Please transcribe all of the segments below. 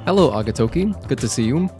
Hello, Agatoki. Good to see you.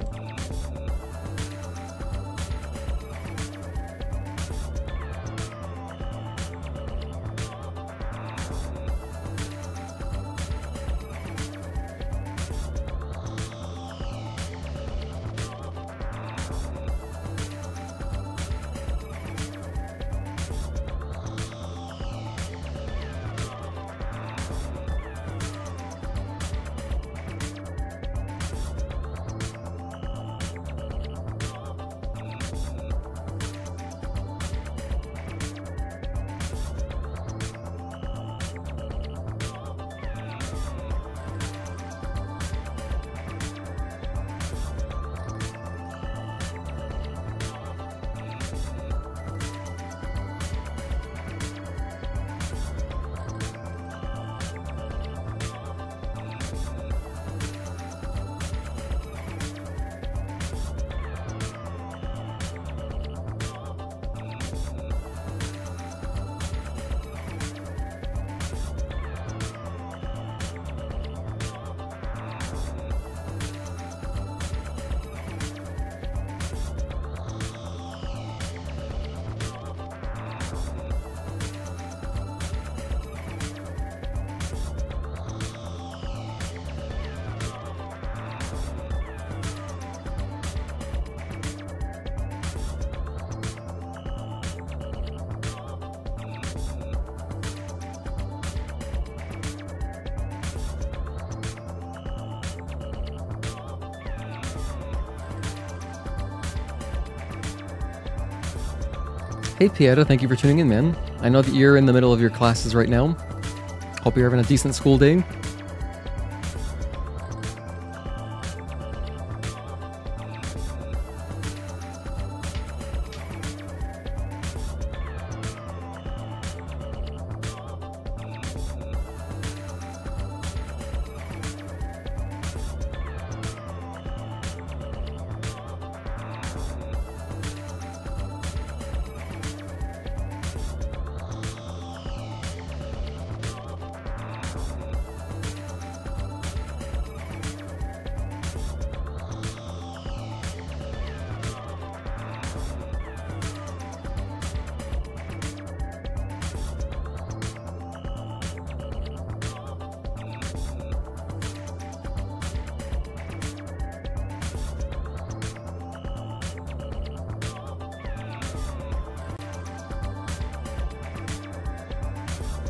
Hey Pieta, thank you for tuning in, man. I know that you're in the middle of your classes right now. Hope you're having a decent school day.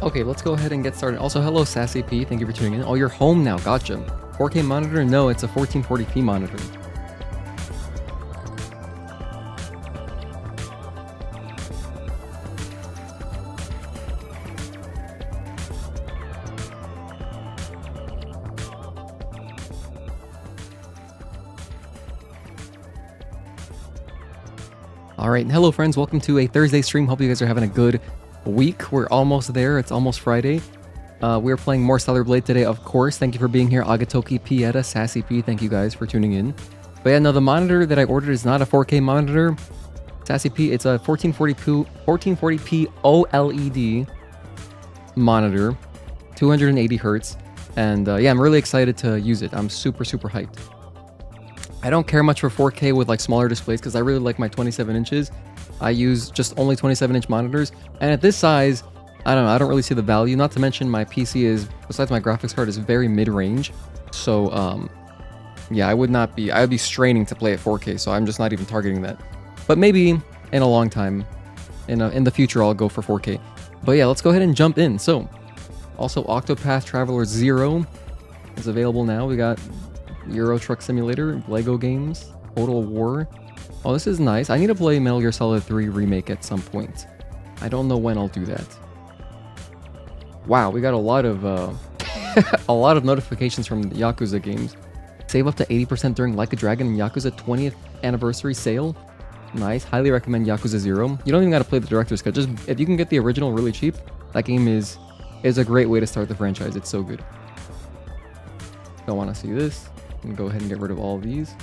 Okay, let's go ahead and get started. Also, hello Sassy P, thank you for tuning in. Oh, you're home now, gotcha. 4K monitor? No, it's a 1440p monitor. Alright, hello friends, welcome to a Thursday stream. Hope you guys are having a good week. We're almost there. It's almost Friday. We're playing more Stellar Blade today, of course. Thank you for being here, Agatoki, Pieta, Sassy P. Thank you guys for tuning in. But yeah, no, the monitor that I ordered is not a 4K monitor. Sassy P, it's a 1440p OLED monitor, 280 hertz. And yeah, I'm really excited to use it. I'm super hyped. I don't care much for 4K with like smaller displays because I really like my 27 inches. I use just only 27-inch monitors, and at this size, I don't know, I don't really see the value. Not to mention my PC is, besides my graphics card, is very mid-range. So, yeah, I'd be straining to play at 4K, so I'm just not even targeting that. But maybe in a long time, in the future, I'll go for 4K. But yeah, let's go ahead and jump in. So, also Octopath Traveler 0 is available now. We got Euro Truck Simulator, Lego games, Total War. Oh, this is nice. I need to play Metal Gear Solid 3 Remake at some point. I don't know when I'll do that. Wow, we got a lot of a lot of notifications from the Yakuza games. Save up to 80% during Like a Dragon and Yakuza 20th anniversary sale. Nice. Highly recommend Yakuza 0. You don't even got to play the director's cut. Just if you can get the original really cheap, that game is a great way to start the franchise. It's so good. Don't want to see this. I'm gonna go ahead and get rid of all of these.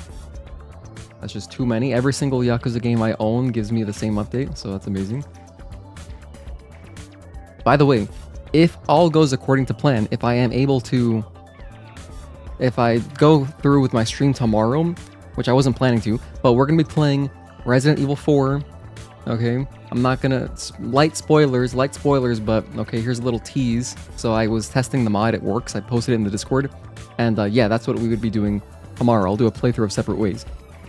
That's just too many. Every single Yakuza game I own gives me the same update, so that's amazing. By the way, if all goes according to plan, if I am able to if I go through with my stream tomorrow, which I wasn't planning to, but we're gonna be playing Resident Evil 4. Okay, I'm not gonna light spoilers, but okay, here's a little tease. So I was testing the mod, it works. I posted it in the Discord, and yeah, that's what we would be doing tomorrow. I'll do a playthrough of Separate Ways,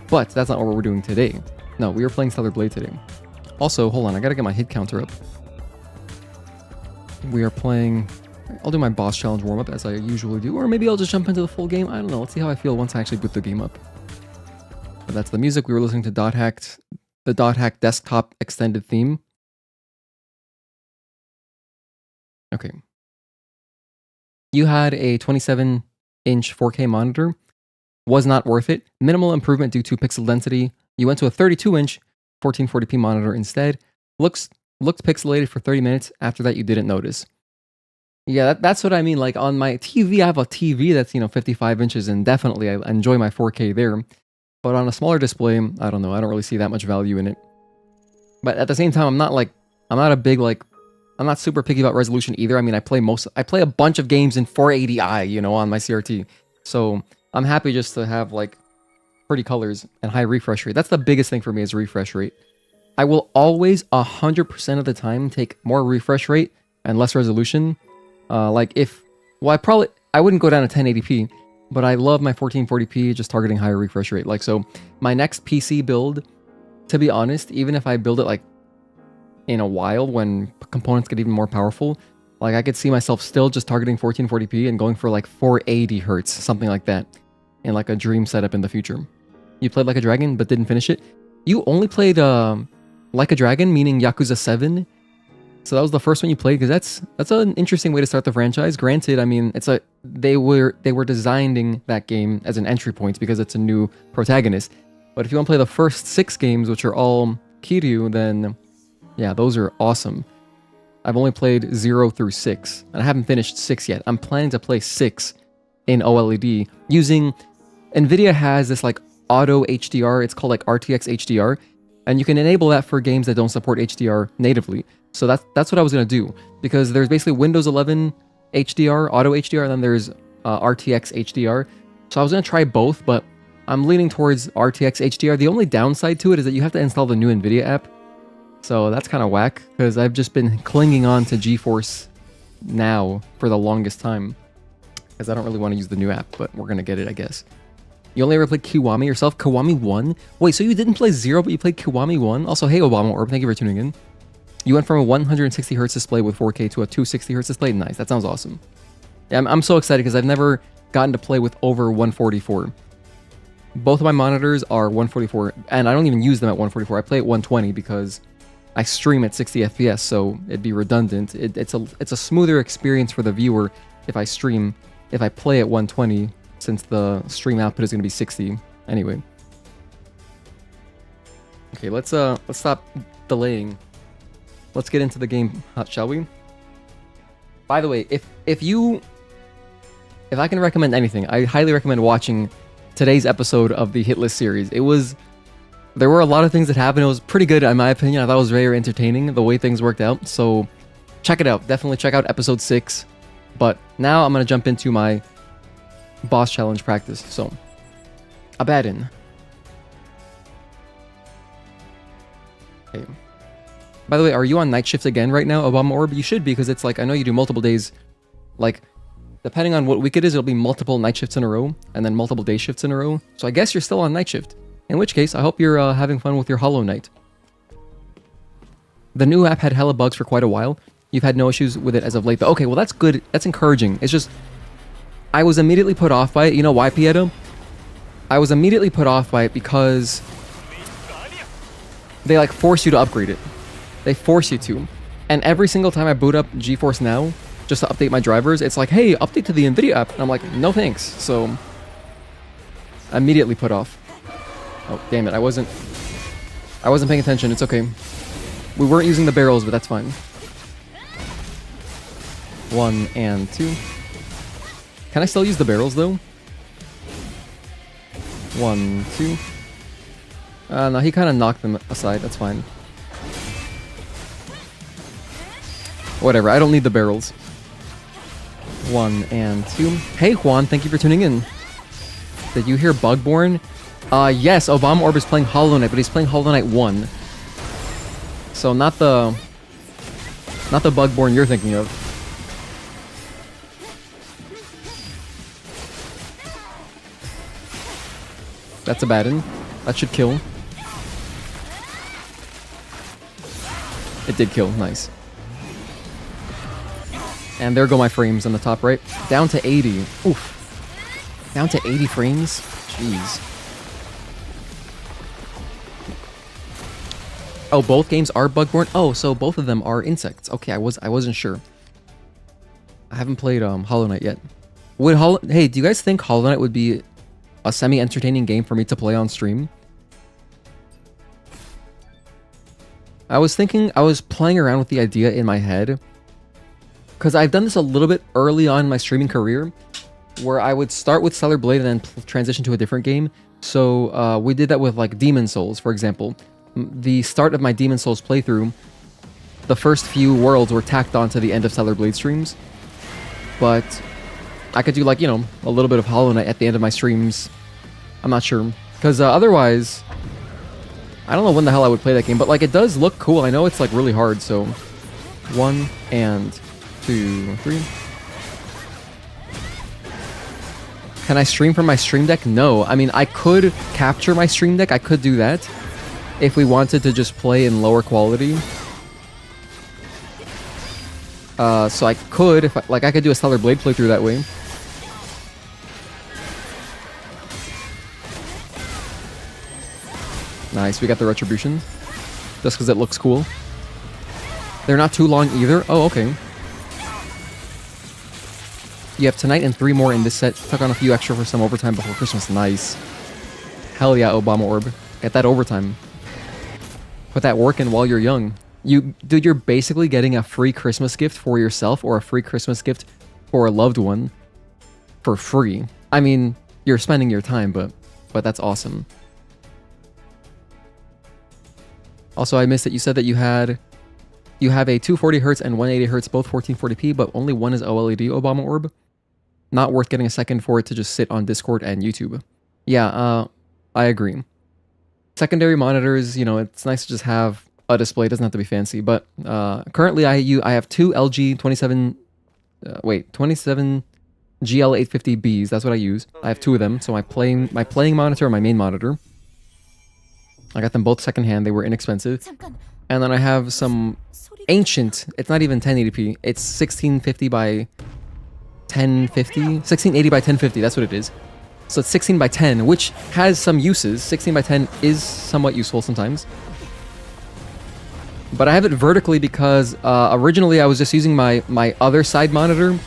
but that's not what we're doing today. No, we are playing Stellar Blade today. Also, hold on, I gotta get my hit counter up. We are playing. I'll do my boss challenge warm-up as I usually do, or maybe I'll just jump into the full game. I don't know. Let's see how I feel once I actually boot the game up. But that's the music. We were listening to the Dot Hack desktop extended theme. Okay. You had a 27-inch 4K monitor. Was not worth it. Minimal improvement due to pixel density. You went to a 32-inch 1440p monitor instead. Looked pixelated for 30 minutes. After that, you didn't notice. Yeah, that's what I mean. Like on my TV, I have a TV that's, 55 inches, and definitely I enjoy my 4K there. But on a smaller display, I don't know. I don't really see that much value in it. But at the same time, I'm not super picky about resolution either. I mean, I play a bunch of games in 480i, on my CRT. So I'm happy just to have like pretty colors and high refresh rate. That's the biggest thing for me is refresh rate. I will always 100% of the time take more refresh rate and less resolution. I wouldn't go down to 1080p, but I love my 1440p just targeting higher refresh rate. Like, so my next PC build, to be honest, even if I build it like in a while when components get even more powerful, like I could see myself still just targeting 1440p and going for like 480 hertz, something like that, in like a dream setup in the future. You played Like a Dragon but didn't finish it. You only played Like a Dragon, meaning Yakuza 7. So that was the first one you played, because that's an interesting way to start the franchise. Granted, I mean, they were designing that game as an entry point because it's a new protagonist. But if you want to play the first 6 games, which are all Kiryu, then yeah, those are awesome. I've only played 0 through 6, and I haven't finished 6 yet. I'm planning to play 6 in OLED using... NVIDIA has this like auto HDR, it's called like RTX HDR, and you can enable that for games that don't support HDR natively. So that's what I was going to do, because there's basically Windows 11 HDR, auto HDR, and then there's RTX HDR. So I was going to try both, but I'm leaning towards RTX HDR. The only downside to it is that you have to install the new NVIDIA app. So that's kind of whack, because I've just been clinging on to GeForce Now for the longest time, because I don't really want to use the new app, but we're going to get it, I guess. You only ever played Kiwami yourself? Kiwami 1? Wait, so you didn't play 0, but you played Kiwami 1? Also, hey Obama Orb, thank you for tuning in. You went from a 160Hz display with 4K to a 260Hz display? Nice, that sounds awesome. Yeah, I'm so excited because I've never gotten to play with over 144. Both of my monitors are 144, and I don't even use them at 144. I play at 120 because I stream at 60 FPS, so it'd be redundant. It's a smoother experience for the viewer if I play at 120, since the stream output is going to be 60 anyway. Okay, let's stop delaying. Let's get into the game, shall we? By the way, if I can recommend anything, I highly recommend watching today's episode of the Hitless series. There were a lot of things that happened. It was pretty good, in my opinion. I thought it was very entertaining, the way things worked out. So check it out. Definitely check out episode 6. But now I'm going to jump into my boss challenge practice. So, Abaddon. Okay. By the way, are you on night shift again right now, Obama Orb? You should be, because it's like, I know you do multiple days. Like, depending on what week it is, it'll be multiple night shifts in a row, and then multiple day shifts in a row. So I guess you're still on night shift. In which case, I hope you're having fun with your Hollow Knight. The new app had hella bugs for quite a while. You've had no issues with it as of late, though. Okay, well that's good. That's encouraging. It's just, I was immediately put off by it. You know why, Pietro? I was immediately put off by it because they like force you to upgrade it. They force you to. And every single time I boot up GeForce Now, just to update my drivers, it's like, hey, update to the NVIDIA app. And I'm like, no thanks. So, immediately put off. Oh, damn it. I wasn't paying attention. It's okay. We weren't using the barrels, but that's fine. 1 and 2. Can I still use the barrels, though? 1, 2. No, he kind of knocked them aside. That's fine. Whatever, I don't need the barrels. 1 and 2. Hey, Juan, thank you for tuning in. Did you hear Bugborn? Yes, Obama Orb is playing Hollow Knight, but he's playing Hollow Knight 1. So not the Bugborn you're thinking of. That's a bad one. That should kill. It did kill. Nice. And there go my frames on the top right. Down to 80. Oof. Down to 80 frames? Jeez. Oh, both games are Bugborn? Oh, so both of them are insects. Okay, I wasn't sure. I haven't played Hollow Knight yet. Hey, do you guys think Hollow Knight would be a semi-entertaining game for me to play on stream? I was playing around with the idea in my head, because I've done this a little bit early on in my streaming career, where I would start with Stellar Blade and then transition to a different game. So we did that with like Demon Souls, for example. The start of my Demon Souls playthrough, the first few worlds were tacked on to the end of Stellar Blade streams, but I could do like, you know, a little bit of Hollow Knight at the end of my streams. I'm not sure, because otherwise, I don't know when the hell I would play that game, but like it does look cool. I know it's like really hard, so 1 and 2, 3. Can I stream from my Stream Deck? No. I mean, I could capture my Stream Deck. I could do that if we wanted to just play in lower quality. So I could, if I could do a Stellar Blade playthrough that way. Nice, we got the Retribution. Just because it looks cool. They're not too long either. Oh, okay. You have tonight and 3 more in this set. Took on a few extra for some overtime before Christmas. Nice. Hell yeah, Obama Orb. Get that overtime. Put that work in while you're young. Dude, you're basically getting a free Christmas gift for yourself or a free Christmas gift for a loved one for free. I mean, you're spending your time, but that's awesome. Also, I missed that you said that you have a 240 Hz and 180 Hz, both 1440p, but only one is OLED Obama Orb. Not worth getting a second for it to just sit on Discord and YouTube. Yeah, I agree. Secondary monitors, you know, it's nice to just have a display. It doesn't have to be fancy, but currently I have 2 LG 27 GL850Bs. That's what I use. I have 2 of them. So my playing monitor and my main monitor. I got them both secondhand. They were inexpensive. And then I have some ancient. It's not even 1080p. It's 1650 by 1050. 1680 by 1050. That's what it is. So it's 16 by 10, which has some uses. 16 by 10 is somewhat useful sometimes. But I have it vertically because originally I was just using my other side monitor.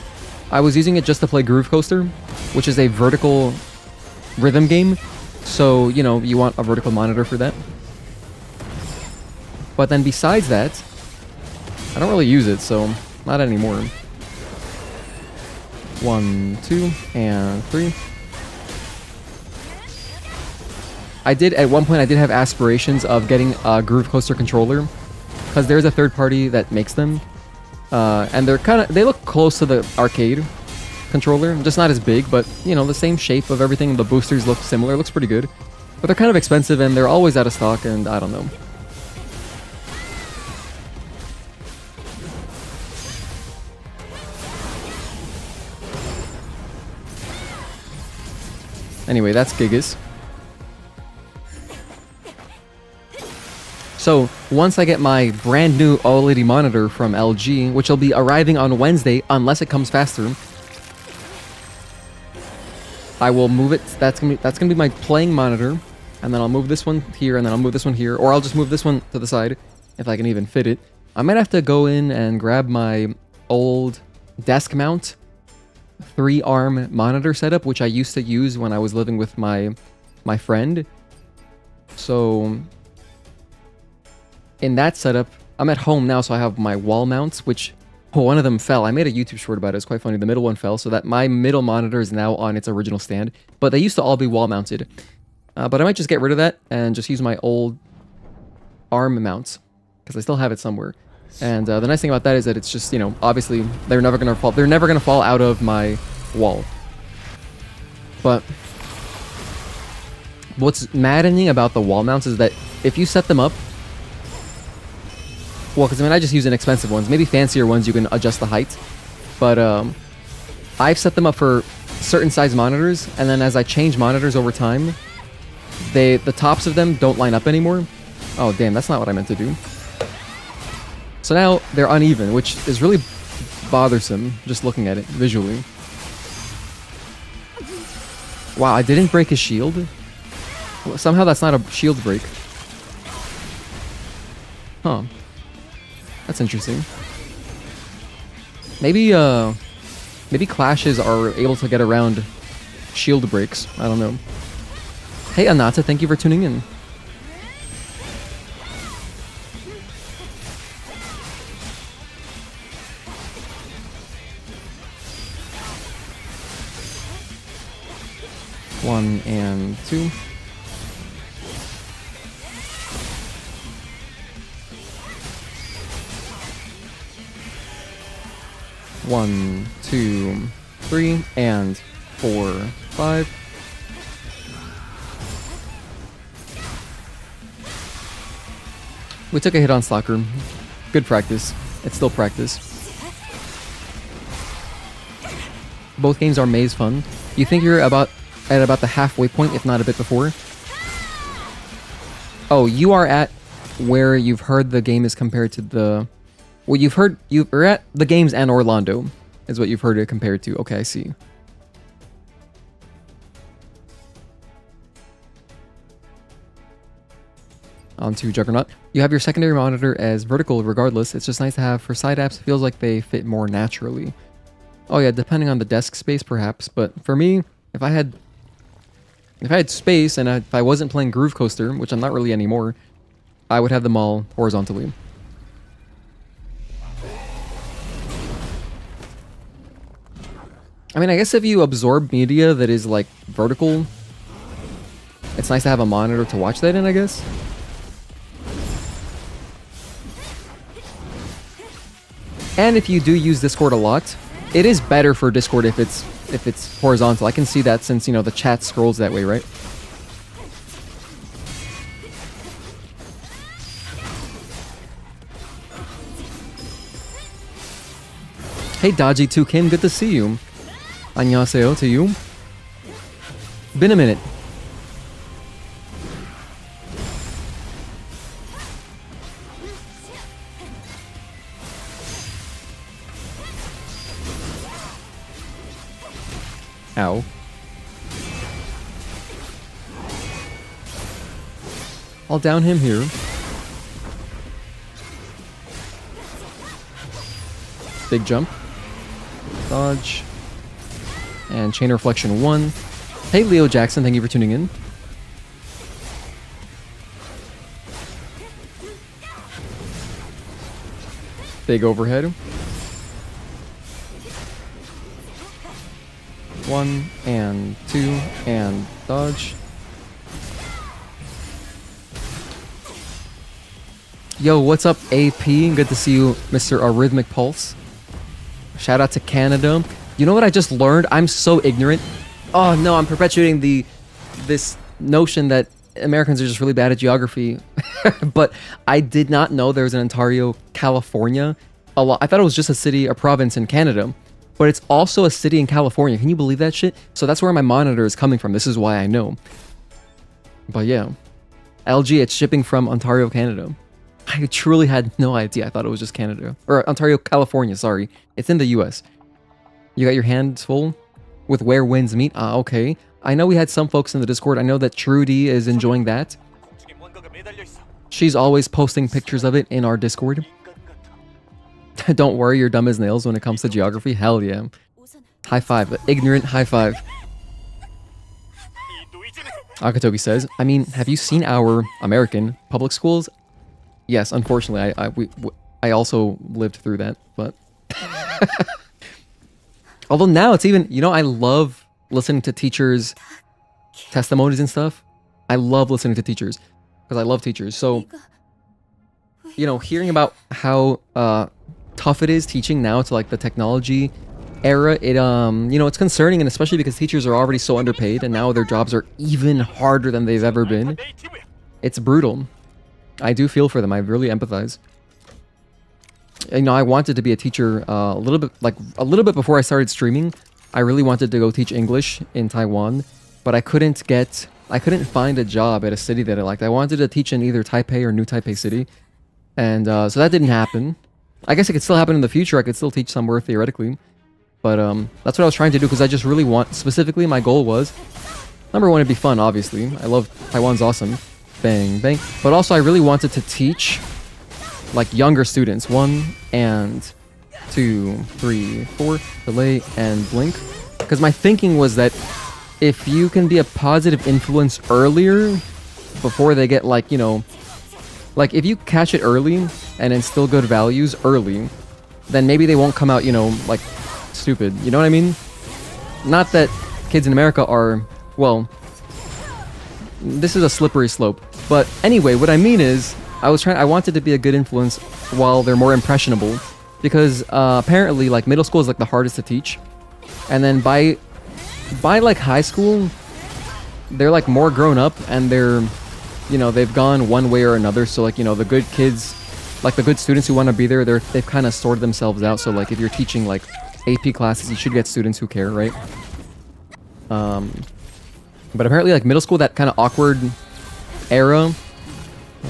I was using it just to play Groove Coaster, which is a vertical rhythm game. So, you know, you want a vertical monitor for that. But then besides that, I don't really use it, so not anymore. 1, 2, and 3. At one point I did have aspirations of getting a Groove Coaster controller, because there's a third party that makes them. And they look close to the arcade controller, just not as big, but you know, the same shape of everything. The boosters look similar, it looks pretty good. But they're kind of expensive and they're always out of stock, and I don't know. Anyway, that's Gigas. So, once I get my brand new OLED monitor from LG, which will be arriving on Wednesday, unless it comes faster, I will move it. That's gonna be my playing monitor, and then I'll move this one here, and then I'll move this one here, or I'll just move this one to the side, if I can even fit it. I might have to go in and grab my old desk mount 3-arm monitor setup, which I used to use when I was living with my friend. So in that setup, I'm at home now, so I have my wall mounts, which one of them fell. I made a YouTube short about it. It's quite funny. The middle one fell, so that my middle monitor is now on its original stand. But they used to all be wall mounted. But I might just get rid of that and just use my old arm mounts, because I still have it somewhere. And the nice thing about that is that it's just, you know, obviously they're never gonna fall. They're never gonna fall out of my wall. But What's maddening about the wall mounts is that if you set them up, well, because I mean, I just use inexpensive ones. Maybe fancier ones you can adjust the height. But I've set them up for certain size monitors, and then as I change monitors over time, the tops of them don't line up anymore. Oh, damn, that's not what I meant to do. So now they're uneven, which is really bothersome just looking at it visually. Wow, I didn't break his shield. Somehow that's not a shield break. Huh. That's interesting. Maybe clashes are able to get around shield breaks. I don't know. Hey Anata, thank you for tuning in. One and two. One, two, three, and 4, 5. We took a hit on Stalker. Good practice. It's still practice. Both games are maze fun. You think you're at about the halfway point, if not a bit before? Oh, you are at where you've heard the game is compared to the... Well, you're at the games and Orlando, is what you've heard it compared to. Okay, I see. On to Juggernaut. You have your secondary monitor as vertical regardless. It's just nice to have for side apps. It feels like they fit more naturally. Oh yeah, depending on the desk space perhaps, but for me, if I had space and if I wasn't playing Groove Coaster, which I'm not really anymore, I would have them all horizontally. I mean, I guess if you absorb media that is like vertical, it's nice to have a monitor to watch that in, I guess. And if you do use Discord a lot, it is better for Discord if it's horizontal. I can see that since, you know, the chat scrolls that way, right? Hey Dodgy2Kim, good to see you. 안녕하세요 to you. Been a minute. Ow. I'll down him here. Big jump. Dodge. And chain reflection 1. Hey Leo Jackson, thank you for tuning in. Big overhead. 1 and 2 and dodge. Yo, what's up AP? Good to see you, Mr. Arrhythmic Pulse. Shout out to Canada. You know what I just learned? I'm so ignorant. Oh no, I'm perpetuating this notion that Americans are just really bad at geography. But I did not know there was an Ontario, California. I thought it was just a city, a province in Canada. But it's also a city in California. Can you believe that shit? So that's where my monitor is coming from. This is why I know. But yeah. LG, it's shipping from Ontario, Canada. I truly had no idea. I thought it was just Canada. Or Ontario, California, sorry. It's in the US. You got your hands full with Where Winds Meet? Ah, okay. I know we had some folks in the Discord. I know that Trudy is enjoying that. She's always posting pictures of it in our Discord. Don't worry, you're dumb as nails when it comes to geography. Hell yeah. High five. Ignorant high five. Akatogi says, I mean, have you seen our American public schools? Yes, unfortunately, I also lived through that, but... Although now it's even, you know, I love listening to teachers' testimonies and stuff. I love listening to teachers because I love teachers. So, you know, hearing about how tough it is teaching now to like the technology era, it you know, it's concerning, and especially because teachers are already so underpaid, and now their jobs are even harder than they've ever been. It's brutal. I do feel for them. I really empathize. You know, I wanted to be a teacher a little bit before I started streaming. I really wanted to go teach English in Taiwan, but I couldn't find a job at a city that I liked. I wanted to teach in either Taipei or New Taipei City, and so that didn't happen. I guess it could still happen in the future. I could still teach somewhere theoretically, but that's what I was trying to do because I just really specifically my goal was, number one, it'd be fun, obviously. I love Taiwan's awesome. Bang, bang. But also I really wanted to teach like younger students, 1 and 2, 3, 4, delay and blink. Because my thinking was that if you can be a positive influence earlier, before they get like, you know, like if you catch it early and instill good values early, then maybe they won't come out, you know, like stupid. You know what I mean? Not that kids in America are, well, this is a slippery slope. But anyway, what I mean is, I wanted to be a good influence while they're more impressionable, because apparently, like, middle school is like the hardest to teach, and then by like high school, they're like more grown up, and they're, you know, they've gone one way or another. So like, you know, the good kids, like the good students who want to be there, they've kind of sorted themselves out. So like, if you're teaching like AP classes, you should get students who care, right? But apparently, like middle school, that kind of awkward era,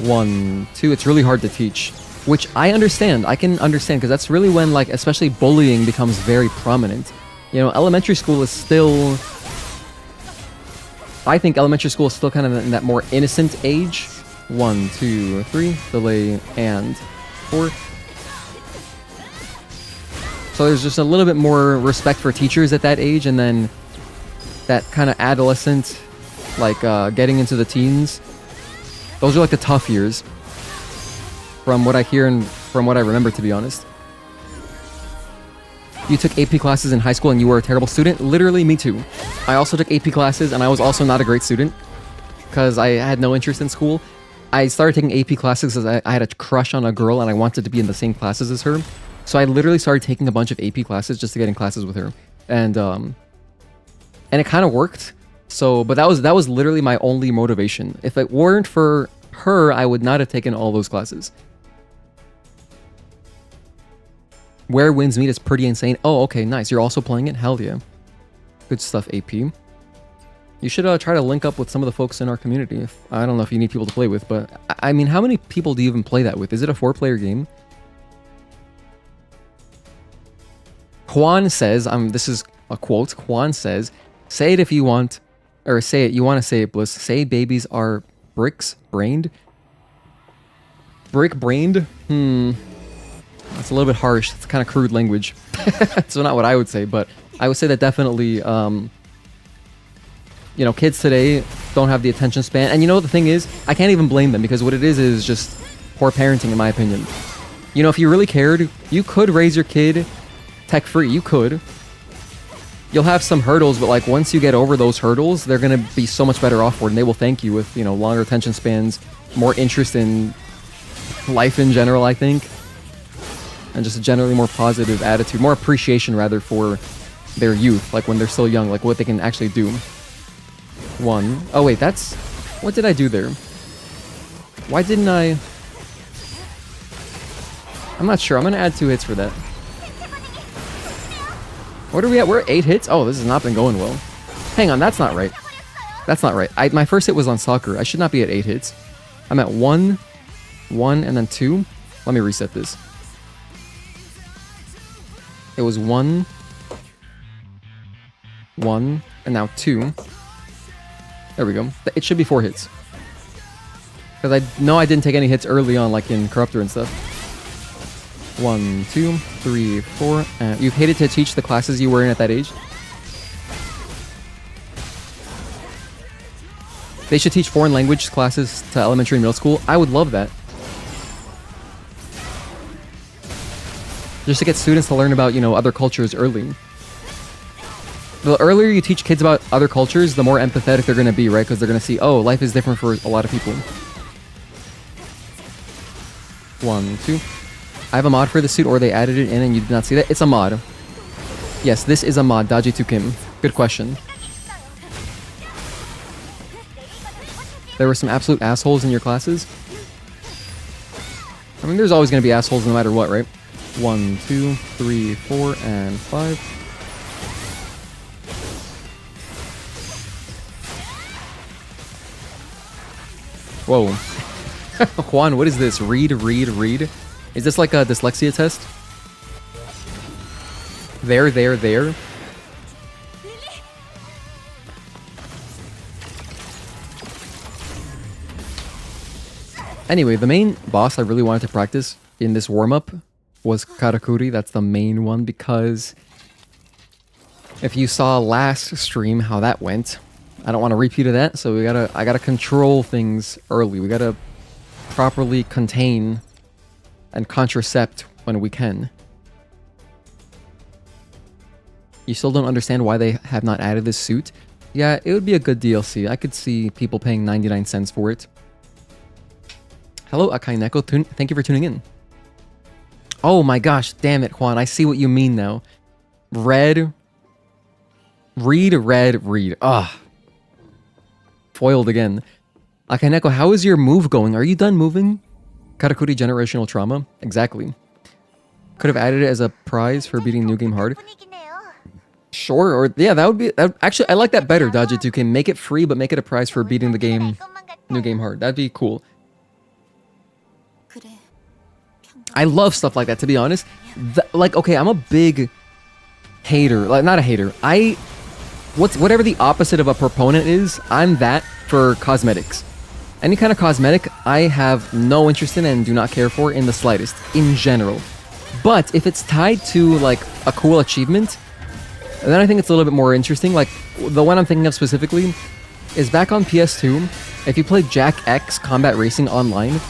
1, 2, it's really hard to teach, which I understand. I can understand, because that's really when, like, especially bullying becomes very prominent. You know, elementary school is still, I think elementary school is still kind of in that more innocent age. 1, 2, 3, delay and 4. So there's just a little bit more respect for teachers at that age, and then that kind of adolescent, like getting into the teens, those are like the tough years, from what I hear and from what I remember, to be honest. You took AP classes in high school and you were a terrible student? Literally, me too. I also took AP classes and I was also not a great student, because I had no interest in school. I started taking AP classes because I had a crush on a girl and I wanted to be in the same classes as her. So I literally started taking a bunch of AP classes just to get in classes with her. And it kind of worked. So, but that was literally my only motivation. If it weren't for her, I would not have taken all those classes. Where Winds Meet is pretty insane. Oh, okay, nice. You're also playing it? Hell yeah. Good stuff, AP. You should try to link up with some of the folks in our community. I don't know if you need people to play with, but I mean, how many people do you even play that with? Is it a 4-player game? Juan says, this is a quote. Juan says, say it if you want, or say it, you want to say it, Bliss. Say babies are brick-brained? Brick-brained? That's a little bit harsh. It's kind of crude language. So not what I would say, but I would say that definitely, you know, kids today don't have the attention span. And you know, the thing is, I can't even blame them, because what it is just poor parenting, in my opinion. You know, if you really cared, you could raise your kid tech-free. You could. You'll have some hurdles, but like once you get over those hurdles, they're going to be so much better off for it, and they will thank you with, you know, longer attention spans, more interest in life in general, I think, and just a generally more positive attitude, more appreciation rather for their youth, like when they're still young, like what they can actually do. 1. Oh wait, that's, what did I do there? Why didn't I? I'm not sure. I'm going to add 2 hits for that. What are we at? We're at 8 hits? Oh, this has not been going well. Hang on, that's not right. That's not right. My first hit was on soccer. I should not be at 8 hits. I'm at 1, 1, and then 2. Let me reset this. It was 1, 1, and now 2. There we go. It should be 4 hits. Because I know I didn't take any hits early on, like in Corruptor and stuff. 1, 2, 3, 4. You've hated to teach the classes you were in at that age? They should teach foreign language classes to elementary and middle school. I would love that. Just to get students to learn about, you know, other cultures early. The earlier you teach kids about other cultures, the more empathetic they're going to be, right? Because they're going to see, oh, life is different for a lot of people. 1, 2. I have a mod for the suit, or they added it in and you did not see that. It's a mod. Yes, this is a mod, Daji Kim. Good question. There were some absolute assholes in your classes? I mean, there's always going to be assholes no matter what, right? 1, 2, 3, 4, and 5. Whoa. Juan, what is this? Read. Is this like a dyslexia test? There. Anyway, the main boss I really wanted to practice in this warm-up was Karakuri. That's the main one, because if you saw last stream how that went, I don't want to repeat of that, so I gotta control things early. We gotta properly contain and contracept when we can. You still don't understand why they have not added this suit? Yeah, it would be a good DLC. I could see people paying 99 cents for it. Hello, Akai Neko. Thank you for tuning in. Oh my gosh, damn it, Juan. I see what you mean now. Read. Ah. Foiled again. Akai Neko, how is your move going? Are you done moving? Karakuri generational trauma? Exactly. Could have added it as a prize for beating New Game Hard. Sure, or yeah, that would be... actually, I like that better, Daji2. Can make it free, but make it a prize for beating the game New Game Hard. That'd be cool. I love stuff like that, to be honest. Like, okay, I'm a big hater. Like, not a hater. Whatever the opposite of a proponent is, I'm that for cosmetics. Any kind of cosmetic, I have no interest in and do not care for in the slightest, in general. But if it's tied to, like, a cool achievement, then I think it's a little bit more interesting. Like, the one I'm thinking of specifically is back on PS2, if you played Jack X Combat Racing Online,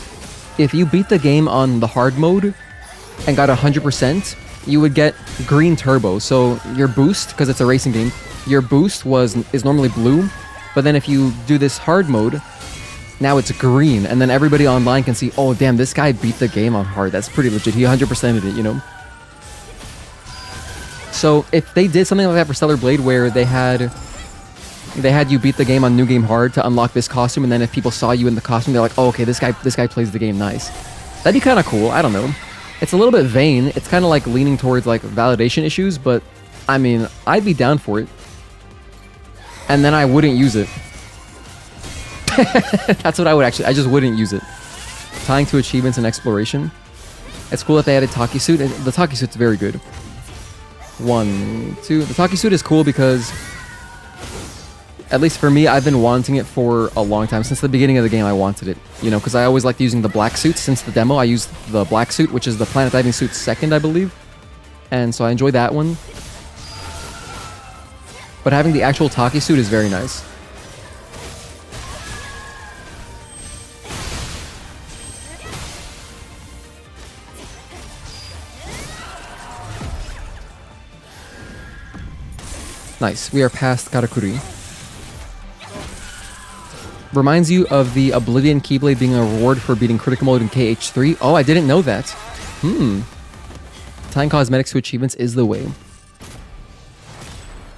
if you beat the game on the hard mode and got 100%, you would get green turbo. So your boost, because it's a racing game, your boost is normally blue, but then if you do this hard mode, now it's green, and then everybody online can see, oh damn, this guy beat the game on hard. That's pretty legit. He 100%ed it, you know? So if they did something like that for Stellar Blade, where they had you beat the game on New Game Hard to unlock this costume, and then if people saw you in the costume, they're like, oh, okay, this guy plays the game nice. That'd be kind of cool. I don't know. It's a little bit vain. It's kind of like leaning towards like validation issues, but I mean, I'd be down for it. And then I wouldn't use it. That's what I would actually... I just wouldn't use it. Tying to achievements and exploration. It's cool that they added Taki Suit. The Taki Suit's very good. 1, 2... The Taki Suit is cool because... At least for me, I've been wanting it for a long time. Since the beginning of the game, I wanted it. You know, because I always liked using the black suit. Since the demo, I used the black suit, which is the Planet Diving Suit second, I believe. And so I enjoy that one. But having the actual Taki Suit is very nice. Nice. We are past Karakuri. Reminds you of the Oblivion Keyblade being a reward for beating critical mode in KH3. Oh, I didn't know that. Tying cosmetics to achievements is the way.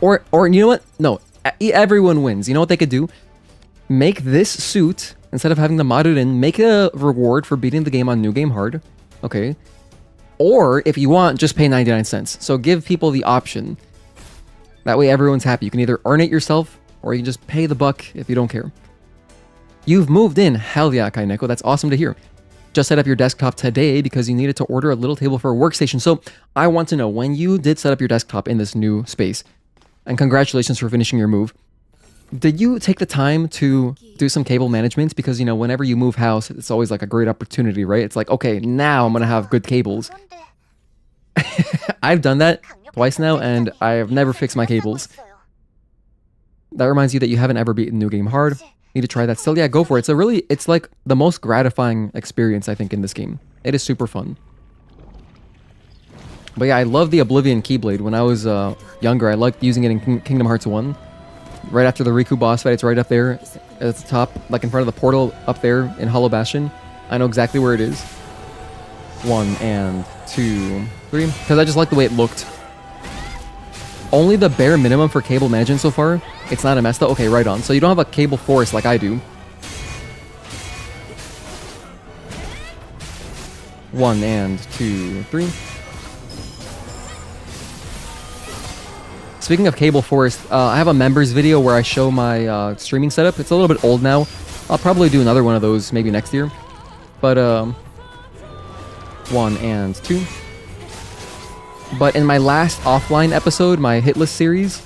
Or you know what? No, everyone wins. You know what they could do? Make this suit, instead of having them modded in, make a reward for beating the game on New Game Hard. Okay. Or, if you want, just pay 99 cents. So give people the option. That way everyone's happy. You can either earn it yourself, or you can just pay the buck if you don't care. You've moved in. Hell yeah, Kaineko. That's awesome to hear. Just set up your desktop today because you needed to order a little table for a workstation. So I want to know, when you did set up your desktop in this new space, and congratulations for finishing your move, did you take the time to do some cable management? Because, you know, whenever you move house, it's always like a great opportunity, right? It's like, okay, now I'm going to have good cables. I've done that twice now, and I have never fixed my cables. That reminds you that you haven't ever beaten New Game Hard. Need to try that still? Yeah, go for it. It's like the most gratifying experience, I think, in this game. It is super fun. But yeah, I love the Oblivion Keyblade. When I was younger, I liked using it in Kingdom Hearts 1. Right after the Riku boss fight, it's right up there at the top, like in front of the portal up there in Hollow Bastion. I know exactly where it is. 1 and 2, 3. Because I just like the way it looked. only the bare minimum for cable management so far. It's not a mess though. Okay, right on. So you don't have a cable forest like I do. 1 and 2, 3. Speaking of cable forest, I have a members video where I show my streaming setup. It's a little bit old now. I'll probably do another one of those maybe next year. But 1 and 2. But in my last offline episode, my Hitless series,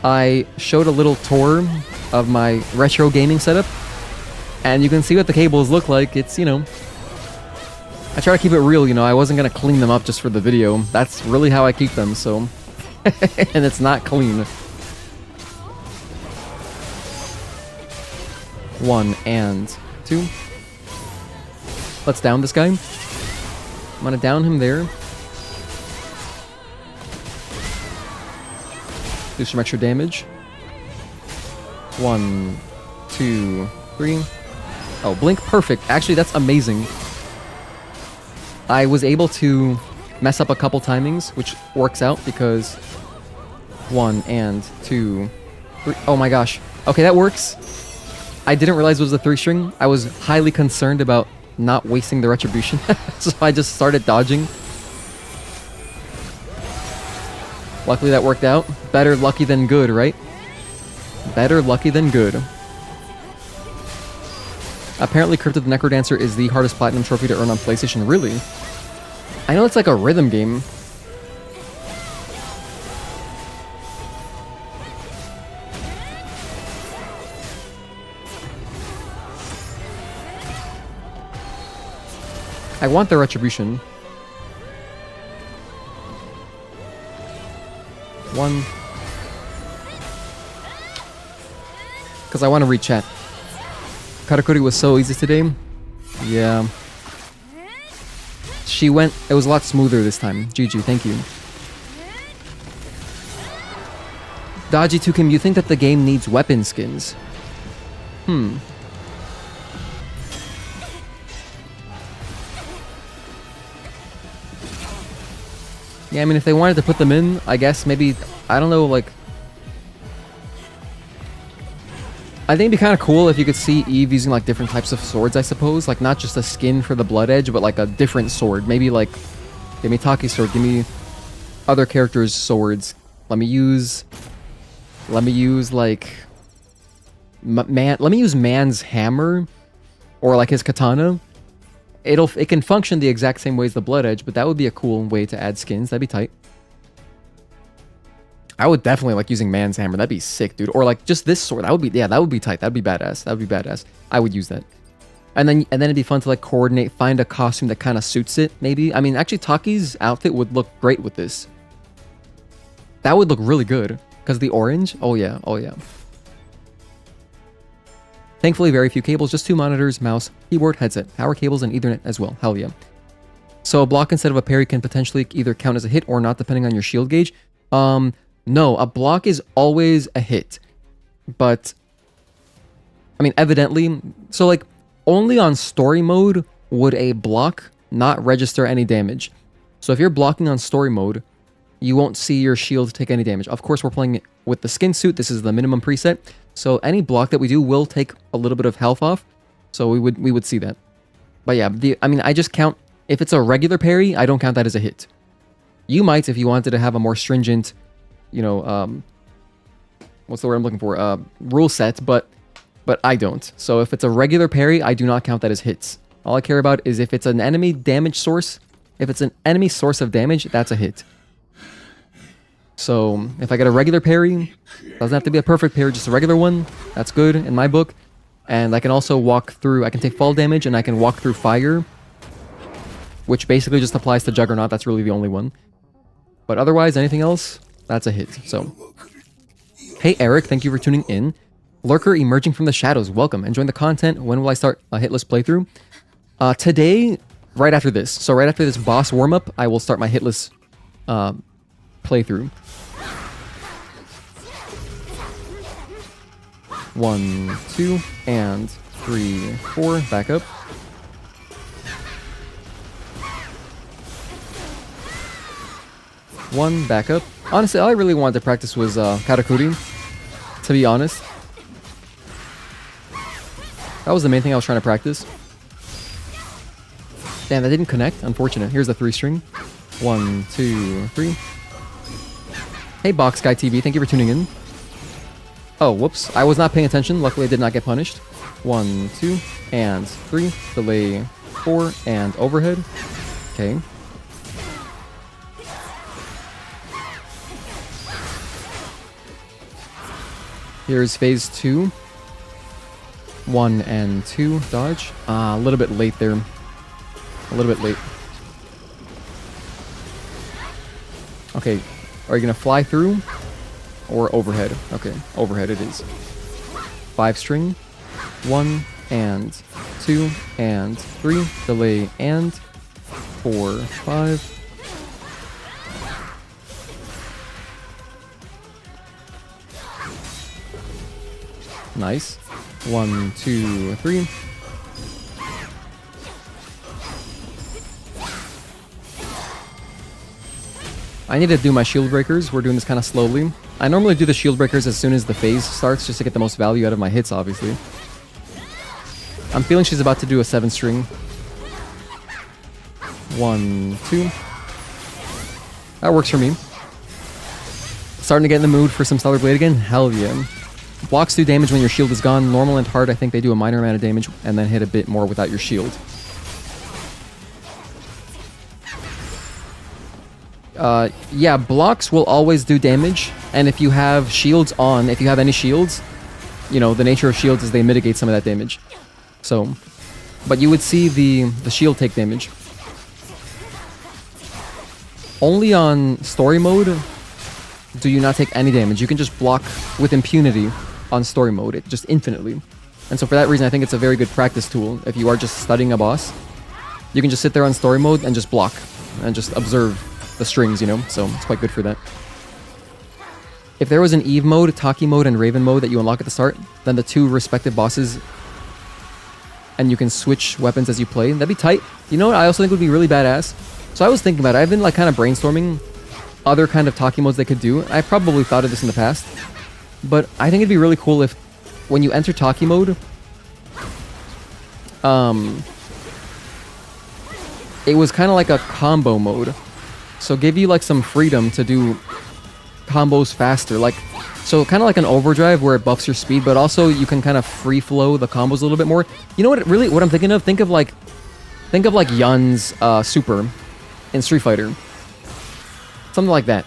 I showed a little tour of my retro gaming setup. And you can see what the cables look like. It's, you know, I try to keep it real, you know. I wasn't going to clean them up just for the video. That's really how I keep them, so... and it's not clean. 1 and 2. Let's down this guy. I'm gonna down him there. Do some extra damage. 1, 2, 3. Oh, blink, perfect. Actually, that's amazing. I was able to mess up a couple timings, which works out because 1 and 2, 3. Oh my gosh. Okay, that works. I didn't realize it was a 3-string. I was highly concerned about not wasting the retribution, so I just started dodging. Luckily that worked out. Better lucky than good, right? Better lucky than good. Apparently Crypt of the Necrodancer is the hardest platinum trophy to earn on PlayStation. Really? I know it's like a rhythm game. I want the retribution. 1. Because I want to read chat. Karakuri was so easy today. Yeah. She went... It was a lot smoother this time. GG, thank you. Dodgy Tukim, you think that the game needs weapon skins? Yeah, I mean, if they wanted to put them in, I guess maybe... I don't know, like... I think it'd be kind of cool if you could see Eve using like different types of swords, I suppose. Like not just a skin for the blood edge, but like a different sword. Maybe like, give me Taki's sword, give me other characters' swords. Let me use like, let me use Man's hammer, or like his katana. It can function the exact same way as the blood edge, but that would be a cool way to add skins. That'd be tight. I would definitely like using Man's hammer. That'd be sick, dude. Or like just this sword. That would be tight. That'd be badass. That would be badass. I would use that. And then it'd be fun to like coordinate, find a costume that kind of suits it, maybe. I mean, actually Taki's outfit would look great with this. That would look really good. Because the orange? Oh yeah, oh yeah. Thankfully, very few cables, just 2 monitors, mouse, keyboard, headset, power cables, and Ethernet as well. Hell yeah. So a block instead of a parry can potentially either count as a hit or not, depending on your shield gauge. No, a block is always a hit. But, I mean, evidently, so like, only on story mode would a block not register any damage. So if you're blocking on story mode, you won't see your shield take any damage. Of course, we're playing with the skin suit. This is the minimum preset. So any block that we do will take a little bit of health off. So we would see that. But yeah, I mean, I just count, if it's a regular parry, I don't count that as a hit. You might if you wanted to have a more stringent, you know, what's the word I'm looking for? Rule set, but I don't. So if it's a regular parry, I do not count that as hits. All I care about is if it's an enemy damage source. If it's an enemy source of damage, that's a hit. So if I get a regular parry, doesn't have to be a perfect parry, just a regular one, that's good in my book. And I can also walk through, I can take fall damage and I can walk through fire, which basically just applies to Juggernaut. That's really the only one. But otherwise, anything else, that's a hit. So, hey Eric, thank you for tuning in. Lurker emerging from the shadows, welcome. Enjoying the content. When will I start a Hitless playthrough? Today, right after this. So right after this boss warm-up, I will start my Hitless playthrough. 1, 2, and 3, 4. Back up. One, back up. Honestly, all I really wanted to practice was Karakuri, to be honest. That was the main thing I was trying to practice. Damn, that didn't connect. Unfortunate. Here's the 3-string. 1, 2, 3. Hey, Box Guy TV. Thank you for tuning in. Oh, whoops. I was not paying attention. Luckily, I did not get punished. 1, 2, and 3. Delay 4, and overhead. Okay. Here's phase 2. 1 and 2. Dodge. A little bit late there. A little bit late. Okay. Are you going to fly through? Or overhead? Okay. Overhead it is. 5-string. 1 and 2 and 3. Delay and 4, 5. Nice. 1, 2, 3. I need to do my shield breakers. We're doing this kind of slowly. I normally do the shield breakers as soon as the phase starts, just to get the most value out of my hits, obviously. I'm feeling she's about to do a 7-string. 1, 2. That works for me. Starting to get in the mood for some Stellar Blade again? Hell yeah. Blocks do damage when your shield is gone. Normal and hard, I think they do a minor amount of damage and then hit a bit more without your shield. Yeah, blocks will always do damage, and if you have shields on, if you have any shields, you know, the nature of shields is they mitigate some of that damage. So, but you would see the shield take damage. Only on story mode do you not take any damage. You can just block with impunity on story mode, just infinitely. And so for that reason, I think it's a very good practice tool. If you are just studying a boss, you can just sit there on story mode and just block and just observe the strings, you know? So it's quite good for that. If there was an Eve mode, Taki mode, and Raven mode that you unlock at the start, then the 2 respective bosses, and you can switch weapons as you play, that'd be tight. You know what I also think would be really badass? So I was thinking about it. I've been like kind of brainstorming other kind of Taki modes they could do. I probably thought of this in the past, but I think it'd be really cool if when you enter Taki mode, it was kind of like a combo mode. So give you like some freedom to do combos faster. Like, so kind of like an overdrive where it buffs your speed, but also you can kind of free flow the combos a little bit more. You know what I'm thinking of? Think of like Yun's super in Street Fighter. Something like that.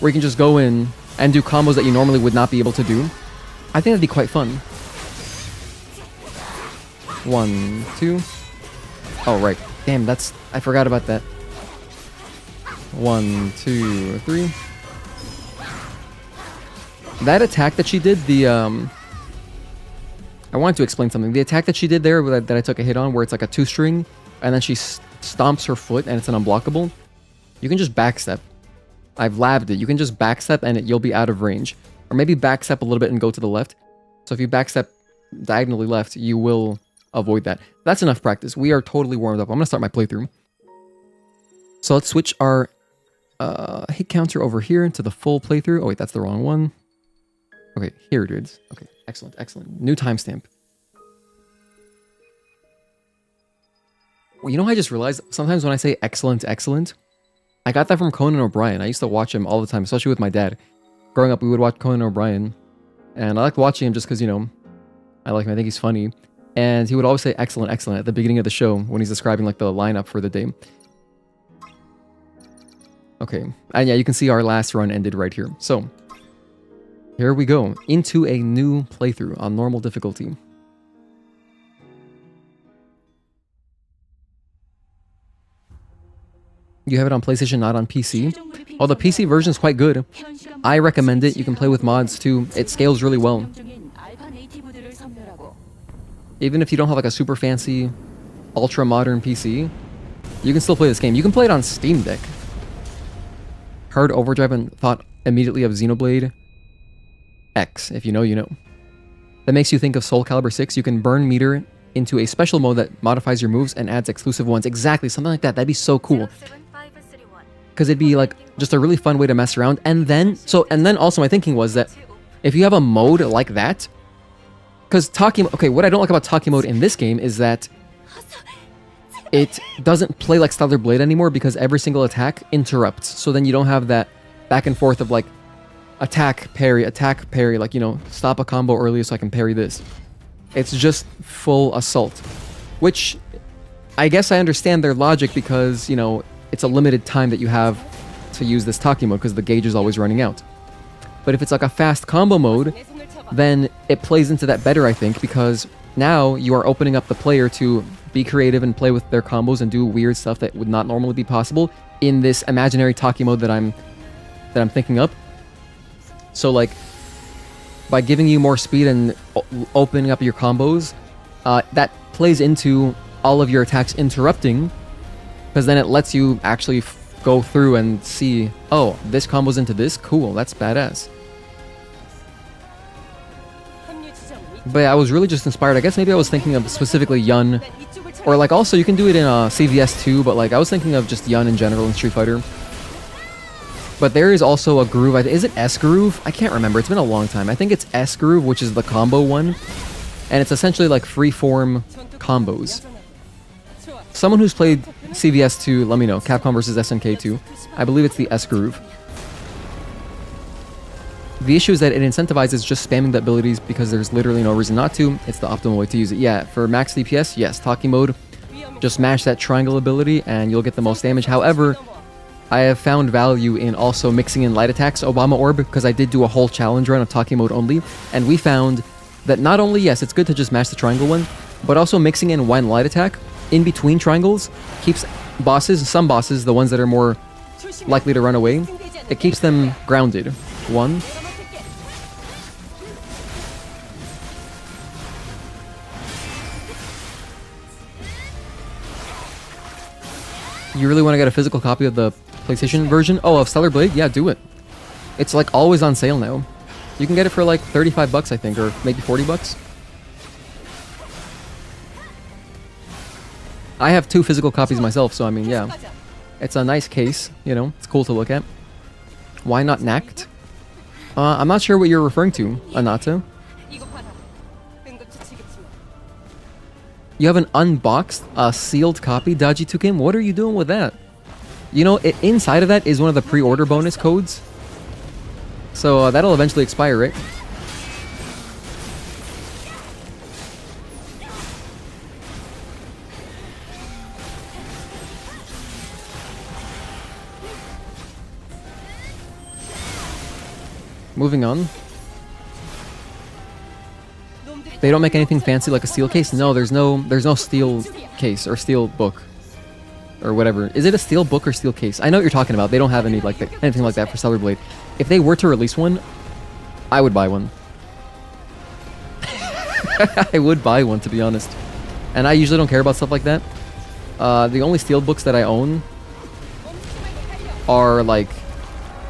Where you can just go in and do combos that you normally would not be able to do. I think that'd be quite fun. 1, 2. Oh, right. Damn, I forgot about that. 1, 2, 3. That attack that she did, I wanted to explain something. The attack that she did there that I took a hit on, where it's like a 2-string, and then she stomps her foot and it's an unblockable. You can just backstep. I've labbed it. You can just backstep and you'll be out of range. Or maybe backstep a little bit and go to the left. So if you backstep diagonally left, you will avoid that. That's enough practice. We are totally warmed up. I'm going to start my playthrough. So let's switch our hit counter over here to the full playthrough. Oh wait, that's the wrong one. Okay, here it is. Okay, excellent, excellent. New timestamp. Well, you know, I just realized sometimes when I say excellent, excellent, I got that from Conan O'Brien. I used to watch him all the time, especially with my dad. Growing up, we would watch Conan O'Brien. And I liked watching him just because, you know, I like him. I think he's funny. And he would always say excellent, excellent at the beginning of the show when he's describing like the lineup for the day. Okay. And yeah, you can see our last run ended right here. So, here we go. Into a new playthrough on normal difficulty. You have it on PlayStation, not on PC. Oh, the PC version is quite good. I recommend it. You can play with mods too. It scales really well. Even if you don't have like a super fancy, ultra modern PC, you can still play this game. You can play it on Steam Deck. Heard Overdrive and thought immediately of Xenoblade X. If you know, you know. That makes you think of Soul Calibur 6. You can burn meter into a special mode that modifies your moves and adds exclusive ones. Exactly, something like that. That'd be so cool. because it'd be like just a really fun way to mess around. And then also my thinking was that if you have a mode like that, because okay, what I don't like about Taki mode in this game is that it doesn't play like Stellar Blade anymore because every single attack interrupts. So then you don't have that back and forth of like attack, parry, like, you know, stop a combo early so I can parry this. It's just full assault, which I guess I understand their logic because, you know, it's a limited time that you have to use this Taki mode because the gauge is always running out. But if it's like a fast combo mode, then it plays into that better, I think, because now you are opening up the player to be creative and play with their combos and do weird stuff that would not normally be possible in this imaginary Taki mode that I'm thinking up. So like, by giving you more speed and opening up your combos, that plays into all of your attacks interrupting, because then it lets you actually go through and see, oh, this combo's into this? Cool, that's badass. But yeah, I was really just inspired. I guess maybe I was thinking of specifically Yun, or like also you can do it in CVS too, but like I was thinking of just Yun in general in Street Fighter. But there is also a groove, is it S groove? I can't remember, it's been a long time. I think it's S groove, which is the combo one, and it's essentially like free-form combos. Someone who's played CVS 2, let me know, Capcom vs SNK 2. I believe it's the S groove. The issue is that it incentivizes just spamming the abilities because there's literally no reason not to. It's the optimal way to use it. Yeah, for max DPS, yes, Taki mode, just mash that triangle ability and you'll get the most damage. However, I have found value in also mixing in light attacks, Obama Orb, because I did do a whole challenge run of Taki mode only, and we found that not only, yes, it's good to just mash the triangle one, but also mixing in one light attack in between triangles keeps some bosses, the ones that are more likely to run away, it keeps them grounded. One. You really want to get a physical copy of the PlayStation version? Oh, of Stellar Blade? Yeah, do it. It's like always on sale now. You can get it for like 35 bucks, I think, or maybe 40 bucks. I have 2 physical copies myself, so I mean, yeah. It's a nice case, you know, it's cool to look at. Why not Nact? I'm not sure what you're referring to, Anata. You have an unboxed, sealed copy, Daji Tukim? What are you doing with that? You know, inside of that is one of the pre-order bonus codes. So that'll eventually expire, right? Moving on. They don't make anything fancy like a steel case? No, there's no steel case or steel book or whatever. Is it a steel book or steel case? I know what you're talking about. They don't have anything like that for Stellar Blade. If they were to release one, I would buy one. I would buy one, to be honest. And I usually don't care about stuff like that. The only steel books that I own are like,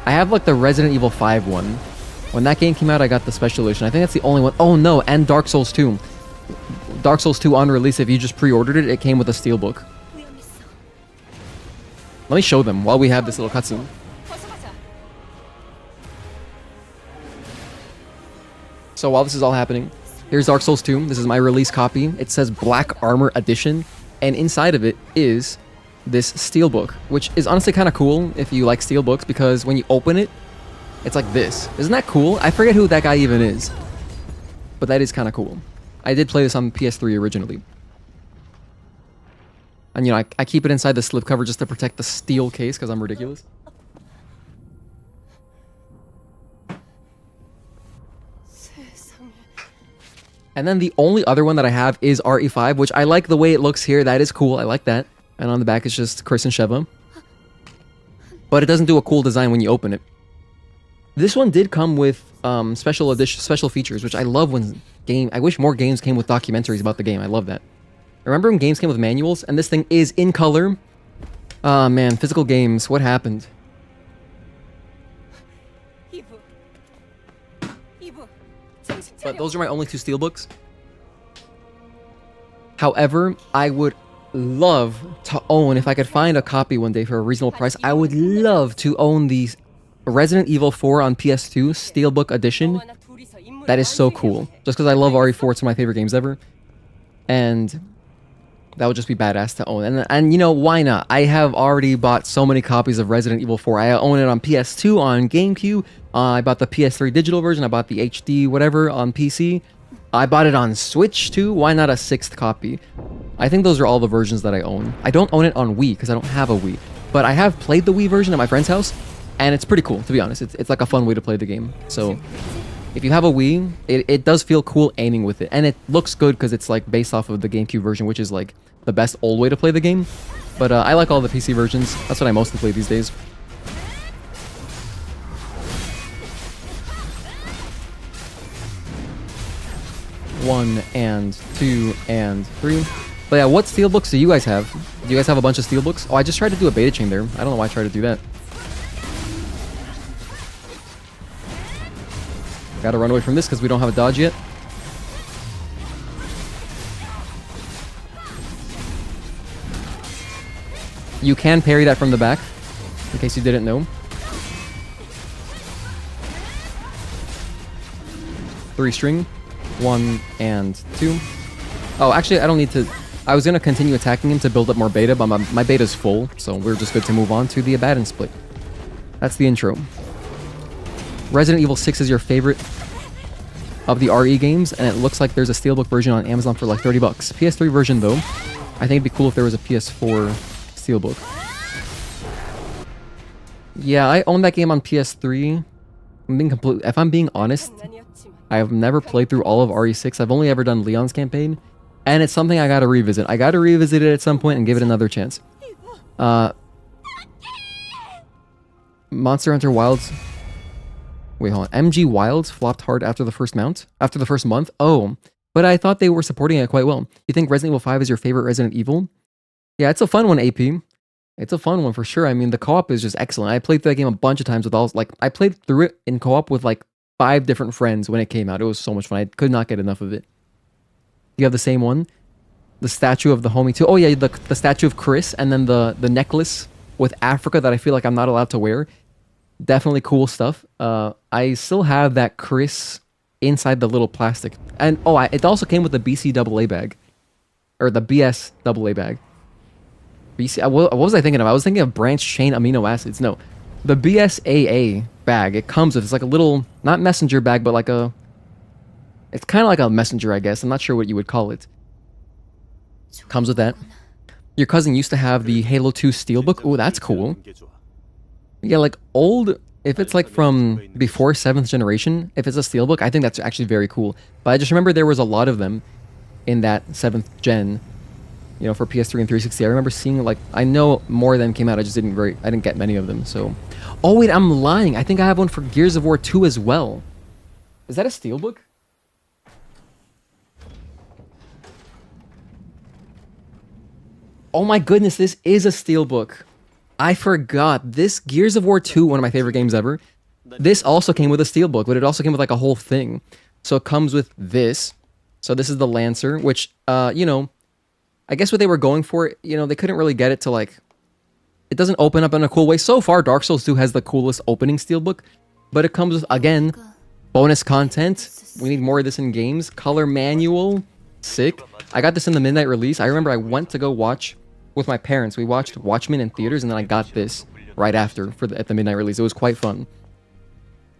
I have like the Resident Evil 5 one. When that game came out, I got the special edition. I think that's the only one. Oh no, and Dark Souls 2. Dark Souls 2 on release, if you just pre-ordered it, it came with a steelbook. Let me show them while we have this little cutscene. So while this is all happening, here's Dark Souls 2. This is my release copy. It says Black Armor Edition, and inside of it is this steelbook, which is honestly kind of cool if you like steelbooks, because when you open it, it's like this. Isn't that cool? I forget who that guy even is, but that is kind of cool. I did play this on PS3 originally. And you know, I keep it inside the slipcover just to protect the steel case because I'm ridiculous. And then the only other one that I have is RE5, which I like the way it looks here. That is cool. I like that. And on the back it's just Chris and Sheva. But it doesn't do a cool design when you open it. This one did come with special features, which I love when I wish more games came with documentaries about the game. I love that. Remember when games came with manuals? And this thing is in color. Ah, man, physical games. What happened? But those are my only 2 steelbooks. However, I would love to own, if I could find a copy one day for a reasonable price, I would love to own the Resident Evil 4 on PS2 Steelbook Edition. That is so cool. Just because I love RE4, it's one of my favorite games ever. And that would just be badass to own. And you know, why not? I have already bought so many copies of Resident Evil 4. I own it on PS2, on GameCube. I bought the PS3 digital version. I bought the HD whatever on PC. I bought it on Switch too. Why not a 6th copy? I think those are all the versions that I own. I don't own it on Wii because I don't have a Wii. But I have played the Wii version at my friend's house. And it's pretty cool, to be honest. It's like a fun way to play the game. So if you have a Wii, it does feel cool aiming with it. And it looks good because it's like based off of the GameCube version, which is like the best old way to play the game. But I like all the PC versions. That's what I mostly play these days. One and two and three. But yeah, what Steelbooks do you guys have? Do you guys have a bunch of Steelbooks? Oh, I just tried to do a beta chain there. I don't know why I tried to do that. Gotta run away from this because we don't have a dodge yet. You can parry that from the back, in case you didn't know. 3 string. 1 and 2. Oh, actually, I don't need to... I was going to continue attacking him to build up more beta, but my beta's full, so we're just good to move on to the Abaddon split. That's the intro. Resident Evil 6 is your favorite of the RE games, and it looks like there's a Steelbook version on Amazon for like $30. PS3 version, though. I think it'd be cool if there was a PS4 Steelbook. Yeah, I own that game on PS3. If I'm being honest, I have never played through all of RE6. I've only ever done Leon's campaign, and it's something I gotta revisit. I gotta revisit it at some point and give it another chance. Monster Hunter Wilds... Wait, hold on. MG Wilds flopped hard after the first month? Oh, but I thought they were supporting it quite well. You think Resident Evil 5 is your favorite Resident Evil? Yeah, it's a fun one, AP. It's a fun one for sure. I mean, the co-op is just excellent. I played through that game a bunch of times with all... Like, I played through it in co-op with, like, 5 different friends when it came out. It was so much fun. I could not get enough of it. You have the same one? The statue of the homie, too. Oh, yeah, the statue of Chris, and then the necklace with Africa that I feel like I'm not allowed to wear. Definitely cool stuff. I still have that Chris inside the little plastic. And, oh, it also came with the BCAA bag. Or the BSAA bag. What was I thinking of? I was thinking of branched chain amino acids. No. The BSAA bag, it comes with, it's like a little, not messenger bag, but like a, it's kind of like a messenger, I guess. I'm not sure what you would call it. Comes with that. Your cousin used to have the Halo 2 Steelbook. Oh, that's cool. Yeah, like old, if it's like from before 7th generation, if it's a Steelbook, I think that's actually very cool. But I just remember there was a lot of them in that 7th gen, you know, for PS3 and 360. I remember seeing, like, I know more of them came out, I didn't get many of them, so. Oh wait, I'm lying. I think I have one for Gears of War 2 as well. Is that a Steelbook? Oh my goodness, this is a Steelbook. I forgot. This Gears of War 2, one of my favorite games ever. This also came with a Steelbook, but it also came with like a whole thing. So it comes with this. So this is the Lancer, which, you know, I guess what they were going for, you know, they couldn't really get it to like, it doesn't open up in a cool way. So far, Dark Souls 2 has the coolest opening Steelbook, but it comes with, again, bonus content. We need more of this in games. Color manual. Sick. I got this in the midnight release. I remember I went to go watch with my parents. We watched Watchmen in theaters, and then I got this right after at the midnight release. It was quite fun.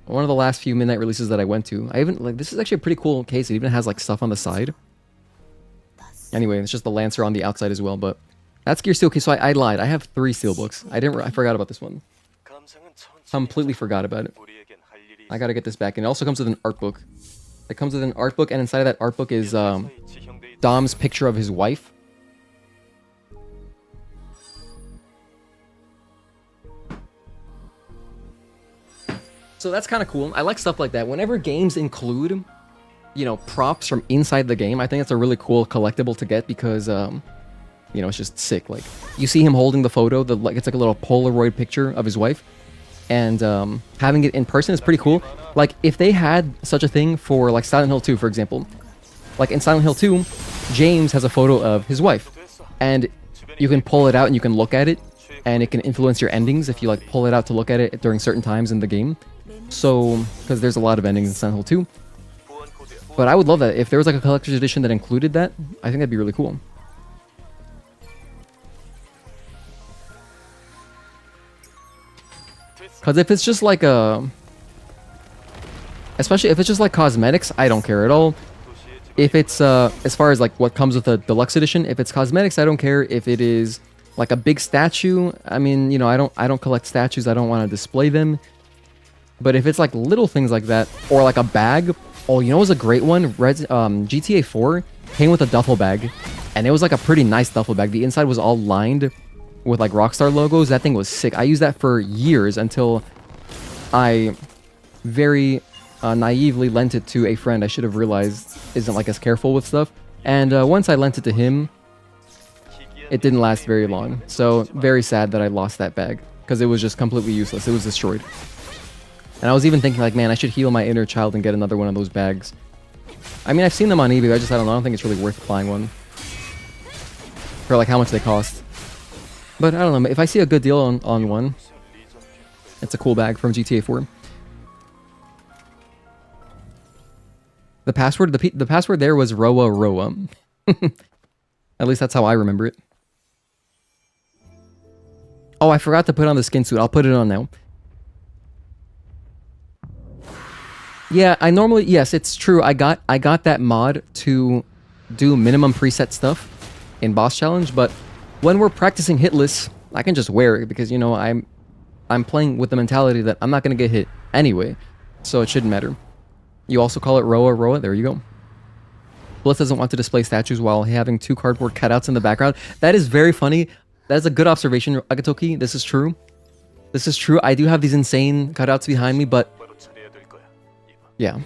One of the last few midnight releases that I went to. This is actually a pretty cool case. It even has like stuff on the side. Anyway, it's just the Lancer on the outside as well, but that's Gear Steel. Okay, so I lied. I have 3 Steelbooks. I forgot about this one. Completely forgot about it. I gotta get this back. And it also comes with an art book. It comes with an art book, and inside of that art book is Dom's picture of his wife. So that's kind of cool. I like stuff like that. Whenever games include, you know, props from inside the game, I think it's a really cool collectible to get because, you know, it's just sick. Like, you see him holding the photo, it's like a little Polaroid picture of his wife, and having it in person is pretty cool. Like, if they had such a thing for, like, Silent Hill 2, for example, like in Silent Hill 2, James has a photo of his wife, and you can pull it out and you can look at it, and it can influence your endings if you like pull it out to look at it during certain times in the game. So, because there's a lot of endings in Silent Hill 2. But I would love that. If there was like a collector's edition that included that, I think that'd be really cool. Because if it's just like a... Especially if it's just like cosmetics, I don't care at all. If it's, as far as like what comes with the deluxe edition, if it's cosmetics, I don't care. If it is like a big statue, I mean, you know, I don't collect statues. I don't want to display them. But if it's like little things like that, or like a bag, oh, you know, it was a great one. GTA 4 came with a duffel bag, and it was like a pretty nice duffel bag. The inside was all lined with like Rockstar logos. That thing was sick. I used that for years until I very naively lent it to a friend I should have realized isn't like as careful with stuff. And once I lent it to him, it didn't last very long. So very sad that I lost that bag because it was just completely useless. It was destroyed. And I was even thinking like, man, I should heal my inner child and get another one of those bags. I mean, I've seen them on eBay. I don't know. I don't think it's really worth buying one for like how much they cost. But I don't know. If I see a good deal on one, it's a cool bag from GTA 4. The password there was Roa Roa. At least that's how I remember it. Oh, I forgot to put on the skin suit. I'll put it on now. Yeah, I normally... Yes, it's true. I got that mod to do minimum preset stuff in boss challenge, but when we're practicing hitless, I can just wear it because, you know, I'm playing with the mentality that I'm not going to get hit anyway, so it shouldn't matter. You also call it Roa Roa. There you go. Bliss doesn't want to display statues while having 2 cardboard cutouts in the background. That is very funny. That is a good observation, Agatoki. This is true. This is true. I do have these insane cutouts behind me, but... Yeah.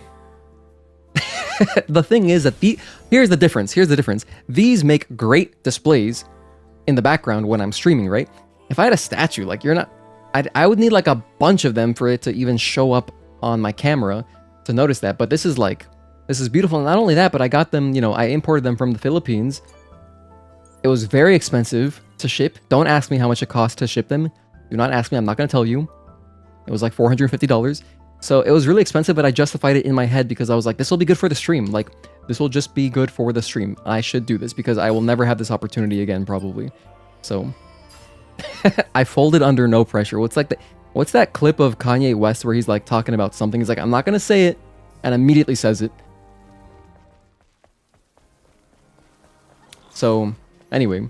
The thing is that here's the difference. Here's the difference. These make great displays in the background when I'm streaming, right? If I had a statue, like you're not... I would need like a bunch of them for it to even show up on my camera to notice that. But this is like... This is beautiful. And not only that, but I got them, you know, I imported them from the Philippines. It was very expensive to ship. Don't ask me how much it cost to ship them. Do not ask me. I'm not going to tell you. It was like $450. So it was really expensive, but I justified it in my head because I was like, this will be good for the stream. Like, this will just be good for the stream. I should do this because I will never have this opportunity again, probably. So, I folded under no pressure. What's that clip of Kanye West where he's like talking about something? He's like, I'm not going to say it, and immediately says it. So, anyway.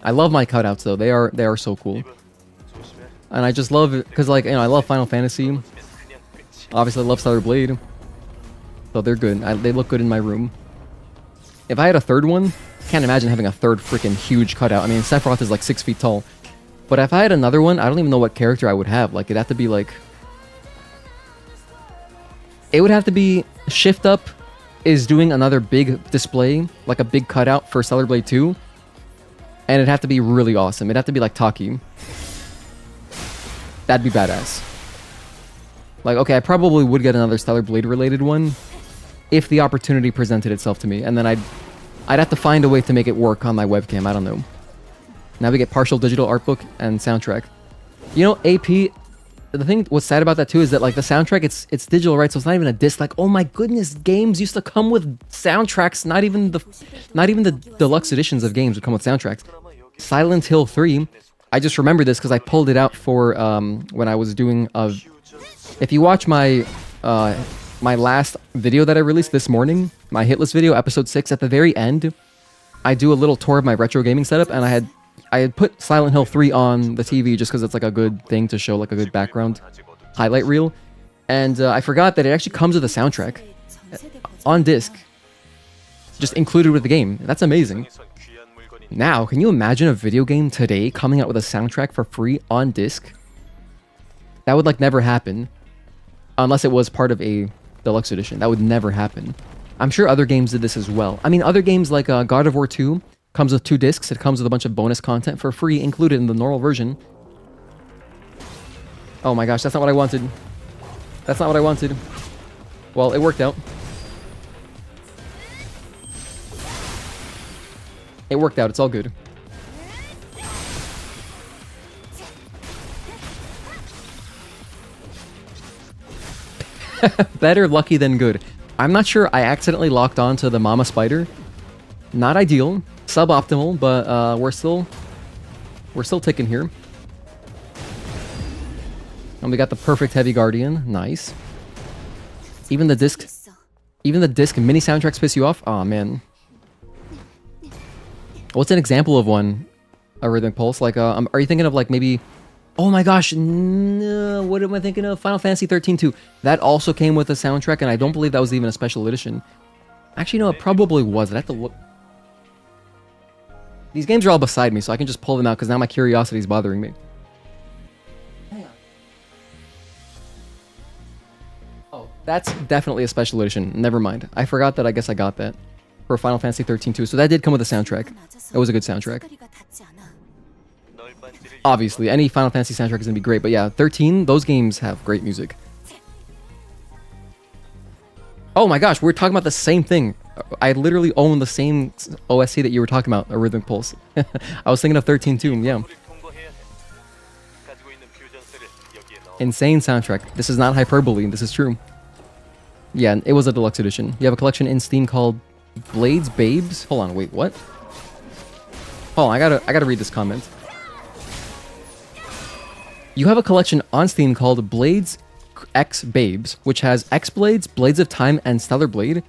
I love my cutouts, though. They are so cool. And I just love it, because, like, you know, I love Final Fantasy. Obviously, I love Stellar Blade. So they're good. They look good in my room. If I had a third one, can't imagine having a third freaking huge cutout. I mean, Sephiroth is like 6 feet tall. But if I had another one, I don't even know what character I would have. Like, it'd have to be, like... It would have to be... Shift Up is doing another big display, like a big cutout for Stellar Blade 2. And it'd have to be really awesome. It'd have to be like Taki. That'd be badass. Like, okay, I probably would get another Stellar Blade related one if the opportunity presented itself to me, and then I'd have to find a way to make it work on my webcam. I don't know. Now we get partial digital art book and soundtrack. You know, AP. The thing what's sad about that too is that like the soundtrack, it's digital, right? So it's not even a disc. Like, oh my goodness, games used to come with soundtracks. Not even the deluxe editions of games would come with soundtracks. Silent Hill 3. I just remember this because I pulled it out for when I was doing a... If you watch my my last video that I released this morning, my Hitless video, episode 6, at the very end, I do a little tour of my retro gaming setup, and I had put Silent Hill 3 on the TV just because it's like a good thing to show, like a good background highlight reel. And I forgot that it actually comes with a soundtrack on disc, just included with the game. That's amazing. Now, can you imagine a video game today coming out with a soundtrack for free on disc? That would like never happen. Unless it was part of a deluxe edition. That would never happen. I'm sure other games did this as well. I mean, other games like God of War 2 comes with 2 discs. It comes with a bunch of bonus content for free included in the normal version. Oh my gosh, that's not what I wanted. That's not what I wanted. Well, it worked out. It worked out, it's all good. Better lucky than good. I'm not sure. I accidentally locked on to the Mama Spider. Not ideal. Suboptimal, but we're still ticking here. And we got the perfect Heavy Guardian. Nice. Even the disc mini soundtracks piss you off? Aw, man. What's an example of one? A Rhythmic Pulse? Like, are you thinking of like maybe... Oh my gosh, no, what am I thinking of? Final Fantasy 13 2. That also came with a soundtrack, and I don't believe that was even a special edition. Actually, no, it probably was. I'd have to look. These games are all beside me, so I can just pull them out, because now my curiosity is bothering me. Oh, that's definitely a special edition. Never mind. I forgot that I guess I got that for Final Fantasy 13 2. So that did come with a soundtrack. It was a good soundtrack. Obviously, any Final Fantasy soundtrack is going to be great, but yeah, 13, those games have great music. Oh my gosh, we're talking about the same thing. I literally own the same OSC that you were talking about, a Rhythmic Pulse. I was thinking of 13 too, yeah. Insane soundtrack. This is not hyperbole, this is true. Yeah, it was a deluxe edition. You have a collection in Steam called Blades Babes? Hold on, wait, what? Hold on, I gotta read this comment. You have a collection on Steam called Blades X Babes, which has X Blades, Blades of Time, and Stellar Blade.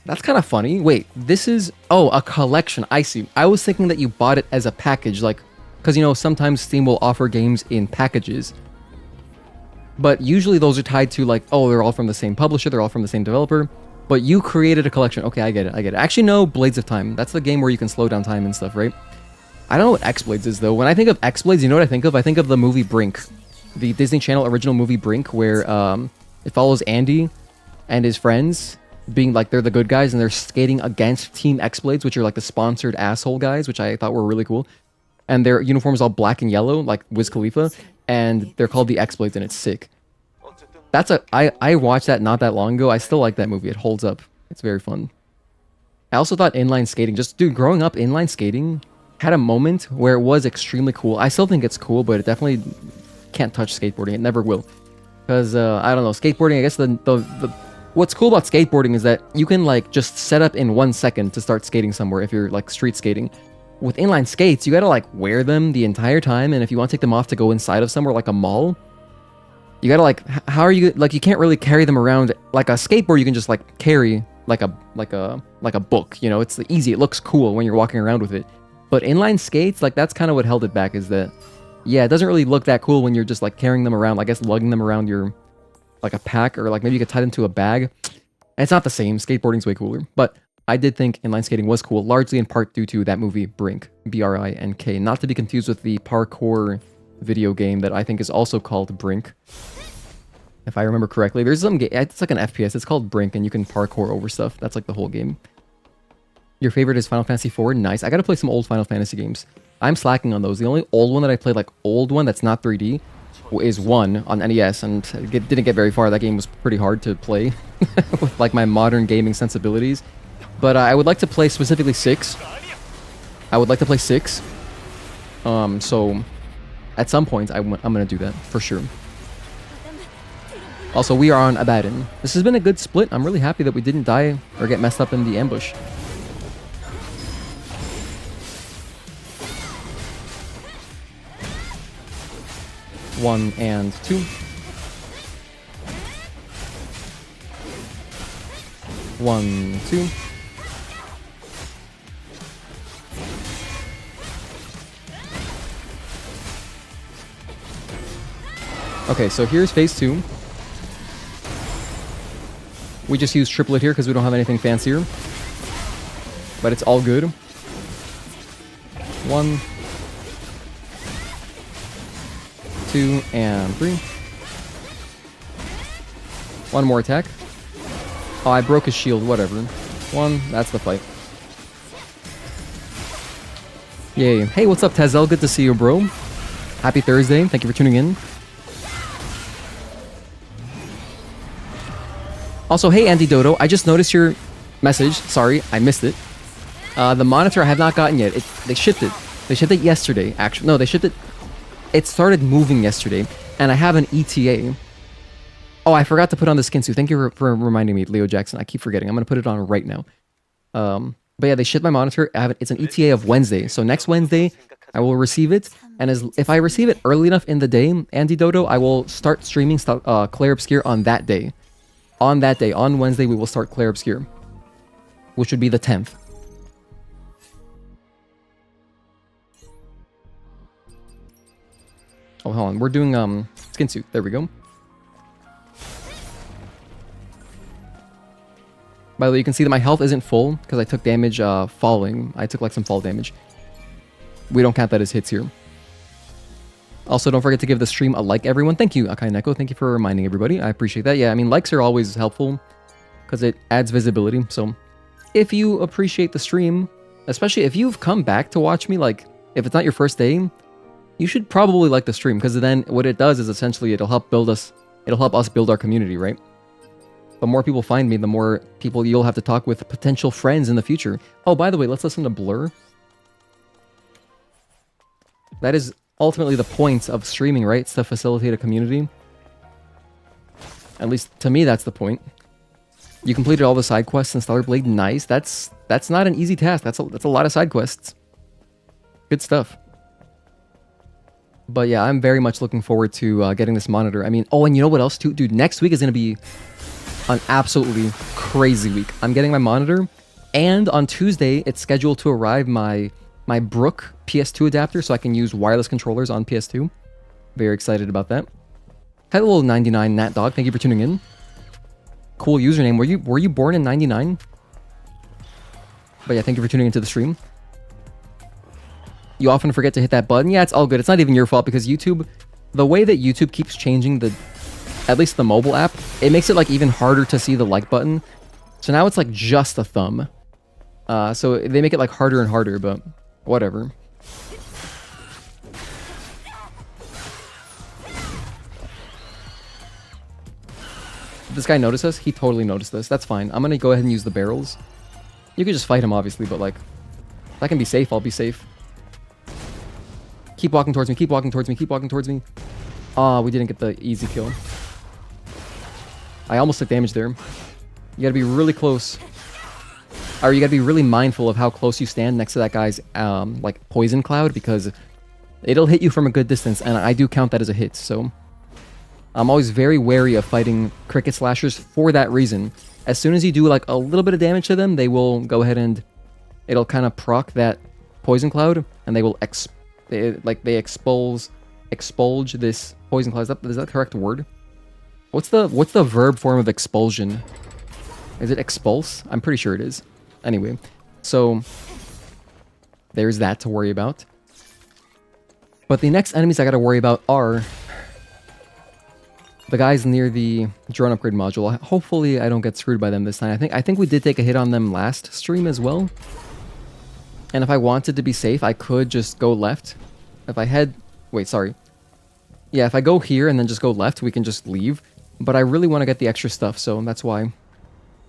That's kind of funny. Wait, this is... Oh, a collection. I see. I was thinking that you bought it as a package, like... Because, you know, sometimes Steam will offer games in packages. But usually those are tied to, like, oh, they're all from the same publisher, they're all from the same developer. But you created a collection. Okay, I get it. Actually, no, Blades of Time. That's the game where you can slow down time and stuff, right? I don't know what X-Blades is, though. When I think of X-Blades, you know what I think of? I think of the movie Brink. The Disney Channel original movie Brink, where it follows Andy and his friends being like, they're the good guys, and they're skating against Team X-Blades, which are like the sponsored asshole guys, which I thought were really cool. And their uniforms all black and yellow, like Wiz Khalifa, and they're called the X-Blades, and it's sick. I watched that not that long ago. I still like that movie. It holds up. It's very fun. I also thought inline skating, dude, growing up, inline skating had a moment where it was extremely cool. I still think it's cool, but it definitely can't touch skateboarding. It never will. Because, I don't know, skateboarding, I guess what's cool about skateboarding is that you can, like, just set up in 1 second to start skating somewhere if you're, like, street skating. With inline skates, you gotta, like, wear them the entire time, and if you want to take them off to go inside of somewhere like a mall, you gotta, like, how are you, like, you can't really carry them around. Like a skateboard, you can just, like, carry like a book, you know? It's easy. It looks cool when you're walking around with it. But inline skates, like, that's kind of what held it back, is that, yeah, it doesn't really look that cool when you're just, like, carrying them around, I guess lugging them around your, like, a pack, or, like, maybe you could tie them to a bag. It's not the same. Skateboarding's way cooler. But I did think inline skating was cool, largely in part due to that movie, Brink, B-R-I-N-K. Not to be confused with the parkour video game that I think is also called Brink. If I remember correctly. There's some game, it's like an FPS, it's called Brink, and you can parkour over stuff. That's, like, the whole game. Your favorite is Final Fantasy IV? Nice. I gotta play some old Final Fantasy games. I'm slacking on those. The only old one that I played, like, old one that's not 3D, is 1 on NES, and didn't get very far. That game was pretty hard to play with, like, my modern gaming sensibilities. But I would like to play specifically 6. I would like to play 6. So at some point, I'm gonna do that, for sure. Also, we are on Abaddon. This has been a good split. I'm really happy that we didn't die or get messed up in the ambush. One and 2. One, 2. Okay, so here's phase 2. We just use triplet here because we don't have anything fancier. But it's all good. 1, 2, and 3. One more attack. Oh, I broke his shield, whatever. 1, that's the fight. Yay. Hey, what's up, Tezel? Good to see you, bro. Happy Thursday. Thank you for tuning in. Also, hey, Andy Dodo, I just noticed your message. Sorry, I missed it. The monitor I have not gotten yet. They shipped it. They shipped it yesterday, actually. No, they shipped it... It started moving yesterday, and I have an ETA. Oh, I forgot to put on the skin suit. Thank you for reminding me, Leo Jackson. I keep forgetting. I'm going to put it on right now. But yeah, they shipped my monitor. It's an ETA of Wednesday. So next Wednesday, I will receive it. And if I receive it early enough in the day, Andy Dodo, I will start streaming Clair Obscure on that day. On that day, on Wednesday, we will start Clair Obscure, which would be the 10th. Oh, hold on. We're doing skin suit. There we go. By the way, you can see that my health isn't full because I took damage falling. I took like some fall damage. We don't count that as hits here. Also, don't forget to give the stream a like, everyone. Thank you, Akai Neko. Thank you for reminding everybody. I appreciate that. Yeah, I mean, likes are always helpful because it adds visibility. So if you appreciate the stream, especially if you've come back to watch me, like if it's not your first day, you should probably like the stream because then what it does is essentially it'll help us build our community, right? The more people find me, the more people you'll have to talk with, potential friends in the future. Oh, by the way, let's listen to Blur. That is ultimately the point of streaming, right? It's to facilitate a community. At least to me, that's the point. You completed all the side quests in Stellar Blade. Nice. That's not an easy task. That's a lot of side quests. Good stuff. But yeah, I'm very much looking forward to getting this monitor. I mean, oh, and you know what else too? Dude, next week is going to be an absolutely crazy week. I'm getting my monitor, and on Tuesday, it's scheduled to arrive my Brook PS2 adapter so I can use wireless controllers on PS2. Very excited about that. Hello 99 Nat Dog, thank you for tuning in. Cool username. Were you born in 99? But yeah, thank you for tuning into the stream. You often forget to hit that button. Yeah, it's all good. It's not even your fault because YouTube, the way that YouTube keeps changing at least the mobile app, it makes it like even harder to see the like button. So now it's like just a thumb. So they make it like harder and harder, but whatever. Did this guy notice us? He totally noticed us. That's fine. I'm gonna go ahead and use the barrels. You could just fight him, obviously, but like, if I can be safe, I'll be safe. Keep walking towards me, keep walking towards me, keep walking towards me. Ah, we didn't get the easy kill. I almost took damage there. You gotta be really close. Or you gotta be really mindful of how close you stand next to that guy's like poison cloud, because it'll hit you from a good distance, and I do count that as a hit, so I'm always very wary of fighting cricket slashers for that reason. As soon as you do like a little bit of damage to them, they will go ahead and it'll kind of proc that poison cloud, and they will expulge this poison cloud. Is that the correct word? What's the verb form of expulsion? Is it expulse? I'm pretty sure it is. Anyway, so there's that to worry about. But the next enemies I gotta worry about are the guys near the drone upgrade module. Hopefully I don't get screwed by them this time. I think we did take a hit on them last stream as well. And if I wanted to be safe, I could just go left. If I head... Wait, sorry. Yeah, if I go here and then just go left, we can just leave. But I really want to get the extra stuff, so that's why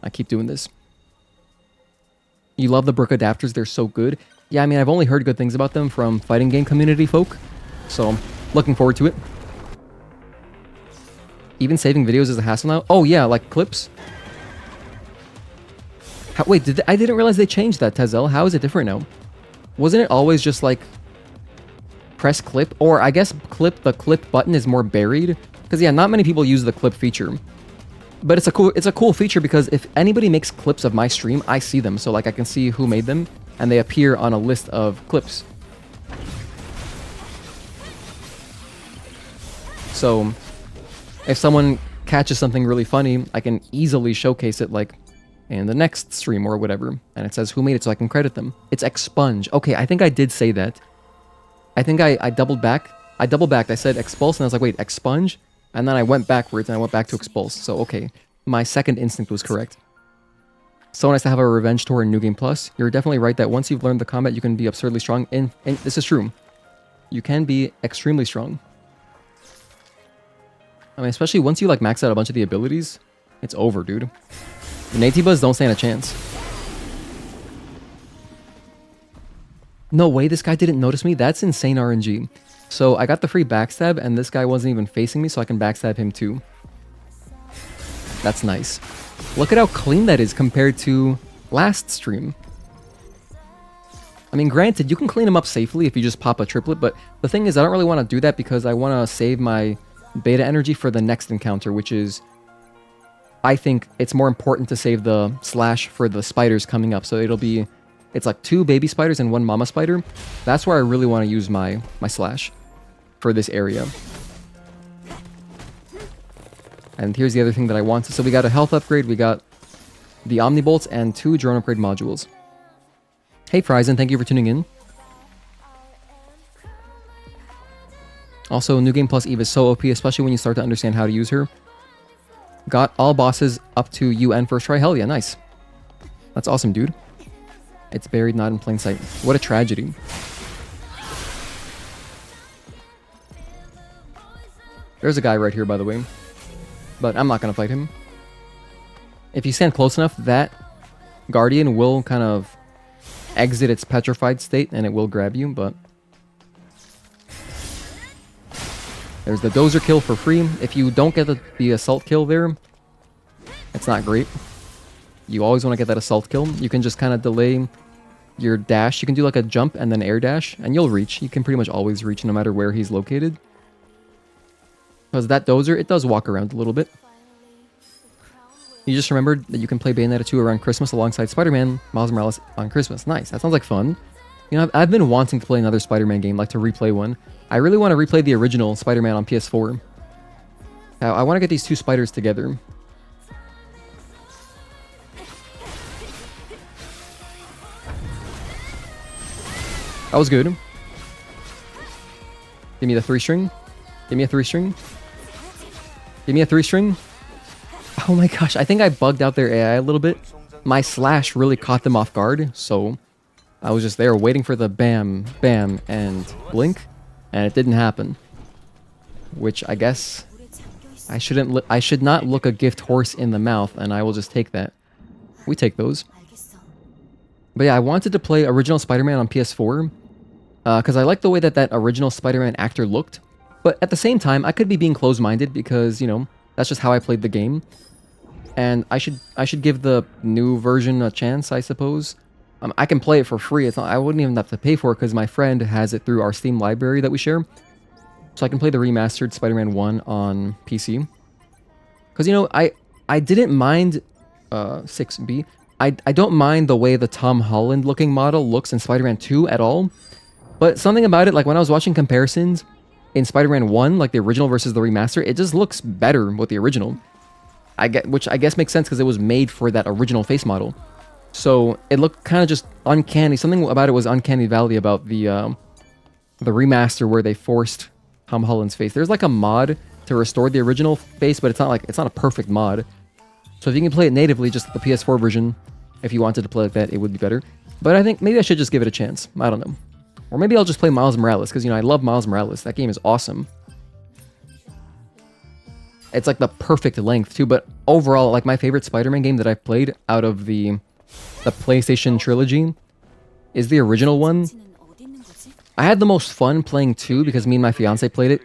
I keep doing this. You love the Brook adapters, they're so good. Yeah, I mean, I've only heard good things about them from fighting game community folk. So, looking forward to it. Even saving videos is a hassle now? Oh yeah, like clips? Wait, I didn't realize they changed that, Tezel. How is it different now? Wasn't it always just like press clip? Or I guess the clip button is more buried? Because yeah, not many people use the clip feature. But it's a cool feature because if anybody makes clips of my stream, I see them. So like I can see who made them and they appear on a list of clips. So if someone catches something really funny, I can easily showcase it like in the next stream or whatever, and it says who made it so I can credit them. It's expunge. Okay, I think I did say that. I think I doubled back. I double backed. I said expulse, and I was like, wait, expunge? And then I went backwards, and I went back to expulse. So, okay, my second instinct was correct. So nice to have a revenge tour in New Game Plus. You're definitely right that once you've learned the combat, you can be absurdly strong. And this is true. You can be extremely strong. I mean, especially once you like max out a bunch of the abilities, it's over, dude. The Natibas don't stand a chance. No way, this guy didn't notice me? That's insane RNG. So I got the free backstab, and this guy wasn't even facing me, so I can backstab him too. That's nice. Look at how clean that is compared to last stream. I mean, granted, you can clean them up safely if you just pop a triplet, but the thing is, I don't really want to do that because I want to save my beta energy for the next encounter, which is, I think it's more important to save the slash for the spiders coming up. So it's like 2 baby spiders and 1 mama spider. That's where I really want to use my slash for this area. And here's the other thing that I wanted. So we got a health upgrade, we got the Omnibolts, and 2 drone upgrade modules. Hey Frizen, thank you for tuning in. Also, New Game Plus Eve is so OP, especially when you start to understand how to use her. Got all bosses up to UN first try. Hell yeah, nice. That's awesome, dude. It's buried not in plain sight. What a tragedy. There's a guy right here, by the way. But I'm not going to fight him. If you stand close enough, that Guardian will kind of exit its petrified state and it will grab you, but... There's the dozer kill for free. If you don't get the assault kill there, it's not great. You always want to get that assault kill. You can just kind of delay your dash. You can do like a jump and then air dash, and you'll reach. You can pretty much always reach no matter where he's located. Because that dozer, it does walk around a little bit. You just remembered that you can play Bayonetta 2 around Christmas alongside Spider-Man, Miles Morales on Christmas. Nice. That sounds like fun. You know, I've been wanting to play another Spider-Man game, like to replay one. I really want to replay the original Spider-Man on PS4. I want to get these 2 spiders together. That was good. Give me the 3-string. Give me a 3-string. Give me a 3-string. Oh my gosh, I think I bugged out their AI a little bit. My slash really caught them off guard, so I was just there waiting for the bam, bam, and blink, and it didn't happen. Which I guess I should not look a gift horse in the mouth, and I will just take that. We take those. But yeah, I wanted to play original Spider-Man on PS4 because I like the way that that original Spider-Man actor looked. But at the same time, I could be being closed-minded because, you know, that's just how I played the game. And I should give the new version a chance, I suppose. I can play it for free. It's not, I wouldn't even have to pay for it because my friend has it through our Steam library that we share. So I can play the remastered Spider-Man 1 on PC. Because, you know, I didn't mind 6B. I don't mind the way the Tom Holland looking model looks in Spider-Man 2 at all. But something about it, like when I was watching comparisons in Spider-Man 1, like the original versus the remaster, it just looks better with the original. Which I guess makes sense because it was made for that original face model. So it looked kind of just uncanny. Something about it was uncanny valley about the remaster where they forced Tom Holland's face. There's like a mod to restore the original face, but it's not a perfect mod. So if you can play it natively, just the PS4 version, if you wanted to play like that, it would be better. But I think maybe I should just give it a chance. I don't know. Or maybe I'll just play Miles Morales, because, you know, I love Miles Morales. That game is awesome. It's like the perfect length, too. But overall, like, my favorite Spider-Man game that I've played out of the PlayStation trilogy is the original one. I had the most fun playing 2 because me and my fiance played it,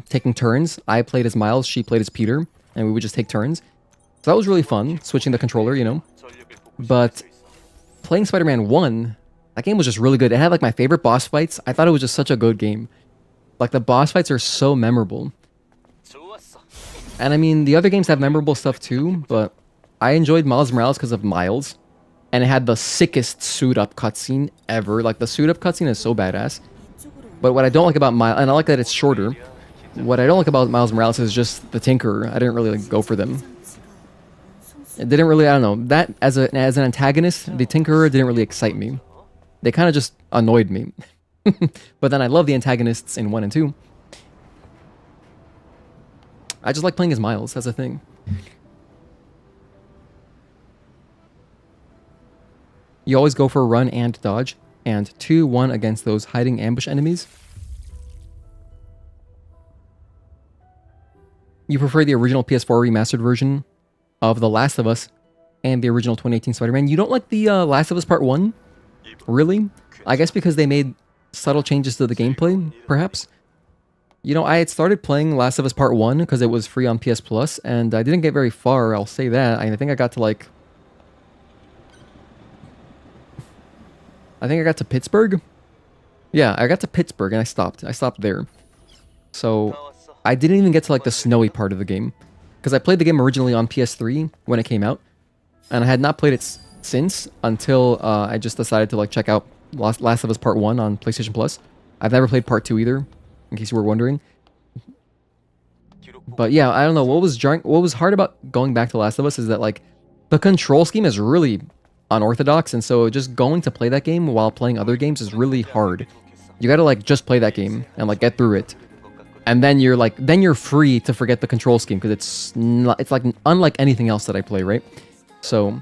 taking turns. I played as Miles, she played as Peter, and we would just take turns. So that was really fun, switching the controller, you know. But playing Spider-Man 1, that game was just really good. It had like my favorite boss fights. I thought it was just such a good game. Like the boss fights are so memorable. And I mean, the other games have memorable stuff too, but I enjoyed Miles Morales because of Miles. And it had the sickest suit-up cutscene ever. Like the suit-up cutscene is so badass. But what I don't like about Miles, and I like that it's shorter. What I don't like about Miles Morales is just the Tinkerer. I didn't really like, go for them. It didn't really, I don't know, that as an antagonist, the Tinkerer didn't really excite me. They kind of just annoyed me. But then I love the antagonists in 1 and 2. I just like playing as Miles, that's the thing. You always go for a run and dodge, and 2-1 against those hiding ambush enemies. You prefer the original PS4 remastered version of The Last of Us and the original 2018 Spider-Man. You don't like the Last of Us Part 1? Really? I guess because they made subtle changes to the gameplay, perhaps? You know, I had started playing Last of Us Part 1 because it was free on PS Plus, and I didn't get very far, I'll say that. I think I got to like... I think I got to Pittsburgh? Yeah, I got to Pittsburgh and I stopped. I stopped there. So, I didn't even get to like the snowy part of the game. Because I played the game originally on PS3 when it came out, and I had not played it since until I just decided to like check out Last of Us Part 1 on PlayStation Plus. I've never played Part 2 either, in case you were wondering. But yeah, I don't know, what was hard about going back to Last of Us is that like the control scheme is really unorthodox, and so just going to play that game while playing other games is really hard. You gotta like just play that game and like get through it. And then you're free to forget the control scheme because it's like unlike anything else that I play, right? So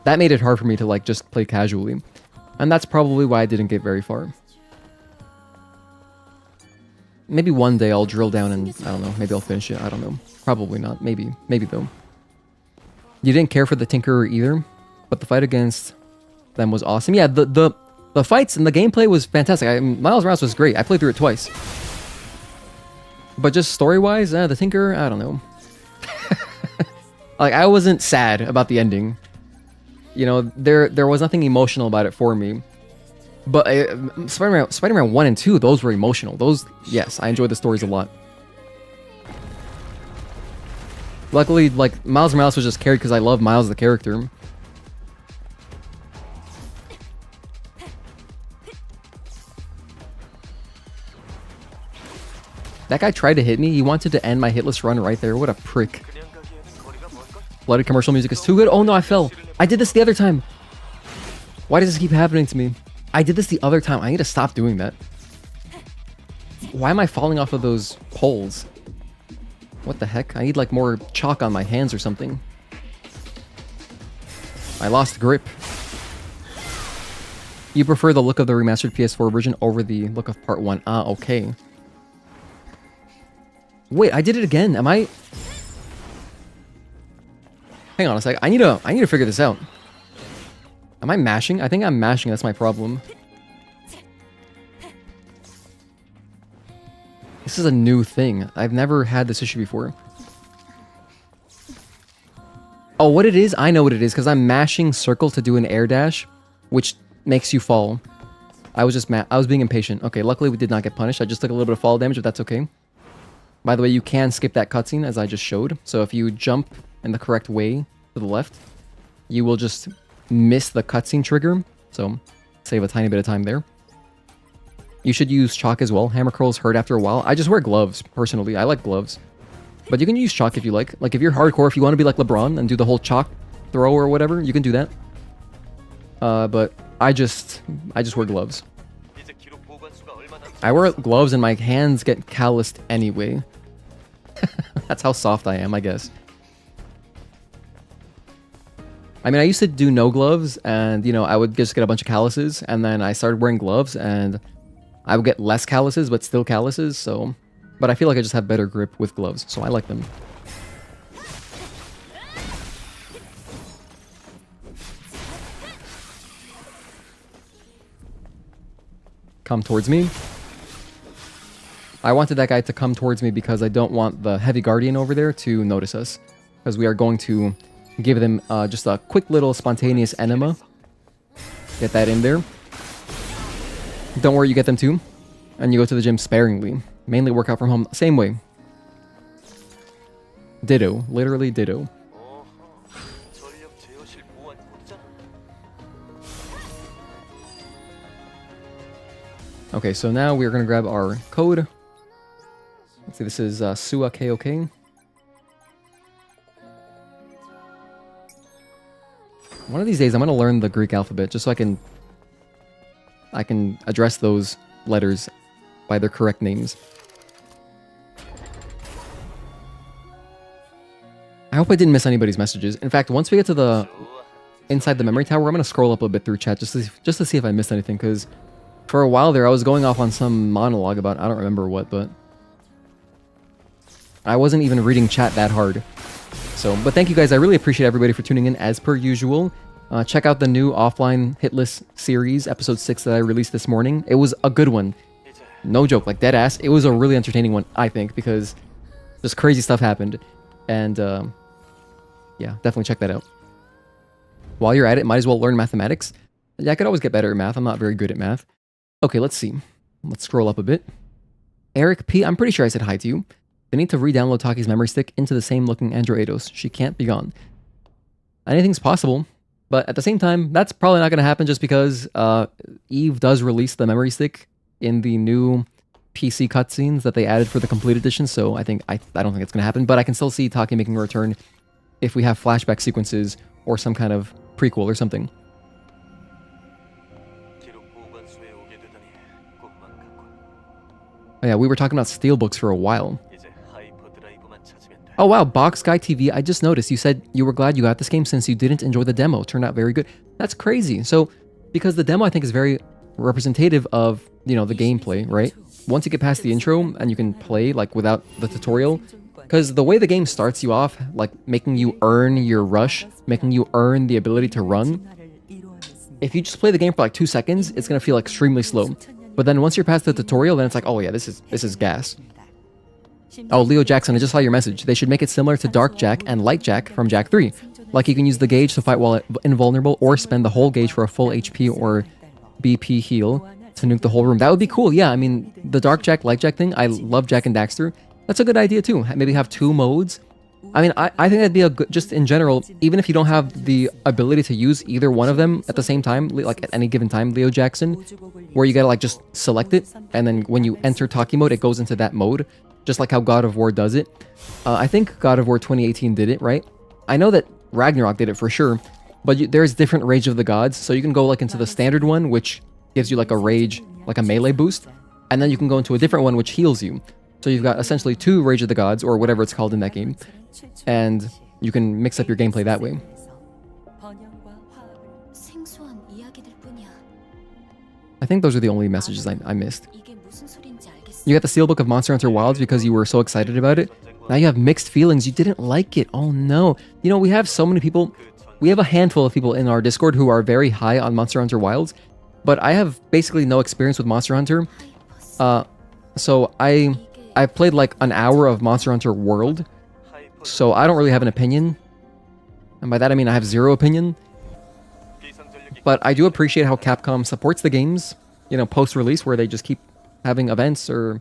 that made it hard for me to like just play casually. And that's probably why I didn't get very far. Maybe one day I'll drill down and, I don't know, maybe I'll finish it. I don't know. Probably not. Maybe though. You didn't care for the Tinkerer either, but the fight against them was awesome. Yeah, the fights and the gameplay was fantastic. Miles Morales was great. I played through it twice. But just story-wise, the Tinkerer, I don't know. Like, I wasn't sad about the ending. You know, there was nothing emotional about it for me. But Spider-Man 1 and 2, those were emotional. Those, yes, I enjoyed the stories a lot. Luckily, like, Miles Morales was just carried because I love Miles the character. That guy tried to hit me. He wanted to end my hitless run right there. What a prick. Bloody commercial music is too good. Oh no, I fell. I did this the other time. Why does this keep happening to me? I did this the other time. I need to stop doing that. Why am I falling off of those poles? What the heck? I need like more chalk on my hands or something. I lost grip. You prefer the look of the remastered PS4 version over the look of Part 1. Ah, okay. Wait, I did it again. Am I... Hang on a sec. I need to figure this out. Am I mashing? I think I'm mashing. That's my problem. This is a new thing. I've never had this issue before. Oh, what it is? I know what it is, because I'm mashing circle to do an air dash, which makes you fall. I was being impatient. Okay, luckily we did not get punished. I just took a little bit of fall damage, but that's okay. By the way, you can skip that cutscene, as I just showed. So if you jump in the correct way to the left, you will just miss the cutscene trigger. So save a tiny bit of time there. You should use chalk as well. Hammer curls hurt after a while. I just wear gloves, personally. I like gloves. But you can use chalk if you like. Like, if you're hardcore, if you want to be like LeBron and do the whole chalk throw or whatever, you can do that. But I just wear gloves. I wear gloves and my hands get calloused anyway. That's how soft I am, I guess. I mean, I used to do no gloves, and, you know, I would just get a bunch of calluses, and then I started wearing gloves, and I would get less calluses, but still calluses, so... But I feel like I just have better grip with gloves, so I like them. Come towards me. I wanted that guy to come towards me because I don't want the heavy guardian over there to notice us. Because we are going to give them just a quick little spontaneous enema. Get that in there. Don't worry, you get them too. And you go to the gym sparingly. Mainly work out from home. Same way. Ditto. Literally ditto. Okay, so now we're going to grab our code. Let's see, this is Sua KOK. One of these days, I'm going to learn the Greek alphabet just so I can address those letters by their correct names. I hope I didn't miss anybody's messages. In fact, once we get to the inside the memory tower, I'm going to scroll up a bit through chat just to see if I missed anything, because for a while there I was going off on some monologue about I don't remember what, but I wasn't even reading chat that hard. So, but thank you guys. I really appreciate everybody for tuning in as per usual. Check out the new offline Hitless series, episode 6 that I released this morning. It was a good one. No joke, like dead ass. It was a really entertaining one, I think, because just crazy stuff happened. And yeah, definitely check that out. While you're at it, might as well learn mathematics. Yeah, I could always get better at math. I'm not very good at math. Okay, let's see. Let's scroll up a bit. Eric P, I'm pretty sure I said hi to you. They need to re-download Taki's memory stick into the same looking Android Eidos. She can't be gone. Anything's possible, but at the same time, that's probably not going to happen just because Eve does release the memory stick in the new PC cutscenes that they added for the complete edition, so I don't think it's going to happen, but I can still see Taki making a return if we have flashback sequences or some kind of prequel or something. Oh yeah, we were talking about Steelbooks for a while. Oh wow, Box Guy TV, I just noticed you said you were glad you got this game since you didn't enjoy the demo. Turned out very good. That's crazy. So, because the demo I think is very representative of, you know, the gameplay, right? Once you get past the intro and you can play like without the tutorial, because the way the game starts you off, like making you earn your rush, making you earn the ability to run, if you just play the game for like 2 seconds, it's going to feel extremely slow. But then once you're past the tutorial, then it's like, oh yeah, this is gas. Oh, Leo Jackson, I just saw your message. They should make it similar to Dark Jack and Light Jack from Jak 3. Like you can use the gauge to fight while invulnerable, or spend the whole gauge for a full HP or BP heal to nuke the whole room. That would be cool, yeah. I mean, the Dark Jack, Light Jack thing, I love Jak and Daxter. That's a good idea too. Maybe have 2 modes. I mean, I think that'd be a good, just in general, even if you don't have the ability to use either one of them at the same time, like at any given time, Leo Jackson, where you gotta like just select it, and then when you enter Taki mode, it goes into that mode, just like how God of War does it. I think God of War 2018 did it, right? I know that Ragnarok did it for sure, but there's different Rage of the Gods, so you can go like into the standard one, which gives you like a rage, like a melee boost, and then you can go into a different one which heals you. So you've got essentially 2 Rage of the Gods, or whatever it's called in that game, and you can mix up your gameplay that way. I think those are the only messages I missed. You got the Steelbook of Monster Hunter Wilds because you were so excited about it. Now you have mixed feelings. You didn't like it. Oh no. You know, we have so many people. We have a handful of people in our Discord who are very high on Monster Hunter Wilds, but I have basically no experience with Monster Hunter. So I played like an hour of Monster Hunter World, so I don't really have an opinion. And by that I mean I have 0 opinion. But I do appreciate how Capcom supports the games, you know, post-release, where they just keep having events or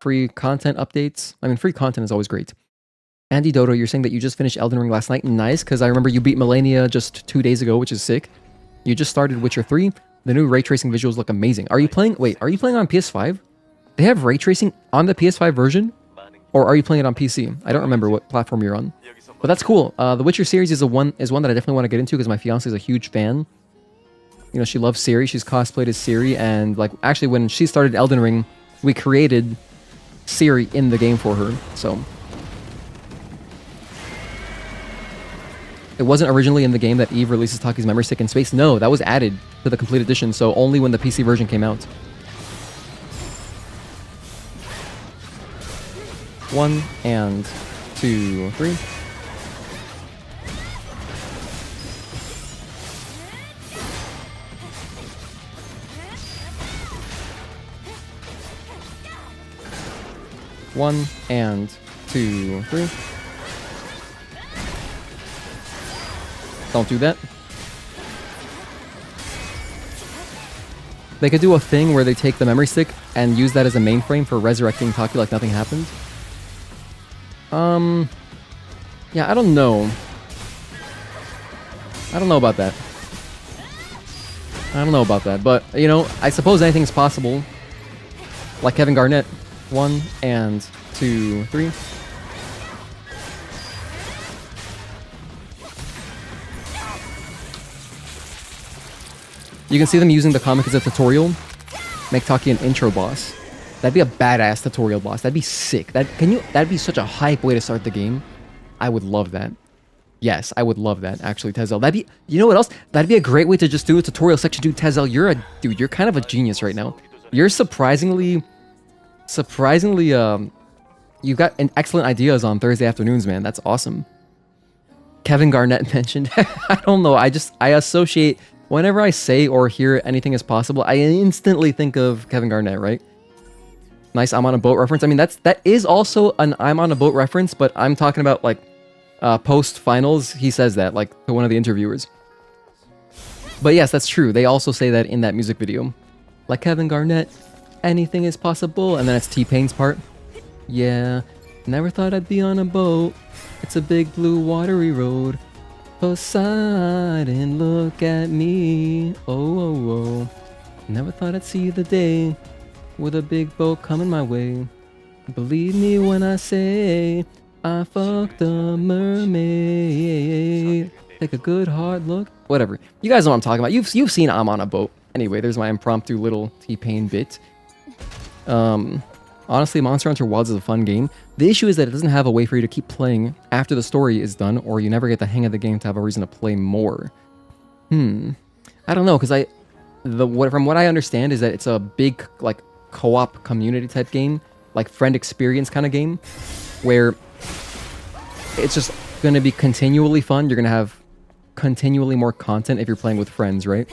free content updates. I mean, free content is always great. Andy Dodo, you're saying that you just finished Elden Ring last night. Nice, because I remember you beat Millennia just 2 days ago, which is sick. You just started Witcher 3. The new ray tracing visuals look amazing. Are you playing... Wait, are you playing on PS5? They have ray tracing on the PS5 version? Or are you playing it on PC? I don't remember what platform you're on. But that's cool. The Witcher series is one that I definitely want to get into because my fiance is a huge fan. You know, she loves Ciri. She's cosplayed as Ciri, and like actually when she started Elden Ring, we created Ciri in the game for her. So it wasn't originally in the game that Eve releases Taki's memory stick in space. No, that was added to the complete edition, so only when the PC version came out. 1 and 2, 3. One and 2, 3. Don't do that. They could do a thing where they take the memory stick and use that as a mainframe for resurrecting Taki like nothing happened. Yeah, I don't know. I don't know about that. I don't know about that, but, you know, I suppose anything's possible. Like Kevin Garnett. 1 and 2, 3. You can see them using the comic as a tutorial. Make Taki an intro boss. That'd be a badass tutorial boss. That'd be sick. That'd be such a hype way to start the game. I would love that. Yes, I would love that, actually, Tezel. That'd be, you know what else? That'd be a great way to just do a tutorial section. Dude, Tezel, you're kind of a genius right now. You're surprisingly, you've got excellent ideas on Thursday afternoons, man. That's awesome. Kevin Garnett mentioned. I don't know. I associate, whenever I say or hear anything is possible, I instantly think of Kevin Garnett, right? Nice I'm on a boat reference. I mean, that is also an I'm on a boat reference, but I'm talking about like post-finals. He says that like to one of the interviewers. But yes, that's true. They also say that in that music video. Like Kevin Garnett, anything is possible. And then it's T-Pain's part. Yeah, never thought I'd be on a boat. It's a big blue watery road. Poseidon, look at me. Oh, oh, oh. Never thought I'd see the day with a big boat coming my way. Believe me when I say I fucked a mermaid. Take a good hard look. Whatever. You guys know what I'm talking about. You've seen I'm on a boat. Anyway, there's my impromptu little T-Pain bit. Honestly, Monster Hunter Wilds is a fun game. The issue is that it doesn't have a way for you to keep playing after the story is done, or you never get the hang of the game to have a reason to play more. I don't know, because from what I understand is that it's a big like co-op community type game, like friend experience kind of game, where it's just going to be continually fun. You're going to have continually more content if you're playing with friends, right?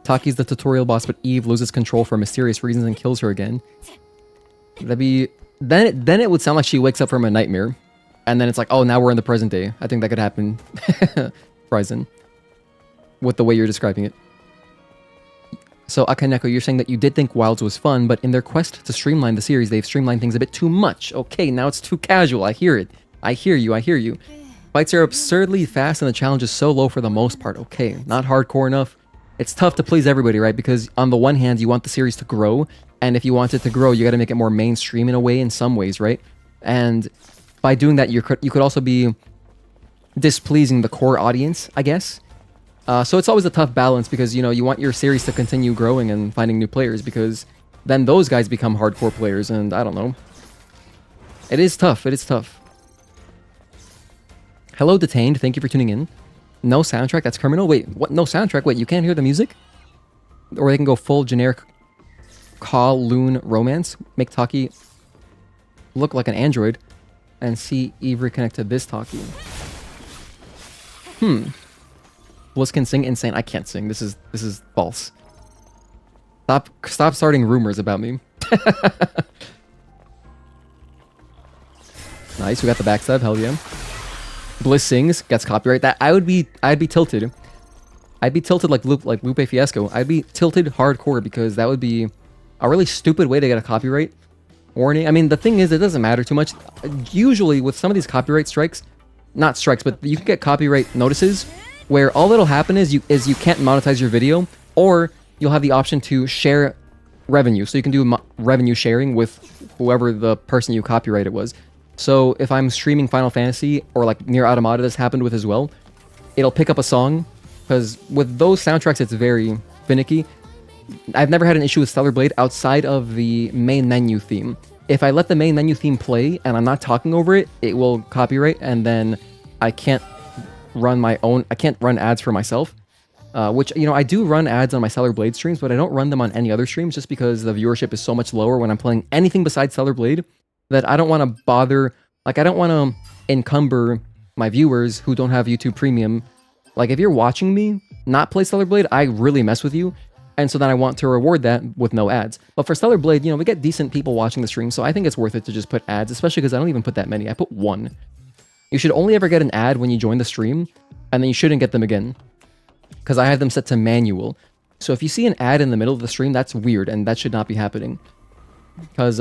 Taki's the tutorial boss, but Eve loses control for mysterious reasons and kills her again. That'd be... Then it would sound like she wakes up from a nightmare. And then it's like, oh, now we're in the present day. I think that could happen. Ryzen. With the way you're describing it. So, Akaneko, you're saying that you did think Wilds was fun, but in their quest to streamline the series, they've streamlined things a bit too much. Okay, now it's too casual. I hear it. I hear you. Fights are absurdly fast and the challenge is so low for the most part. Okay, not hardcore enough. It's tough to please everybody, right? Because on the one hand, you want the series to grow, and if you want it to grow, you got to make it more mainstream in a way, in some ways, right? And by doing that, you could also be displeasing the core audience, I guess. So it's always a tough balance because, you know, you want your series to continue growing and finding new players because then those guys become hardcore players, and I don't know. It is tough. Hello, Detained. Thank you for tuning in. No soundtrack? That's criminal? Wait, what? No soundtrack? Wait, you can't hear the music? Or they can go full generic Kowloon romance? Make Taki look like an android and see Eve reconnect to this Taki. Bliss can sing insane. I can't sing. This is false. Stop starting rumors about me. Nice, we got the backstab. Hell yeah. Bliss sings, gets copyright. That I'd be tilted. I'd be tilted like Lupe Fiasco. I'd be tilted hardcore because that would be a really stupid way to get a copyright warning. I mean, the thing is, it doesn't matter too much. Usually, with some of these copyright strikes, not strikes, but you can get copyright notices where all that'll happen is you can't monetize your video, or you'll have the option to share revenue. So you can do revenue sharing with whoever the person you copyrighted was. So if I'm streaming Final Fantasy or like Nier Automata, this happened with as well, it'll pick up a song, because with those soundtracks, it's very finicky. I've never had an issue with Stellar Blade outside of the main menu theme. If I let the main menu theme play and I'm not talking over it, it will copyright, and then I can't run ads for myself. Which, you know, I do run ads on my Stellar Blade streams, but I don't run them on any other streams just because the viewership is so much lower when I'm playing anything besides Stellar Blade that I don't want to bother. Like, I don't want to encumber my viewers who don't have YouTube Premium. Like, if you're watching me not play Stellar Blade, I really mess with you. And so then I want to reward that with no ads. But for Stellar Blade, you know, we get decent people watching the stream, so I think it's worth it to just put ads, especially because I don't even put that many. I put one. You should only ever get an ad when you join the stream, and then you shouldn't get them again, because I have them set to manual. So if you see an ad in the middle of the stream, that's weird, and that should not be happening. Because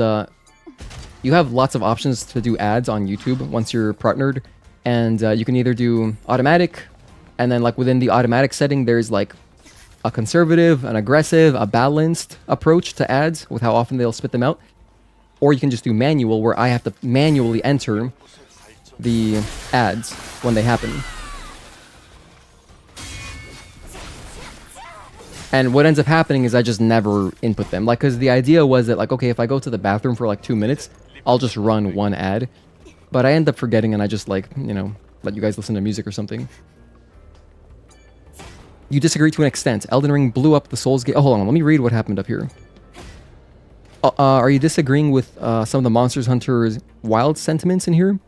you have lots of options to do ads on YouTube once you're partnered, and you can either do automatic, and then like within the automatic setting, there's like a conservative, an aggressive, a balanced approach to ads with how often they'll spit them out. Or you can just do manual, where I have to manually enter the ads when they happen. And what ends up happening is I just never input them. Like, because the idea was that, like, okay, if I go to the bathroom for like 2 minutes, I'll just run one ad. But I end up forgetting, and I just, like, you know, let you guys listen to music or something. You disagree to an extent. Elden Ring blew up the Souls game. Oh, hold on. Let me read what happened up here. Are you disagreeing with some of the Monster Hunter's Wild sentiments in here?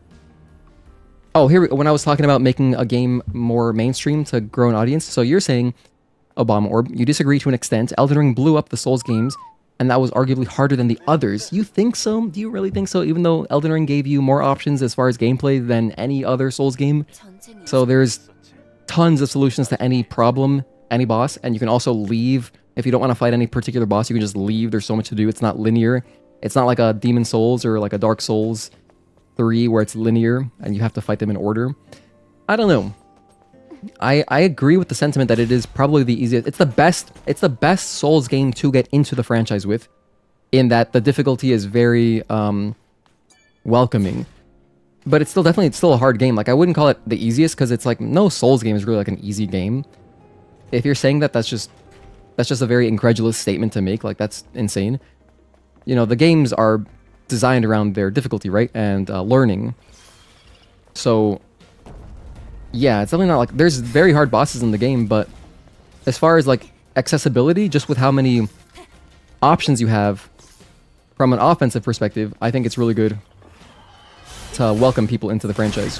Oh, here, when I was talking about making a game more mainstream to grow an audience. So you're saying, Obama Orb, you disagree to an extent. Elden Ring blew up the Souls games and that was arguably harder than the others. You think so? Do you really think so? Even though Elden Ring gave you more options as far as gameplay than any other Souls game. So there's tons of solutions to any problem, any boss, and you can also leave. If you don't want to fight any particular boss, you can just leave. There's so much to do. It's not linear. It's not like a Demon Souls or like a Dark Souls 3 where it's linear and you have to fight them in order. I don't know. I agree with the sentiment that it is probably the easiest. It's the best Souls game to get into the franchise with, in that the difficulty is very welcoming. But it's still a hard game. Like, I wouldn't call it the easiest, because it's like no Souls game is really like an easy game. If you're saying that, that's just a very incredulous statement to make. Like, that's insane. You know, the games are designed around their difficulty, right? And learning. So yeah, it's definitely not like there's very hard bosses in the game, but as far as like accessibility, just with how many options you have from an offensive perspective, I think it's really good to welcome people into the franchise.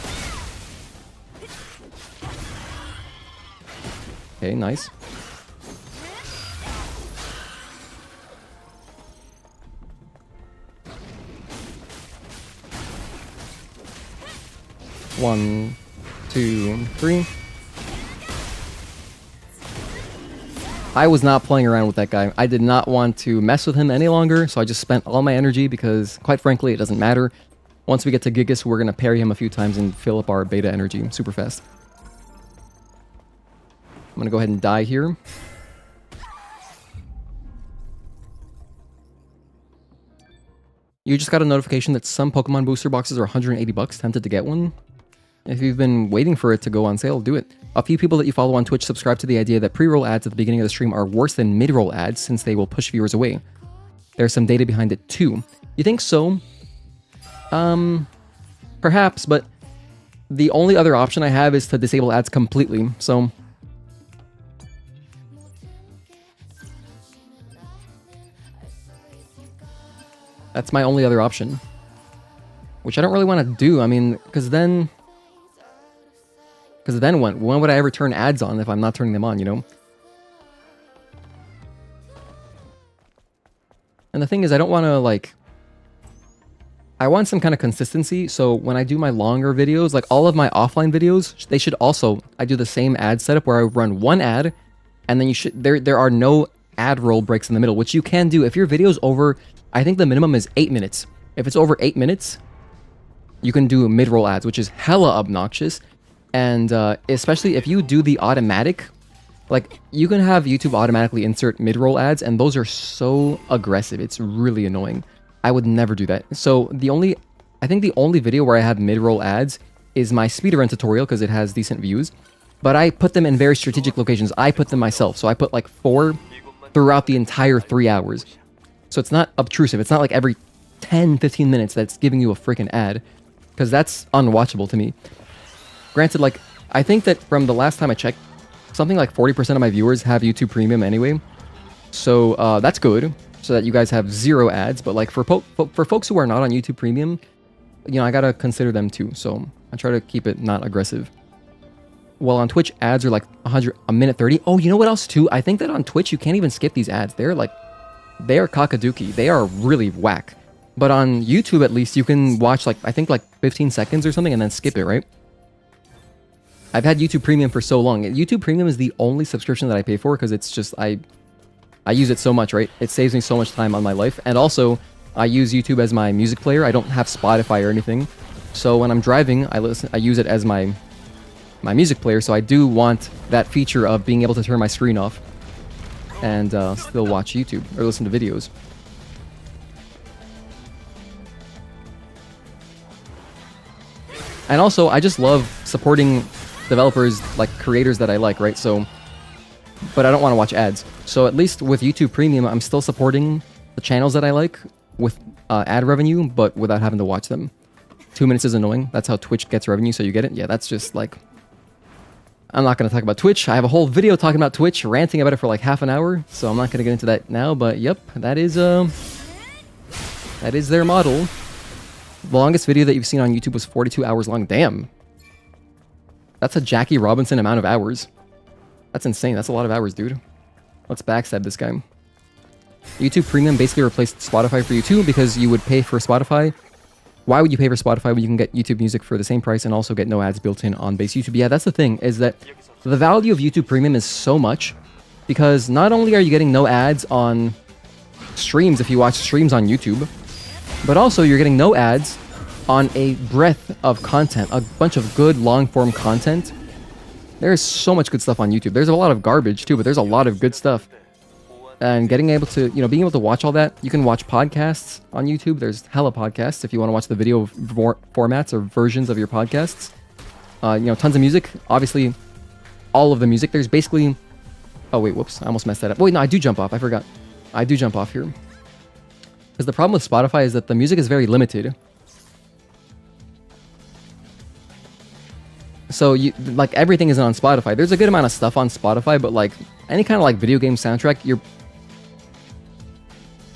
Okay, nice. One, 2, 3. I was not playing around with that guy. I did not want to mess with him any longer, so I just spent all my energy because, quite frankly, it doesn't matter. Once we get to Gigas, we're going to parry him a few times and fill up our beta energy super fast. I'm going to go ahead and die here. You just got a notification that some Pokemon booster boxes are 180 bucks. Tempted to get one? If you've been waiting for it to go on sale, do it. A few people that you follow on Twitch subscribe to the idea that pre-roll ads at the beginning of the stream are worse than mid-roll ads since they will push viewers away. There's some data behind it too. You think so? Perhaps, but the only other option I have is to disable ads completely, so... That's my only other option. Which I don't really want to do, I mean, because then when would I ever turn ads on if I'm not turning them on, you know? And the thing is, I don't want to, like... I want some kind of consistency, so when I do my longer videos, like all of my offline videos, they should also... I do the same ad setup where I run one ad, and then you should... There are no ad roll breaks in the middle, which you can do. If your video's over... I think the minimum is 8 minutes. If it's over 8 minutes, you can do mid-roll ads, which is hella obnoxious. And especially if you do the automatic, like you can have YouTube automatically insert mid-roll ads, and those are so aggressive. It's really annoying. I would never do that. So I think the only video where I have mid-roll ads is my speedrun tutorial because it has decent views. But I put them in very strategic locations. I put them myself. So I put like 4 throughout the entire 3 hours. So it's not obtrusive. It's not like every 10, 15 minutes that's giving you a freaking ad, because that's unwatchable to me. Granted, like, I think that from the last time I checked, something like 40% of my viewers have YouTube Premium anyway. So that's good, so that you guys have 0 ads. But like for folks who are not on YouTube Premium, you know, I gotta consider them too. So I try to keep it not aggressive. Well, on Twitch, ads are like a minute 30. Oh, you know what else too? I think that on Twitch, you can't even skip these ads. They are cockaduki. They are really whack. But on YouTube, at least, you can watch, like, I think, like 15 seconds or something and then skip it, right? I've had YouTube Premium for so long. YouTube Premium is the only subscription that I pay for because it's just, I use it so much, right? It saves me so much time on my life. And also, I use YouTube as my music player. I don't have Spotify or anything. So when I'm driving, I use it as my music player. So I do want that feature of being able to turn my screen off and still watch YouTube or listen to videos. And also, I just love supporting developers, like creators that I like, right? So, but I don't want to watch ads. So at least with YouTube Premium, I'm still supporting the channels that I like with ad revenue, but without having to watch them. 2 minutes is annoying. That's how Twitch gets revenue, so you get it? Yeah, that's just like... I'm not going to talk about Twitch. I have a whole video talking about Twitch, ranting about it for like half an hour, so I'm not going to get into that now, but yep, that is their model. The longest video that you've seen on YouTube was 42 hours long. Damn. That's a Jackie Robinson amount of hours. That's insane. That's a lot of hours, dude. Let's backstab this guy. YouTube Premium basically replaced Spotify for you too, because you would pay for Spotify. Why would you pay for Spotify when you can get YouTube Music for the same price and also get no ads built in on base YouTube? Yeah, that's the thing, is that the value of YouTube Premium is so much, because not only are you getting no ads on streams if you watch streams on YouTube, but also you're getting no ads on a breadth of content, a bunch of good long-form content. There's so much good stuff on YouTube. There's a lot of garbage too, but there's a lot of good stuff. And getting able to, being able to watch all that, you can watch podcasts on YouTube. There's hella podcasts if you want to watch the video formats or versions of your podcasts. Tons of music. Obviously, all of the music. There's basically... Oh, wait, whoops. I almost messed that up. Wait, no, I do jump off. I forgot. I do jump off here. Because the problem with Spotify is that the music is very limited. So, everything isn't on Spotify. There's a good amount of stuff on Spotify, but, any kind of, video game soundtrack, you're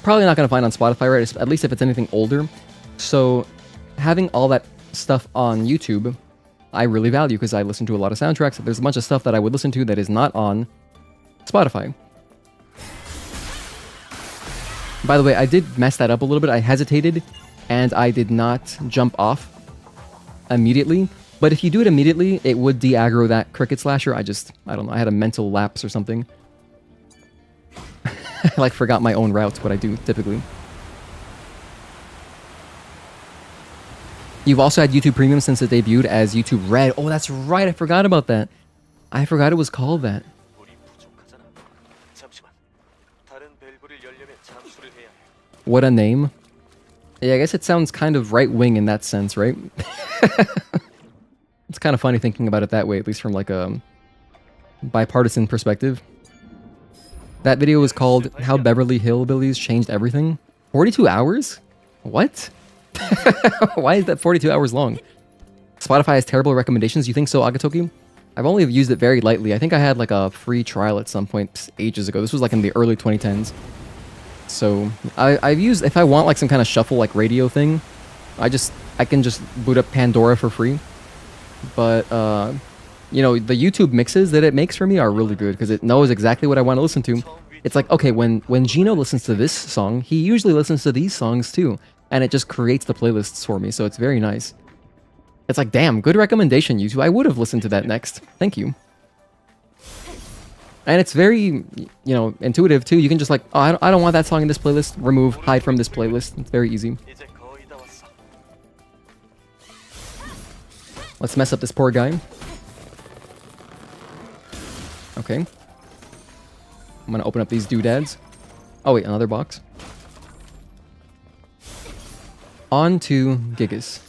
probably not going to find on Spotify, right? At least if it's anything older. So, having all that stuff on YouTube, I really value, because I listen to a lot of soundtracks. There's a bunch of stuff that I would listen to that is not on Spotify. By the way, I did mess that up a little bit. I hesitated, and I did not jump off immediately. But if you do it immediately, it would de-aggro that cricket slasher. I don't know, I had a mental lapse or something. I forgot my own routes, what I do typically. You've also had YouTube Premium since it debuted as YouTube Red. Oh, that's right, I forgot about that. I forgot it was called that. What a name. Yeah, I guess it sounds kind of right-wing in that sense, right? It's kind of funny thinking about it that way, at least from a bipartisan perspective. That video was called How Beverly Hillbillies Changed Everything. 42 hours? What? Why is that 42 hours long? Spotify has terrible recommendations. You think so, Agatoki? I've only used it very lightly. I think I had a free trial at some point ages ago. This was in the early 2010s. So I've used, if I want some kind of shuffle radio thing, I can just boot up Pandora for free. But the YouTube mixes that it makes for me are really good, because it knows exactly what I want to listen to. It's okay, when Gino listens to this song, he usually listens to these songs too, and it just creates the playlists for me, so it's very nice. It's damn, good recommendation, YouTube. I would have listened to that next. Thank you. And it's very, intuitive too. You can just oh, I don't want that song in this playlist. Remove, hide from this playlist. It's very easy. Let's mess up this poor guy. Okay. I'm gonna open up these doodads. Oh wait, another box. On to Gigas.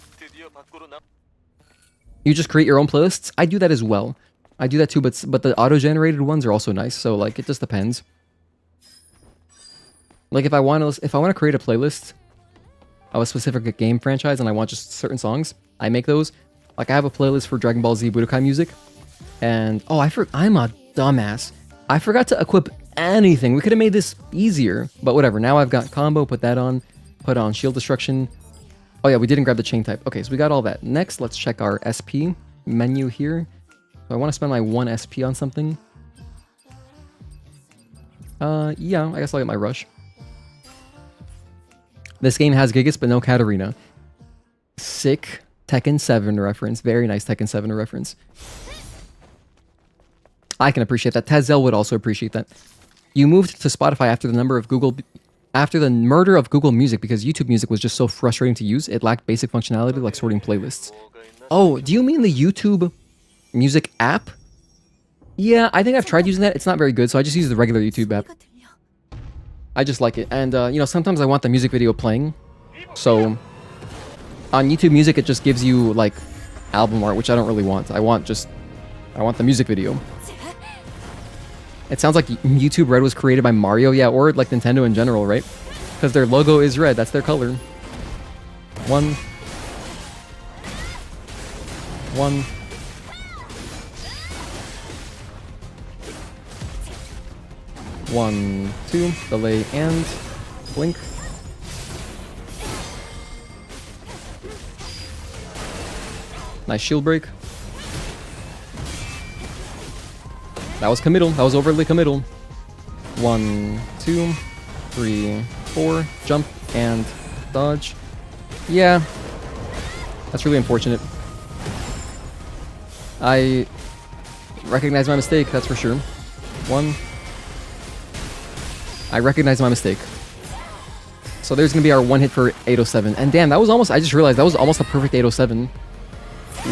You just create your own playlists? I do that as well. I do that too, but the auto-generated ones are also nice, so it just depends. If I want to create a playlist of a specific game franchise and I want just certain songs, I make those. I have a playlist for Dragon Ball Z Budokai music, and I'm a dumbass. I forgot to equip anything. We could have made this easier, but whatever. Now I've got combo, put that on, put on shield destruction. Oh yeah, we didn't grab the chain type. Okay, so we got all that. Next, let's check our SP menu here. So I want to spend my 1 SP on something. Yeah, I guess I'll get my rush. This game has Gigas, but no Katarina. Sick Tekken 7 reference. Very nice Tekken 7 reference. I can appreciate that. Tazel would also appreciate that. You moved to Spotify after the murder of Google Music because YouTube Music was just so frustrating to use. It lacked basic functionality like sorting playlists. Oh, do you mean the YouTube Music app? Yeah, I think I've tried using that. It's not very good, so I just use the regular YouTube app. I just like it. And, sometimes I want the music video playing. So, on YouTube Music, it just gives you, album art, which I don't really want. I want the music video. It sounds like YouTube Red was created by Mario, yeah, or Nintendo in general, right? Because their logo is red, that's their color. One. 1, 2, delay and blink. Nice shield break. That was committal. That was overly committal. 1, 2. 3, 4, jump, and dodge. Yeah, that's really unfortunate. I recognize my mistake, that's for sure. 1. I recognize my mistake. So there's gonna be our 1 hit for 807. And damn, that was almost, I just realized that was almost a perfect 807.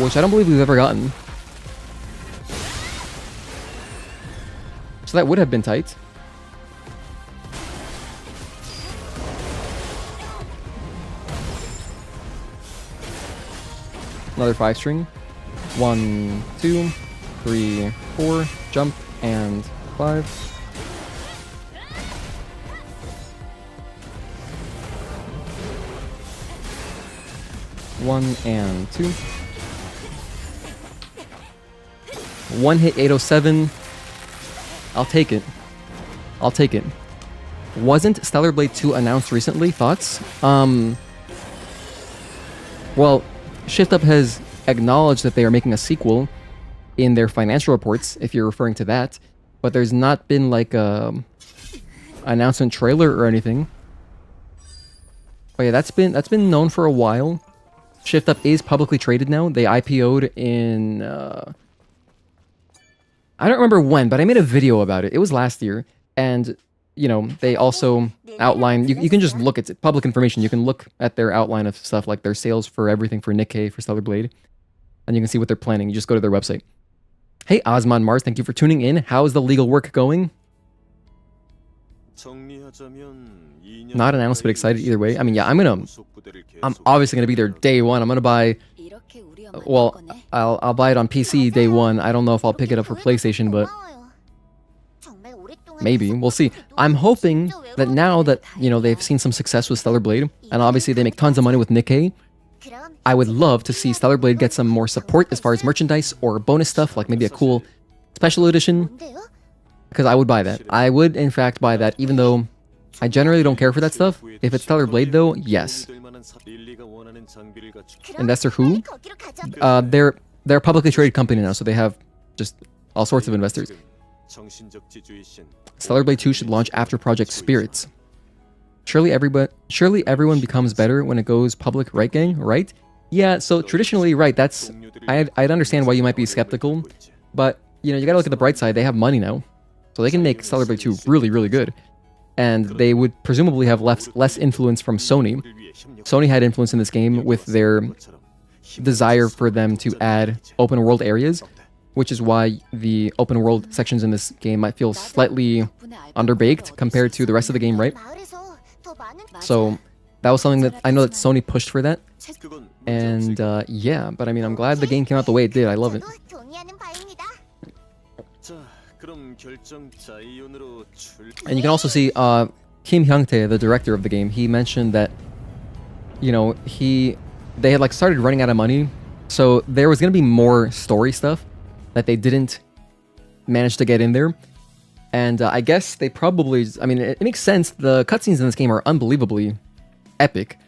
Which I don't believe we've ever gotten. So that would have been tight. Another 5 string. 1, 2, 3, 4, jump, and 5. One and 2. 1 hit 807. I'll take it. I'll take it. Wasn't Stellar Blade 2 announced recently? Thoughts? Well, ShiftUp has acknowledged that they are making a sequel in their financial reports, if you're referring to that, but there's not been like a announcement trailer or anything. But yeah, that's been known for a while. ShiftUp is publicly traded now. They IPO'd in I don't remember when, but I made a video about it. It was last year, and you know, they also outline, you can just look at public information. You can look at their outline of stuff like their sales for everything for Nikkei, for Stellar Blade, and you can see what they're planning. You just go to their website. Hey, Osman Mars, thank you for tuning in. How is the legal work going? Not announced, but excited either way. I mean, yeah, I'm obviously gonna be there day one. I'm gonna buy, well, I'll buy it on PC day one. I don't know if I'll pick it up for PlayStation, but maybe. We'll see. I'm hoping that now that, you know, they've seen some success with Stellar Blade, and obviously they make tons of money with Nikkei, I would love to see Stellar Blade get some more support as far as merchandise or bonus stuff, like maybe a cool special edition, because I would buy that. I would, in fact, buy that, even though I generally don't care for that stuff. If it's Stellar Blade, though, yes. Investor who? They're a publicly traded company now, so they have just all sorts of investors. Stellar Blade 2 should launch after Project Spirits. Surely everyone becomes better when it goes public, right, gang? Right? Yeah, so traditionally, right, that's... I'd understand why you might be skeptical, but, you know, you gotta look at the bright side. They have money now, so they can make Stellar Blade 2 really, really good. And they would presumably have less influence from Sony. Sony had influence in this game with their desire for them to add open world areas, which is why the open world sections in this game might feel slightly underbaked compared to the rest of the game, right? So that was something that I know that Sony pushed for that. And yeah, but I mean, I'm glad the game came out the way it did. I love it. And you can also see Kim Hyung-tae, the director of the game, he mentioned that, you know, they had like started running out of money, so there was going to be more story stuff that they didn't manage to get in there. And I guess they probably, I mean, it makes sense. The cutscenes in this game are unbelievably epic,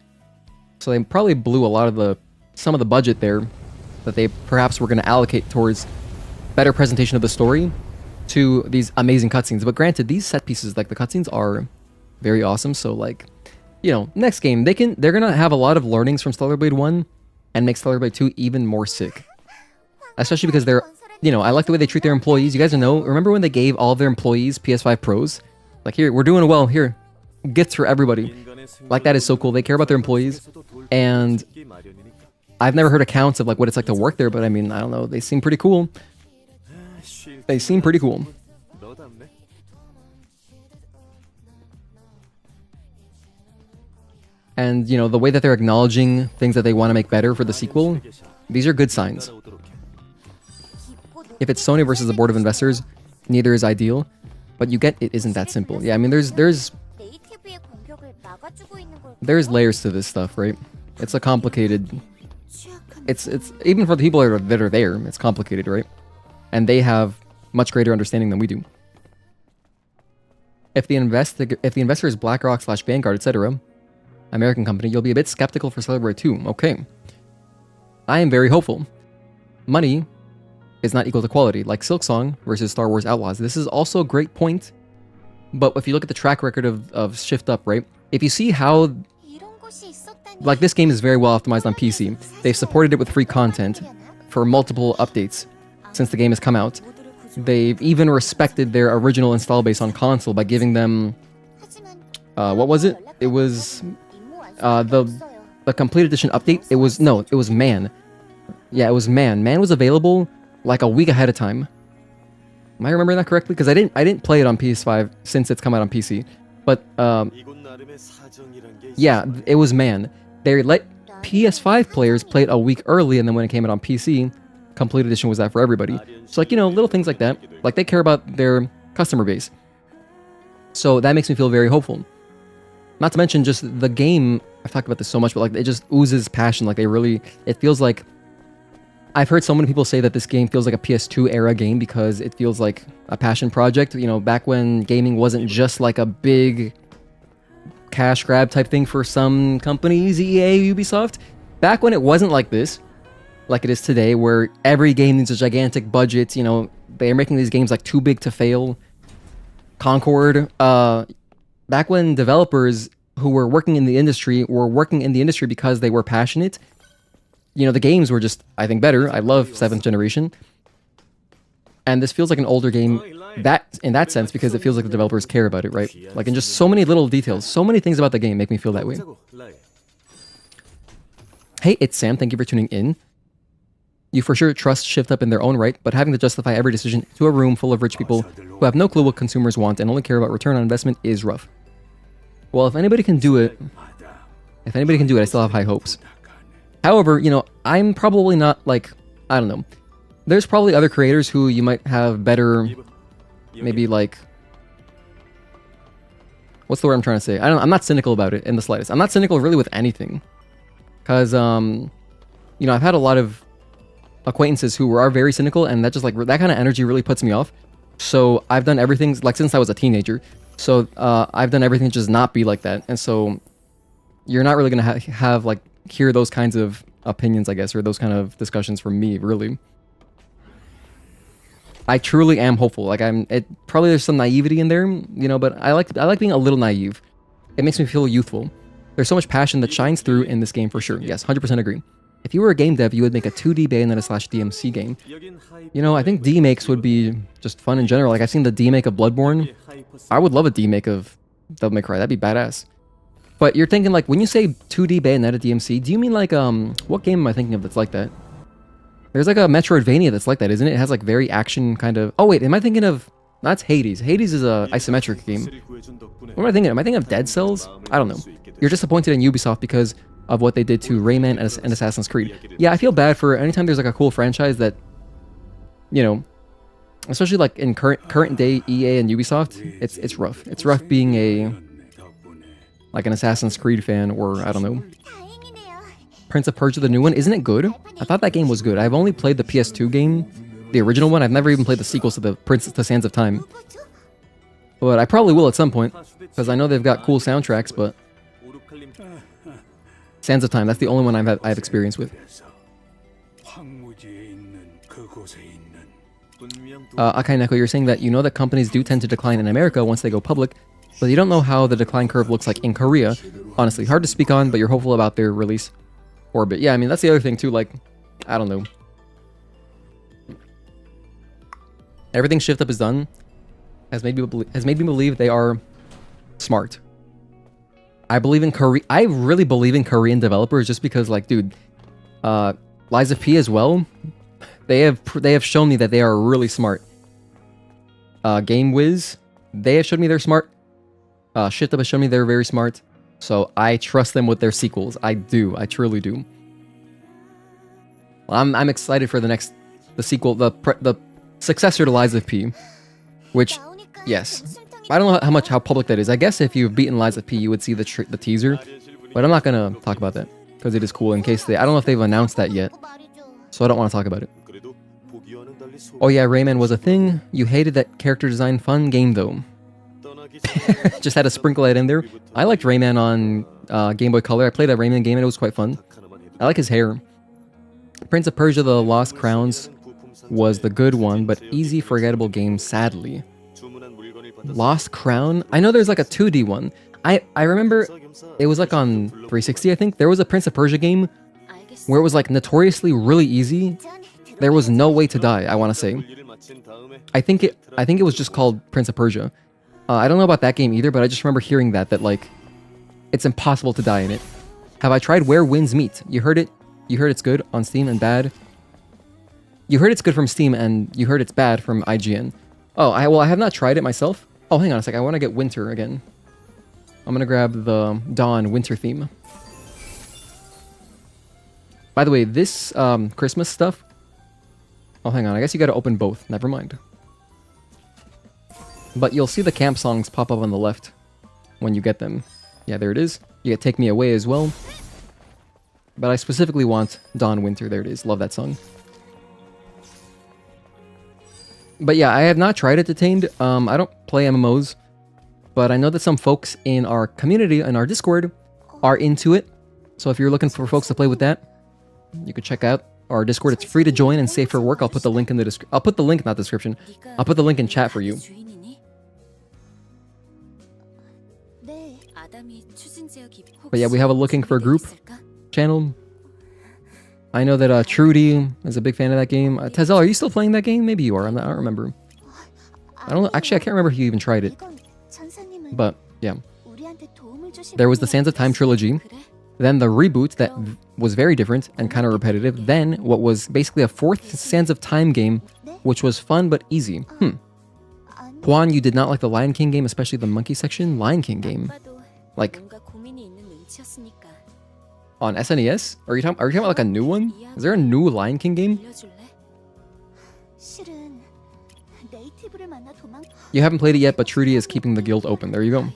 so they probably blew some of the budget there that they perhaps were going to allocate towards better presentation of the story to these amazing cutscenes. But granted, these set pieces, like the cutscenes, are very awesome. So like, you know, next game they're gonna have a lot of learnings from Stellar Blade 1 and make Stellar Blade 2 even more sick. Especially because they're, you know, I like the way they treat their employees. You guys know, remember when they gave all of their employees PS5 Pros? Like, here, we're doing well, here, gifts for everybody. Like, that is so cool. They care about their employees, and I've never heard accounts of like what it's like to work there, but I mean, I don't know, they seem pretty cool. They seem pretty cool. And, you know, the way that they're acknowledging things that they want to make better for the sequel, these are good signs. If it's Sony versus the board of investors, neither is ideal, but you get it isn't that simple. Yeah, I mean, there's layers to this stuff, right? It's a complicated... It's even for the people that are there, it's complicated, right? And they have much greater understanding than we do. If the investor is BlackRock / Vanguard, etc., American company, you'll be a bit skeptical for Stellar Blade 2. Okay. I am very hopeful. Money is not equal to quality, like Silksong versus Star Wars Outlaws. This is also a great point, But if you look at the track record of Shift Up, right? If you see how, like, this game is very well optimized on PC. They've supported it with free content for multiple updates since the game has come out. They've even respected their original install base on console by giving them, what was it? It was the complete edition update. It was Man. Yeah, it was Man. Man was available like a week ahead of time. Am I remembering that correctly? Because I didn't play it on PS5 since it's come out on PC. But yeah, it was Man. They let PS5 players play it a week early, and then when it came out on PC, complete edition was that for everybody. So, like, you know, little things like that. Like, they care about their customer base. So that makes me feel very hopeful. Not to mention just the game, I've talked about this so much, but like it just oozes passion. Like it feels like, I've heard so many people say that this game feels like a PS2 era game because it feels like a passion project. You know, back when gaming wasn't just like a big cash grab type thing for some companies, EA, Ubisoft. Back when it wasn't like this, like it is today, where every game needs a gigantic budget. You know, they're making these games like too big to fail. Concord, back when developers who were working in the industry because they were passionate, you know, the games were just, I think, better. I love 7th Generation. And this feels like an older game in that sense because it feels like the developers care about it, right? Like, in just so many little details, so many things about the game make me feel that way. Hey, it's Sam. Thank you for tuning in. You for sure trust Shift Up in their own right, but having to justify every decision to a room full of rich people who have no clue what consumers want and only care about return on investment is rough. Well, if anybody can do it, I still have high hopes. However, you know, I'm probably not like, I don't know. There's probably other creators who you might have better, maybe like, what's the word I'm trying to say? I'm not cynical about it in the slightest. I'm not cynical really with anything. Because, you know, I've had a lot of acquaintances who are very cynical, and that just like, that kind of energy really puts me off. So I've done everything, like since I was a teenager. So I've done everything to just not be like that. And so you're not really going to have like, hear those kinds of opinions, I guess, or those kind of discussions from me, really. I truly am hopeful. Like probably there's some naivety in there, you know, but I like being a little naive. It makes me feel youthful. There's so much passion that shines through in this game for sure. Yes, 100% agree. If you were a game dev, you would make a 2D Bayonetta / DMC game. You know, I think D-makes would be just fun in general. Like, I've seen the D-make of Bloodborne. I would love a D-make of Devil May Cry. That'd be badass. But you're thinking, like, when you say 2D Bayonetta DMC, do you mean, like, what game am I thinking of that's like that? There's, like, a Metroidvania that's like that, isn't it? It has, like, very action kind of... Oh, wait, am I thinking of... That's Hades. Hades is a isometric game. What am I thinking? Am I thinking of Dead Cells? I don't know. You're disappointed in Ubisoft because of what they did to Rayman and Assassin's Creed. Yeah, I feel bad for anytime there's like a cool franchise that, you know, especially like in current day EA and Ubisoft, it's rough. It's rough being like an Assassin's Creed fan, or I don't know. Prince of Persia, the new one, isn't it good? I thought that game was good. I've only played the PS2 game, the original one. I've never even played the sequels to the Sands of Time. But I probably will at some point, because I know they've got cool soundtracks, but Sands of Time, that's the only one I've experience with. Akai Neko, you're saying that you know that companies do tend to decline in America once they go public, but you don't know how the decline curve looks like in Korea. Honestly, hard to speak on, but you're hopeful about their release orbit. Yeah, I mean, that's the other thing too, like, I don't know. Everything Shift Up has done has made me believe they are smart. I really believe in Korean developers just because, like, dude, Lies of P as well. They have shown me that they are really smart. Game Wiz, they have shown me they're smart. Shift Up has shown me they're very smart. So I trust them with their sequels. I do. I truly do. I'm excited for the sequel, the successor to Lies of P, which, yes. I don't know how public that is. I guess if you've beaten Lies of P, you would see the teaser, but I'm not gonna talk about that because it is cool. In case I don't know if they've announced that yet, so I don't want to talk about it. Oh yeah, Rayman was a thing. You hated that character design. Fun game though. Just had to sprinkle it in there. I liked Rayman on Game Boy Color. I played that Rayman game and it was quite fun. I like his hair. Prince of Persia: The Lost Crowns was the good one, but easy, forgettable game, sadly. Lost Crown? I know there's like a 2D one. I remember it was like on 360, I think. There was a Prince of Persia game where it was like notoriously really easy. There was no way to die, I want to say. I think it was just called Prince of Persia. I don't know about that game either, but I just remember hearing that like it's impossible to die in it. Have I tried Where Winds Meet? You heard it? You heard it's good on Steam and bad? You heard it's good from Steam and you heard it's bad from IGN. Oh, I have not tried it myself. Oh, hang on a sec. I want to get winter again. I'm going to grab the Dawn winter theme. By the way, this Christmas stuff... Oh, hang on. I guess you got to open both. Never mind. But you'll see the camp songs pop up on the left when you get them. Yeah, there it is. You get Take Me Away as well. But I specifically want Dawn Winter. There it is. Love that song. But yeah, I have not tried it Detained. I don't play MMOs. But I know that some folks in our community, in our Discord, are into it. So if you're looking for folks to play with that, you could check out our Discord. It's free to join and safe for work. I'll put the link in the description. I'll put the link, not description. I'll put the link in chat for you. But yeah, we have a looking for a group channel. I know that Trudy is a big fan of that game. Tezel, are you still playing that game? Maybe you are. I don't remember. I don't know. Actually, I can't remember if you even tried it. But yeah, there was the Sands of Time trilogy, then the reboot that was very different and kind of repetitive, then what was basically a fourth Sands of Time game, which was fun but easy. Juan, you did not like the Lion King game, especially the monkey section? Lion King game? Like, on SNES? Are you talking about like a new one? Is there a new Lion King game? You haven't played it yet, but Trudy is keeping the guild open. There you go.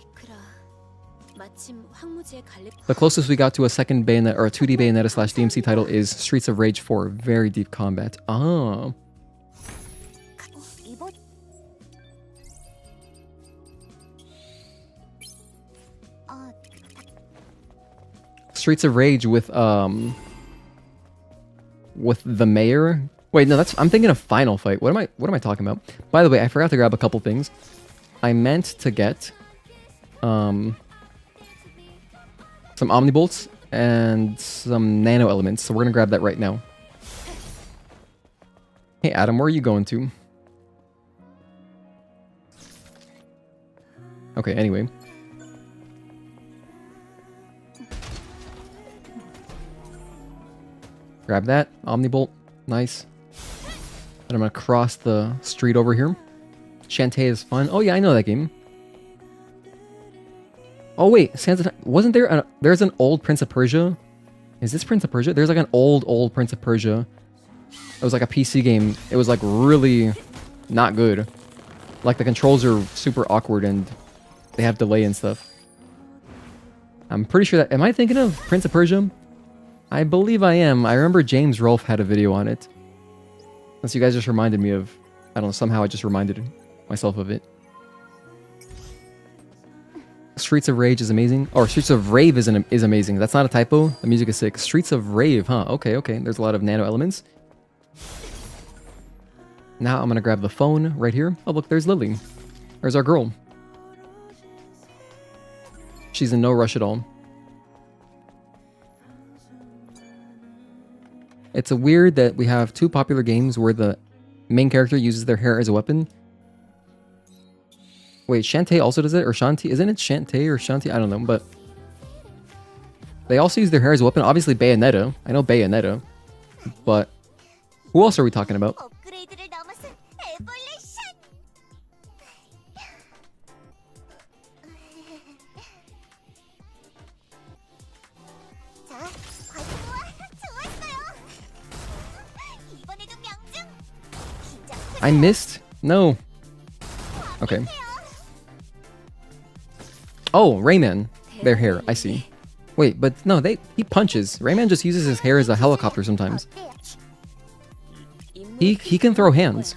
The closest we got to a second Bayonetta or a 2D Bayonetta / DMC title is Streets of Rage 4. Very deep combat. Ah. Streets of Rage with the mayor. Wait, no, I'm thinking of Final Fight. What am I talking about? By the way, I forgot to grab a couple things. I meant to get some Omnibolts and some Nano Elements, so we're gonna grab that right now. Hey Adam, where are you going to? Okay, anyway. Grab that, Omnibolt, nice. And I'm gonna cross the street over here. Shantae is fun. Oh yeah, I know that game. Oh wait, wasn't there there's an old Prince of Persia? Is this Prince of Persia? There's like an old Prince of Persia. It was like a PC game. It was like really not good. Like the controls are super awkward and they have delay and stuff. I'm pretty sure that... Am I thinking of Prince of Persia? I believe I am. I remember James Rolfe had a video on it. Unless you guys just reminded me of... I don't know, somehow I just reminded myself of it. Streets of Rage is amazing. Or Streets of Rave is amazing. That's not a typo. The music is sick. Streets of Rave, huh? Okay. There's a lot of nano elements. Now I'm gonna grab the phone right here. Oh look, there's Lily. There's our girl. She's in no rush at all. It's weird that we have two popular games where the main character uses their hair as a weapon. Wait, Shantae also does it? Or Shanti? Isn't it Shantae or Shanti? I don't know, but... They also use their hair as a weapon. Obviously Bayonetta. I know Bayonetta. But... Who else are we talking about? I missed? No. Okay. Oh, Rayman. Their hair. I see. Wait, but no, he punches. Rayman just uses his hair as a helicopter sometimes. He can throw hands.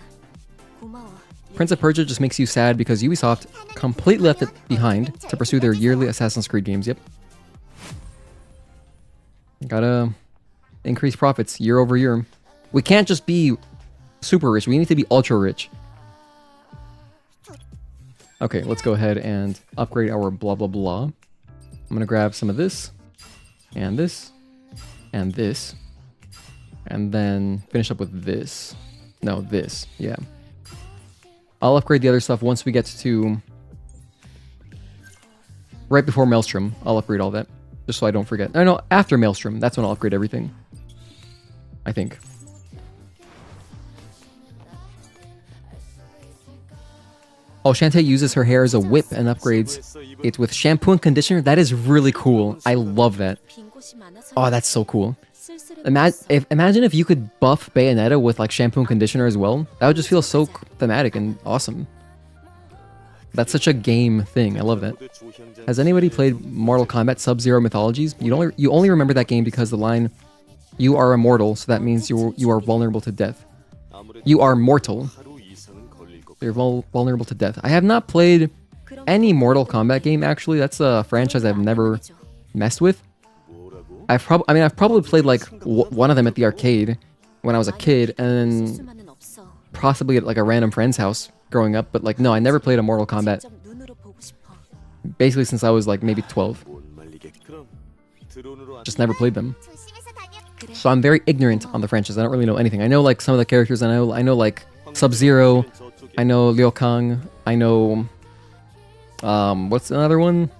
Prince of Persia just makes you sad because Ubisoft completely left it behind to pursue their yearly Assassin's Creed games. Yep. Gotta increase profits year over year. We can't just be super rich. We need to be ultra rich. Okay, let's go ahead and upgrade our blah blah blah. I'm gonna grab some of this, and this, and this, and then finish up with this. No, this, yeah. I'll upgrade the other stuff once we get to... Right before Maelstrom, I'll upgrade all that. Just so I don't forget. No, after Maelstrom, that's when I'll upgrade everything. I think. Oh, Shantae uses her hair as a whip and upgrades it with shampoo and conditioner. That is really cool. I love that. Oh, that's so cool. Imagine if you could buff Bayonetta with like shampoo and conditioner as well. That would just feel so thematic and awesome. That's such a game thing. I love that. Has anybody played Mortal Kombat Sub-Zero Mythologies? You only remember that game because the line, "You are immortal," so that means you are vulnerable to death. You are mortal. You're vulnerable to death. I have not played any Mortal Kombat game actually. That's a franchise I've never messed with. I've probably played like one of them at the arcade when I was a kid, and possibly at like a random friend's house growing up. But like, no, I never played a Mortal Kombat. Basically, since I was like maybe 12, just never played them. So I'm very ignorant on the franchise. I don't really know anything. I know like some of the characters. I know like Sub-Zero. I know Liu Kang. I know what's another one?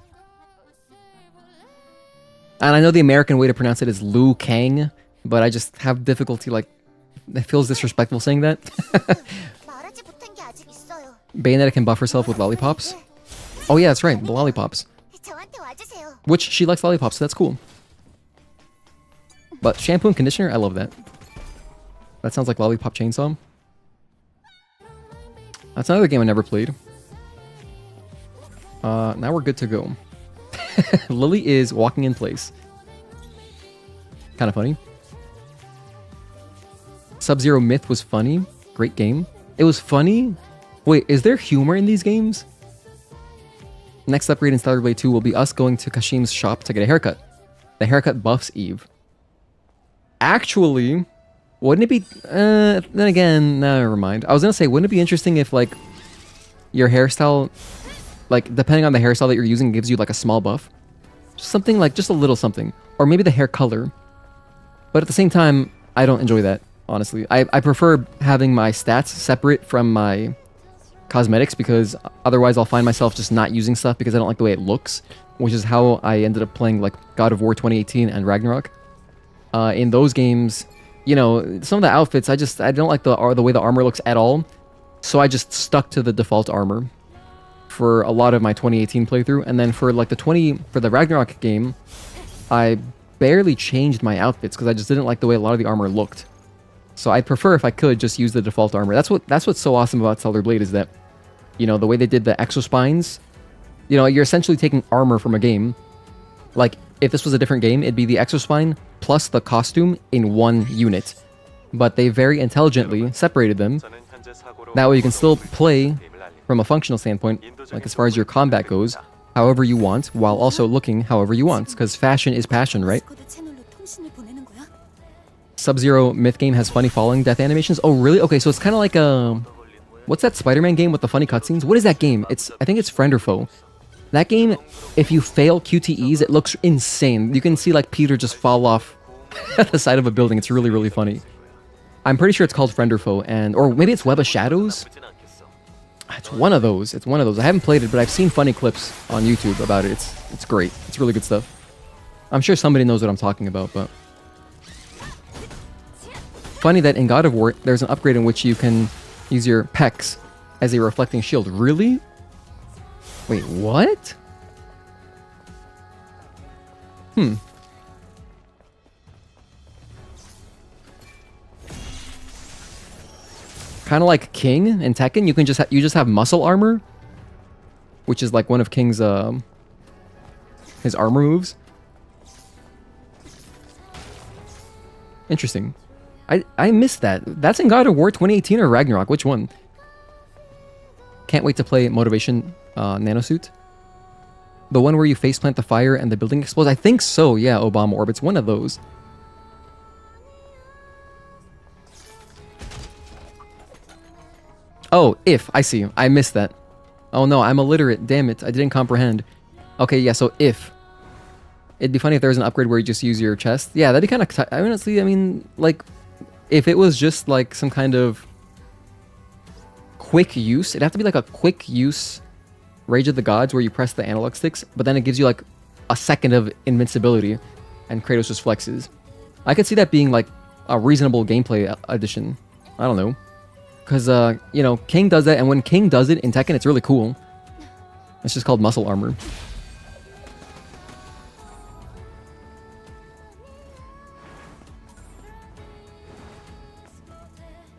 And I know the American way to pronounce it is Liu Kang, but I just have difficulty, like, it feels disrespectful saying that. Bayonetta can buff herself with lollipops. Oh yeah, that's right, the lollipops. Which, she likes lollipops, so that's cool. But shampoo and conditioner, I love that. That sounds like Lollipop Chainsaw. That's another game I never played. Now we're good to go. Lily is walking in place. Kind of funny. Sub-Zero Myth was funny. Great game. It was funny. Wait, is there humor in these games? Next upgrade in Stellar Blade 2 will be us going to Kashim's shop to get a haircut. The haircut buffs Eve. Actually, wouldn't it be... then again, never mind. I was gonna say, wouldn't it be interesting if, like, your hairstyle... Like, depending on the hairstyle that you're using, gives you, like, a small buff. Something like, just a little something. Or maybe the hair color. But at the same time, I don't enjoy that, honestly. I prefer having my stats separate from my cosmetics, because otherwise I'll find myself just not using stuff because I don't like the way it looks. Which is how I ended up playing, like, God of War 2018 and Ragnarok. In those games, you know, some of the outfits, I don't like the way the armor looks at all. So I just stuck to the default armor for a lot of my 2018 playthrough, and then for like the Ragnarok game, I barely changed my outfits because I just didn't like the way a lot of the armor looked. So I'd prefer, if I could, just use the default armor. That's what's so awesome about Stellar Blade, is that, you know, the way they did the exospines, you know, you're essentially taking armor from a game. Like, if this was a different game, it'd be the exospine plus the costume in one unit. But they very intelligently separated them. That way you can still play from a functional standpoint, like as far as your combat goes, however you want, while also looking however you want, because fashion is passion, right? Sub-Zero Myth game has funny falling death animations. Oh, really? Okay, so it's kind of like a... What's that Spider-Man game with the funny cutscenes? What is that game? I think it's Friend or Foe. That game, if you fail QTEs, it looks insane. You can see like Peter just fall off the side of a building. It's really, really funny. I'm pretty sure it's called Friend or Foe, or maybe it's Web of Shadows? It's one of those. It's one of those. I haven't played it, but I've seen funny clips on YouTube about it. It's great. It's really good stuff. I'm sure somebody knows what I'm talking about, but... Funny that in God of War, there's an upgrade in which you can use your pecs as a reflecting shield. Really? Wait, what? Hmm. Kind of like King in Tekken, you just have muscle armor, which is like one of King's his armor moves. Interesting. I missed that. That's in God of War 2018 or Ragnarok? Which one? Can't wait to play Motivation Nanosuit. The one where you faceplant the fire and the building explodes? I think so, yeah, Obama Orb. It's one of those. Oh, if. I see. I missed that. Oh no, I'm illiterate. Damn it, I didn't comprehend. Okay, yeah, so if. It'd be funny if there was an upgrade where you just use your chest. Yeah, that'd be kind of... honestly, I mean, like, if it was just like some kind of quick use, it'd have to be like a quick use Rage of the Gods where you press the analog sticks, but then it gives you like a second of invincibility and Kratos just flexes. I could see that being like a reasonable gameplay addition. I don't know. Because, you know, King does that, and when King does it in Tekken, it's really cool. It's just called muscle armor.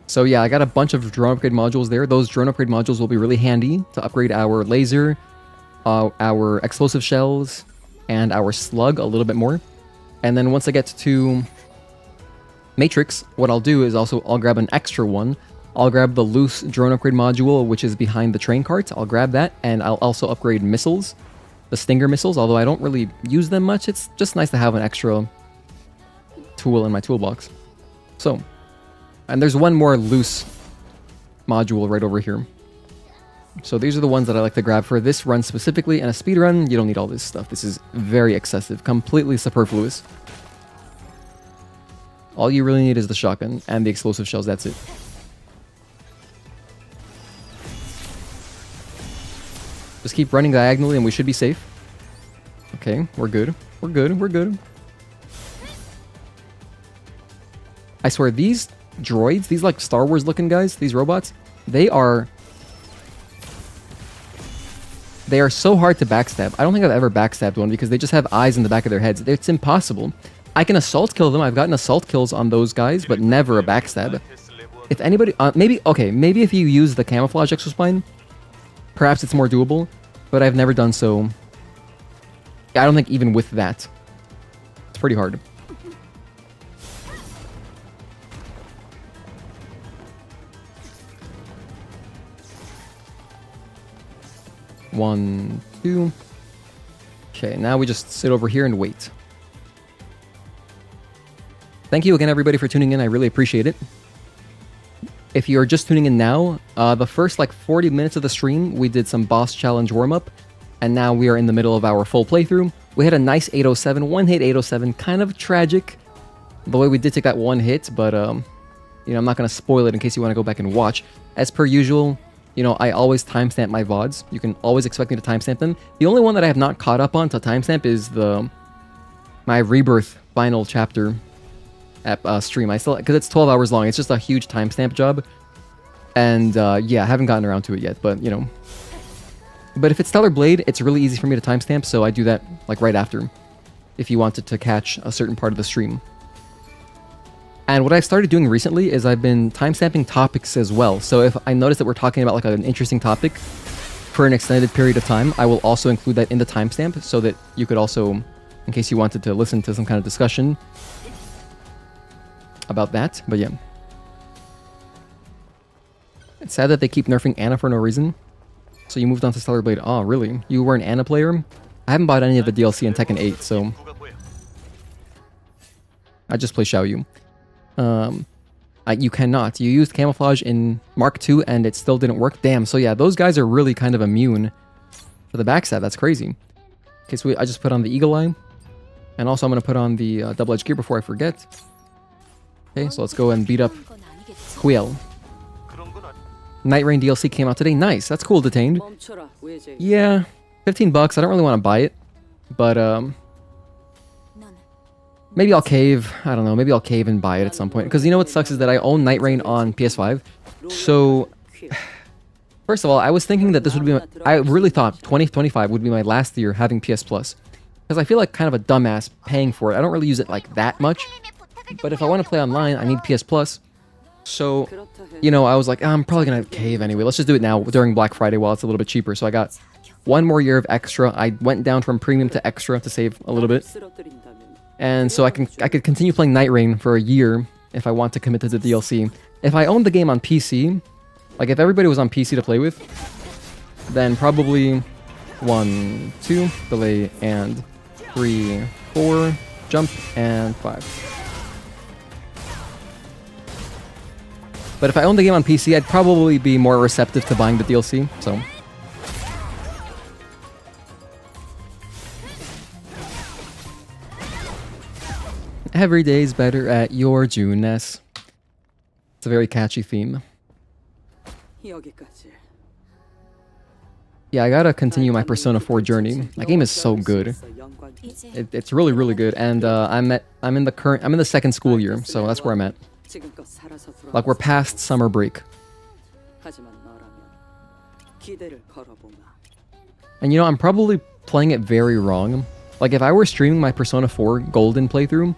So yeah, I got a bunch of drone upgrade modules there. Those drone upgrade modules will be really handy to upgrade our laser, our explosive shells, and our slug a little bit more. And then once I get to Matrix, what I'll do is I'll grab an extra one. I'll grab the loose drone upgrade module, which is behind the train carts. I'll grab that, and I'll also upgrade missiles, the Stinger missiles, although I don't really use them much. It's just nice to have an extra tool in my toolbox. So, and there's one more loose module right over here. So these are the ones that I like to grab for this run specifically. And a speed run, you don't need all this stuff. This is very excessive, completely superfluous. All you really need is the shotgun and the explosive shells, that's it. Just keep running diagonally and we should be safe. Okay, we're good. We're good, we're good. I swear, these droids, these like Star Wars looking guys, these robots, they are so hard to backstab. I don't think I've ever backstabbed one because they just have eyes in the back of their heads. It's impossible. I can assault kill them. I've gotten assault kills on those guys, but never a backstab. If anybody, maybe if you use the camouflage exospine, perhaps it's more doable, but I've never done so. I don't think even with that. It's pretty hard. One, two. Okay, now we just sit over here and wait. Thank you again, everybody, for tuning in. I really appreciate it. If you're just tuning in now, the first like 40 minutes of the stream, we did some boss challenge warm-up, and now we are in the middle of our full playthrough. We had a nice 807, one-hit 807, kind of tragic, the way we did take that one hit, but, you know, I'm not going to spoil it in case you want to go back and watch. As per usual, you know, I always timestamp my VODs. You can always expect me to timestamp them. The only one that I have not caught up on to timestamp is my Rebirth final chapter stream. I still, because it's 12 hours long, it's just a huge timestamp job. And yeah, I haven't gotten around to it yet, but you know. But if it's Stellar Blade, it's really easy for me to timestamp, so I do that like right after, if you wanted to catch a certain part of the stream. And what I've started doing recently is I've been timestamping topics as well. So if I notice that we're talking about like an interesting topic for an extended period of time, I will also include that in the timestamp so that you could also, in case you wanted to listen to some kind of discussion about that. But yeah. It's sad that they keep nerfing Anna for no reason. So you moved on to Stellar Blade. Oh, really? You were an Anna player? I haven't bought any of the DLC in Tekken 8, so I just play Xiaoyu. You cannot. You used camouflage in Mark II and it still didn't work. Damn, so yeah, those guys are really kind of immune to the backstab. That's crazy. Okay, so I just put on the Eagle Eye. And also I'm going to put on the double-edged gear before I forget. Okay, so let's go and beat up Quiel. Night Rain DLC came out today. Nice, that's cool, Detained. Yeah, $15. I don't really want to buy it. But, maybe I'll cave. I don't know. Maybe I'll cave and buy it at some point. Because you know what sucks is that I own Night Rain on PS5. So, first of all, I was thinking that this would be I really thought 2025 would be my last year having PS Plus. Because I feel like kind of a dumbass paying for it. I don't really use it like that much. But if I want to play online, I need PS Plus. So, you know, I was like, I'm probably going to cave anyway. Let's just do it now during Black Friday while it's a little bit cheaper. So I got one more year of extra. I went down from premium to extra to save a little bit. And so I could continue playing Night Rain for a year if I want to commit to the DLC. If I owned the game on PC, like if everybody was on PC to play with, then probably 1, 2, delay, and 3, 4, jump, and 5. But if I owned the game on PC, I'd probably be more receptive to buying the DLC, so Every day's better at your Juness. It's a very catchy theme. Yeah, I gotta continue my Persona 4 journey. That game is so good. It's really, really good. And I'm in the second school year, so that's where I'm at. Like, we're past summer break. And you know, I'm probably playing it very wrong. Like, if I were streaming my Persona 4 Golden playthrough,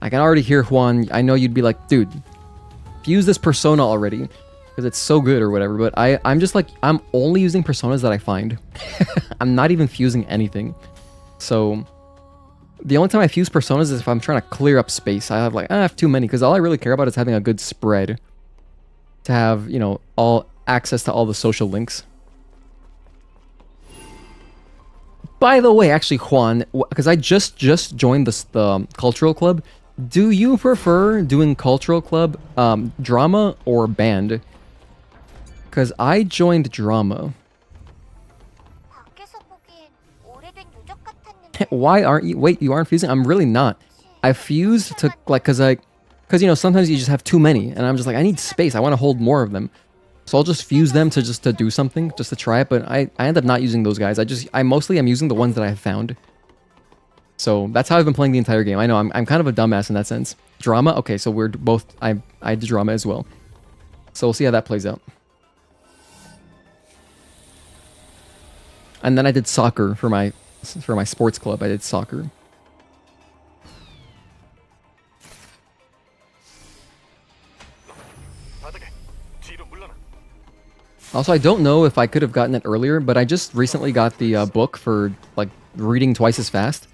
I can already hear Juan. I know you'd be like, dude, fuse this Persona already, because it's so good or whatever. But I'm just like, I'm only using Personas that I find. I'm not even fusing anything. So the only time I fuse Personas is if I'm trying to clear up space. I have too many, because all I really care about is having a good spread to have, you know, all access to all the social links. By the way, actually, Juan, because I just joined the cultural club. Do you prefer doing cultural club drama or band? Because I joined drama. Why aren't you? Wait, you aren't fusing? I'm really not. I fused to, like, because you know, sometimes you just have too many, and I'm just like, I need space. I want to hold more of them. So I'll just fuse them to do something, just to try it. But I end up not using those guys. I mostly am using the ones that I have found. So that's how I've been playing the entire game. I know I'm kind of a dumbass in that sense. Drama, okay. So we're both. I did drama as well. So we'll see how that plays out. And then I did soccer for my sports club. I did soccer. Also, I don't know if I could have gotten it earlier, but I just recently got the book for, like, reading twice as fast.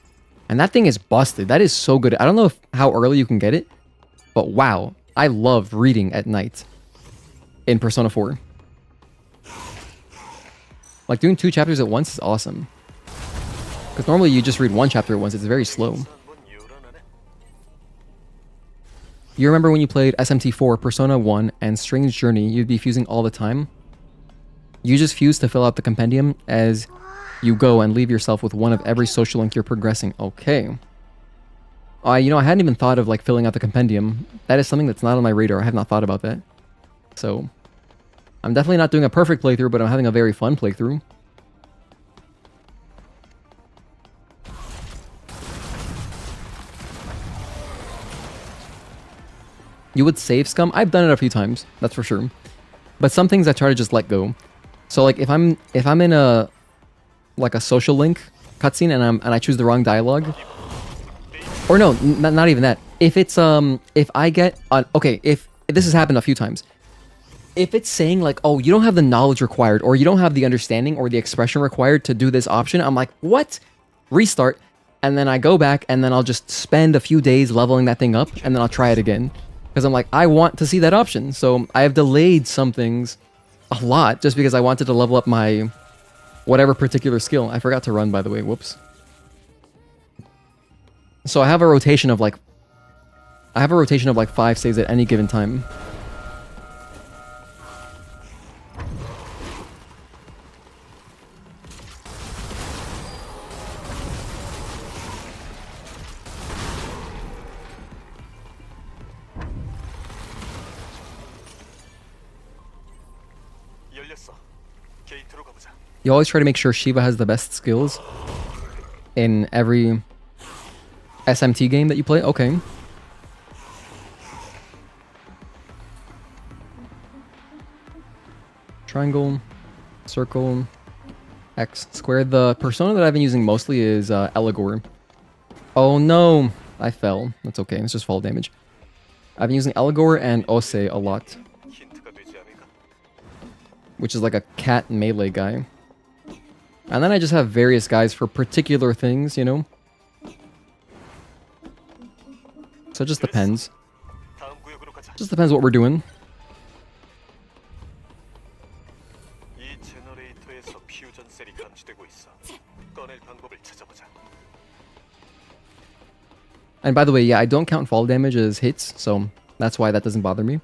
And that thing is busted. That is so good. I don't know how early you can get it, but wow. I love reading at night in Persona 4. Like, doing 2 chapters at once is awesome. Because normally you just read 1 chapter at once. It's very slow. You remember when you played SMT4, Persona 1, and Strange Journey, you'd be fusing all the time? You just fuse to fill out the compendium as you go and leave yourself with one of every social link you're progressing. Okay. You know, I hadn't even thought of, like, filling out the compendium. That is something that's not on my radar. I have not thought about that. So, I'm definitely not doing a perfect playthrough, but I'm having a very fun playthrough. You would save scum? I've done it a few times, that's for sure. But some things I try to just let go. So, like, if I'm in a social link cutscene and I choose the wrong dialogue, or no, not even that. If it's if I get okay, if this has happened a few times. If it's saying, like, oh, you don't have the knowledge required, or you don't have the understanding or the expression required to do this option, I'm like, what? Restart, and then I go back, and then I'll just spend a few days leveling that thing up, and then I'll try it again. Because I'm like, I want to see that option. So I have delayed some things a lot just because I wanted to level up my whatever particular skill. I forgot to run, by the way. Whoops. So I have a rotation of like 5 saves at any given time. You always try to make sure Shiva has the best skills in every SMT game that you play? Okay. Triangle, circle, X, square. The persona that I've been using mostly is Eligor. Oh no! I fell. That's okay. It's just fall damage. I've been using Eligor and Ose a lot. Which is like a cat melee guy. And then I just have various guys for particular things, you know? So it just depends. Just depends what we're doing. And by the way, yeah, I don't count fall damage as hits, so that's why that doesn't bother me.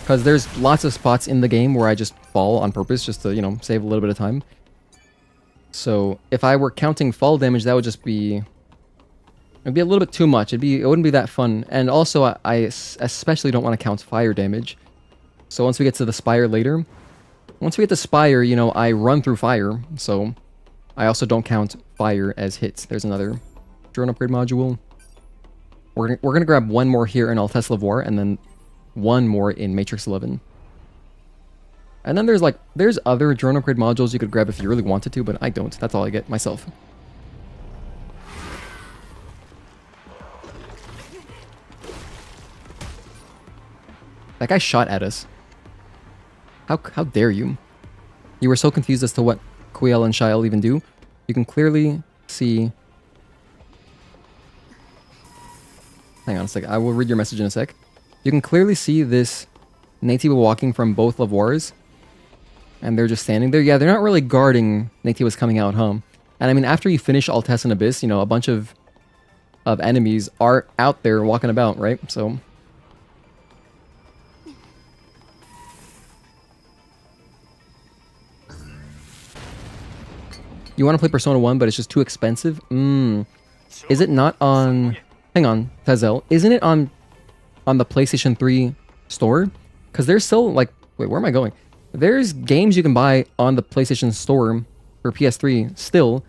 Because there's lots of spots in the game where I just fall on purpose just to, you know, save a little bit of time. So if I were counting fall damage, that would just be It'd be a little bit too much. It wouldn't be that fun. And also, I especially don't want to count fire damage. So once we get to the Spire later, once we get to Spire, you know, I run through fire. So I also don't count fire as hits. There's another drone upgrade module. We're gonna grab one more here in Altess Levoire, and then one more in Matrix 11. And then there's other drone upgrade modules you could grab if you really wanted to, but I don't. That's all I get myself. That guy shot at us. How dare you? You were so confused as to what Quiel and Xion even do. You can clearly see... Hang on a sec. I will read your message in a sec. You can clearly see this Natiwa walking from both Levoires. And they're just standing there. Yeah, they're not really guarding Natiwa's coming out, huh? And I mean, after you finish Altess and Abyss, you know, a bunch of enemies are out there walking about, right? So... You want to play Persona 1, but it's just too expensive? Is it not on... Hang on, Tezel. Isn't it on the PlayStation 3 store? Because there's still, like... Wait, where am I going? There's games you can buy on the PlayStation store for PS3 still.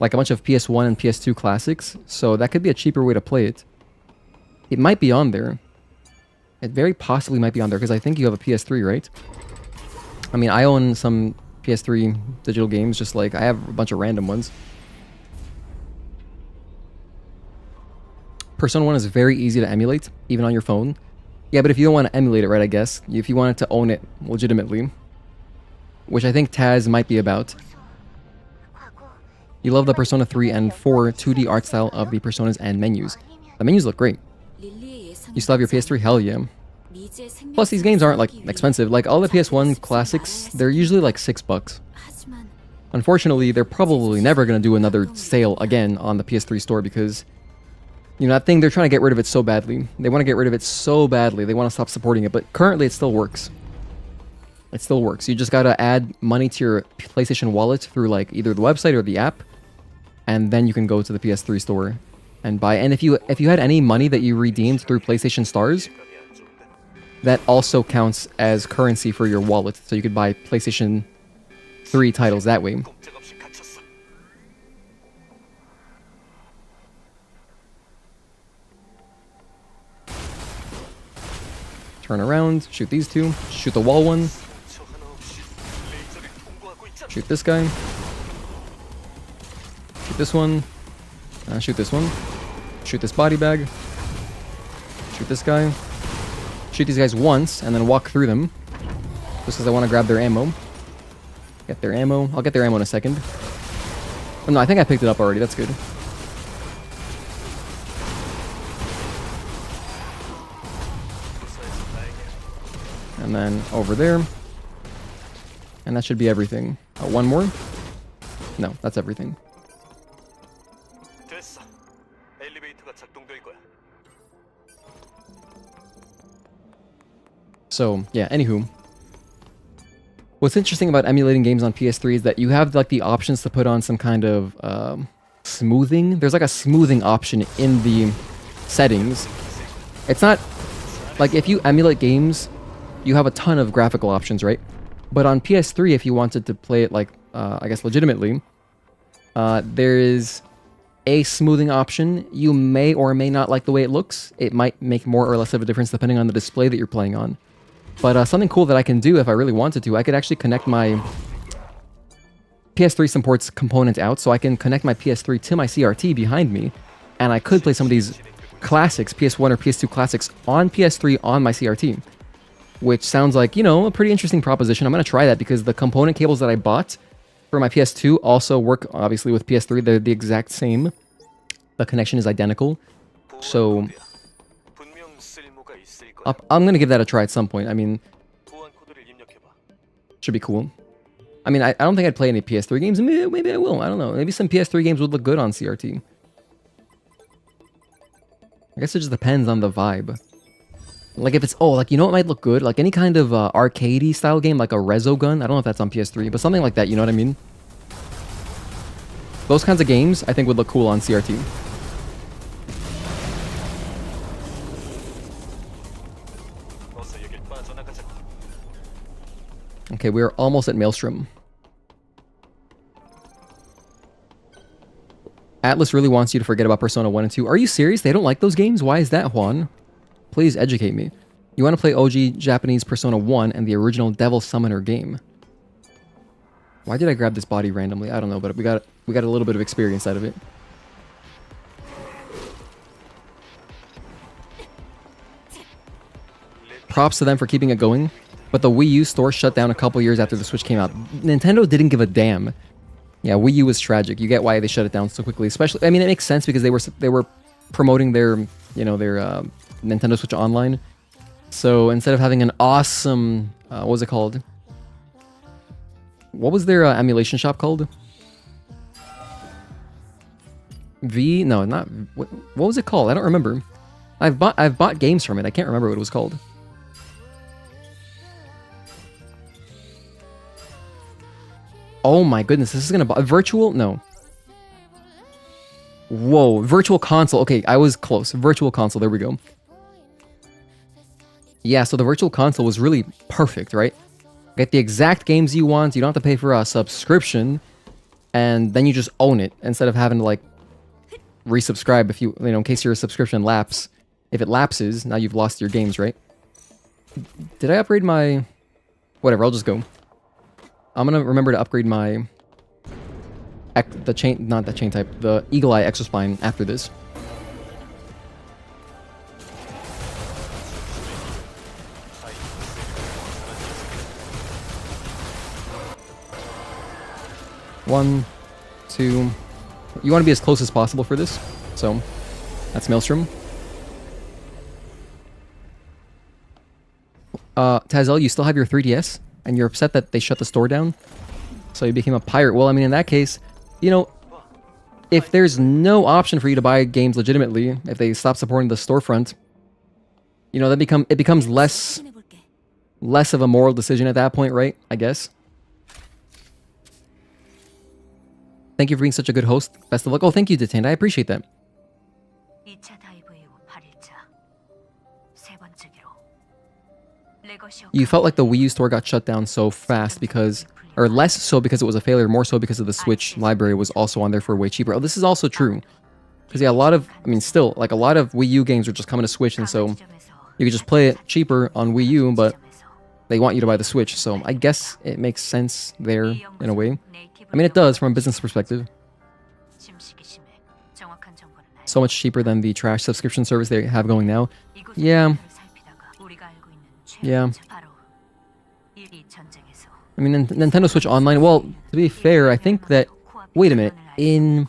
Like a bunch of PS1 and PS2 classics. So that could be a cheaper way to play it. It might be on there. It very possibly might be on there, because I think you have a PS3, right? I mean, I own some... PS3 digital games, just like I have a bunch of random ones. Persona 1 is very easy to emulate, even on your phone. Yeah, but if you don't want to emulate it, right, I guess. If you wanted to own it legitimately. Which I think Taz might be about. You love the Persona 3 and 4 2D art style of the Personas and menus. The menus look great. You still have your PS3? Hell yeah. Plus, these games aren't, like, expensive. Like, all the PS1 classics, they're usually, like, $6. Unfortunately, they're probably never going to do another sale again on the PS3 store because, you know, that thing, they're trying to get rid of it so badly. They want to get rid of it so badly. They want to stop supporting it, but currently it still works. It still works. You just got to add money to your PlayStation wallet through, like, either the website or the app, and then you can go to the PS3 store and buy. And if you had any money that you redeemed through PlayStation Stars, that also counts as currency for your wallet, so you could buy PlayStation 3 titles that way. Turn around, shoot these two, shoot the wall one, shoot this guy, shoot this one, shoot this one, shoot this body bag, shoot this guy. Shoot these guys once, and then walk through them. Just because I want to grab their ammo. Get their ammo. I'll get their ammo in a second. Oh, no, I think I picked it up already. That's good. And then over there. And that should be everything. One more? No, that's everything. So, yeah, anywho. What's interesting about emulating games on PS3 is that you have, like, the options to put on some kind of smoothing. There's, like, a smoothing option in the settings. It's not... Like, if you emulate games, you have a ton of graphical options, right? But on PS3, if you wanted to play it, like, I guess legitimately, there is a smoothing option. You may or may not like the way it looks. It might make more or less of a difference depending on the display that you're playing on. But something cool that I can do if I really wanted to, I could actually connect my PS3 supports component out, so I can connect my PS3 to my CRT behind me, and I could play some of these classics, PS1 or PS2 classics, on PS3 on my CRT. Which sounds like, you know, a pretty interesting proposition. I'm going to try that because the component cables that I bought for my PS2 also work, obviously, with PS3. They're the exact same. The connection is identical. So... I'm going to give that a try at some point. I mean, should be cool. I mean, I don't think I'd play any PS3 games. Maybe I will. I don't know. Maybe some PS3 games would look good on CRT. I guess it just depends on the vibe. Like if it's, oh, like, you know what might look good? Like any kind of arcadey style game, like a Resogun. I don't know if that's on PS3, but something like that, you know what I mean? Those kinds of games, I think would look cool on CRT. Okay, we are almost at Maelstrom. Atlas really wants you to forget about Persona 1 and 2. Are you serious? They don't like those games? Why is that, Juan? Please educate me. You want to play OG Japanese Persona 1 and the original Devil Summoner game. Why did I grab this body randomly? I don't know, but we got a little bit of experience out of it. Props to them for keeping it going, but the Wii U store shut down a couple years after the Switch came out. Nintendo didn't give a damn. Yeah, Wii U was tragic. You get why they shut it down so quickly. Especially, I mean, it makes sense because they were promoting their, you know, their Nintendo Switch Online. So instead of having an awesome, what was it called? What was their emulation shop called? No, not. What was it called? I don't remember. I've bought games from it. I can't remember what it was called. Oh my goodness, this is gonna virtual? No. Whoa, virtual console. Okay, I was close. Virtual console, there we go. Yeah, so the virtual console was really perfect, right? Get the exact games you want, you don't have to pay for a subscription, and then you just own it, instead of having to, like, resubscribe if you know, in case your subscription lapse. If it lapses, now you've lost your games, right? Did I upgrade my... Whatever, I'll just go. I'm gonna remember to upgrade my... the chain... Not the chain type. The Eagle Eye Exospine after this. One, two... You want to be as close as possible for this. So, that's Maelstrom. Tazel, you still have your 3DS? And you're upset that they shut the store down? So you became a pirate. Well, I mean, in that case, you know, if there's no option for you to buy games legitimately, if they stop supporting the storefront, you know, it becomes less of a moral decision at that point, right? I guess. Thank you for being such a good host. Best of luck. Oh, thank you, Detained. I appreciate that. You felt like the Wii U store got shut down so fast because... Or less so because it was a failure, more so because of the Switch library was also on there for way cheaper. Oh, this is also true. Because yeah, a lot of... I mean, still, like a lot of Wii U games are just coming to Switch, and so... You could just play it cheaper on Wii U, but... They want you to buy the Switch, so I guess it makes sense there, in a way. I mean, it does from a business perspective. So much cheaper than the trash subscription service they have going now. Yeah. Yeah. I mean, Nintendo Switch Online, well, to be fair, I think that... Wait a minute, in...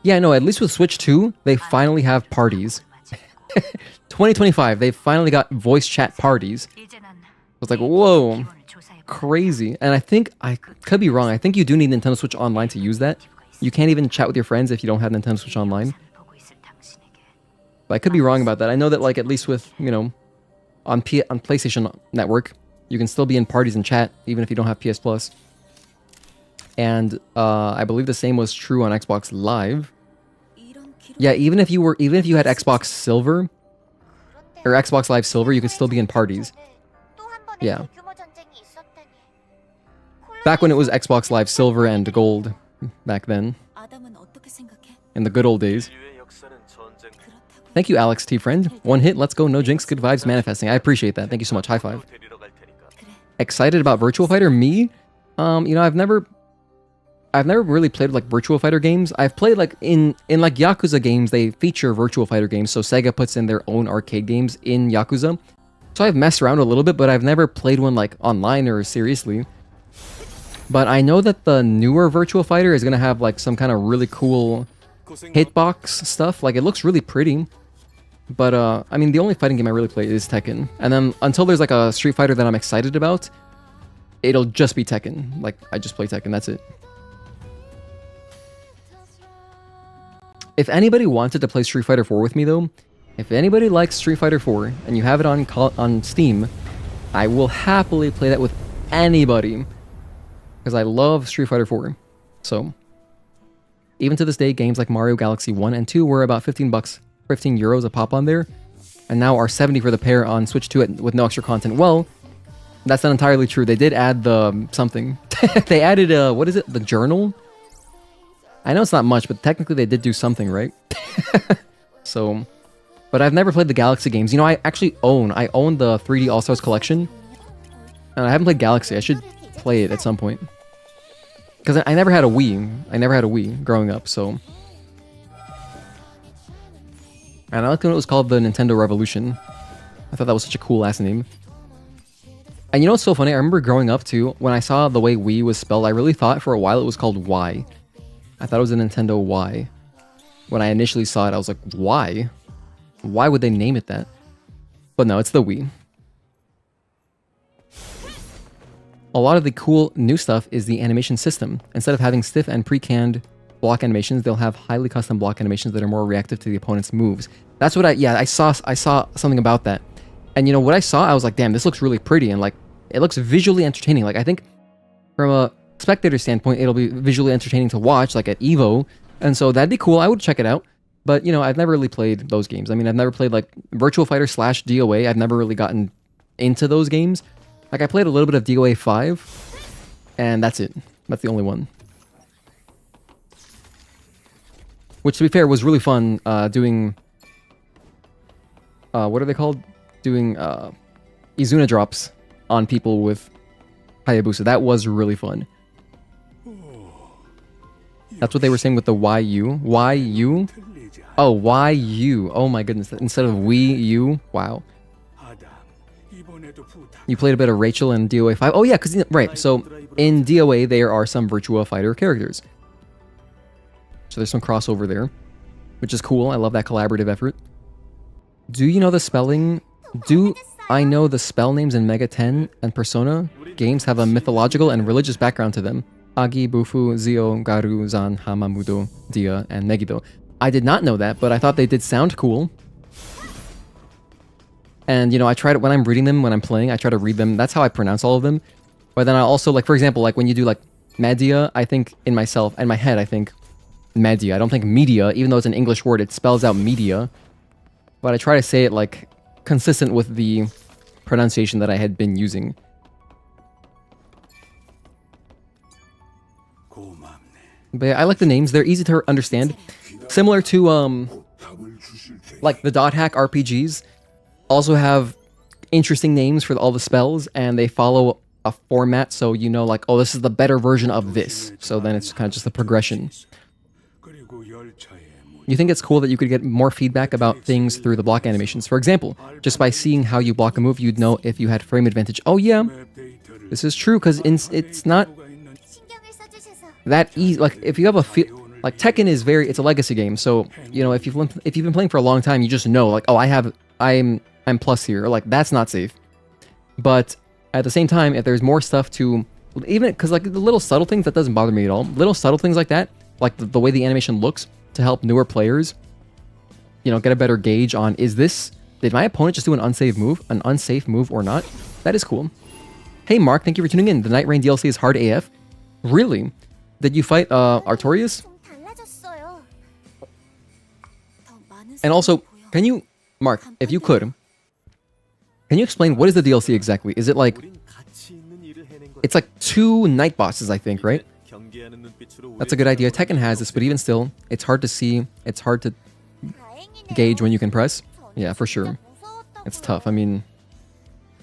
Yeah, no, at least with Switch 2, they finally have parties. 2025, they finally got voice chat parties. It's like, whoa, crazy. And I think, I could be wrong, I think you do need Nintendo Switch Online to use that. You can't even chat with your friends if you don't have Nintendo Switch Online. But I could be wrong about that. I know that, like, at least with, you know, on PlayStation Network, you can still be in parties and chat, even if you don't have PS Plus. And I believe the same was true on Xbox Live. Yeah, even if you had Xbox Silver, or Xbox Live Silver, you could still be in parties. Yeah. Back when it was Xbox Live Silver and Gold, back then. In the good old days. Thank you, Alex T. Friend. One hit, let's go, no jinx, good vibes, manifesting. I appreciate that. Thank you so much. High five. Excited about Virtual Fighter? Me? You know, I've never really played like Virtual Fighter games. I've played like in like Yakuza games, they feature Virtual Fighter games, so Sega puts in their own arcade games in Yakuza. So I've messed around a little bit, but I've never played one like online or seriously. But I know that the newer Virtual Fighter is gonna have like some kind of really cool hitbox stuff. Like it looks really pretty. But I mean, the only fighting game I really play is Tekken. And then until there's like a Street Fighter that I'm excited about, it'll just be Tekken. Like I just play Tekken, that's it. If anybody wanted to play Street Fighter 4 with me though, if anybody likes Street Fighter 4 and you have it on Steam, I will happily play that with anybody. Because I love Street Fighter 4. So, even to this day, games like Mario Galaxy 1 and 2 were about 15 bucks, 15 euros a pop on there, and now are 70 for the pair on Switch 2 with no extra content. Well, That's not entirely true. They did add the something. They added what is it? The journal? I know it's not much, but technically they did do something, right? So, but I've never played the Galaxy games. You know, I own the 3D All-Stars collection. And I haven't played Galaxy. I should play it at some point. Because I never had a Wii. I never had a Wii growing up, so... And I like when it was called the Nintendo Revolution. I thought that was such a cool ass name. And you know what's so funny? I remember growing up too, when I saw the way Wii was spelled, I really thought for a while it was called Y. I thought it was a Nintendo Y. When I initially saw it, I was like, why? Why would they name it that? But no, it's the Wii. A lot of the cool new stuff is the animation system. Instead of having stiff and pre-canned block animations, they'll have highly custom block animations that are more reactive to the opponent's moves. That's what I saw something about that. And you know what I saw, I was like, damn, this looks really pretty, and like it looks visually entertaining. Like I think from a spectator standpoint, it'll be visually entertaining to watch, like at Evo. And so that'd be cool. I would check it out. But you know, I've never really played those games. I mean, I've never played like Virtua Fighter / DOA. I've never really gotten into those games. Like I played a little bit of DOA 5, and that's it. That's the only one. Which, to be fair, was really fun doing... what are they called? Doing Izuna drops on people with Hayabusa. That was really fun. That's what they were saying with the YU. YU? Oh, YU. Oh my goodness. Instead of Wii U. Wow. You played a bit of Rachel in DOA 5. Oh yeah, because right. So in DOA there are some Virtua Fighter characters. So there's some crossover there, which is cool. I love that collaborative effort. Do you know the spelling? Do I know the spell names in Mega 10 and Persona games have a mythological and religious background to them? Agi, Bufu, Zio, Garu, Zan, Hamamudo, Dia, and Negido. I did not know that, but I thought they did sound cool. And, you know, I try to, when I'm reading them, when I'm playing, I try to read them. That's how I pronounce all of them. But then I also, like, for example, like when you do, like, Media, I think in my head, I think Media. I don't think media, even though it's an English word, it spells out media. But I try to say it, like, consistent with the pronunciation that I had been using. But yeah, I like the names. They're easy to understand. Similar to, like, the dot hack RPGs. Also have interesting names for all the spells, and they follow a format, so you know, like, oh, this is the better version of this. So then it's kind of just a progression. You think it's cool that you could get more feedback about things through the block animations? For example, just by seeing how you block a move, you'd know if you had frame advantage. Oh yeah, this is true, because it's not that easy. Like, if you have a feel... Like, Tekken is it's a legacy game, so, you know, if you've been playing for a long time, you just know, like, oh, I'm plus here, or like, that's not safe. But at the same time, if there's more stuff to, even, because like the little subtle things, that doesn't bother me at all. Little subtle things like that, like the way the animation looks, to help newer players, you know, get a better gauge on, did my opponent just do an unsafe move or not? That is cool. Hey Mark, thank you for tuning in. The Night Rain DLC is hard AF. Really? Did you fight Artorias? And also, can you, Mark, if you could, can you explain what is the DLC exactly? Is it like... It's like 2 night bosses, I think, right? That's a good idea. Tekken has this, but even still, it's hard to see. It's hard to gauge when you can press. Yeah, for sure. It's tough. I mean,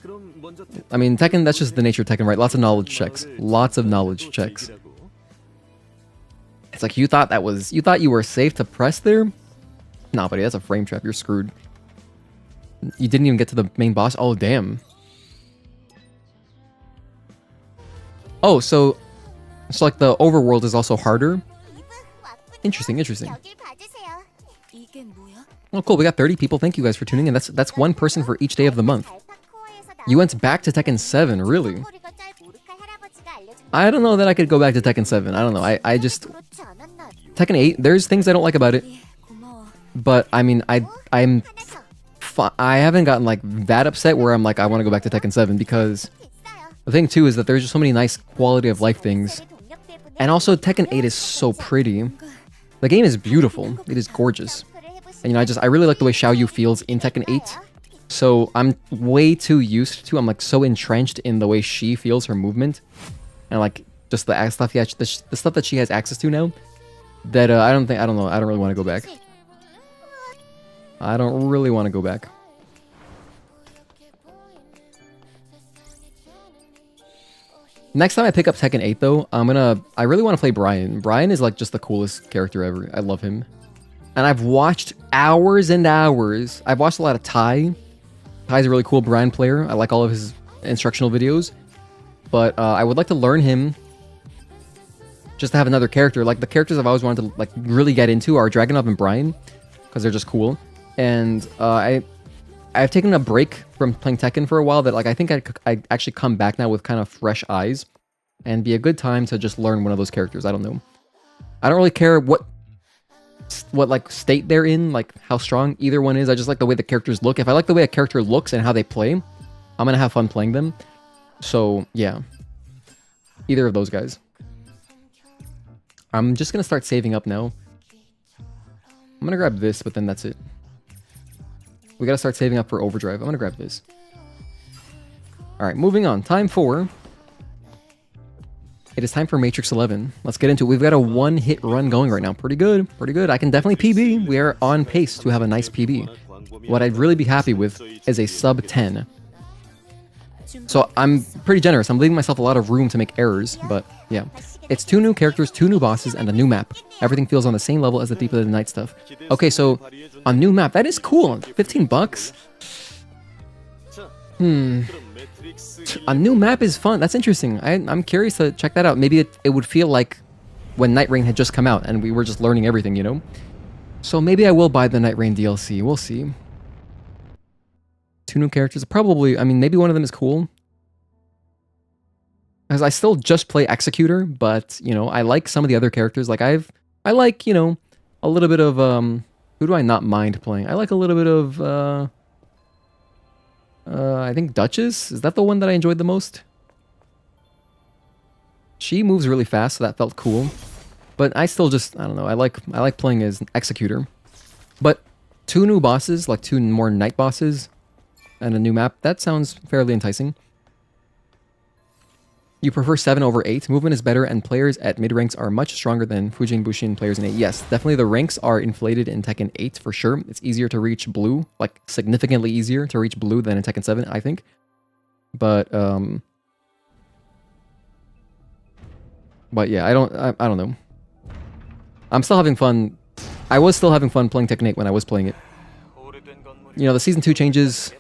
Tekken, that's just the nature of Tekken, right? Lots of knowledge checks. Lots of knowledge checks. It's like, you thought you were safe to press there? Nah, buddy, that's a frame trap. You're screwed. You didn't even get to the main boss? Oh, damn. Oh, so like the overworld is also harder? Interesting. Oh, cool. We got 30 people. Thank you guys for tuning in. That's one person for each day of the month. You went back to Tekken 7, really? I don't know that I could go back to Tekken 7. I don't know. I just... Tekken 8, there's things I don't like about it. But, I mean, I haven't gotten, like, that upset where I'm like, I want to go back to Tekken 7, because the thing, too, is that there's just so many nice quality of life things. And also, Tekken 8 is so pretty. The game is beautiful. It is gorgeous. And, you know, I really like the way Xiao Yu feels in Tekken 8. So I'm way too used to, I'm like so entrenched in the way she feels her movement. And like just the stuff, the stuff that she has access to now. That I don't know, I don't really want to go back. I don't really want to go back. Next time I pick up Tekken 8 though, I really want to play Brian. Brian is like just the coolest character ever. I love him. And I've watched hours and hours. I've watched a lot of Tai. Tai's a really cool Brian player. I like all of his instructional videos. But I would like to learn him just to have another character. Like the characters I've always wanted to like really get into are Dragunov and Brian, because they're just cool. And I've taken a break from playing Tekken for a while that like I think I actually come back now with kind of fresh eyes and be a good time to just learn one of those characters. I don't know. I don't really care what like state they're in, like how strong either one is. I just like the way the characters look. If I like the way a character looks and how they play, I'm gonna have fun playing them. So yeah, either of those guys. I'm just gonna start saving up now. I'm gonna grab this, but then that's it. We gotta start saving up for overdrive. I'm gonna grab this. Alright, moving on. Time for... It is time for Matrix 11. Let's get into it. We've got a one-hit run going right now. Pretty good. Pretty good. I can definitely PB. We are on pace to have a nice PB. What I'd really be happy with is a sub 10. So I'm pretty generous. I'm leaving myself a lot of room to make errors, but yeah. It's 2 new characters, 2 new bosses, and a new map. Everything feels on the same level as the Deep of the Night stuff. Okay, so a new map. That is cool. 15 bucks? A new map is fun. That's interesting. I'm curious to check that out. Maybe it would feel like when Night Rain had just come out and we were just learning everything, you know? So maybe I will buy the Night Rain DLC. We'll see. 2 new characters. Probably, I mean, maybe one of them is cool. Because I still just play Executor, but, you know, I like some of the other characters. Like, I like, you know, a little bit of, who do I not mind playing? I like a little bit of, I think Duchess? Is that the one that I enjoyed the most? She moves really fast, so that felt cool. But I still just, I don't know, I like playing as Executor. But 2 new bosses, like 2 more night bosses, and a new map, that sounds fairly enticing. You prefer 7 over 8. Movement is better, and players at mid-ranks are much stronger than Fujin Bushin players in 8. Yes, definitely the ranks are inflated in Tekken 8 for sure. It's easier to reach blue, like significantly easier to reach blue than in Tekken 7, I think. But yeah, I don't know. I'm still having fun. I was still having fun playing Tekken 8 when I was playing it. You know, the Season 2 changes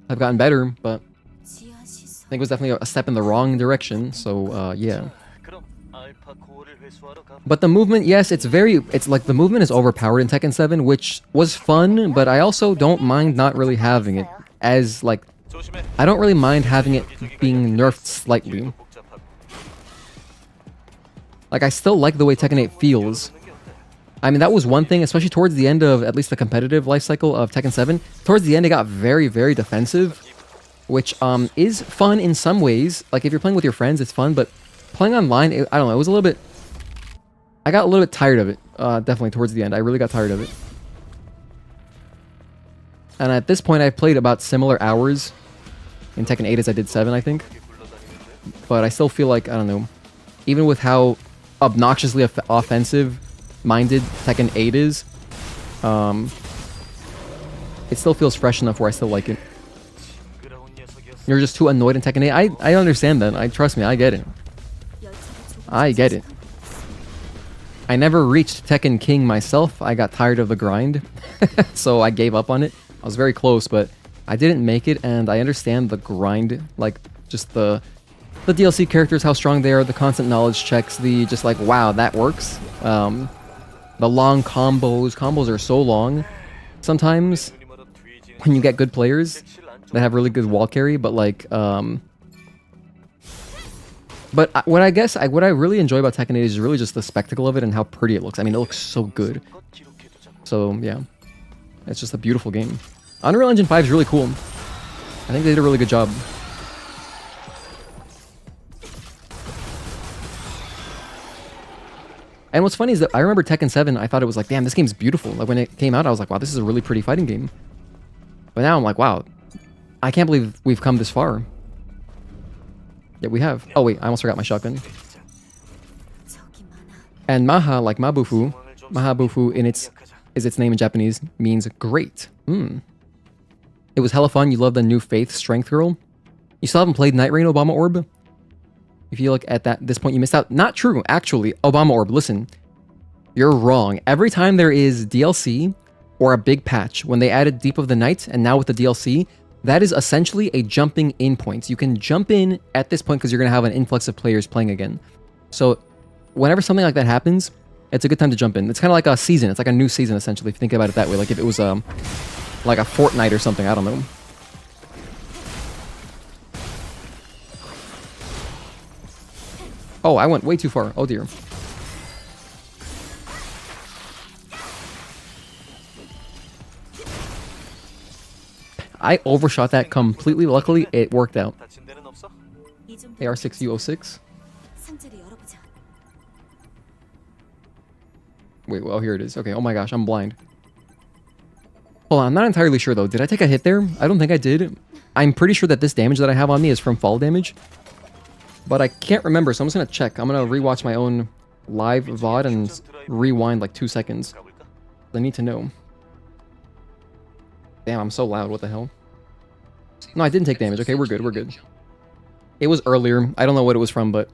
have gotten better, but I think it was definitely a step in the wrong direction, so yeah. But the movement, yes, it's like the movement is overpowered in Tekken 7, which was fun, but I also don't mind not really having it as, like, I don't really mind having it being nerfed slightly. Like, I still like the way Tekken 8 feels. I mean, that was one thing, especially towards the end of at least the competitive life cycle of Tekken 7. Towards the end, it got very, very defensive, which is fun in some ways. Like, if you're playing with your friends, it's fun, but playing online, I don't know, it was a little bit... I got a little bit tired of it, definitely towards the end. I really got tired of it. And at this point, I've played about similar hours in Tekken 8 as I did 7, I think. But I still feel like, I don't know, even with how obnoxiously offensive-minded Tekken 8 is, it still feels fresh enough where I still like it. You're just too annoyed in Tekken 8. I understand that. Trust me, I get it. I get it. I never reached Tekken King myself. I got tired of the grind, so I gave up on it. I was very close, but I didn't make it, and I understand the grind, like, just the DLC characters, how strong they are, the constant knowledge checks, the just like, wow, that works. The long combos. Combos are so long sometimes when you get good players that have really good wall carry, but like, but what I really enjoy about Tekken 8 is really just the spectacle of it and how pretty it looks. I mean, it looks so good. So yeah, it's just a beautiful game. Unreal Engine 5 is really cool. I think they did a really good job. And what's funny is that I remember Tekken 7, I thought it was like, damn, this game's beautiful. Like when it came out, I was like, wow, this is a really pretty fighting game. But now I'm like, wow, I can't believe we've come this far. Yeah, we have. Oh wait, I almost forgot my shotgun. And Maha, like Mabufu, Mahabufu is its name in Japanese, means great. It was hella fun. You love the new Faith Strength Girl. You still haven't played Night Rain Obama Orb? If you look at this point, you missed out. Not true, actually. Obama Orb, listen. You're wrong. Every time there is DLC or a big patch, when they added Deep of the Night and now with the DLC, that is essentially a jumping in point. You can jump in at this point because you're going to have an influx of players playing again. So whenever something like that happens, it's a good time to jump in. It's kind of like a season. It's like a new season, essentially, if you think about it that way. Like if it was like a Fortnite or something. I don't know. Oh, I went way too far. Oh, dear. I overshot that completely. Luckily, it worked out. AR6U06. Wait, well, here it is. Okay, oh my gosh, I'm blind. Hold on, I'm not entirely sure, though. Did I take a hit there? I don't think I did. I'm pretty sure that this damage that I have on me is from fall damage. But I can't remember, so I'm just going to check. I'm going to rewatch my own live VOD and rewind like 2 seconds. I need to know. Damn, I'm so loud. What the hell? No, I didn't take damage. Okay, we're good. We're good. It was earlier. I don't know what it was from, but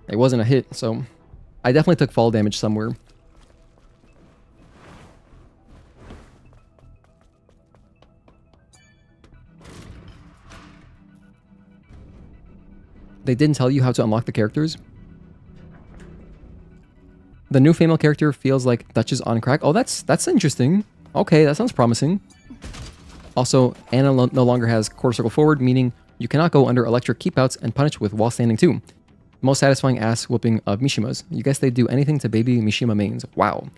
it wasn't a hit, so I definitely took fall damage somewhere. They didn't tell you how to unlock the characters. The new female character feels like Duchess on crack. Oh, that's interesting. Okay, that sounds promising. Also, Anna no longer has quarter circle forward, meaning you cannot go under electric keepouts and punish with while standing too. Most satisfying ass whooping of Mishima's. You guess they do anything to baby Mishima mains. Wow.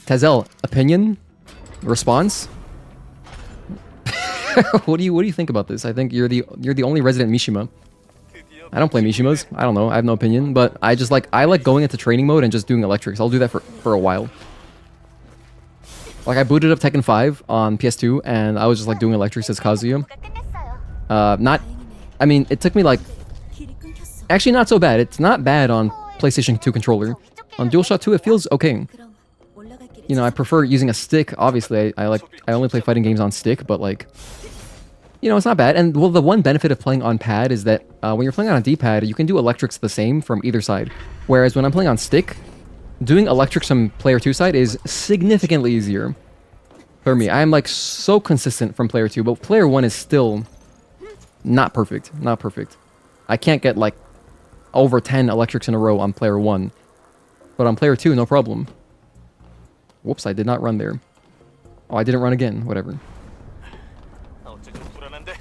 Tazel, opinion? Response? What do you think about this? I think you're the only resident Mishima. I don't play Mishimas. I don't know. I have no opinion, but I like going into training mode and just doing electrics. I'll do that for a while. Like I booted up Tekken 5 on PS2 and I was just like doing electrics as Kazuya. I mean, it took me like actually not so bad. It's not bad on PlayStation 2 controller. On DualShock 2 it feels okay. You know, I prefer using a stick. Obviously, I only play fighting games on stick, but like you know, it's not bad. And well, the one benefit of playing on pad is that when you're playing on a D-pad, you can do electrics the same from either side. Whereas when I'm playing on stick, doing electrics from player 2 side is significantly easier for me. I am like so consistent from player 2, but player 1 is still not perfect. Not perfect. I can't get like over 10 electrics in a row on player 1. But on player 2, no problem. Whoops, I did not run there. Oh, I didn't run again. Whatever.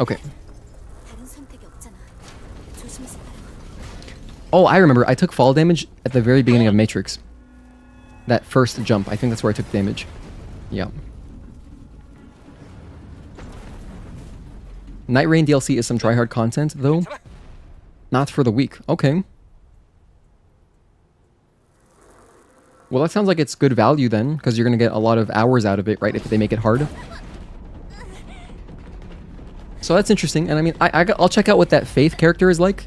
Okay. Oh, I remember. I took fall damage at the very beginning of Matrix. That first jump. I think that's where I took damage. Yeah. Night Rain DLC is some tryhard content, though. Not for the week. Okay. Well, that sounds like it's good value then, because you're going to get a lot of hours out of it, right, if they make it hard. So that's interesting, and I mean, I'll check out what that Faith character is like,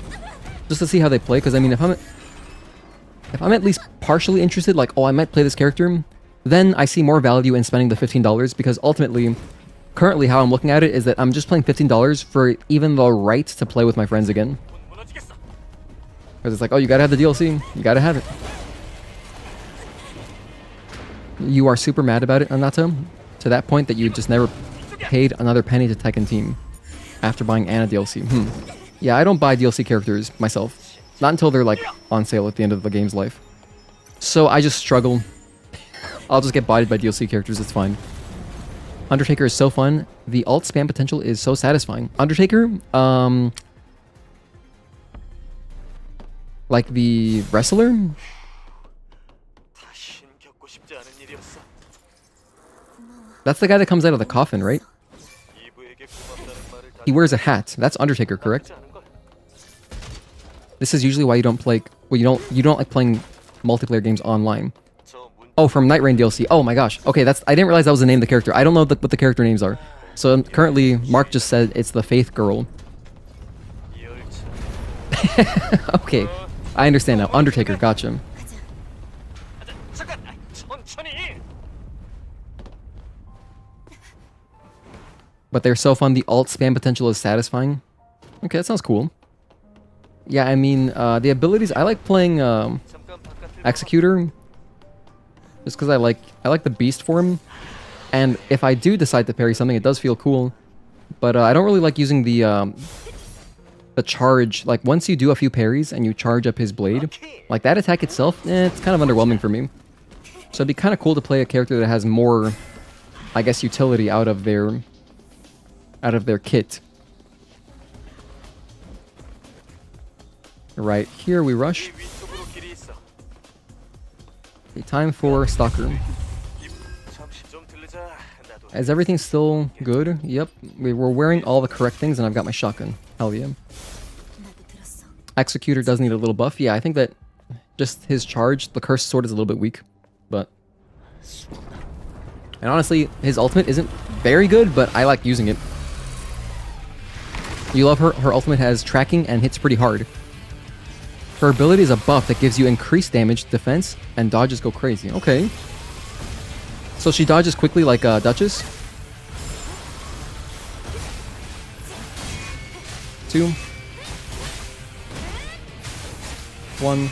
just to see how they play, because I mean, if I'm at least partially interested, like, oh, I might play this character, then I see more value in spending the $15, because ultimately, currently how I'm looking at it is that I'm just playing $15 for even the right to play with my friends again. Because it's like, oh, you gotta have the DLC, you gotta have it. You are super mad about it, Anata, to that point that you just never paid another penny to Tekken Team after buying Anna DLC. Yeah, I don't buy DLC characters myself. Not until they're like on sale at the end of the game's life. So I just struggle. I'll just get bodied by DLC characters, it's fine. Undertaker is so fun. The alt spam potential is so satisfying. Undertaker, like the wrestler? That's the guy that comes out of the coffin, right? He wears a hat. That's Undertaker, correct? This is usually why you don't play. Well, you don't like playing multiplayer games online. Oh, from Night Rain DLC. Oh my gosh. Okay, I didn't realize that was the name of the character. I don't know what the character names are. So currently, Mark just said it's the Faith Girl. Okay, I understand now. Undertaker, gotcha. But they're so fun, the alt spam potential is satisfying. Okay, that sounds cool. Yeah, I mean, the abilities, I like playing Executor. Just because I like the beast form. And if I do decide to parry something, it does feel cool. But I don't really like using the charge. Like, once you do a few parries and you charge up his blade, like that attack itself, it's kind of underwhelming for me. So it'd be kind of cool to play a character that has more, I guess, utility out of their kit. Right here we rush. Okay, time for Stalker. Is everything still good? Yep. We're wearing all the correct things and I've got my shotgun. Hell yeah. Executor does need a little buff. Yeah, I think that just his charge, the cursed sword is a little bit weak. But... and honestly, his ultimate isn't very good, but I like using it. You love her. Her ultimate has tracking and hits pretty hard. Her ability is a buff that gives you increased damage, defense, and dodges go crazy. Okay. So she dodges quickly like Duchess. 2. 1.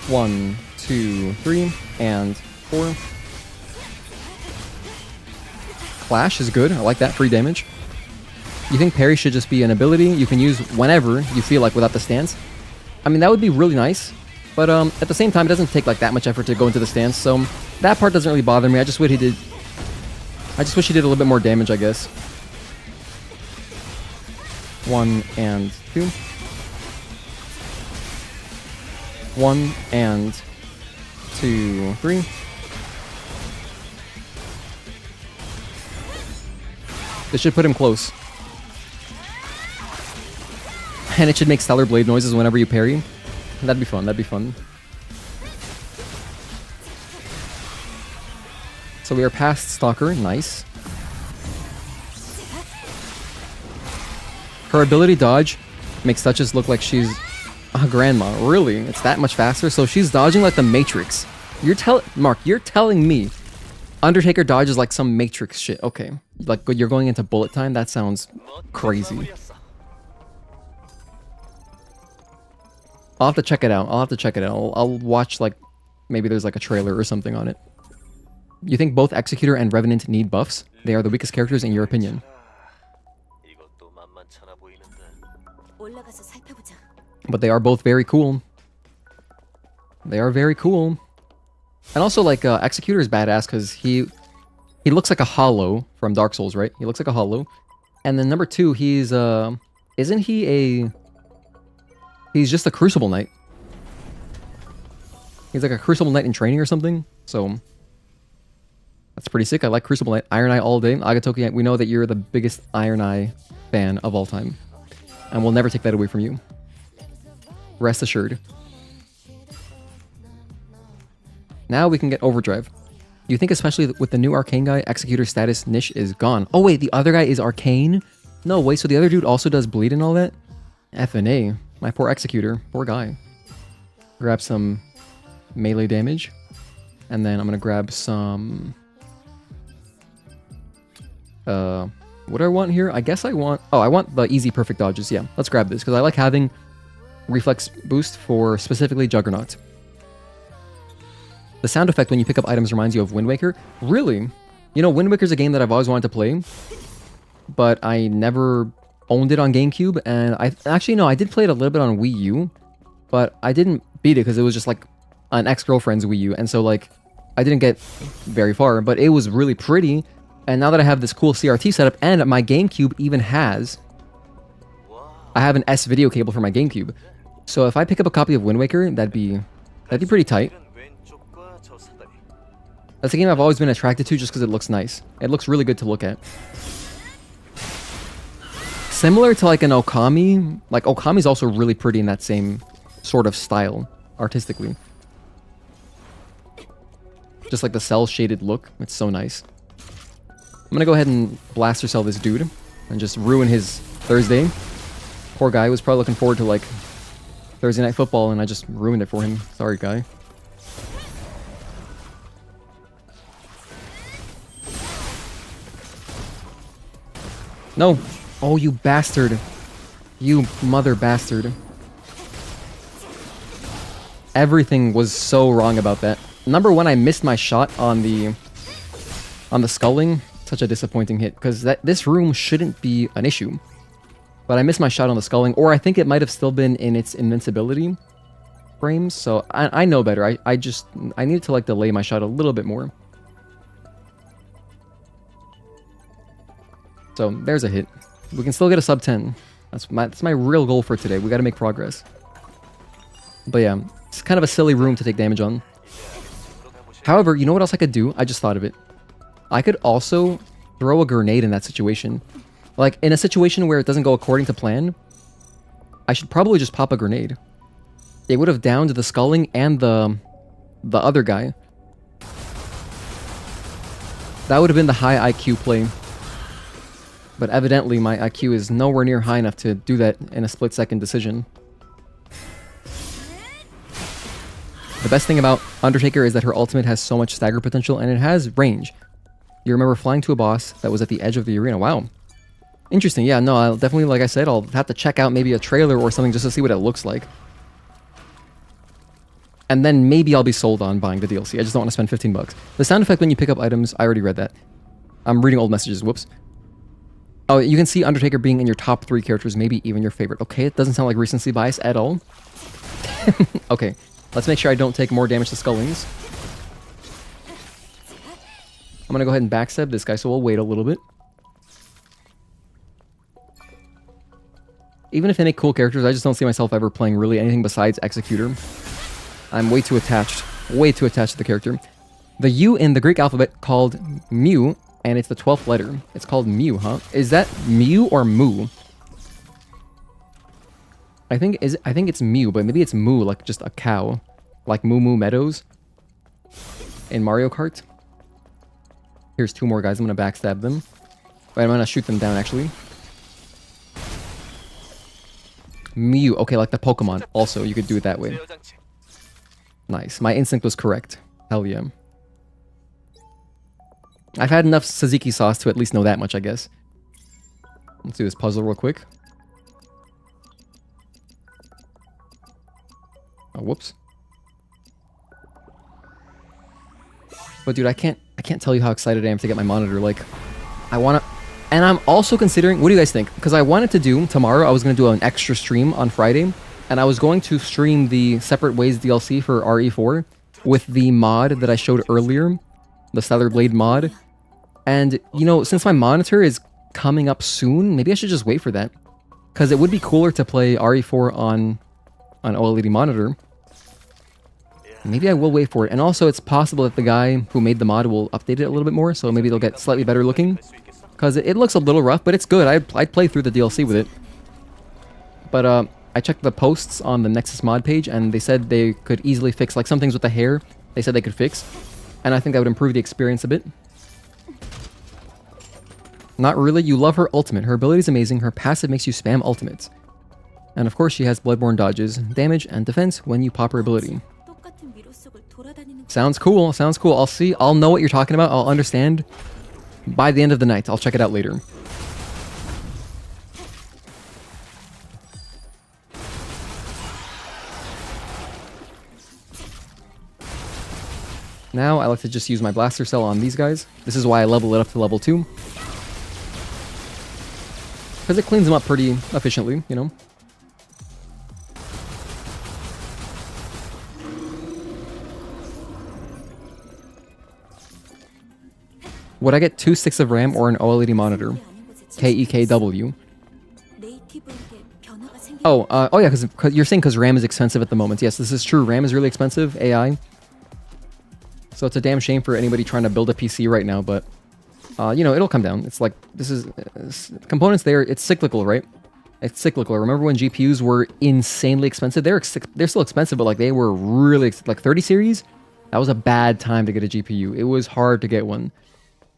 One, 2, 3, and 4. Clash is good. I like that. Free damage. You think parry should just be an ability you can use whenever you feel like without the stance? I mean, that would be really nice. But at the same time, it doesn't take like that much effort to go into the stance, so that part doesn't really bother me. I just wish he did a little bit more damage, I guess. 1 and 2. 1 and 2, 3. This should put him close. And it should make stellar blade noises whenever you parry. That'd be fun, that'd be fun. So we are past Stalker, nice. Her ability dodge makes Duchess look like she's a grandma. Really? It's that much faster? So she's dodging like the Matrix. Mark, you're telling me Undertaker dodges like some Matrix shit. Okay. Like you're going into bullet time? That sounds crazy. I'll have to check it out. I'll watch like, maybe there's like a trailer or something on it. You think both Executor and Revenant need buffs? They are the weakest characters in your opinion. But they are both very cool. They are very cool. And also like Executor is badass because he looks like a hollow from Dark Souls, right? He looks like a hollow. And then number 2, he's isn't he a... he's just a Crucible Knight. He's like a Crucible Knight in training or something. So that's pretty sick. I like Crucible Knight. Iron Eye all day. Agatoki, we know that you're the biggest Iron Eye fan of all time. And we'll never take that away from you. Rest assured. Now we can get Overdrive. You think especially with the new Arcane guy, Executor status niche is gone. Oh wait, the other guy is Arcane? No, wait, so the other dude also does bleed and all that? F&A. My poor Executor. Poor guy. Grab some melee damage. And then I'm gonna grab some... what do I want here? I guess I want... oh, I want the easy perfect dodges. Yeah, let's grab this, because I like having reflex boost for specifically Juggernaut. The sound effect when you pick up items reminds you of Wind Waker. Really? You know, Wind Waker's a game that I've always wanted to play, but I never owned it on GameCube, and I did play it a little bit on Wii U, but I didn't beat it because it was just like an ex-girlfriend's Wii U, and so like I didn't get very far, but it was really pretty. And now that I have this cool CRT setup, and my GameCube even has... I have an S video cable for my GameCube. So if I pick up a copy of Wind Waker, that'd be pretty tight. That's a game I've always been attracted to just because it looks nice. It looks really good to look at. similar to like an Okami. Like Okami's also really pretty in that same sort of style, artistically. Just like the cell shaded look. It's so nice. I'm gonna go ahead and blaster cell this dude and just ruin his Thursday. Poor guy was probably looking forward to like Thursday night football and I just ruined it for him. Sorry, guy. No. Oh, you bastard. You mother bastard. Everything was so wrong about that. Number one, I missed my shot on the sculling. Such a disappointing hit, because this room shouldn't be an issue. But I missed my shot on the sculling, or I think it might have still been in its invincibility frames, so I know better. I needed to like delay my shot a little bit more. So there's a hit. We can still get a sub 10. That's my real goal for today. We got to make progress. But yeah, it's kind of a silly room to take damage on. However, you know what else I could do? I just thought of it. I could also throw a grenade in that situation. Like, in a situation where it doesn't go according to plan, I should probably just pop a grenade. It would have downed the sculling and the other guy. That would have been the high IQ play. But evidently, my IQ is nowhere near high enough to do that in a split-second decision. The best thing about Undertaker is that her ultimate has so much stagger potential, and it has range. You remember flying to a boss that was at the edge of the arena. Wow. Interesting. Yeah, no, I'll definitely, like I said, I'll have to check out maybe a trailer or something just to see what it looks like. And then maybe I'll be sold on buying the DLC. I just don't want to spend 15 bucks. The sound effect when you pick up items, I already read that. I'm reading old messages. Whoops. Oh, you can see Undertaker being in your top 3 characters, maybe even your favorite. Okay, it doesn't sound like recency bias at all. Okay, let's make sure I don't take more damage to Skullings. I'm gonna go ahead and backstab this guy, so we'll wait a little bit. Even if they make cool characters, I just don't see myself ever playing really anything besides Executor. I'm way too attached to the character. The U in the Greek alphabet called Mu, and it's the 12th letter. It's called Mu, huh? Is that Mu or Mu? I think it's Mu, but maybe it's Moo, like just a cow. Like Moo Moo Meadows in Mario Kart. Here's 2 more guys. I'm gonna backstab them. Wait, I'm gonna shoot them down, actually. Mew. Okay, like the Pokemon. Also, you could do it that way. Nice. My instinct was correct. Hell yeah. I've had enough tzatziki sauce to at least know that much, I guess. Let's do this puzzle real quick. Oh, whoops. But dude, I can't tell you how excited I am to get my monitor. Like, I wanna... And I'm also considering... What do you guys think? Because I wanted to do... Tomorrow, I was going to do an extra stream on Friday. And I was going to stream the Separate Ways DLC for RE4 with the mod that I showed earlier. The Stellar Blade mod. And, you know, since my monitor is coming up soon, maybe I should just wait for that. Because it would be cooler to play RE4 on an OLED monitor. Maybe I will wait for it. And also, it's possible that the guy who made the mod will update it a little bit more, so maybe it'll get slightly better looking. Because it looks a little rough, but it's good. I'd play through the DLC with it. But I checked the posts on the Nexus mod page, and they said they could easily fix, like, some things with the hair. They said they could fix. And I think that would improve the experience a bit. Not really. You love her ultimate. Her ability is amazing. Her passive makes you spam ultimates. And of course, she has Bloodborne dodges, damage, and defense when you pop her ability. Sounds cool. Sounds cool. I'll see. I'll know what you're talking about. I'll understand by the end of the night. I'll check it out later. Now, I like to just use my blaster cell on these guys. This is why I level it up to level 2. Because it cleans them up pretty efficiently, you know? Would I get 2 sticks of RAM or an OLED monitor? KEKW. Oh yeah, because you're saying because RAM is expensive at the moment. Yes, this is true. RAM is really expensive, AI. So it's a damn shame for anybody trying to build a PC right now, but You know, it'll come down. It's like, components there, it's cyclical, right? It's cyclical. Remember when GPUs were insanely expensive? They're still expensive, but like they were really, like 30 series, that was a bad time to get a GPU. It was hard to get one.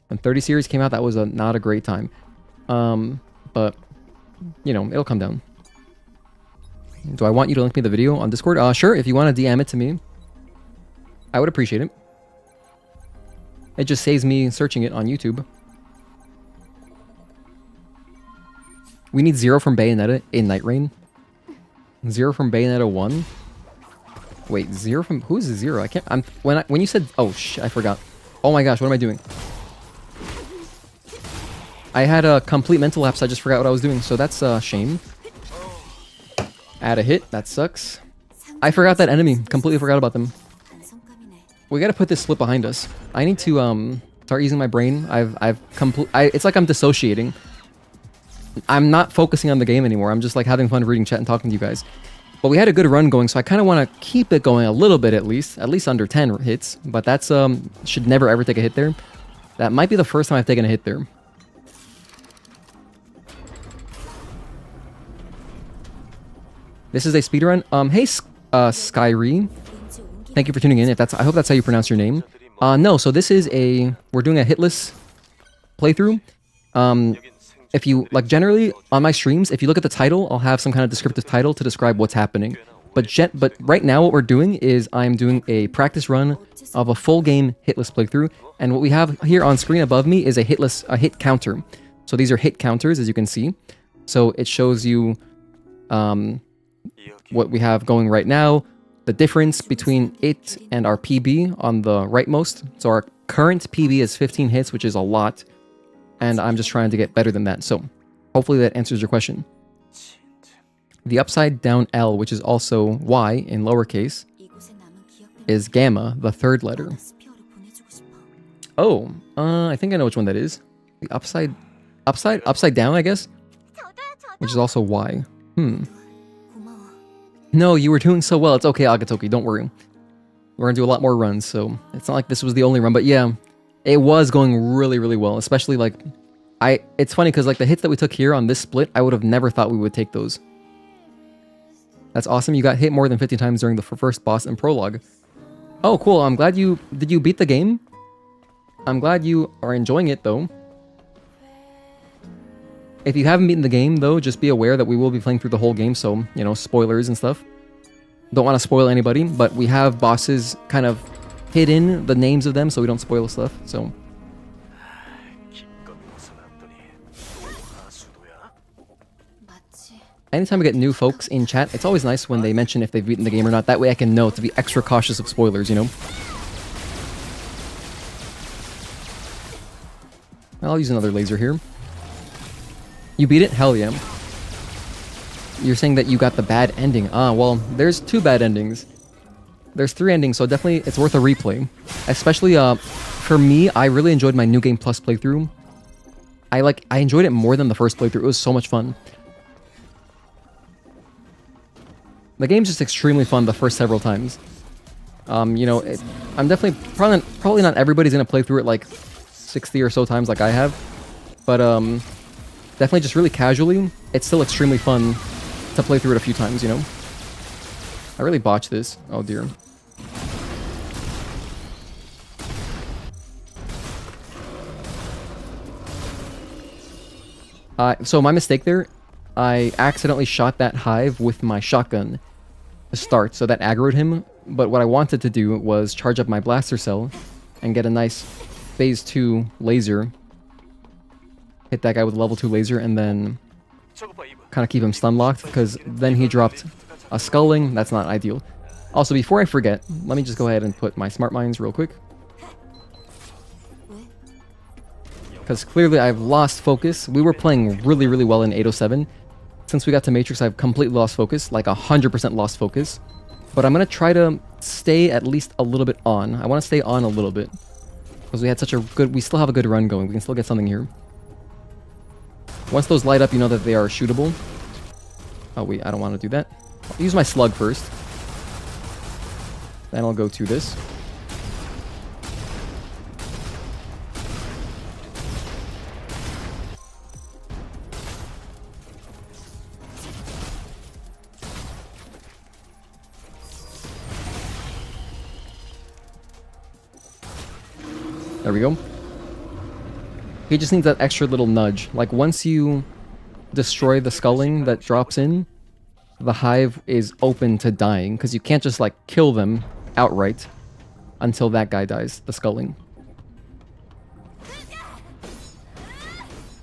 When 30 series came out, that was not a great time. But, you know, it'll come down. Do I want you to link me the video on Discord? Sure, if you want to DM it to me, I would appreciate it. It just saves me searching it on YouTube. We need 0 from Bayonetta in Night Rain. 0 from Bayonetta 1. Wait, 0 from... Who is 0? I can't... When you said... Oh, I forgot. Oh my gosh, what am I doing? I had a complete mental lapse. I just forgot what I was doing. So that's a shame. Add a hit. That sucks. I forgot that enemy. Completely forgot about them. We gotta put this slip behind us. I need to start using my brain. It's like I'm dissociating. I'm not focusing on the game anymore. I'm just like having fun reading chat and talking to you guys. But we had a good run going, so I kind of want to keep it going a little bit at least under 10 hits. But that's should never ever take a hit there. That might be the first time I've taken a hit there. This is a speedrun. Hey, Skyri. Thank you for tuning in. I hope that's how you pronounce your name. No, so this is we're doing a hitless playthrough. If you, like, generally, on my streams, if you look at the title, I'll have some kind of descriptive title to describe what's happening. But right now, what we're doing is I'm doing a practice run of a full game hitless playthrough. And what we have here on screen above me is a hit counter. So these are hit counters, as you can see. So it shows you what we have going right now, the difference between it and our PB on the rightmost. So our current PB is 15 hits, which is a lot. And I'm just trying to get better than that. So hopefully that answers your question. The upside down L, which is also Y in lowercase, is gamma, the third letter. Oh, I think I know which one that is. The upside down, I guess, which is also Y. No, you were doing so well. It's okay, Agatoki, don't worry. We're gonna do a lot more runs, so it's not like this was the only run, but yeah, it was going really, really well, especially like, it's funny because like the hits that we took here on this split, I would have never thought we would take those. That's awesome. You got hit more than 50 times during the first boss and prologue. Oh, cool. I'm glad did you beat the game? I'm glad you are enjoying it though. If you haven't beaten the game though, just be aware that we will be playing through the whole game, so, you know, spoilers and stuff. Don't want to spoil anybody, but we have bosses kind of hidden, the names of them, so we don't spoil stuff, so. Anytime we get new folks in chat, it's always nice when they mention if they've beaten the game or not. That way I can know to be extra cautious of spoilers, you know? I'll use another laser here. You beat it? Hell yeah. You're saying that you got the bad ending. Ah, well, there's 2 bad endings. There's 3 endings, so definitely it's worth a replay. Especially, for me, I really enjoyed my New Game Plus playthrough. I enjoyed it more than the first playthrough. It was so much fun. The game's just extremely fun the first several times. You know, I'm definitely... Probably not everybody's gonna play through it like 60 or so times like I have. But, definitely just really casually, it's still extremely fun to play through it a few times, you know? I really botched this. Oh dear. So my mistake there, I accidentally shot that hive with my shotgun to start, so that aggroed him. But what I wanted to do was charge up my blaster cell and get a nice phase 2 laser. Hit that guy with a level 2 laser and then kind of keep him stun locked, because then he dropped a sculling. That's not ideal. Also, before I forget, let me just go ahead and put my smart mines real quick, because clearly I've lost focus. We were playing really, really well in 807. Since we got to Matrix, I've completely lost focus, like 100% lost focus. But I'm going to try to stay at least a little bit on. I want to stay on a little bit, because we had such a good... We still have a good run going. We can still get something here. Once those light up, you know that they are shootable. Oh wait, I don't want to do that. I'll use my slug first. Then I'll go to this. There we go. He just needs that extra little nudge. Like, once you destroy the sculling that drops in, the hive is open to dying, because you can't just, like, kill them outright until that guy dies, the sculling.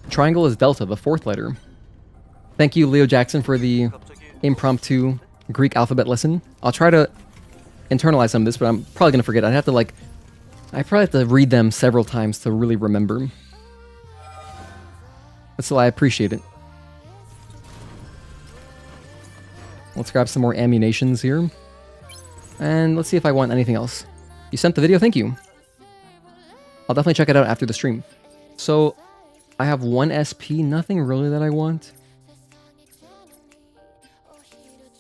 Triangle is delta, the 4th letter. Thank you, Leo Jackson, for the impromptu Greek alphabet lesson. I'll try to internalize some of this, but I'm probably going to forget. I probably have to read them several times to really remember. But still, I appreciate it. Let's grab some more ammunitions here. And let's see if I want anything else. You sent the video? Thank you. I'll definitely check it out after the stream. So, I have 1 SP. Nothing really that I want.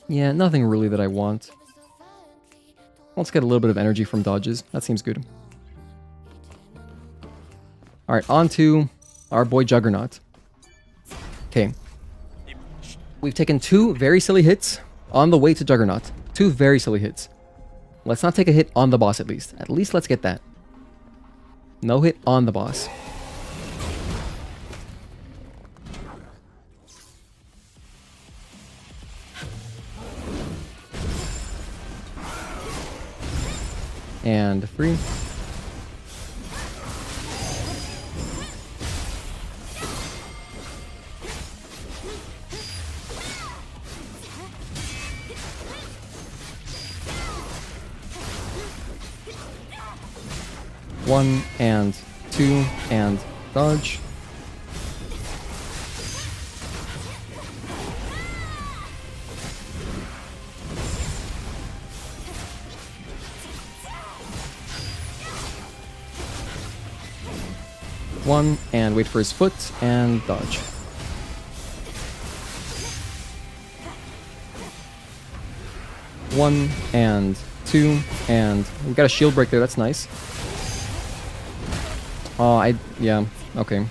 Yeah, nothing really that I want. Let's get a little bit of energy from dodges. That seems good. Alright, on to our boy Juggernaut. Okay. We've taken 2 very silly hits on the way to Juggernaut. 2 very silly hits. Let's not take a hit on the boss at least. At least let's get that. No hit on the boss. And 3. One and 2 and dodge. One and wait for his foot and dodge. One and 2 and we got a shield break there. That's nice. Oh, yeah, okay.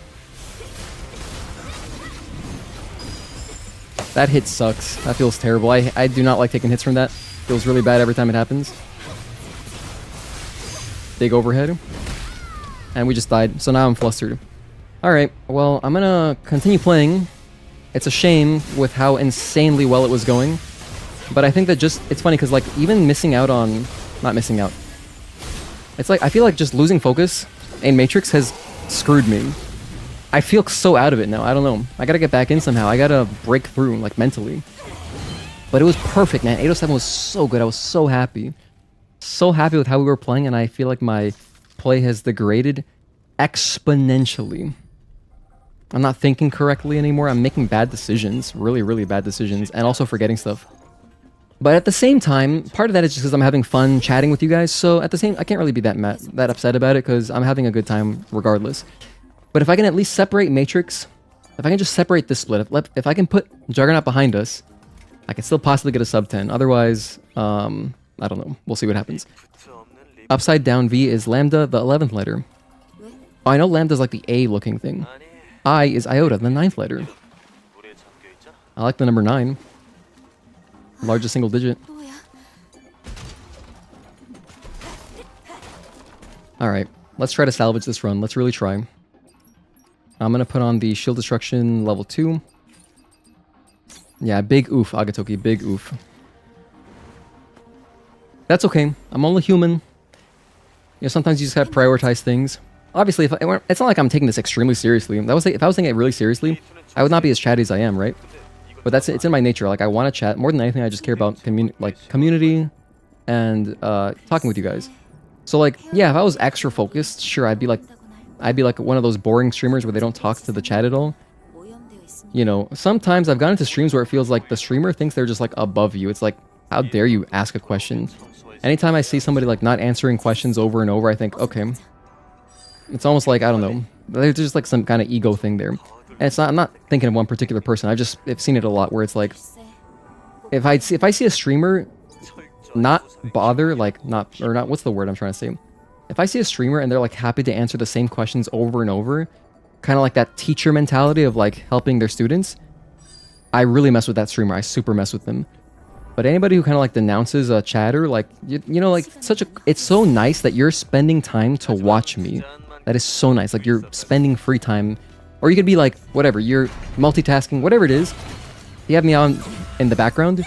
That hit sucks. That feels terrible. I do not like taking hits from that. Feels really bad every time it happens. Big overhead. And we just died, so now I'm flustered. Alright, well, I'm gonna continue playing. It's a shame with how insanely well it was going. But I think that it's funny because, like, even missing out on... Not missing out. It's like, I feel like just losing focus in Matrix has screwed me. I feel so out of it now. I don't know. I gotta get back in somehow. I gotta break through, like, mentally. But it was perfect, man. Eidos 7 was so good. I was so happy. So happy with how we were playing, and I feel like my play has degraded exponentially. I'm not thinking correctly anymore. I'm making bad decisions. Really, really bad decisions. And also forgetting stuff. But at the same time, part of that is just because I'm having fun chatting with you guys. So at the same, I can't really be that upset about it because I'm having a good time regardless. But if I can at least separate Matrix, if I can just separate this split, if I can put Juggernaut behind us, I can still possibly get a sub 10. Otherwise, I don't know. We'll see what happens. Upside down V is Lambda, the 11th letter. Oh, I know Lambda's like the A looking thing. I is Iota, the 9th letter. I like the number 9. Largest single digit. Alright, let's try to salvage this run. Let's really try. I'm gonna put on the shield destruction level 2. Yeah, big oof, Agatoki, big oof. That's okay. I'm only human. You know, sometimes you just gotta prioritize things. Obviously, it's not like I'm taking this extremely seriously. If I was taking it really seriously, I would not be as chatty as I am, right? But it's in my nature. Like, I want to chat. More than anything, I just care about community and talking with you guys. So, like, yeah, if I was extra focused, sure, I'd be like one of those boring streamers where they don't talk to the chat at all. You know, sometimes I've gone into streams where it feels like the streamer thinks they're just, like, above you. It's like, how dare you ask a question? Anytime I see somebody, like, not answering questions over and over, I think, okay. It's almost like, I don't know, there's just, like, some kind of ego thing there. And it's not, I'm not thinking of one particular person. I've seen it a lot where it's like, if I see a streamer not bother, like, what's the word I'm trying to say? If I see a streamer and they're, like, happy to answer the same questions over and over, kind of like that teacher mentality of, like, helping their students, I really mess with that streamer. I super mess with them. But anybody who kind of, like, denounces a chatter, like, you know, like, it's so nice that you're spending time to watch me. That is so nice. Like, you're spending free time. Or you could be like, whatever, you're multitasking, whatever it is. You have me on in the background.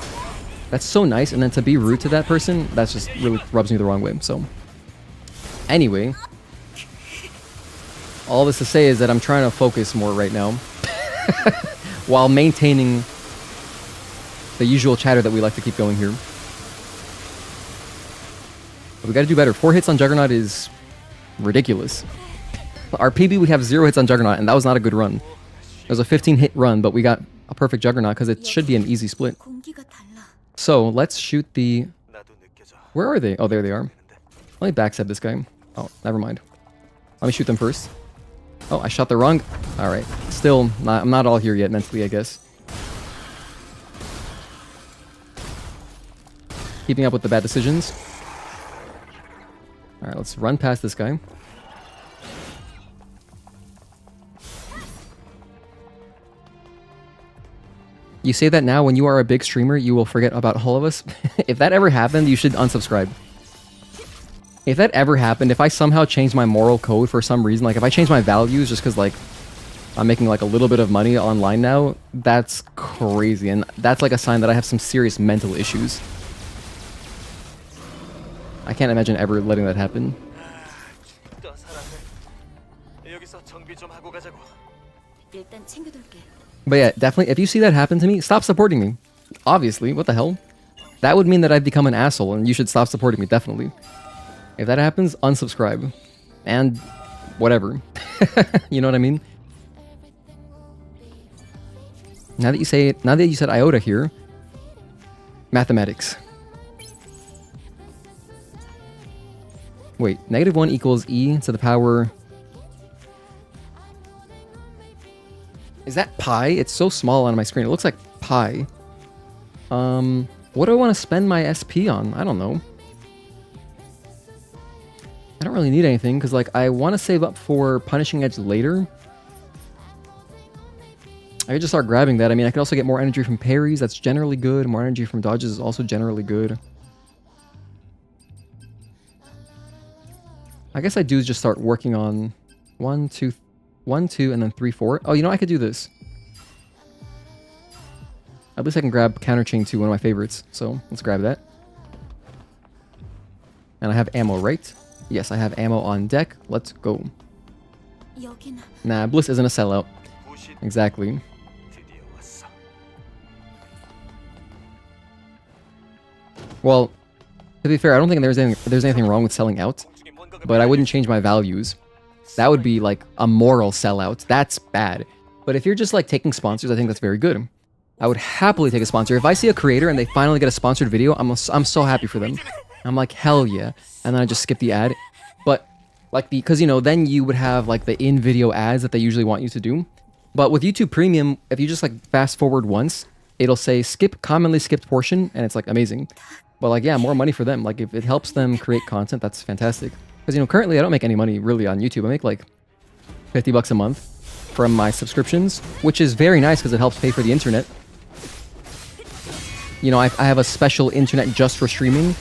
That's so nice. And then to be rude to that person, that's just really rubs me the wrong way. So, anyway. All this to say is that I'm trying to focus more right now. While maintaining the usual chatter that we like to keep going here. But we gotta do better. 4 hits on Juggernaut is ridiculous. Our PB, we have 0 hits on Juggernaut, and that was not a good run. It was a 15-hit run, but we got a perfect Juggernaut because it should be an easy split. So, let's shoot the... Where are they? Oh, there they are. Let me backstab this guy. Oh, never mind. Let me shoot them first. Oh, I shot the wrong... Alright. Still, I'm not all here yet mentally, I guess. Keeping up with the bad decisions. Alright, let's run past this guy. You say that now, when you are a big streamer, you will forget about all of us. If that ever happened, you should unsubscribe. If that ever happened, if I somehow changed my moral code for some reason, like if I changed my values just because like I'm making like a little bit of money online now, that's crazy. And that's like a sign that I have some serious mental issues. I can't imagine ever letting that happen. But yeah, definitely, if you see that happen to me, stop supporting me. Obviously, what the hell? That would mean that I've become an asshole, and you should stop supporting me, definitely. If that happens, unsubscribe. And whatever. You know what I mean? Now that you said iota here, mathematics. Wait, -1 equals e to the power... Is that pi? It's so small on my screen. It looks like pi. What do I want to spend my SP on? I don't know. I don't really need anything, because like I want to save up for Punishing Edge later. I could just start grabbing that. I mean, I could also get more energy from parries. That's generally good. More energy from dodges is also generally good. I guess I do just start working on 1, 2, and then 3, 4. Oh, you know, I could do this. At least I can grab Counter Chain 2, one of my favorites. So let's grab that. And I have ammo, right? Yes, I have ammo on deck. Let's go. Nah, Bliss isn't a sellout. Exactly. Well, to be fair, I don't think there's anything wrong with selling out. But I wouldn't change my values. That would be like a moral sellout. That's bad. But if you're just like taking sponsors, I think that's very good. I would happily take a sponsor. If I see a creator and they finally get a sponsored video, I'm so happy for them. I'm like, hell yeah. And then I just skip the ad. But like because you know, then you would have like the in-video ads that they usually want you to do. But with YouTube Premium, if you just like fast forward once, it'll say skip commonly skipped portion, and it's like amazing. But like, yeah, more money for them. Like if it helps them create content, that's fantastic. Because, you know, currently I don't make any money really on YouTube. I make like 50 bucks a month from my subscriptions, which is very nice because it helps pay for the internet. You know, I have a special internet just for streaming.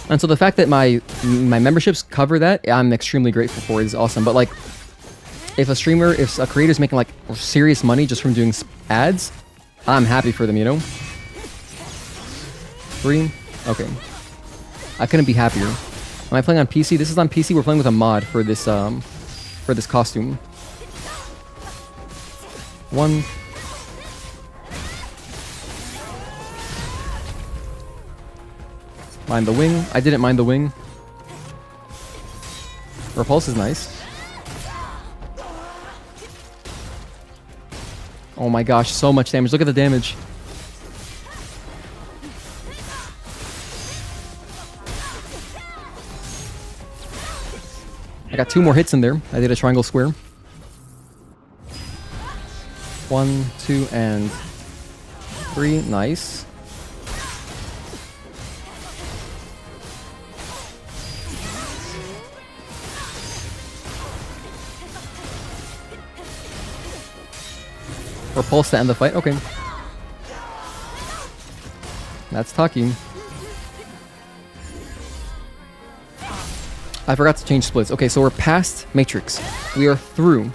And so the fact that my memberships cover that, I'm extremely grateful for. It's awesome. But like, if a creator's making like serious money just from doing ads, I'm happy for them, you know? 3? Okay. I couldn't be happier. Am I playing on PC? This is on PC. We're playing with a mod for this costume. 1. Mind the wing. I didn't mind the wing. Repulse is nice. Oh my gosh, so much damage. Look at the damage. I got 2 more hits in there. I did a triangle square. 1, 2, and 3. Nice. Repulse to end the fight. Okay. That's talking. I forgot to change splits. Okay, so we're past Matrix. We are through.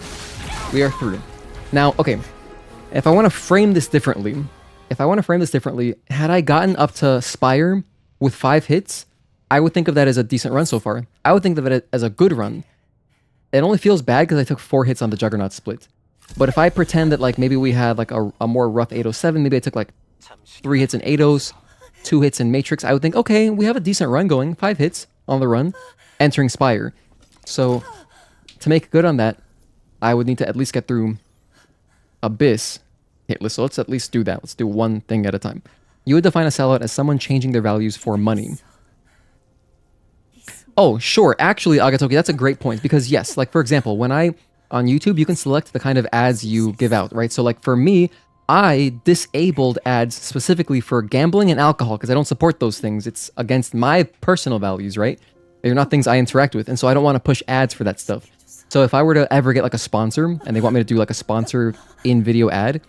We are through. Now, okay, if I want to frame this differently, had I gotten up to Spire with 5 hits, I would think of that as a decent run so far. I would think of it as a good run. It only feels bad because I took 4 hits on the Juggernaut split. But if I pretend that like maybe we had like a more rough 807, maybe I took like 3 hits in Eidos, 2 hits in Matrix, I would think, okay, we have a decent run going, 5 hits on the run, entering Spire. So to make good on that, I would need to at least get through Abyss hitless. So let's at least do that. Let's do one thing at a time. You would define a sellout as someone changing their values for money. Oh, sure. Actually, Agatoki, that's a great point. Because yes, like for example, when on YouTube, you can select the kind of ads you give out, right? So like for me, I disabled ads specifically for gambling and alcohol because I don't support those things. It's against my personal values, right? They're not things I interact with. And so I don't want to push ads for that stuff. So if I were to ever get like a sponsor and they want me to do like a sponsor in video ad,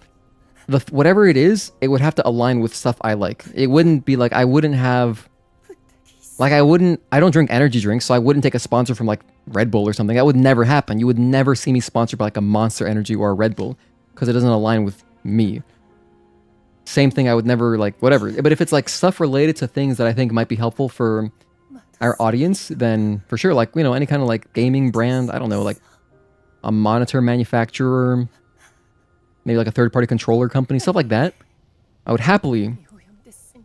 whatever it is, it would have to align with stuff I like. It wouldn't be like, I don't drink energy drinks, so I wouldn't take a sponsor from like Red Bull or something. That would never happen. You would never see me sponsored by like a Monster Energy or a Red Bull because it doesn't align with me. Same thing, I would never like, whatever. But if it's like stuff related to things that I think might be helpful for our audience, then for sure, like, you know, any kind of like gaming brand, I don't know, like a monitor manufacturer, maybe like a third-party controller company, stuff like that, I would happily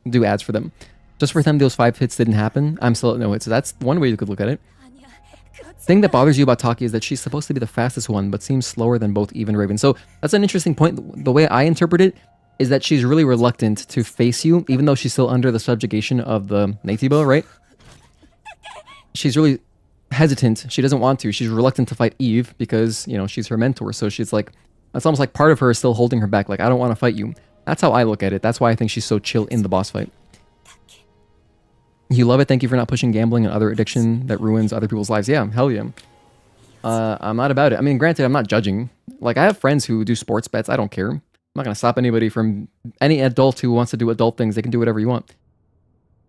do ads for them. Just for them, those 5 hits didn't happen, I'm still at no hits. So that's one way you could look at it. Thing that bothers you about Taki is that she's supposed to be the fastest one, but seems slower than both Eve and Raven. So that's an interesting point. The way I interpret it is that she's really reluctant to face you, even though she's still under the subjugation of the Natiba, right? She's really hesitant. She doesn't want to. She's reluctant to fight Eve because, you know, she's her mentor. So she's like, it's almost like part of her is still holding her back. Like, I don't want to fight you. That's how I look at it. That's why I think she's so chill in the boss fight. You love it. Thank you for not pushing gambling and other addiction that ruins other people's lives. Yeah, hell yeah. I'm not about it. I mean, granted, I'm not judging. Like, I have friends who do sports bets. I don't care. I'm not going to stop anybody from... Any adult who wants to do adult things, they can do whatever you want.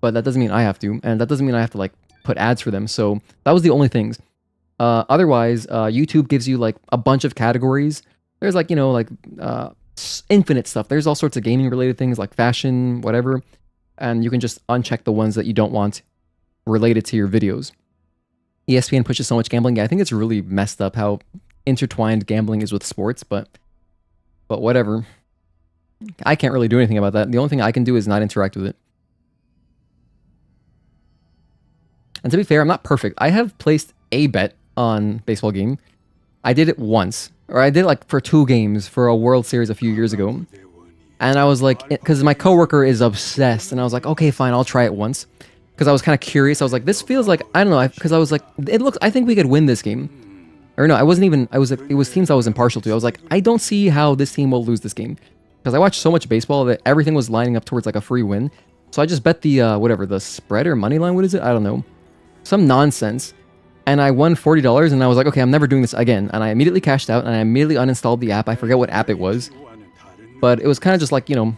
But that doesn't mean I have to. And that doesn't mean I have to, like, put ads for them. So that was the only things. Otherwise, YouTube gives you, like, a bunch of categories. There's, like, you know, like, infinite stuff. There's all sorts of gaming-related things, like fashion, whatever. And you can just uncheck the ones that you don't want related to your videos. ESPN pushes so much gambling. Yeah, I think it's really messed up how intertwined gambling is with sports, but whatever. I can't really do anything about that. The only thing I can do is not interact with it. And to be fair, I'm not perfect. I have placed a bet on baseball game. I did it once, or I did it like for 2 games for a World Series a few years ago. And I was like, because my coworker is obsessed, and I was like, okay, fine, I'll try it once. Because I was kind of curious. I was like, this feels like, I don't know, because I was like, it looks, I think we could win this game. Or no, I wasn't even, it was teams I was impartial to. I was like, I don't see how this team will lose this game. Because I watched so much baseball that everything was lining up towards like a free win. So I just bet the, whatever, the spread or money line, what is it? I don't know. Some nonsense. And I won $40, and I was like, okay, I'm never doing this again. And I immediately cashed out, and I immediately uninstalled the app. I forget what app it was. But it was kind of just like, you know,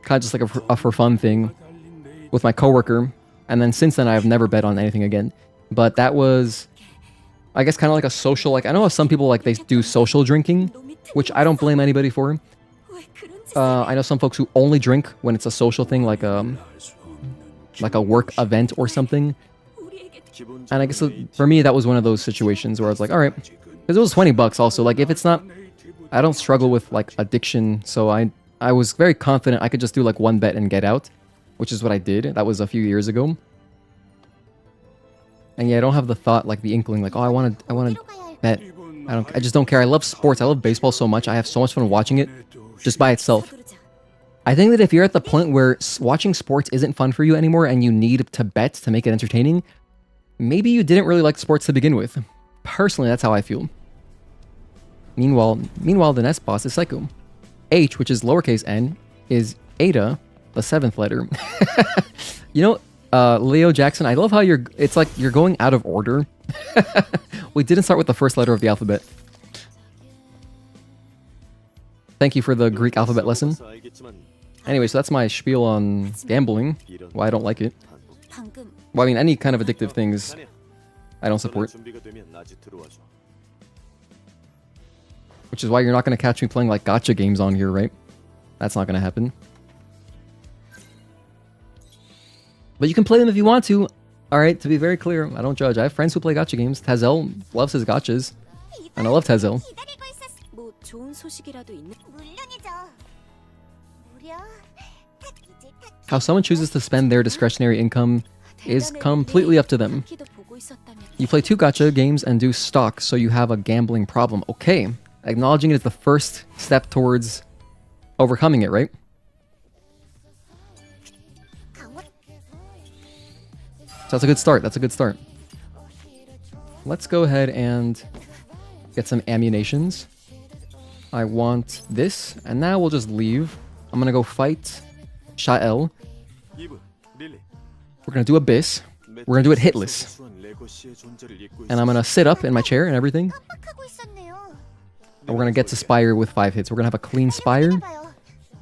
kind of just like a for fun thing with my coworker. And then since then, I have never bet on anything again. But that was, I guess, kind of like a social, like, I know some people, like, they do social drinking, which I don't blame anybody for. I know some folks who only drink when it's a social thing, like a work event or something. And I guess for me, that was one of those situations where I was like, all right, because it was $20 also. Like, if it's not, I don't struggle with like addiction, so I was very confident I could just do like one bet and get out, which is what I did. That was a few years ago. And yeah, I don't have the thought, like the inkling, like, oh, I want to bet. I just don't care. I love sports. I love baseball so much. I have so much fun watching it just by itself. I think that if you're at the point where watching sports isn't fun for you anymore and you need to bet to make it entertaining, maybe you didn't really like sports to begin with. Personally, that's how I feel. Meanwhile, the next boss is Psycho. H, which is lowercase n, is Ada, the 7th letter. You know, Leo Jackson, I love how it's like you're going out of order. We didn't start with the first letter of the alphabet. Thank you for the Greek alphabet lesson. Anyway, so that's my spiel on gambling, why I don't like it. Well, I mean, any kind of addictive things I don't support. Which is why you're not going to catch me playing like gacha games on here, right? That's not going to happen. But you can play them if you want to. Alright, to be very clear, I don't judge. I have friends who play gacha games. Tazel loves his gachas. And I love Tazel. How someone chooses to spend their discretionary income is completely up to them. You play 2 gacha games and do stock, so you have a gambling problem. Okay, acknowledging it is the first step towards overcoming it, right? So that's a good start, that's a good start. Let's go ahead and get some ammunitions. I want this, and now we'll just leave. I'm gonna go fight Shael. We're gonna do Abyss. We're gonna do it hitless. And I'm gonna sit up in my chair and everything. And we're gonna get to Spire with 5 hits. We're gonna have a clean Spire.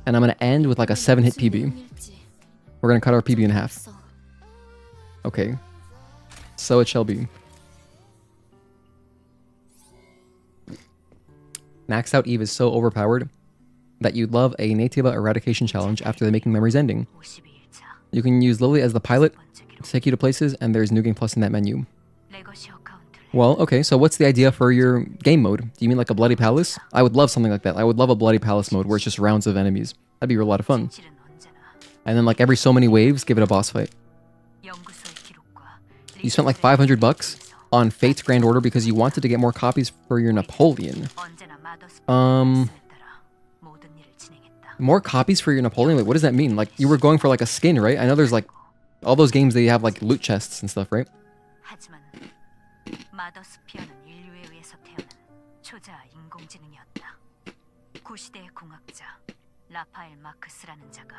And I'm gonna end with like a 7-hit PB. We're gonna cut our PB in half. Okay. So it shall be. Maxed out Eve is so overpowered that you'd love a Nativa eradication challenge after the Making Memories ending. You can use Lily as the pilot to take you to places, and there's New Game Plus in that menu. Well, okay, so what's the idea for your game mode? Do you mean like a Bloody Palace? I would love something like that. I would love a Bloody Palace mode where it's just rounds of enemies. That'd be a lot of fun. And then like every so many waves, give it a boss fight. You spent like $500 on Fate's Grand Order because you wanted to get more copies for your Napoleon. More copies for your Napoleon? Wait, what does that mean? Like, you were going for like a skin, right? I know there's like all those games they have like loot chests and stuff, right?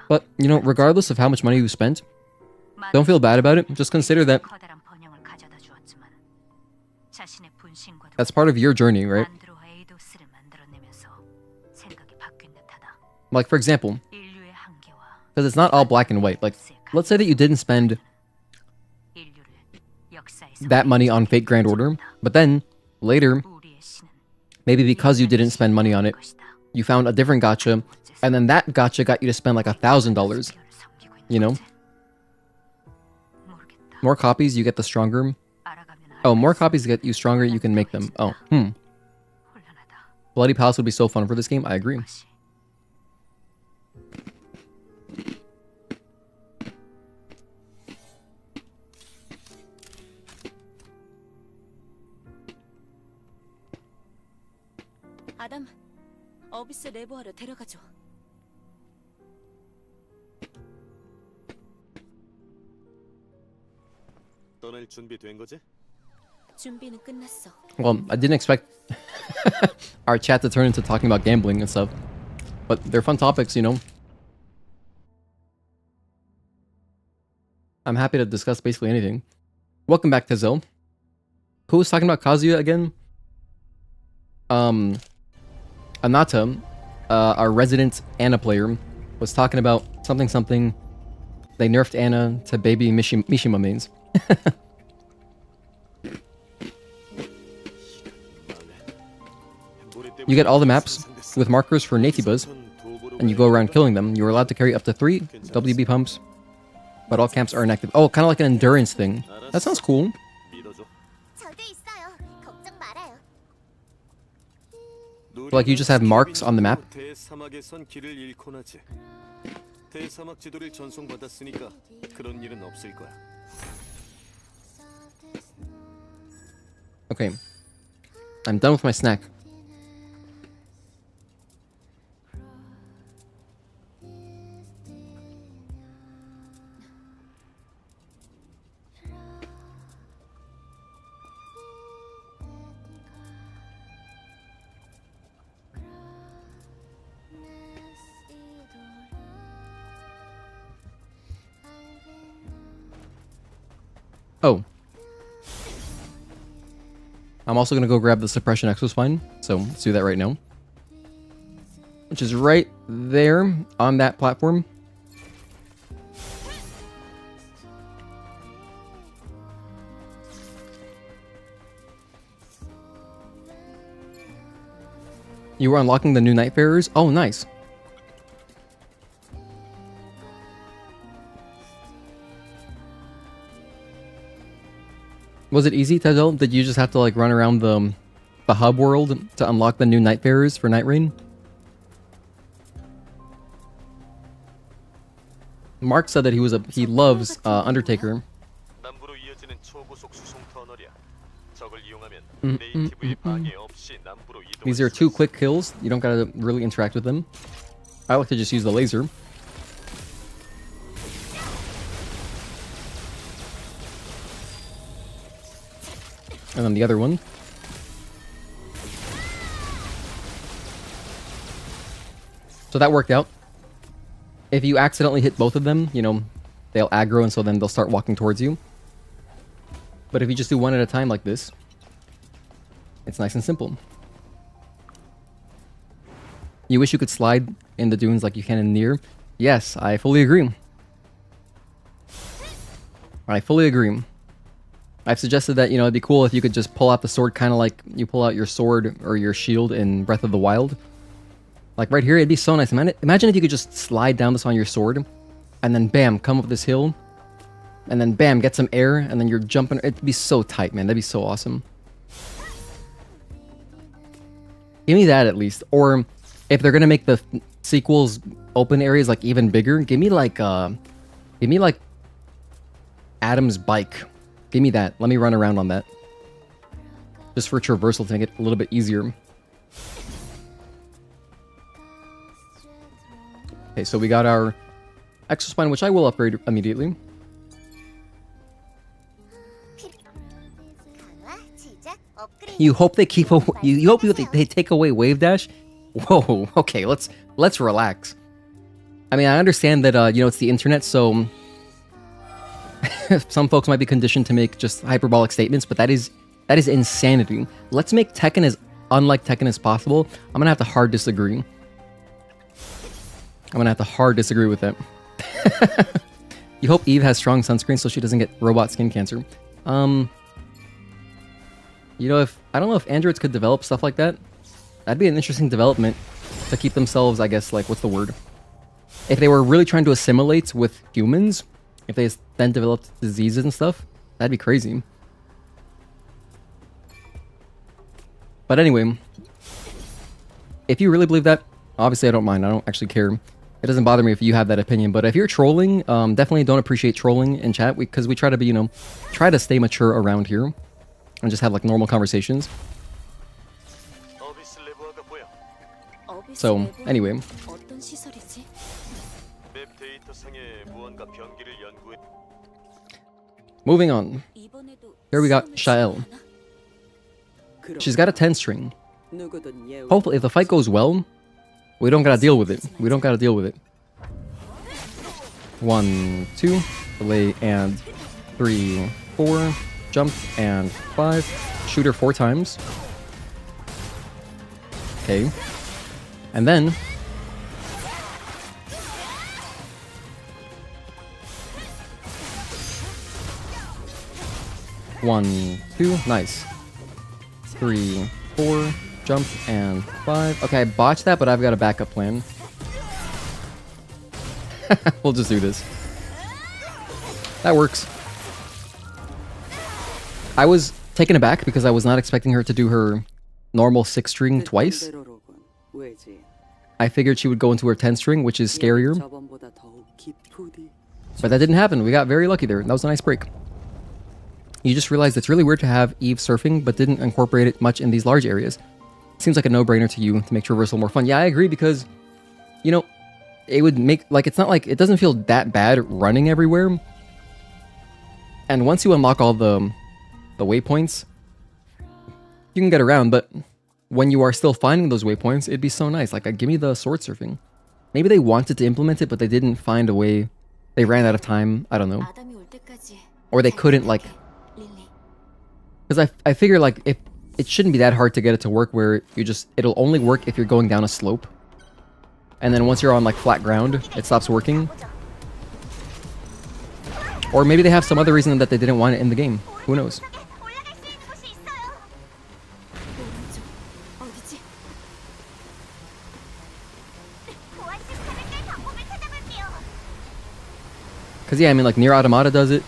But, you know, regardless of how much money you spent, don't feel bad about it. Just consider that that's part of your journey, right? Like, for example, because it's not all black and white. Like, let's say that you didn't spend that money on Fate Grand Order, but then later, maybe because you didn't spend money on it, you found a different gacha, and then that gacha got you to spend like $1,000. You know? More copies, you get the stronger. Oh, more copies get you stronger, you can make them. Oh, Bloody Palace would be so fun for this game, I agree. 아담, 어비스 레보아를 데려가줘. 떠날 준비된 거지? 준비는 끝났어. Well, I didn't expect our chat to turn into talking about gambling and stuff. But they're fun topics, you know? I'm happy to discuss basically anything. Welcome back, Tazel. Who was talking about Kazuya again? Anata, our resident Anna player, was talking about something. They nerfed Anna to baby Mishima mains. You get all the maps with markers for Natibas, and you go around killing them. You're allowed to carry up to 3 WB pumps, but all camps are inactive. Oh, kind of like an endurance thing. That sounds cool. Like you just have marks on the map. Okay. I'm done with my snack. Oh. I'm also gonna go grab the suppression exospine, so let's do that right now. Which is right there on that platform. You were unlocking the new Nightfarers? Oh, nice. Was it easy, Tedel? Did you just have to like run around the hub world to unlock the new Nightfarers for Night Rain? Mark said that he loves Undertaker. 남부로 이어지는 초고속 수송 터널이야. 적을 이용하면 음, 네이티브의 방해 없이 남부로 These are 이동할 수 2 있어. quick kills. You don't gotta really interact with them. I like to just use the laser. And then the other one. So that worked out. If you accidentally hit both of them, you know, they'll aggro and so then they'll start walking towards you. But if you just do one at a time like this, it's nice and simple. You wish you could slide in the dunes like you can in Nier? Yes, I fully agree. I fully agree. I've suggested that, you know, it'd be cool if you could just pull out the sword kind of like you pull out your sword or your shield in Breath of the Wild. Like right here, it'd be so nice. Imagine if you could just slide down this on your sword and then bam, come up this hill and then bam, get some air and then you're jumping. It'd be so tight, man. That'd be so awesome. Give me that at least. Or if they're going to make the sequels open areas like even bigger, give me like Adam's bike. Give me that. Let me run around on that. Just for traversal to make it a little bit easier. Okay, so we got our Exospine, which I will upgrade immediately. You hope they keep you hope they take away Wave Dash? Whoa, okay, let's relax. I mean, I understand that you know, it's the internet, so some folks might be conditioned to make just hyperbolic statements, but that is insanity. Let's make Tekken as unlike Tekken as possible. I'm gonna have to hard disagree. With that. You hope Eve has strong sunscreen so she doesn't get robot skin cancer. You know, I don't know if androids could develop stuff like that. That'd be an interesting development to keep themselves, I guess, like, what's the word? If they were really trying to assimilate with humans, if they then developed diseases and stuff, that'd be crazy. But anyway, if you really believe that, obviously I don't mind. I don't actually care. It doesn't bother me if you have that opinion. But if you're trolling, definitely don't appreciate trolling in chat because we try to be, you know, try to stay mature around here and just have like normal conversations. 어비스 레보아가 보여. So anyway, 어떤 시설이지? 맵 데이터상에 무언가 변기를 연구해. moving on. 이번에도 Here we got 싸움을 Xion. 시작하나? She's got a 10 string. Hopefully, if the fight goes well, we don't gotta deal with it. 1, 2, delay and 3, 4, jump and 5. Shoot her 4 times. Okay. And then one, 2, nice. 3, 4, jump, and 5. Okay, I botched that, but I've got a backup plan. We'll just do this. That works. I was taken aback because I was not expecting her to do her normal 6 string twice. I figured she would go into her 10 string, which is scarier. But that didn't happen. We got very lucky there. That was a nice break. You just realized it's really weird to have Eve surfing, but didn't incorporate it much in these large areas. Seems like a no-brainer to you to make traversal more fun. Yeah, I agree because, you know, it would make, like, it's not like, it doesn't feel that bad running everywhere. And once you unlock all the waypoints, you can get around, but when you are still finding those waypoints, it'd be so nice. Like, give me the sword surfing. Maybe they wanted to implement it, but they didn't find a way. They ran out of time. I don't know. 아담이 올 때까지 Or they couldn't, like, 릴리. because I figure, like, if it shouldn't be that hard to get it to work where it'll only work if you're going down a slope. And then once you're on, like, flat ground, it stops working. Or maybe they have some other reason that they didn't want it in the game. Who knows? 오른쪽 어디지? Cause yeah, I mean like Nier Automata does it.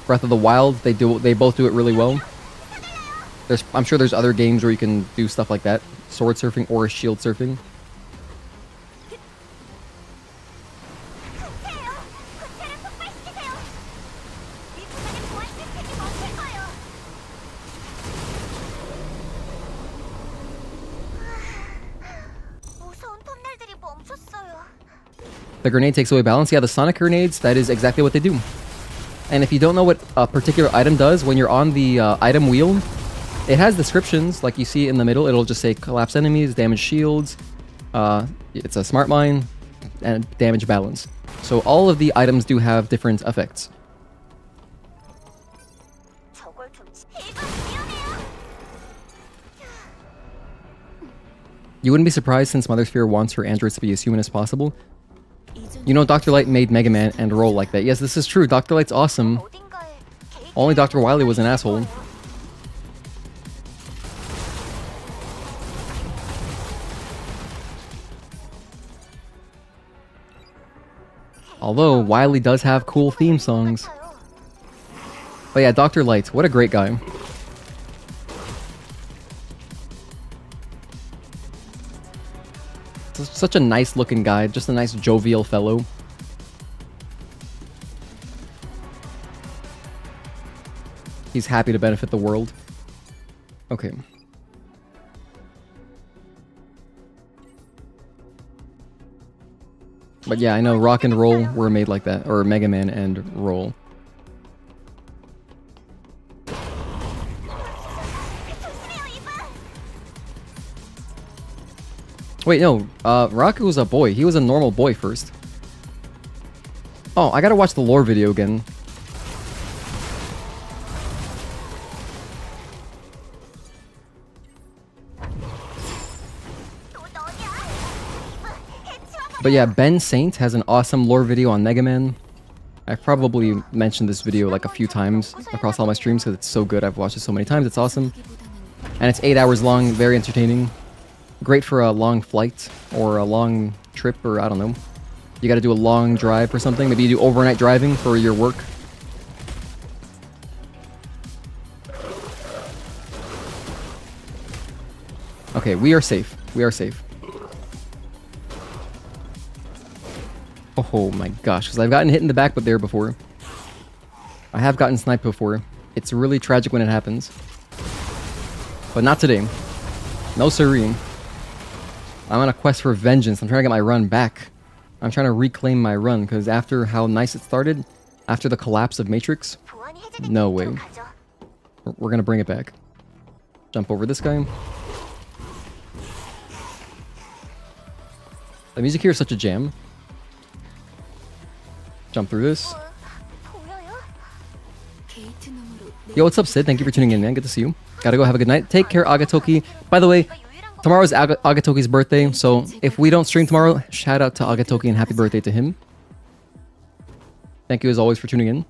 Breath of the Wild, they both do it really well. I'm sure there's other games where you can do stuff like that. Sword surfing or shield surfing. The grenade takes away balance. Yeah, the sonic grenades, that is exactly what they do. And if you don't know what a particular item does, when you're on the item wheel, it has descriptions, like you see in the middle. It'll just say collapse enemies, damage shields, it's a smart mine, and damage balance. So all of the items do have different effects. You wouldn't be surprised since Mother Sphere wants her androids to be as human as possible. You know, Dr. Light made Mega Man and roll like that. Yes, this is true. Dr. Light's awesome. Only Dr. Wily was an asshole. Although, Wily does have cool theme songs. But yeah, Dr. Light, what a great guy. Such a nice looking guy, just a nice jovial fellow. He's happy to benefit the world. Okay. But yeah, I know Rock and Roll were made like that, or Mega Man and Roll. Wait, no, Raku was a boy. He was a normal boy first. Oh, I gotta watch the lore video again. But yeah, Ben Saint has an awesome lore video on Mega Man. I've probably mentioned this video like a few times across all my streams because it's so good. I've watched it so many times. It's awesome. And it's 8 hours long, very entertaining. Great for a long flight or a long trip, or I don't know. You gotta do a long drive or something. Maybe you do overnight driving for your work. Okay, we are safe. We are safe. Oh my gosh, because I've gotten hit in the back with there before. I have gotten sniped before. It's really tragic when it happens. But not today. No siree. I'm on a quest for vengeance. I'm trying to get my run back. I'm trying to reclaim my run, because after how nice it started, after the collapse of Matrix, no way. We're gonna bring it back. Jump over this guy. The music here is such a jam. Jump through this. Yo, what's up, Sid? Thank you for tuning in, man. Good to see you. Gotta go. Have a good night. Take care, Agatoki. By the way, tomorrow's Agatoki's birthday, so if we don't stream tomorrow, shout out to Agatoki and happy birthday to him. Thank you as always for tuning in.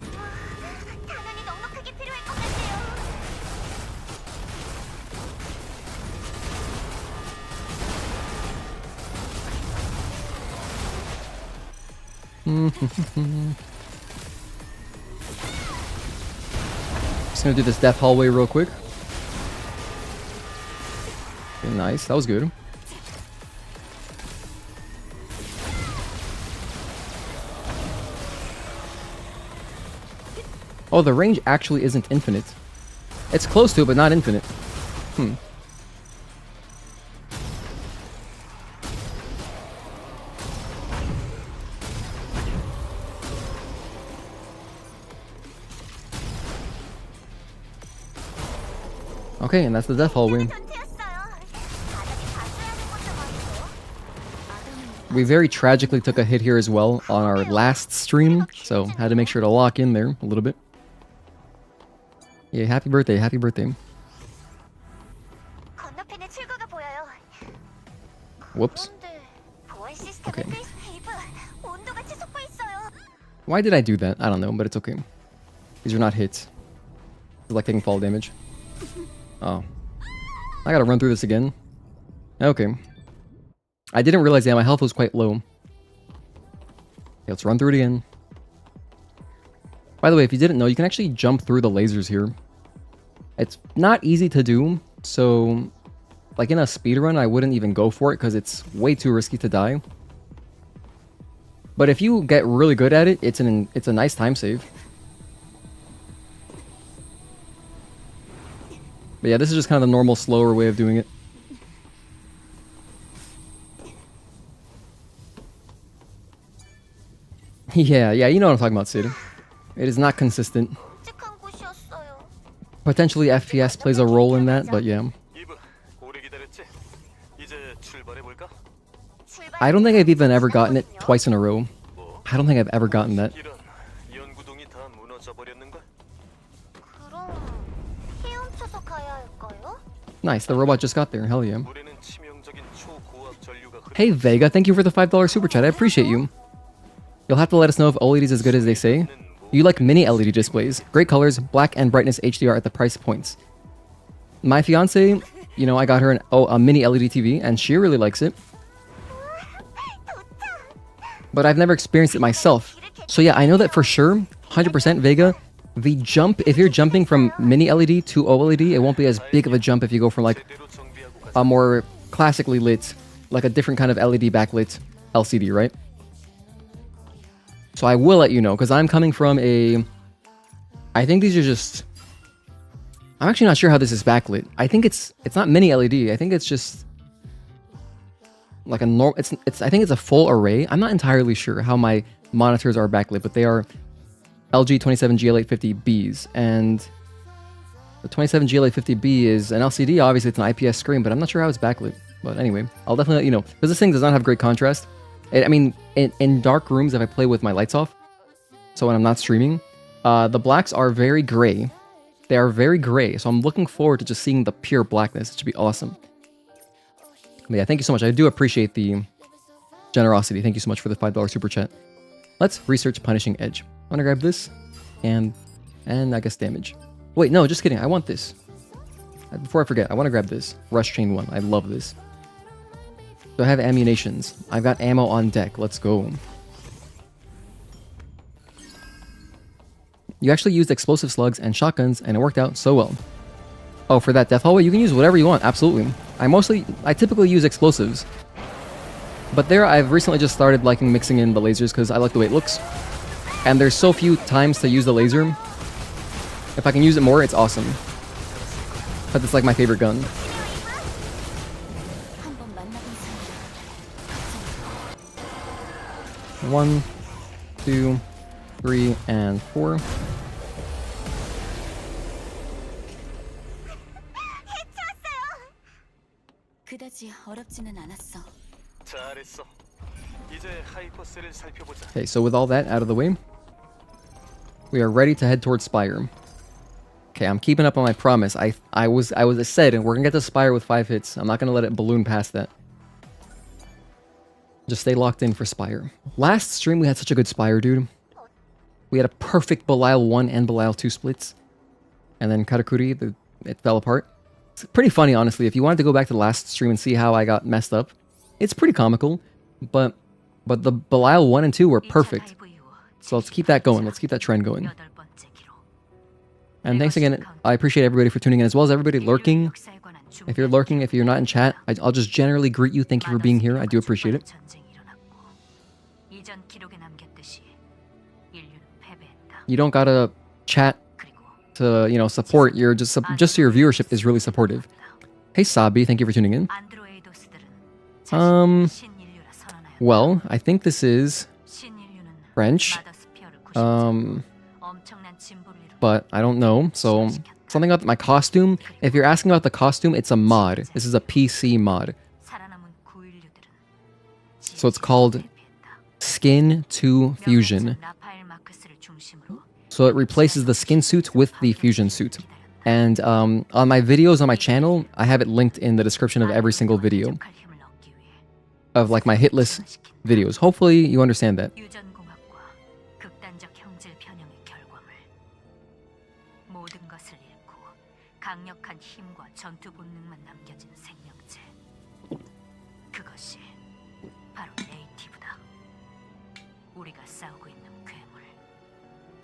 Just gonna do this death hallway real quick. Okay, nice, that was good. Oh, the range actually isn't infinite. It's close to it, but not infinite. Okay, and that's the death hallway. We very tragically took a hit here as well on our last stream, so had to make sure to lock in there a little bit. Yeah, happy birthday, happy birthday. Whoops. Okay. Why did I do that? I don't know, but it's okay. These are not hits. It's like taking fall damage. Oh. I gotta run through this again. Okay. I didn't realize, yeah, my health was quite low. Okay, let's run through it again. By the way, if you didn't know, you can actually jump through the lasers here. It's not easy to do, so like in a speedrun, I wouldn't even go for it because it's way too risky to die. But if you get really good at it, it's a nice time save. But yeah, this is just kind of the normal, slower way of doing it. Yeah, you know what I'm talking about, Sid. It is not consistent. 끔찍한 곳이었어요. Potentially FPS plays a role in that, but yeah. 이브, 오래 기다렸지? 이제 출발해 볼까? I don't think I've even ever gotten it twice in a row. I don't think I've ever gotten that. 이런 연구동이 다 무너져 버렸는걸? 그럼 헤엄쳐서 가야 할까요? Nice, the robot just got there. Hell yeah. 물에는 치명적인 초고압 전류가 Hey Vega, thank you for the $5 super chat. I appreciate you. You'll have to let us know if OLED is as good as they say. You like mini LED displays. Great colors, black and brightness HDR at the price points. My fiance, you know, I got her a mini LED TV and she really likes it. But I've never experienced it myself. So yeah, I know that for sure, 100% Vega, the jump, if you're jumping from mini LED to OLED, it won't be as big of a jump if you go from like 제대로 정비하고 가자. a more classically lit, like a different kind of LED backlit LCD, right? So I will let you know, because I'm coming from I think these are just... I'm actually not sure how this is backlit. I think it's not mini LED. I think it's just like a normal... I think it's a full array. I'm not entirely sure how my monitors are backlit, but they are LG 27GL850Bs, and the 27GL850B is an LCD. Obviously, it's an IPS screen, but I'm not sure how it's backlit. But anyway, I'll definitely let you know, because this thing does not have great contrast. I mean, in dark rooms, if I play with my lights off, so when I'm not streaming, the blacks are very gray. They are very gray, so I'm looking forward to just seeing the pure blackness. It should be awesome. But yeah, thank you so much. I do appreciate the generosity. Thank you so much for the $5 super chat. Let's research Punishing Edge. I'm gonna grab this, and I guess damage. Wait, no, just kidding. I want this. Before I forget, I want to grab this. Rush Chain 1. I love this. So I have ammunitions. I've got ammo on deck. Let's go. You actually used explosive slugs and shotguns, and it worked out so well. Oh, for that death hallway, you can use whatever you want. Absolutely. I typically use explosives. But there, I've recently just started liking mixing in the lasers because I like the way it looks. And there's so few times to use the laser. If I can use it more, it's awesome. But it's like my favorite gun. 한번 만나본 사람. 1, 2, 3, and 4. 그다지 어렵지는 않았어. 잘했어. 이제 하이퍼셀을 살펴보자. Okay, so with all that out of the way, we are ready to head towards Spire. Okay, I'm keeping up on my promise. I said, and we're gonna get to Spire with 5 hits. I'm not gonna let it balloon past that. Just stay locked in for Spire. Last stream we had such a good Spire, dude. We had a perfect Belial 1 and Belial 2 splits. And then Karakuri, it fell apart. It's pretty funny, honestly. If you wanted to go back to the last stream and see how I got messed up, it's pretty comical. But the Belial 1 and 2 were perfect. So let's keep that going. Let's keep that trend going. And thanks again. I appreciate everybody for tuning in, as well as everybody lurking. If you're lurking, if you're not in chat, I'll just generally greet you. Thank you for being here. I do appreciate it. You don't gotta chat to, you know, support. You're just your viewership is really supportive. Hey Sabi, thank you for tuning in. Well, I think this is French. But I don't know. So something about my costume. If you're asking about the costume, it's a mod. This is a PC mod. So it's called Skin 2 Fusion. So it replaces the skin suit with the fusion suit. And on my videos on my channel, I have it linked in the description of every single video of like my hitless videos. Hopefully you understand that.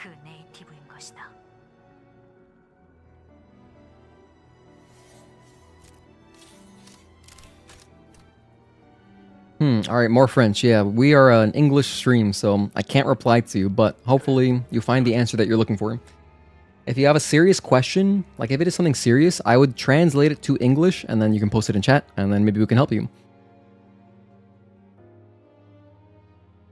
그 네이티브인 것이다. Alright, more French. Yeah, we are an English stream, so I can't reply to you, but hopefully you find the answer that you're looking for. If you have a serious question, like if it is something serious, I would translate it to English, and then you can post it in chat, and then maybe we can help you.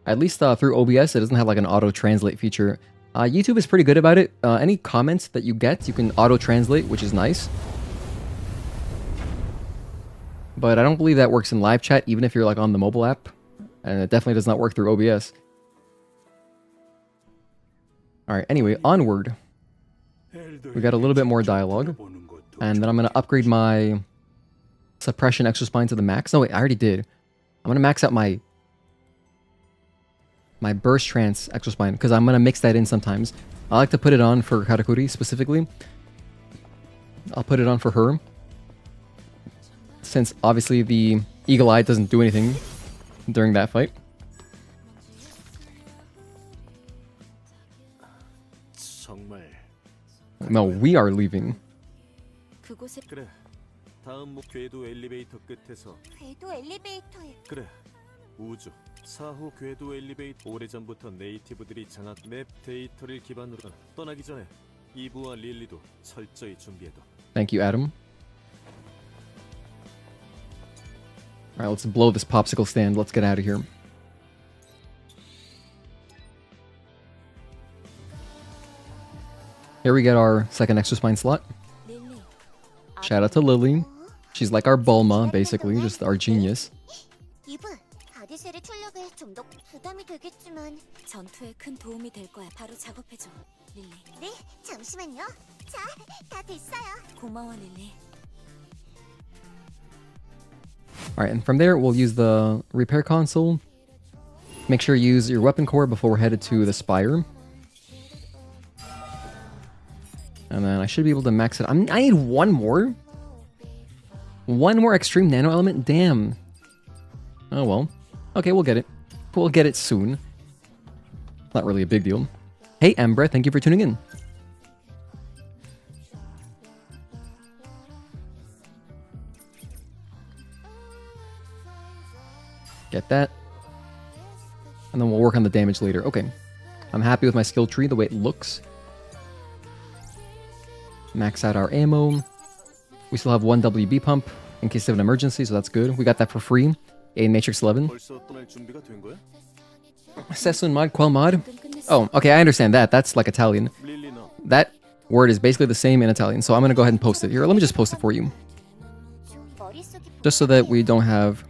At least through OBS, it doesn't have like an auto-translate feature. YouTube is pretty good about it. Any comments that you get, you can auto-translate, which is nice. But I don't believe that works in live chat, even if you're like on the mobile app. And it definitely does not work through OBS. Alright, anyway, onward. We got a little bit more dialogue. And then I'm going to upgrade my suppression extra spine to the max. No, wait, I already did. I'm going to max out my burst trance extra spine, because I'm going to mix that in sometimes. I like to put it on for Karakuri specifically. I'll put it on for her, since obviously the Eagle Eye doesn't do anything during that fight. No, we are leaving. 그곳에 그래. 다음 궤도 엘리베이터 끝에서 궤도 엘리베이터에 그래. 우주 4호 궤도 엘리베이터 오래전부터 네이티브들이 장악 맵 데이터를 기반으로 떠나기 전에 이브와 릴리도 철저히 준비해둬. Thank you, Adam. Alright, let's blow this popsicle stand. Let's get out of here. Here we get our second extra spine slot. 릴리. Shout out to Lily. She's like our Bulma, basically, just our genius. 이브, 아디셀의 출력에 좀 더 부담이 되겠지만 전투에 큰 도움이 될 거야. 바로 작업해줘, 릴리. 네, 잠시만요. 자, 다 됐어요. 고마워, 릴리. Alright, and from there, we'll use the repair console. Make sure you use your weapon core before we're headed to the Spire. And then I should be able to max it. I need one more? One more extreme nano element? Damn. Oh well. Okay, we'll get it. We'll get it soon. Not really a big deal. Hey, Embra, thank you for tuning in. Get that. And then we'll work on the damage later. Okay. I'm happy with my skill tree, the way it looks. Max out our ammo. We still have one WB pump in case of an emergency, so that's good. We got that for free in Matrix 11. 벌써 떠날 준비가 된 거야? Sessun mod, quel mod? Oh, okay, I understand that. That's like Italian. 릴리 너 That word is basically the same in Italian, so I'm going to go ahead and post it. Here, let me just post it for you. 머릿속이 Just so that we don't have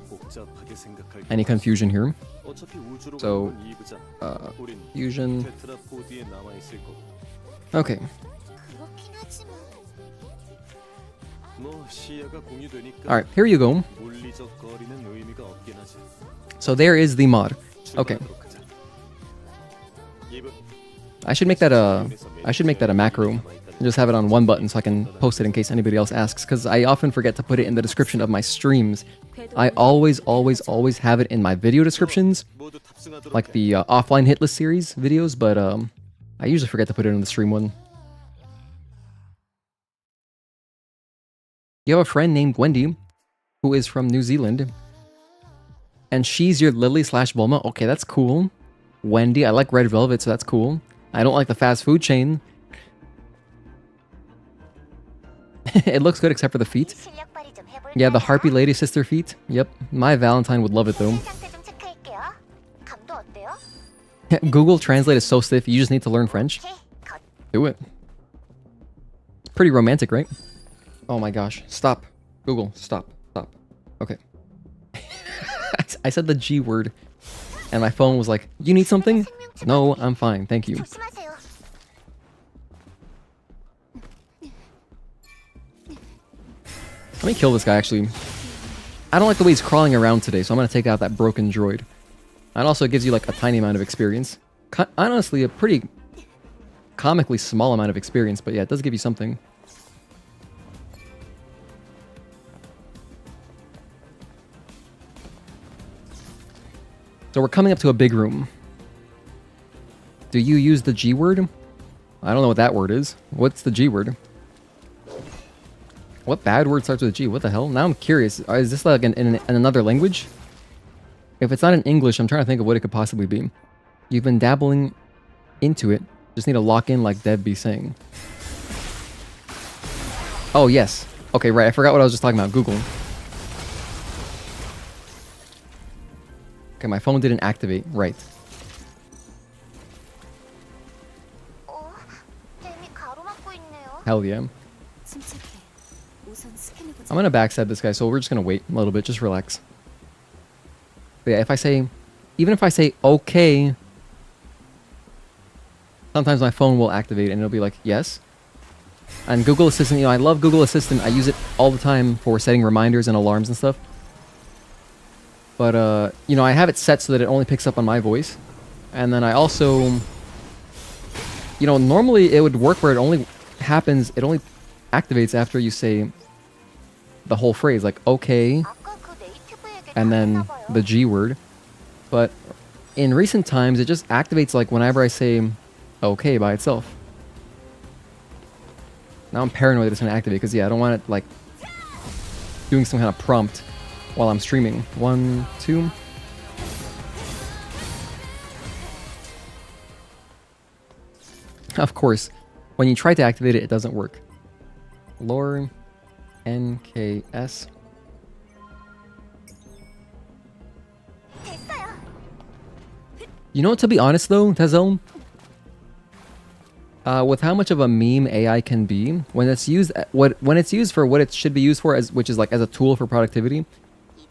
복잡하게 생각할 any confusion here. 어차피 우주로 So, 가는 건 이브잖아. 우린 Fusion. 테트라포드에 남아 있을 거고. Okay. 그렇긴 하지만 뭐 시야가 공유되니까 Alright, here you go. 물리적 거리는 의미가 없긴 하지. So there is the mod. Okay. 출발하도록 하자. 이브, I should make that a macro. And just have it on one button so I can post it in case anybody else asks, because I often forget to put it in the description of my streams. I always have it in my video descriptions, 모두 탑승하도록 like 해. the offline Hitless series videos, but I usually forget to put it in the stream one. You have a friend named Wendy, who is from New Zealand, and she's your Lily / Bulma. Okay, that's cool. Wendy, I like red velvet, so that's cool. I don't like the fast food chain. It looks good except for the feet. 실력 발휘 좀 해볼까요? Yeah, the Harpy Lady Sister feet. Yep, my Valentine would love it though. 상태 좀 체크할게요. 감도 어때요? Google Translate is so stiff, you just need to learn French. 오케이, 컷. Do it. It's pretty romantic, right? Oh my gosh. Stop. Google, stop. Stop. Okay. I said the G word, and my phone was like, you need something? No, I'm fine, thank you. 조심하세요. Let me kill this guy, actually. I don't like the way he's crawling around today, so I'm going to take out that broken droid. And also, it gives you, like, a tiny amount of experience. Honestly, a pretty comically small amount of experience, but yeah, it does give you something. So we're coming up to a big room. Do you use the G word? I don't know what that word is. What's the G word? What bad word starts with a G? What the hell? Now I'm curious. Is this like in another language? If it's not in English, I'm trying to think of what it could possibly be. You've been dabbling into it. Just need to lock in like Deb be saying. Oh, yes. Okay, right. I forgot what I was just talking about. Google. Okay, my phone didn't activate. Right. 댐이 가로막고 있네요. Hell yeah. 침착해. 우선 스캔해보자. I'm gonna backstab this guy, so we're just gonna wait a little bit. Just relax. But yeah, if I say... Even if I say okay... Sometimes my phone will activate and it'll be like, yes. And Google Assistant, you know, I love Google Assistant. I use it all the time for setting reminders and alarms and stuff. But, you know, I have it set so that it only picks up on my voice. And then I also... You know, normally it would work where it only happens... It only activates after you say the whole phrase. Like, okay, 아까 그 네이티브 얘기 and then the G word. But in recent times, it just activates like whenever I say okay by itself. Now I'm paranoid that it's going to activate because, yeah, I don't want it like doing some kind of prompt while I'm streaming. 1, 2. Of course, when you try to activate it, it doesn't work. Lore NKS. 됐어요. You know, to be honest though, Tezel, with how much of a meme AI can be, when it's used when it's used for what it should be used for, which is like as a tool for productivity,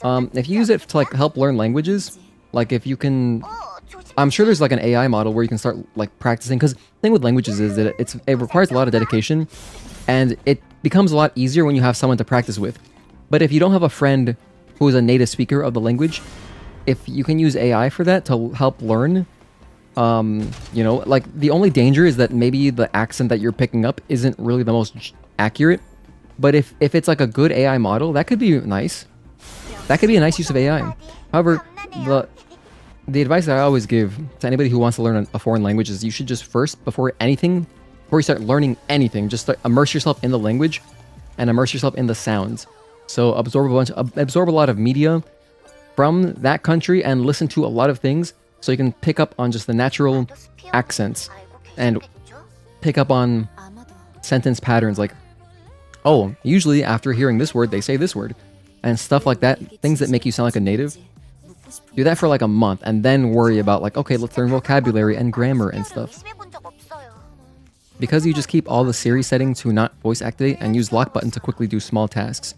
if you use it to like help learn languages, like if you can, I'm sure there's like an AI model where you can start like practicing. Because the thing with languages is that it requires a lot of dedication, and it becomes a lot easier when you have someone to practice with. But if you don't have a friend who is a native speaker of the language, if you can use AI for that to help learn, you know, like the only danger is that maybe the accent that you're picking up isn't really the most accurate. But if it's like a good AI model, that could be nice. That could be a nice use of AI. However, the advice that I always give to anybody who wants to learn a foreign language is you should just first, before you start learning anything, just immerse yourself in the language and immerse yourself in the sounds. So absorb a lot of media from that country and listen to a lot of things so you can pick up on just the natural accents and pick up on sentence patterns like, oh, usually after hearing this word, they say this word. And stuff like that, things that make you sound like a native. Do that for like a month and then worry about like, okay, let's learn vocabulary and grammar and stuff. Because you just keep all the Siri settings to not voice activate and use lock button to quickly do small tasks.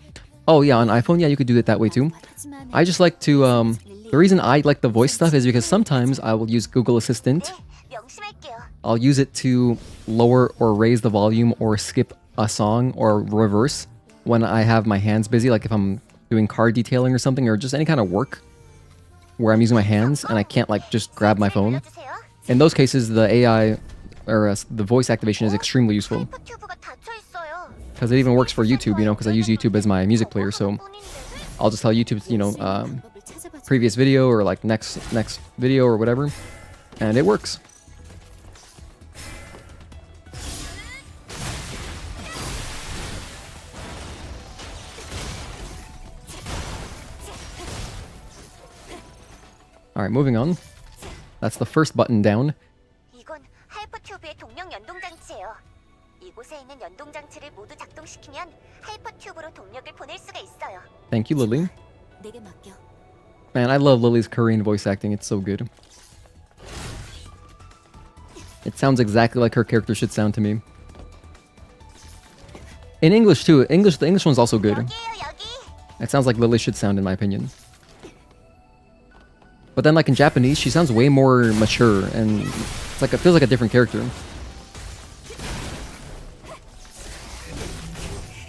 Oh yeah, on iPhone, yeah, you could do it that way too. I just like to, the reason I like the voice stuff is because sometimes I will use Google Assistant. I'll use it to lower or raise the volume or skip a song or reverse when I have my hands busy, like if I'm doing car detailing or something, or just any kind of work where I'm using my hands and I can't like just grab my phone. In those cases, the AI or the voice activation is extremely useful. Because it even works for YouTube, you know, because I use YouTube as my music player, so I'll just tell YouTube, you know, previous video or like next video or whatever, and it works. Alright, moving on. That's the first button down. 이건 하이퍼튜브의 동력 연동 장치예요. 이곳에 있는 연동 장치를 모두 작동시키면 하이퍼튜브로 동력을 보낼 수가 있어요. Thank you, Lily. 내게 맡겨. Man, I love Lily's Korean voice acting. It's so good. It sounds exactly like her character should sound to me. In English too. The English one's also good. 여기에요, 여기. It sounds like Lily should sound, in my opinion. But then, like in Japanese, she sounds way more mature, and it's like it feels like a different character.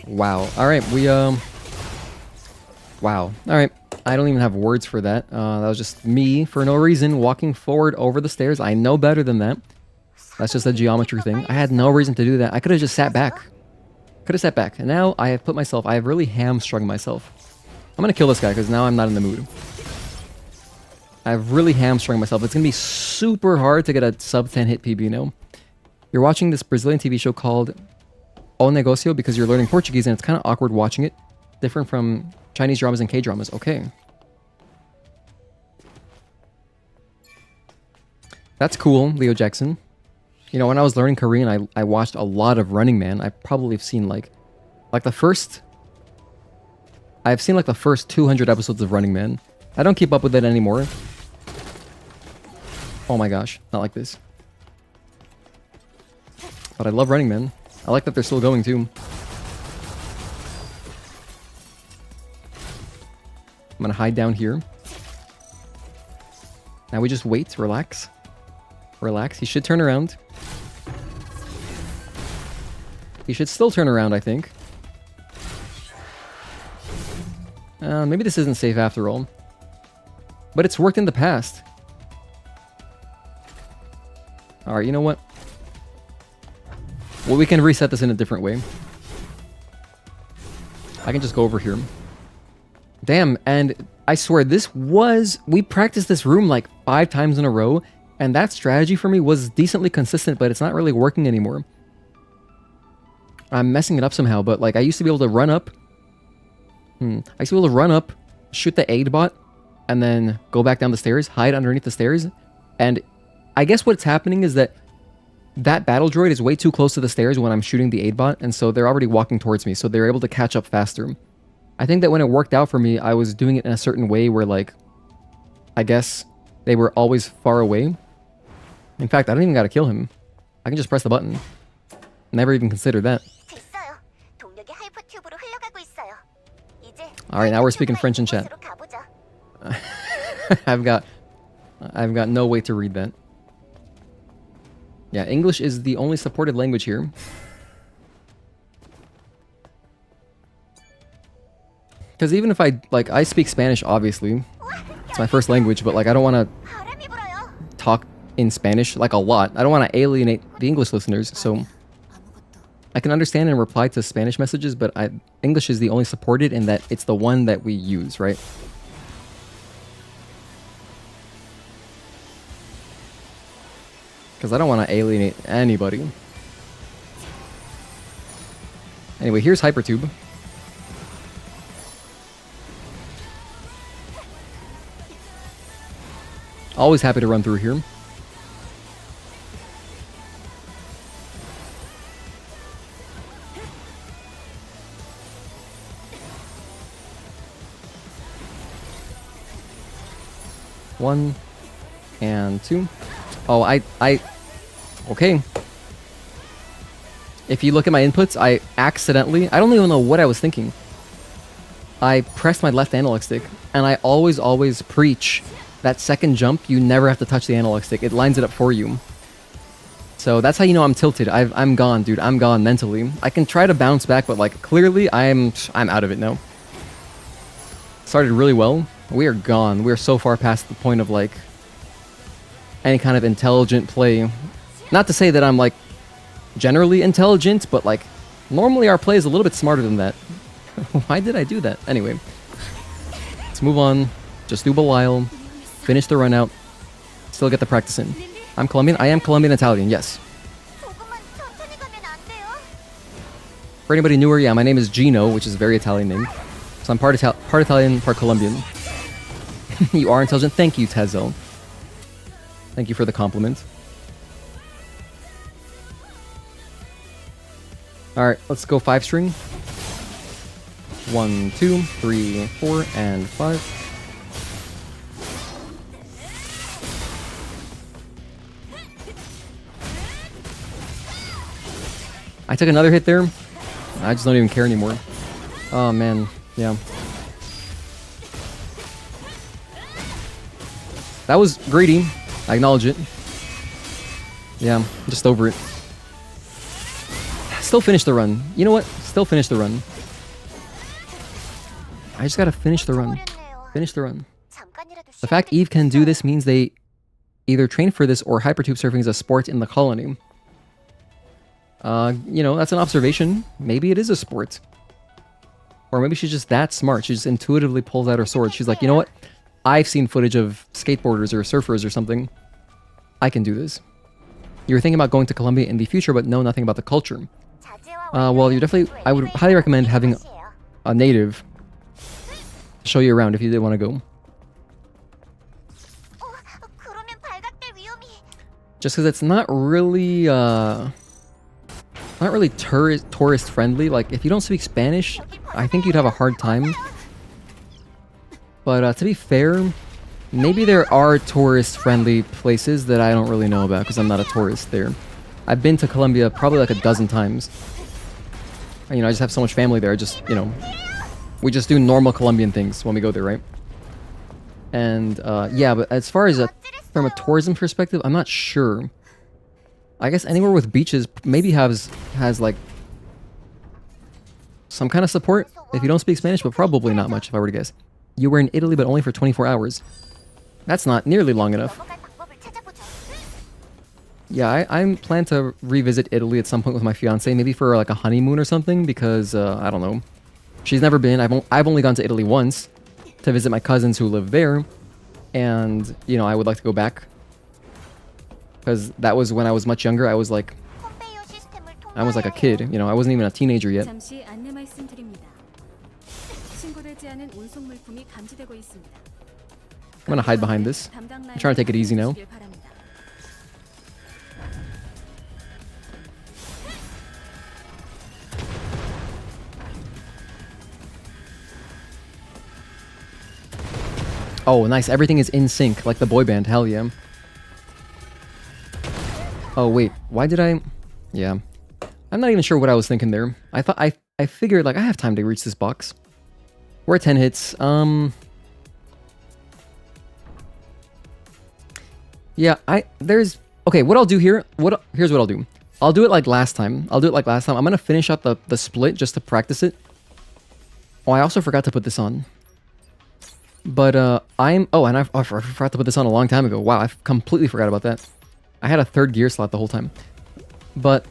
Wow. All right, Wow. All right. I don't even have words for that. That was just me, for no reason, walking forward over the stairs. I know better than that. That's just a geometry thing. I had no reason to do that. I could have just sat back. And now I have really hamstrung myself. I'm gonna kill this guy because now I'm not in the mood. I've really hamstrung myself. It's gonna be super hard to get a sub 10 hit PB now. You're watching this Brazilian TV show called O Negocio because you're learning Portuguese and it's kind of awkward watching it. Different from Chinese dramas and K-dramas. Okay. That's cool, Leo Jackson. You know, when I was learning Korean, I watched a lot of Running Man. I probably have seen like the first... I've seen like the first 200 episodes of Running Man. I don't keep up with it anymore. Oh my gosh, not like this. But I love Running Man. I like that they're still going too. I'm gonna hide down here. Now we just wait, relax. Relax, he should turn around. He should still turn around, I think. Maybe this isn't safe after all. But it's worked in the past. Alright, you know what? Well, we can reset this in a different way. I can just go over here. Damn, and I swear, we practiced this room like 5 times in a row, and that strategy for me was decently consistent, but it's not really working anymore. I'm messing it up somehow, but like I used to be able to run up. I used to be able to run up, shoot the aid bot, and then go back down the stairs, hide underneath the stairs. And I guess what's happening is that battle droid is way too close to the stairs when I'm shooting the aid bot, and so they're already walking towards me, so they're able to catch up faster. I think that when it worked out for me, I was doing it in a certain way where, like, I guess they were always far away. In fact, I don't even gotta kill him. I can just press the button. Never even considered that. Alright, now we're speaking French in chat. I've got no way to read that. Yeah, English is the only supported language here. Because even if I speak Spanish, obviously. It's my first language, but like I don't want to talk in Spanish like a lot. I don't want to alienate the English listeners, so I can understand and reply to Spanish messages, but English is the only supported in that it's the one that we use, right? Because I don't want to alienate anybody. Anyway, here's Hypertube. Always happy to run through here. One and two. Oh, okay. If you look at my inputs, I don't even know what I was thinking. I pressed my left analog stick, and I always preach that second jump, you never have to touch the analog stick. It lines it up for you. So that's how you know I'm tilted. I'm gone, dude. I'm gone mentally. I can try to bounce back, but like clearly I'm out of it now. Started really well. We are gone. We are so far past the point of like any kind of intelligent play. Not to say that I'm like generally intelligent, but like normally our play is a little bit smarter than that. Why did I do that? Anyway, let's move on. Just do Belial. Finish the run out. Still get the practice in. I'm Colombian. I am Colombian Italian, yes. For anybody newer, yeah, my name is Gino, which is a very Italian name. So I'm part Italian, part Colombian. You are intelligent. Thank you, Tezo. Thank you for the compliment. Alright, let's go 5-string. 1, 2, 3, 4, and 5. I took another hit there. I just don't even care anymore. Oh man, yeah. That was greedy. I acknowledge it. Yeah, I'm just over it. Still finish the run. You know what? Still finish the run. I just gotta finish the run. Finish the run. The fact Eve can do this means they either train for this or hypertube surfing is a sport in the colony. You know, that's an observation. Maybe it is a sport. Or maybe she's just that smart. She just intuitively pulls out her sword. She's like, you know what? I've seen footage of skateboarders or surfers or something. I can do this. You're thinking about going to Colombia in the future, but know nothing about the culture. Well, you definitely, I would highly recommend having a native show you around if you did want to go. Just because it's not really tourist friendly. Like, if you don't speak Spanish, I think you'd have a hard time. But to be fair, maybe there are tourist friendly places that I don't really know about because I'm not a tourist there. I've been to Colombia probably like a dozen times. You know, I just have so much family there. We just do normal Colombian things when we go there, right? And yeah, but as far as from a tourism perspective, I'm not sure. I guess anywhere with beaches maybe has like some kind of support if you don't speak Spanish, but probably not much if I were to guess. You were in Italy, but only for 24 hours. That's not nearly long enough. Yeah, I plan to revisit Italy at some point with my fiance, maybe for like a honeymoon or something, because I don't know. She's never been. I've only gone to Italy once to visit my cousins who live there, and you know, I would like to go back because that was when I was much younger. I was like a kid, you know, I wasn't even a teenager yet. I'm gonna hide behind this. I'm trying to take it easy now. Oh, nice. Everything is in sync, like the boy band. Hell yeah. Oh, wait. Why did I... Yeah. I'm not even sure what I was thinking there. I figured, like, I have time to reach this box. We're at 10 hits. Yeah, okay, what I'll do here... Here's what I'll do. I'll do it like last time. I'm gonna finish out the split just to practice it. Oh, I also forgot to put this on. But, oh, and I forgot to put this on a long time ago. Wow, I completely forgot about that. I had a third gear slot the whole time. But,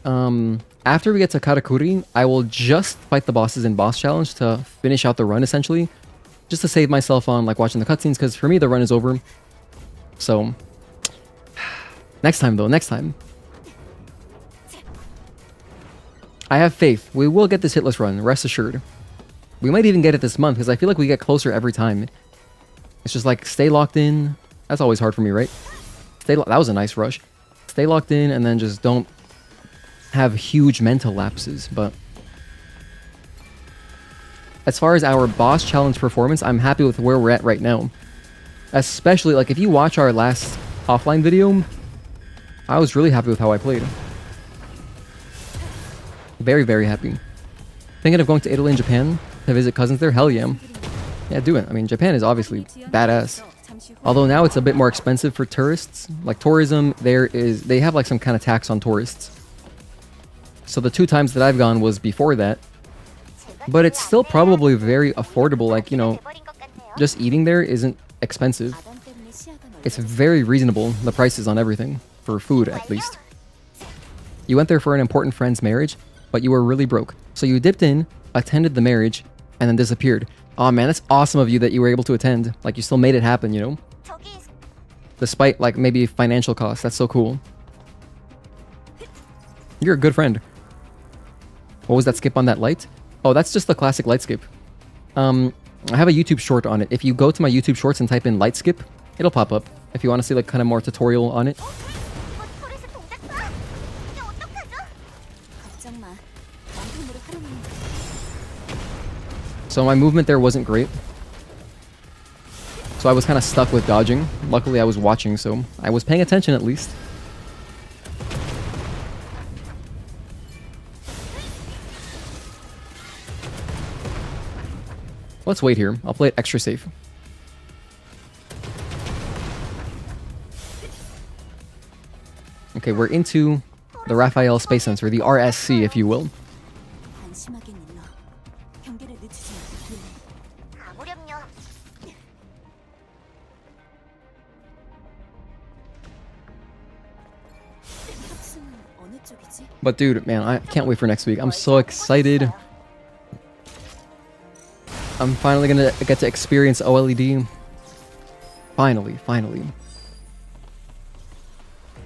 after we get to Karakuri, I will just fight the bosses in boss challenge to finish out the run, essentially. Just to save myself on, like, watching the cutscenes, because for me, the run is over. So, next time, though, next time. I have faith. We will get this hitless run, rest assured. We might even get it this month, because I feel like we get closer every time. It's just like, stay locked in. That's always hard for me, right? That was a nice rush. Stay locked in, and then just don't have huge mental lapses. But as far as our boss challenge performance, I'm happy with where we're at right now. Especially, like, if you watch our last offline video, I was really happy with how I played. Very, very happy. Thinking of going to Italy and Japan to visit cousins there? Hell yeah. Yeah, do it. I mean, Japan is obviously badass. Although now it's a bit more expensive for tourists. Like, tourism, they have like some kind of tax on tourists. So the 2 times that I've gone was before that. But it's still probably very affordable. Like, you know, just eating there isn't expensive. It's very reasonable, the prices on everything. For food, at least. You went there for an important friend's marriage, but you were really broke. So you dipped in, attended the marriage, and then disappeared. Oh man, that's awesome of you that you were able to attend. Like, you still made it happen, you know? Despite, like, maybe financial costs. That's so cool. You're a good friend. What was that skip on that light? Oh, that's just the classic light skip. I have a YouTube short on it. If you go to my YouTube shorts and type in light skip, it'll pop up. If you want to see, like, kind of more tutorial on it. So my movement there wasn't great. So I was kind of stuck with dodging. Luckily I was watching, so I was paying attention at least. Let's wait here. I'll play it extra safe. Okay, we're into the Raphael Space Sensor, the RSC, if you will. But dude, man, I can't wait for next week. I'm so excited. I'm finally gonna get to experience OLED. Finally.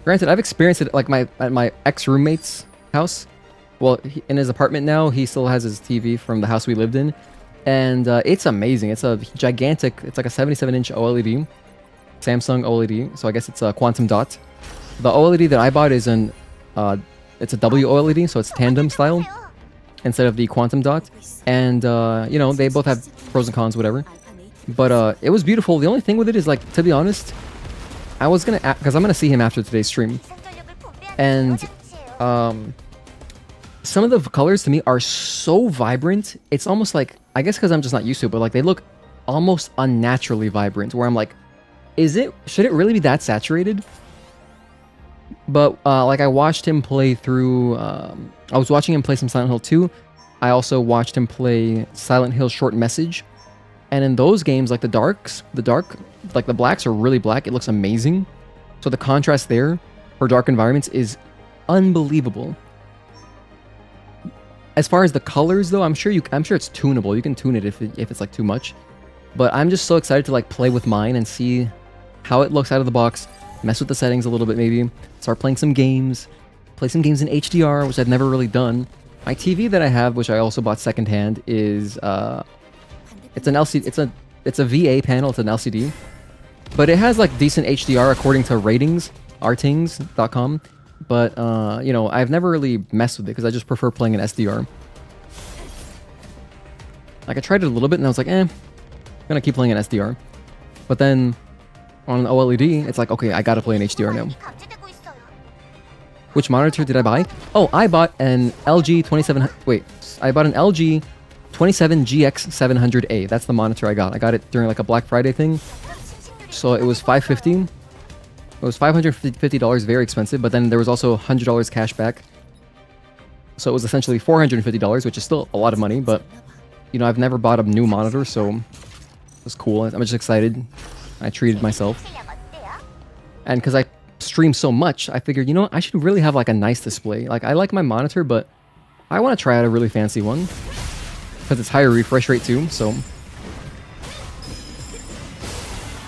Granted, I've experienced it like at my ex-roommate's house. Well, in his apartment now, he still has his TV from the house we lived in. And it's amazing. It's a gigantic, it's like a 77-inch OLED. Samsung OLED. So I guess it's a quantum dot. The OLED that I bought is it's a W OLED, so it's tandem style instead of the quantum dot. And, you know, they both have pros and cons, whatever. But it was beautiful. The only thing with it is, like, to be honest, I was gonna, because I'm gonna see him after today's stream, and some of the colors to me are so vibrant. It's almost like, I guess because I'm just not used to it, but like they look almost unnaturally vibrant. Where I'm like, should it really be that saturated? But like I watched him play through. I was watching him play some Silent Hill 2. I also watched him play Silent Hill Short Message. And in those games, like the blacks are really black. It looks amazing. So the contrast there for dark environments is unbelievable. As far as the colors, though, I'm sure it's tunable. You can tune it if it's like too much. But I'm just so excited to like play with mine and see how it looks out of the box. Mess with the settings a little bit, maybe. Start playing some games. Play some games in HDR, which I've never really done. My TV that I have, which I also bought secondhand, is it's an LCD. It's a VA panel. It's an LCD, but it has like decent HDR according to ratings, rtings.com. But you know, I've never really messed with it because I just prefer playing an SDR. Like I tried it a little bit and I was like, I'm gonna keep playing an SDR. But then on an OLED, it's like, okay, I gotta play an HDR now. Which monitor did I buy? Oh, I bought an LG 27. Wait, I bought an LG 27GX700A. That's the monitor I got. I got it during like a Black Friday thing. So it was $550. It was $550, very expensive, but then there was also $100 cash back. So it was essentially $450, which is still a lot of money, but you know, I've never bought a new monitor, so it was cool. I'm just excited. I treated myself. And because I stream so much, I figured, you know what, I should really have like a nice display. Like I like my monitor, but I want to try out a really fancy one. Because it's higher refresh rate too, so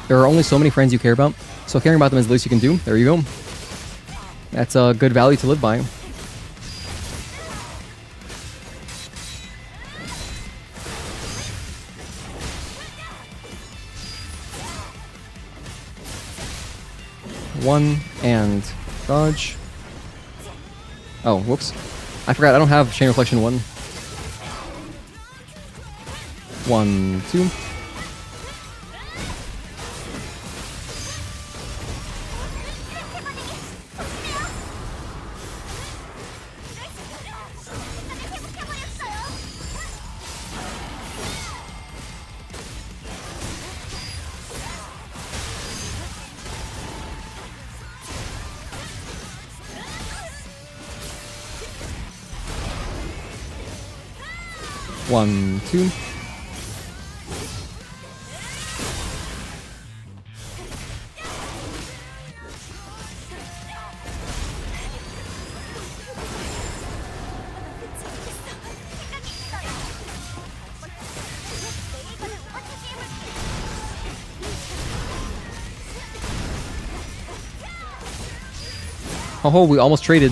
there are only so many friends you care about, so caring about them is the least you can do. There you go. That's a good value to live by. One and dodge. Oh, whoops. I forgot I don't have Chain Reflection 1. 1, 2. One, two. Oh, we almost traded.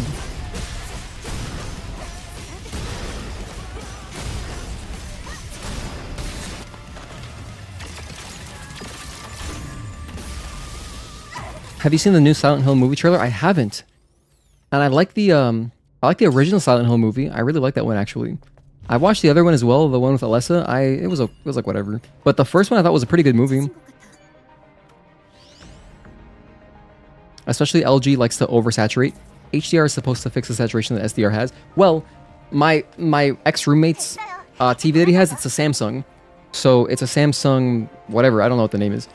Have you seen the new Silent Hill movie trailer? I haven't. And I like the original Silent Hill movie. I really like that one actually. I watched the other one as well, the one with Alessa. It was like whatever. But the first one I thought was a pretty good movie. Especially LG likes to oversaturate. HDR is supposed to fix the saturation that SDR has. Well, my ex-roommate's TV that he has, it's a Samsung. So it's a Samsung whatever, I don't know what the name is.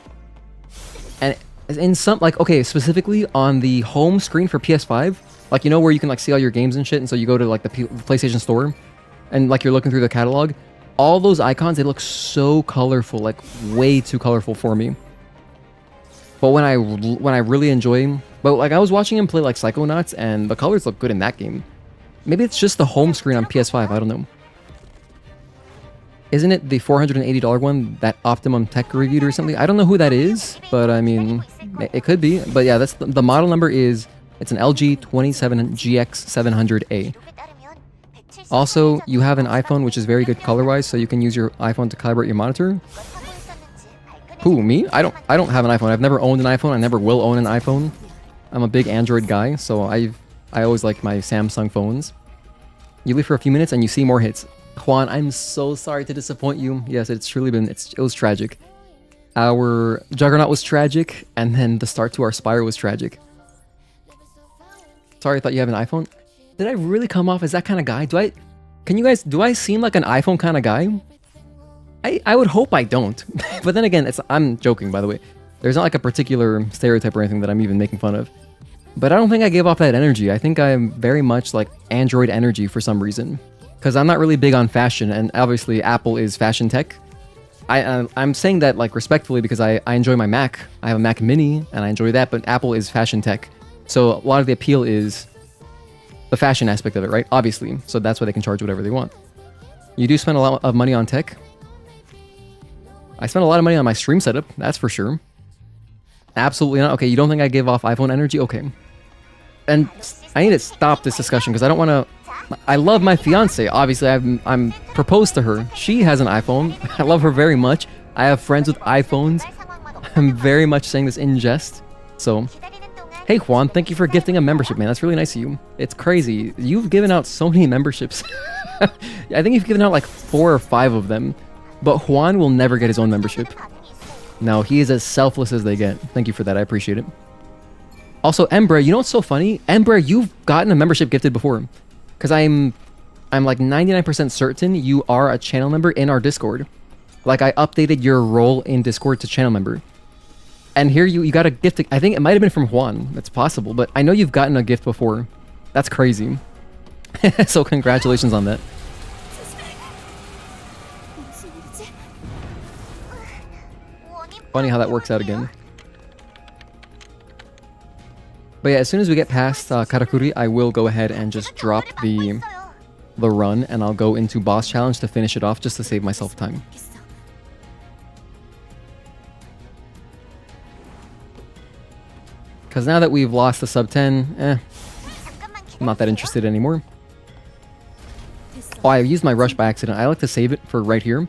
And in some, like, okay, specifically on the home screen for PS5, like, you know, where you can like see all your games and shit, and so you go to like the PlayStation Store and like you're looking through the catalog, all those icons, they look so colorful, like way too colorful for me. But when I really enjoy, but like I was watching him play like Psychonauts and the colors look good in that game. Maybe it's just the home screen on PS5, I don't know. Isn't it the $480 one that Optimum Tech reviewed or something? I don't know who that is, but I mean, it could be. But yeah, that's the model number is, it's an LG 27GX700A. Also, you have an iPhone, which is very good color-wise, so you can use your iPhone to calibrate your monitor. Who, me? I don't have an iPhone. I've never owned an iPhone. I never will own an iPhone. I'm a big Android guy, so I always like my Samsung phones. You leave for a few minutes and you see more hits. Juan, I'm so sorry to disappoint you. Yes, it's truly been, it was tragic. Our Juggernaut was tragic, and then the start to our Spire was tragic. Sorry, I thought you have an iPhone. Did I really come off as that kind of guy? Do I seem like an iPhone kind of guy? I would hope I don't. But then again, I'm joking, by the way. There's not like a particular stereotype or anything that I'm even making fun of. But I don't think I gave off that energy. I think I'm very much like Android energy for some reason. Because I'm not really big on fashion, and obviously Apple is fashion tech. I'm saying that like respectfully because I enjoy my Mac. I have a Mac Mini, and I enjoy that, but Apple is fashion tech. So a lot of the appeal is the fashion aspect of it, right? Obviously. So that's why they can charge whatever they want. You do spend a lot of money on tech. I spent a lot of money on my stream setup, that's for sure. Absolutely not. Okay, you don't think I gave off iPhone energy? Okay. And I need to stop this discussion because I don't want to... I love my fiance. Obviously, I'm proposed to her. She has an iPhone. I love her very much. I have friends with iPhones. I'm very much saying this in jest. So, hey Juan, thank you for gifting a membership, man. That's really nice of you. It's crazy. You've given out so many memberships. I think you've given out like 4 or 5 of them. But Juan will never get his own membership. No, he is as selfless as they get. Thank you for that. I appreciate it. Also, Embra, you know what's so funny? Embra, you've gotten a membership gifted before. Because I'm like 99% certain you are a channel member in our Discord. Like, I updated your role in Discord to channel member. And here you got a gift. I think it might have been from Juan. It's possible. But I know you've gotten a gift before. That's crazy. So congratulations on that. Funny how that works out again. But yeah, as soon as we get past Karakuri, I will go ahead and just drop the run, and I'll go into boss challenge to finish it off just to save myself time. Because now that we've lost the sub 10, I'm not that interested anymore. Oh, I used my rush by accident. I like to save it for right here.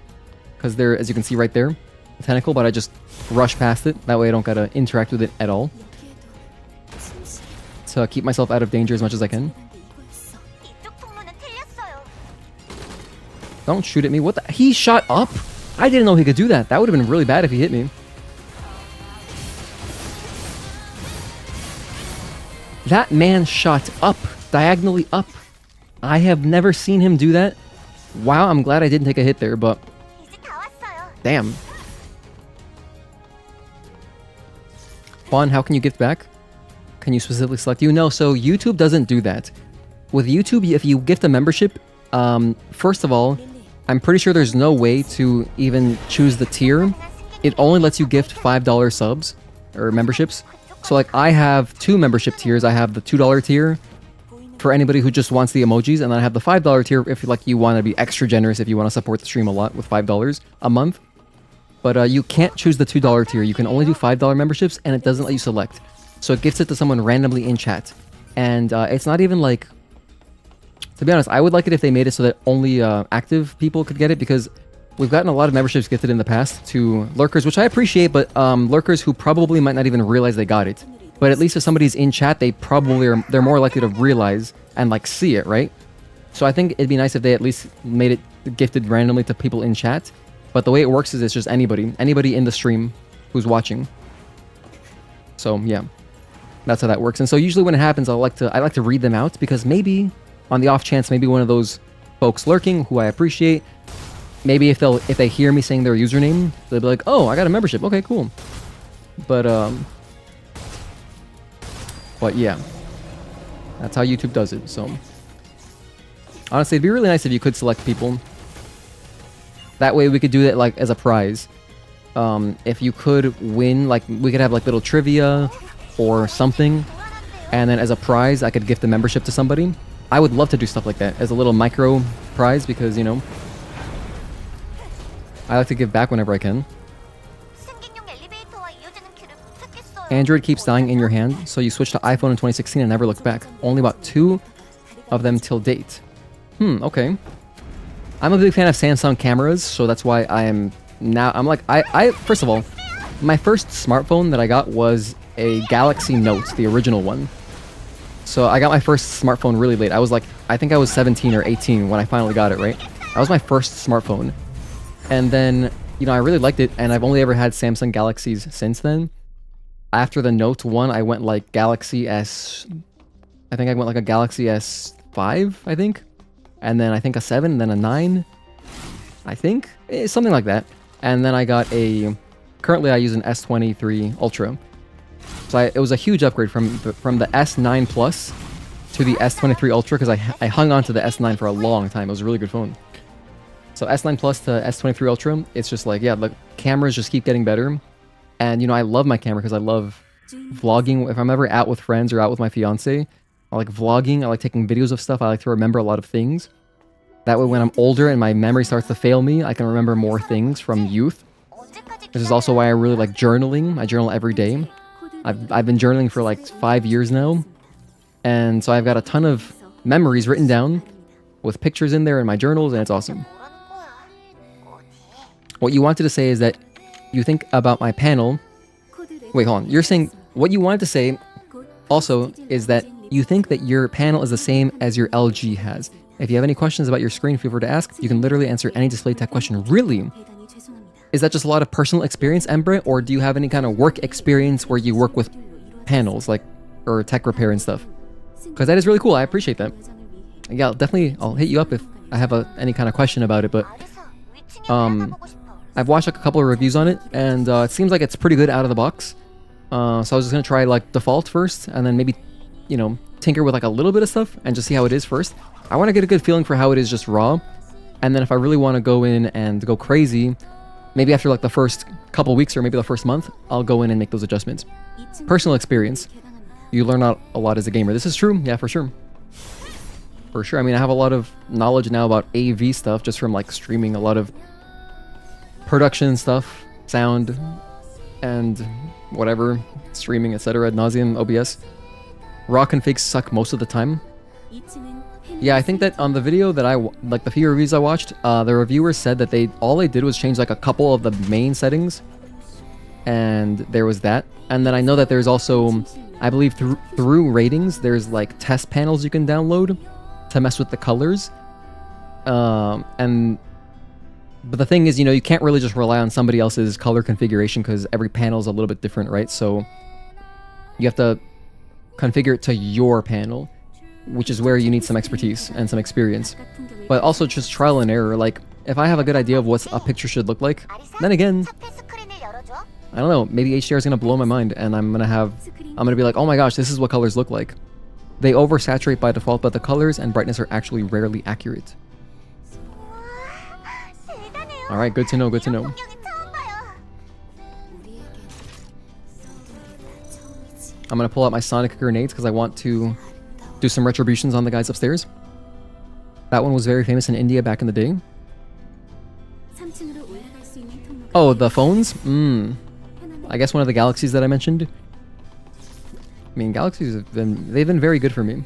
Because there, as you can see right there, the tentacle, but I just rush past it. That way I don't gotta interact with it at all. To keep myself out of danger as much as I can. Don't shoot at me. What the? He shot up? I didn't know he could do that. That would have been really bad if he hit me. That man shot up. Diagonally up. I have never seen him do that. Wow, I'm glad I didn't take a hit there, but... Damn. Juan, how can you gift back? Can you specifically select you? No, so YouTube doesn't do that. With YouTube, if you gift a membership, first of all, I'm pretty sure there's no way to even choose the tier. It only lets you gift $5 subs or memberships. So like I have 2 membership tiers. I have the $2 tier for anybody who just wants the emojis, and then I have the $5 tier if like you want to be extra generous, if you want to support the stream a lot with $5 a month. But you can't choose the $2 tier. You can only do $5 memberships, and it doesn't let you select. So it gifts it to someone randomly in chat. And it's not even like... To be honest, I would like it if they made it so that only active people could get it, because we've gotten a lot of memberships gifted in the past to lurkers, which I appreciate, but lurkers who probably might not even realize they got it. But at least if somebody's in chat, they probably are, they're more likely to realize and like see it, right? So I think it'd be nice if they at least made it gifted randomly to people in chat. But the way it works is it's just anybody in the stream who's watching. So yeah, that's how that works. And so usually when it happens, I like to read them out, because maybe on the off chance, maybe one of those folks lurking who I appreciate, maybe if they hear me saying their username, they'll be like, oh, I got a membership. Okay, cool. But yeah, that's how YouTube does it. So honestly, it'd be really nice if you could select people. That way we could do that like as a prize. If you could win, like we could have like little trivia or something, and then as a prize I could gift a membership to somebody. I would love to do stuff like that as a little micro prize, because you know, I like to give back whenever I can. 승객용 엘리베이터와 이어지는 길을 부탁했어요. Android keeps dying in your hand, so you switched to iPhone in 2016 and never looked back. Only about 2 of them till date. Okay. I'm a big fan of Samsung cameras, so that's why I'm like, I first of all, my first smartphone that I got was a Galaxy Note, the original one. So I got my first smartphone really late. I think I was 17 or 18 when I finally got it, right? That was my first smartphone. And then, I really liked it, and I've only ever had Samsung Galaxies since then. After the Note 1, I went like Galaxy S... I think I went like a Galaxy S5, I think. And then I think a 7, and then a 9. I think? Something like that. And then I got a... Currently I use an S23 Ultra. So it was a huge upgrade from the S9 Plus to the S23 Ultra, because I hung on to the S9 for a long time. It was a really good phone. So S9 Plus to S23 Ultra, it's just like, yeah, the cameras just keep getting better. And, I love my camera because I love vlogging. If I'm ever out with friends or out with my fiance, I like vlogging. I like taking videos of stuff. I like to remember a lot of things. That way, when I'm older and my memory starts to fail me, I can remember more things from youth. This is also why I really like journaling. I journal every day. I've been journaling for like 5 years now. And so I've got a ton of memories written down with pictures in there in my journals, and it's awesome. What you wanted to say is that you think about my panel... Wait, hold on. You're saying... What you wanted to say also is that you think that your panel is the same as your LG has. If you have any questions about your screen, feel free to ask. You can literally answer any display tech question. Really? Is that just a lot of personal experience, Embre? Or do you have any kind of work experience where you work with panels, like, or tech repair and stuff? Because that is really cool. I appreciate that. Yeah, definitely, I'll hit you up if I have any kind of question about it, but... I've watched like a couple of reviews on it, and it seems like it's pretty good out of the box. So I was just gonna try like default first, and then maybe, tinker with like a little bit of stuff and just see how it is first. I want to get a good feeling for how it is just raw, and then if I really want to go in and go crazy, maybe after like the first couple weeks or maybe the first month, I'll go in and make those adjustments. Personal experience. You learn out a lot as a gamer. This is true, yeah, for sure. For sure. I mean, I have a lot of knowledge now about AV stuff just from like streaming a lot of production stuff, sound, and whatever, streaming, etc. ad nauseum, OBS. Raw configs suck most of the time. Yeah, I think that on the video that like the few reviews I watched, the reviewers said that all they did was change like a couple of the main settings, and there was that. And then I know that there's also, I believe through ratings, there's like test panels you can download to mess with the colors. But the thing is, you can't really just rely on somebody else's color configuration because every panel is a little bit different, right? So you have to configure it to your panel, which is where you need some expertise and some experience. But also just trial and error. Like, if I have a good idea of what a picture should look like, then again, I don't know, maybe HDR is going to blow my mind and I'm going to be like, oh my gosh, this is what colors look like. They oversaturate by default, but the colors and brightness are actually rarely accurate. Alright, good to know, good to know. I'm gonna pull out my sonic grenades because I want to do some retributions on the guys upstairs. That one was very famous in India back in the day. Oh, the phones? I guess one of the Galaxies that I mentioned. I mean, Galaxies they've been very good for me.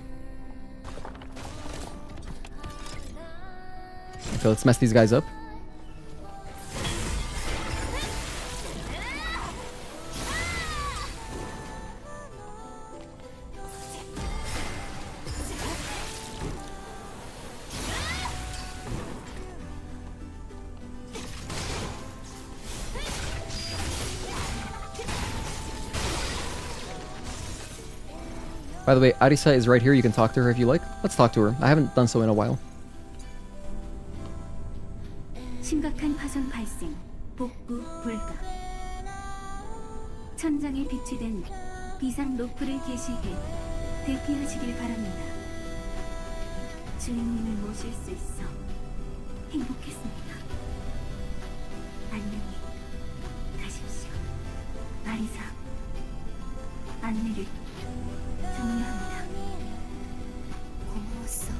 Okay, let's mess these guys up. By the way, Arisa is right here. You can talk to her if you like. Let's talk to her. I haven't done so in a while. 심각한 화성 발생, 복구 불가. 천장에 비치된 비상 노프를 게시해 대피하시길 바랍니다. 주인님을 모실 수 있어 행복했습니다. 안녕히 가십시오. 아리사, 안내를 종료합니다. 고마웠어,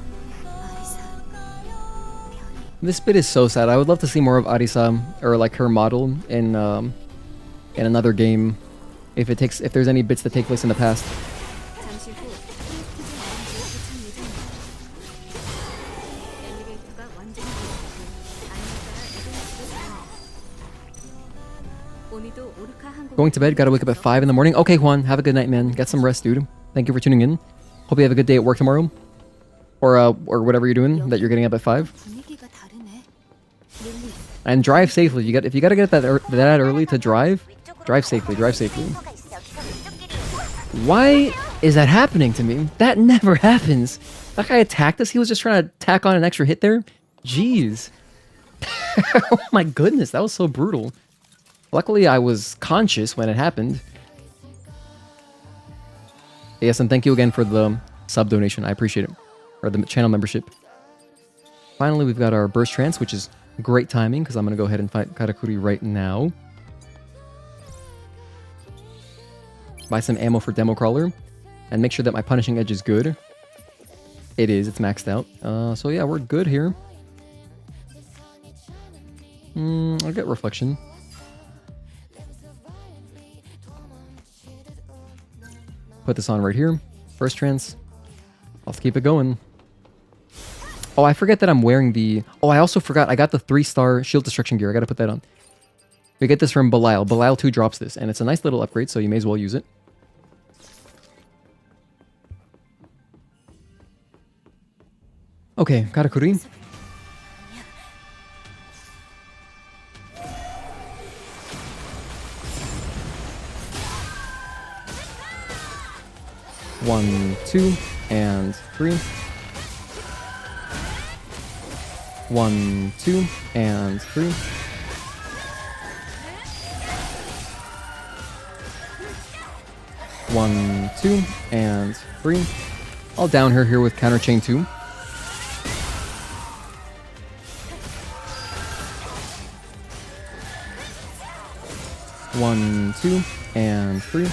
아리사. 편히 This bit is so sad. I would love to see more of Arisa, or like her model in another game. If there's any bits that take place in the past. 잠시 후 엘리베이터가 완전히 오늘도 오르카 항공 Going to bed, gotta wake up at 5 in the morning. Okay, Juan, have a good night, man. Get some rest, dude. Thank you for tuning in. Hope you have a good day at work tomorrow. Or whatever you're doing, that you're getting up at 5. 분위기가 다르네. 릴리, And drive safely. If you gotta get that early to drive safely, drive safely. Why is that happening to me? That never happens. That guy attacked us. He was just trying to tack on an extra hit there. Jeez. Oh my goodness, that was so brutal. Luckily, I was conscious when it happened. Yes, and thank you again for the sub donation. I appreciate it. Or the channel membership. Finally, we've got our burst trance, which is great timing because I'm going to go ahead and fight Karakuri right now. Buy some ammo for Democrawler. And make sure that my punishing edge is good. It is. It's maxed out. So yeah, we're good here. I'll get reflection. Put this on right here. Burst trance. Let's keep it going. Oh, I forget that I'm wearing the... Oh, I also forgot. I got the 3-star shield destruction gear. I gotta put that on. We get this from Belial. Belial 2 drops this, and it's a nice little upgrade, so you may as well use it. Okay, Karakuri. One, 2, and 3. 1, 2, and 3. 1, 2, and 3. I'll down her here with counter chain 2. One, 2, and 3.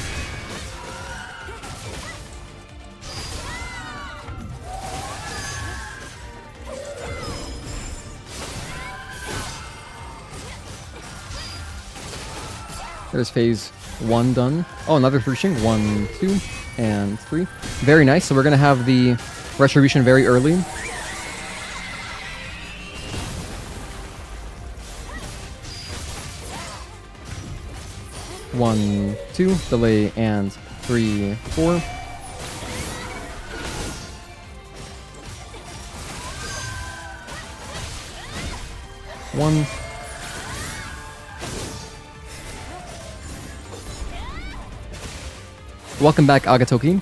There's phase 1 done. Oh, another 3 string. 1, 2, and 3. Very nice. So we're going to have the retribution very early. One, 2, delay, and 3, 4. One. Welcome back, Agatoki.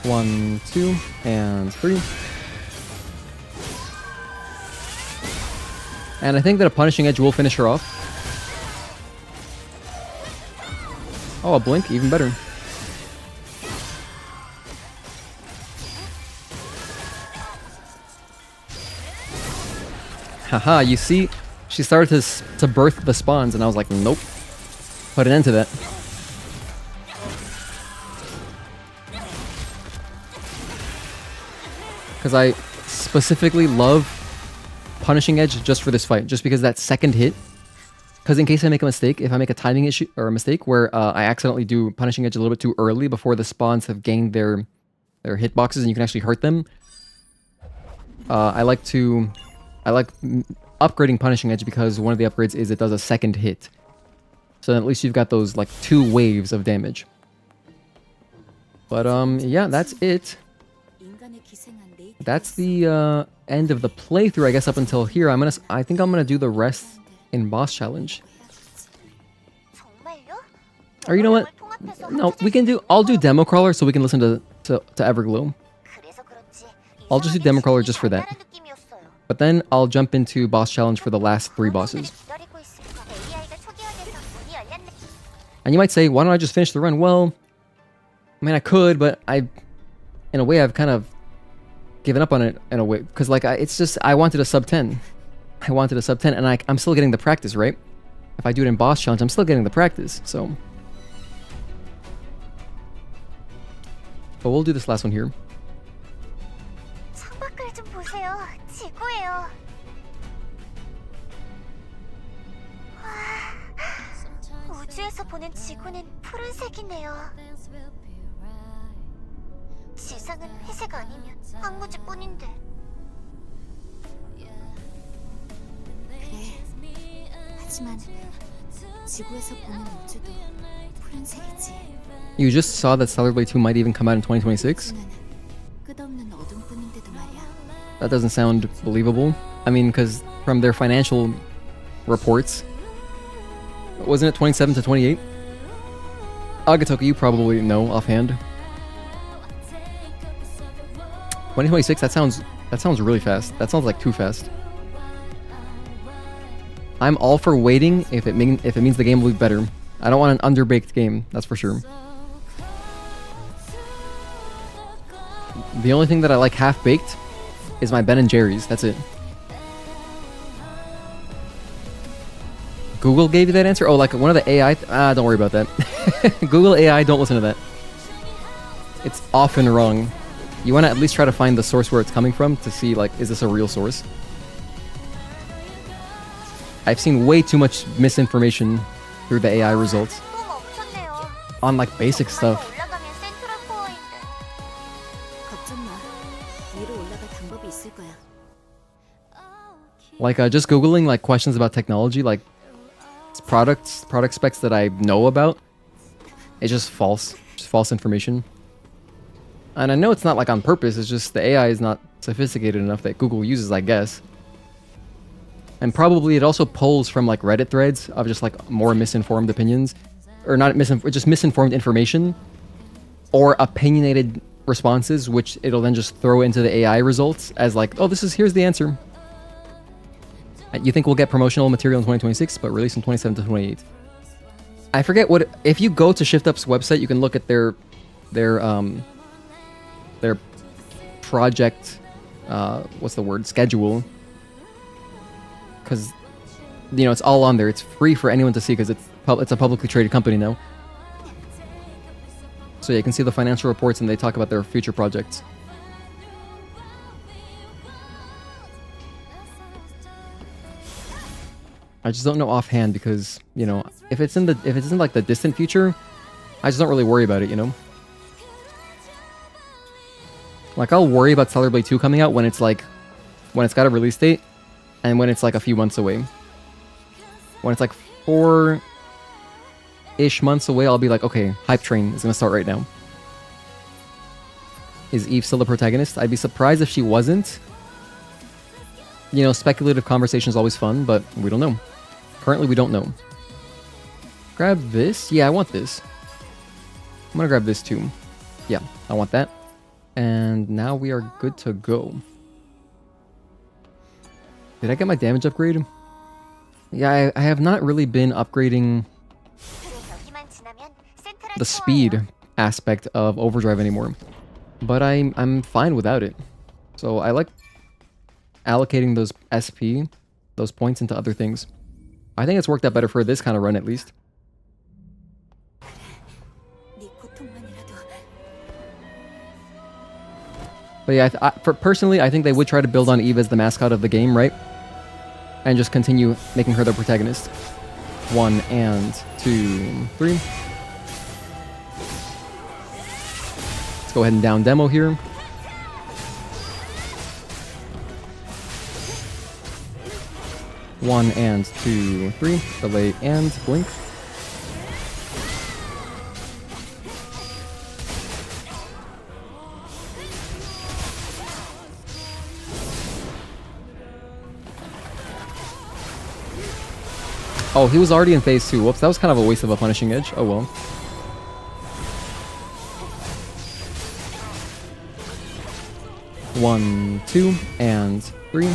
One, 2, and 3. And I think that a punishing edge will finish her off. Oh, a blink, even better. Haha, you see, she started to birth the spawns, and I was like, nope. Put an end to that. Because I specifically love punishing edge just for this fight, just because that second hit. Because in case I make a mistake, if I make a timing issue or a mistake where I accidentally do punishing edge a little bit too early before the spawns have gained their hitboxes and you can actually hurt them, I like upgrading punishing edge because one of the upgrades is it does a second hit. So then at least you've got those like 2 waves of damage. But yeah, that's it. That's the end of the playthrough, I guess, up until here. I think I'm gonna do the rest in boss challenge. Or you know what? No, I'll do Democrawler so we can listen to Everglow. I'll just do Democrawler just for that. But then I'll jump into boss challenge for the last 3 bosses. And you might say, why don't I just finish the run? Well, I mean, I could, but in a way, I've kind of given up on it in a way. Because, like, I wanted a sub 10. I wanted a sub 10, and I'm still getting the practice, right? If I do it in boss challenge, I'm still getting the practice, so... But we'll do this last one here. 창밖을 좀 보세요. 지구예요. 와, 우주에서 보는 지구는 푸른색이네요. 지상은 회색 아니면 황무지뿐인데. 그래. 하지만 지구에서 보는 우주도 푸른색이지. You just saw that Stellar Blade 2 might even come out in 2026? 끝없는 어둠뿐인데도 말이야. That doesn't sound believable. I mean, because from their financial reports, wasn't it 27 to 28? Agatoki, you probably know offhand. 2026. That sounds really fast. That sounds like too fast. I'm all for waiting if it means the game will be better. I don't want an underbaked game. That's for sure. The only thing that I like half baked is my Ben and Jerry's. That's it. Google gave you that answer? Oh, like one of the AI? Don't worry about that. Google AI, don't listen to that. It's often wrong. You want to at least try to find the source where it's coming from to see, like, is this a real source? I've seen way too much misinformation through the AI results 또 멈췄네요. on, like, basic stuff. 올라가면 센트럴 코어인데. 걱정 마. 위로 올라갈 방법이 있을 거야. Like, just Googling, like, questions about technology, like, product specs that I know about, it's just false information. And I know it's not, like, on purpose, it's just the AI is not sophisticated enough that Google uses, I guess. And probably it also pulls from, like, Reddit threads of just, like, more misinformed opinions. Or not just misinformed information. Or opinionated responses, which it'll then just throw into the AI results as, like, oh, here's the answer. You think we'll get promotional material in 2026, but released in 27 to 28. I forget what... If you go to ShiftUp's website, you can look at their project... what's the word? Schedule. Because, you know, it's all on there. It's free for anyone to see because it's a publicly traded company now. So yeah, you can see the financial reports and they talk about their future projects. I just don't know offhand because, you know, if it's in like the distant future, I just don't really worry about it, you know? Like, I'll worry about Stellar Blade 2 coming out when it's got a release date and when it's like a few months away. When it's like 4-ish months away, I'll be like, okay, hype train is gonna start right now. Is Eve still the protagonist? I'd be surprised if she wasn't. You know, speculative conversation is always fun, but we don't know. Currently, we don't know. Grab this? Yeah, I want this. I'm gonna grab this too. Yeah, I want that. And now we are good to go. Did I get my damage upgrade? Yeah, I have not really been upgrading the speed aspect of Overdrive anymore. But I'm fine without it. So I like allocating those SP, those points into other things. I think it's worked out better for this kind of run at least. But yeah, personally, I think they would try to build on Eve as the mascot of the game, right? And just continue making her the protagonist. 1 and 2, 3. Let's go ahead and down demo here. One and 2, 3. Delay and blink. Oh, he was already in phase 2. Whoops, that was kind of a waste of a punishing edge. Oh well. One, 2, and 3.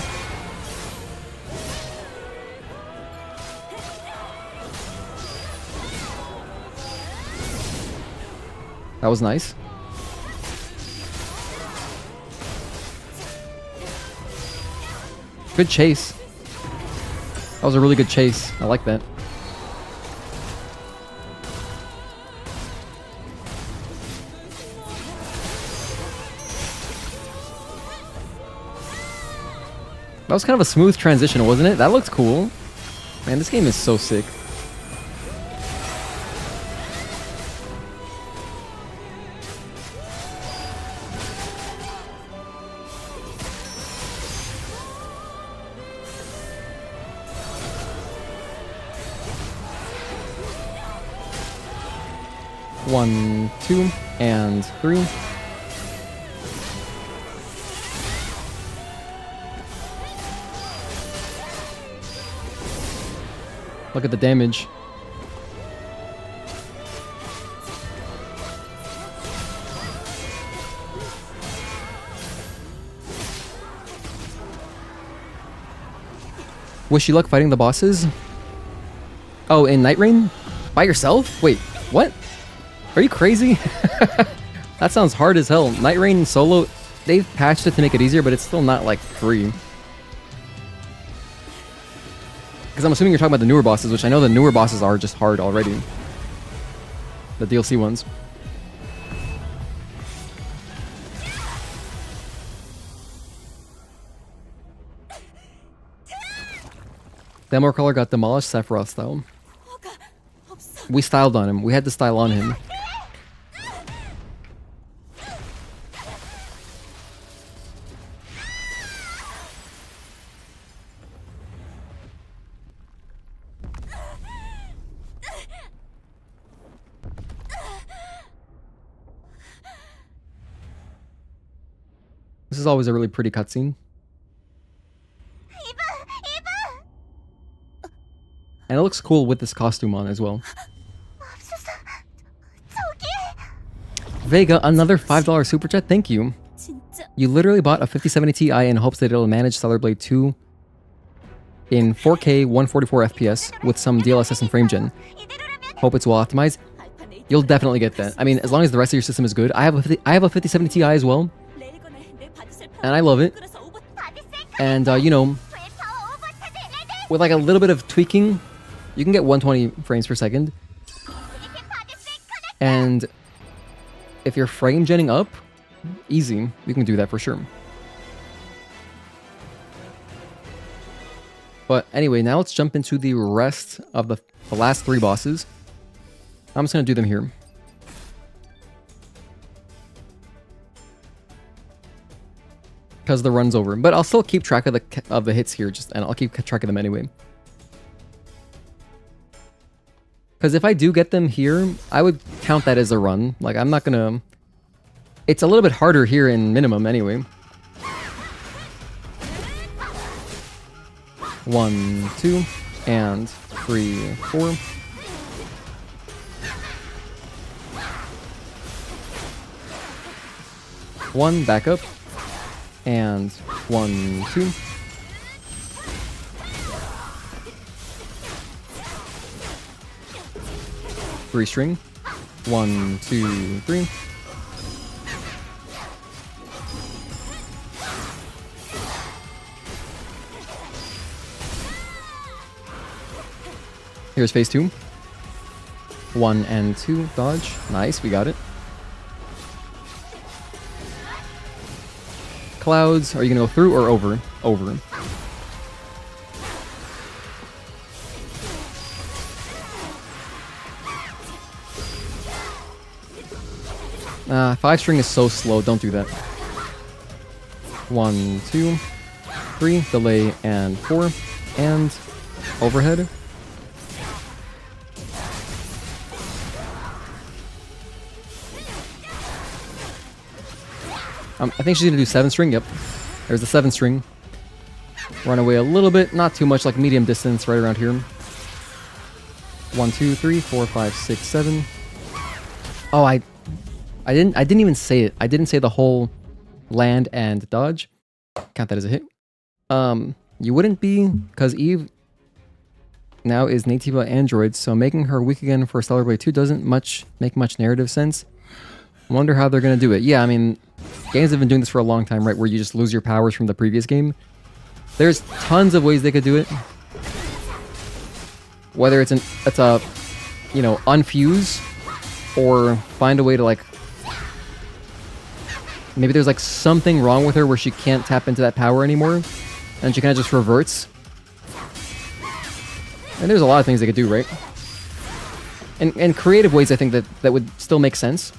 That was nice. Good chase. That was a really good chase. I like that. That was kind of a smooth transition, wasn't it? That looks cool. Man, this game is so sick. One, two, and three. Look at the damage. Wish you luck fighting the bosses. Oh, in Night Rain? By yourself? Wait, what? Are you crazy? That sounds hard as hell. Night Rain solo, they've patched it to make it easier, but it's still not like free. Because I'm assuming you're talking about the newer bosses, which I know the newer bosses are just hard already. The DLC ones. Democrawler got demolished Sephiroth style. We styled on him. We had to style on him. This is always a really pretty cutscene. And it looks cool with this costume on as well. Vega, another $5 super chat. Thank you. You literally bought a 5070 Ti in hopes that it'll manage Stellar Blade 2 in 4K 144 FPS with some DLSS and frame gen. Hope it's well optimized. You'll definitely get that. I mean, as long as the rest of your system is good. I have a 5070 Ti as well. And I love it. And, you know, with like a little bit of tweaking, you can get 120 frames per second. And if you're frame genning up, easy. You can do that for sure. But anyway, now let's jump into the rest of the last three bosses. I'm just going to do them here. Because the run's over. But I'll still keep track of the hits here, and I'll keep track of them anyway. Because if I do get them here, I would count that as a run. Like, I'm not gonna... It's a little bit harder here in minimum anyway. 1, 2, and 3, 4. One, back up. And 1, 2. Three string. 1, 2, 3. Here's phase 2. 1 and 2, dodge. Nice, we got it. Clouds, are you gonna go through or over? Over. Five string is so slow, don't do that. 1, 2, 3, delay, and 4, and overhead. I think she's gonna do 7 string, yep. There's the 7 string. Run away a little bit, not too much, like medium distance, right around here. 1, 2, 3, 4, 5, 6, 7. Oh, I didn't even say it. I didn't say the whole land and dodge. Count that as a hit. You wouldn't be, because Eve now is native Android, so making her weak again for Stellar Blade 2 doesn't make much narrative sense. Wonder how they're gonna do it. Yeah, I mean, games have been doing this for a long time, right? Where you just lose your powers from the previous game. There's tons of ways they could do it. Whether it's a you know, unfuse, or find a way to like, maybe there's like something wrong with her where she can't tap into that power anymore. And she kind of just reverts. And there's a lot of things they could do, right? In creative ways, I think that would still make sense.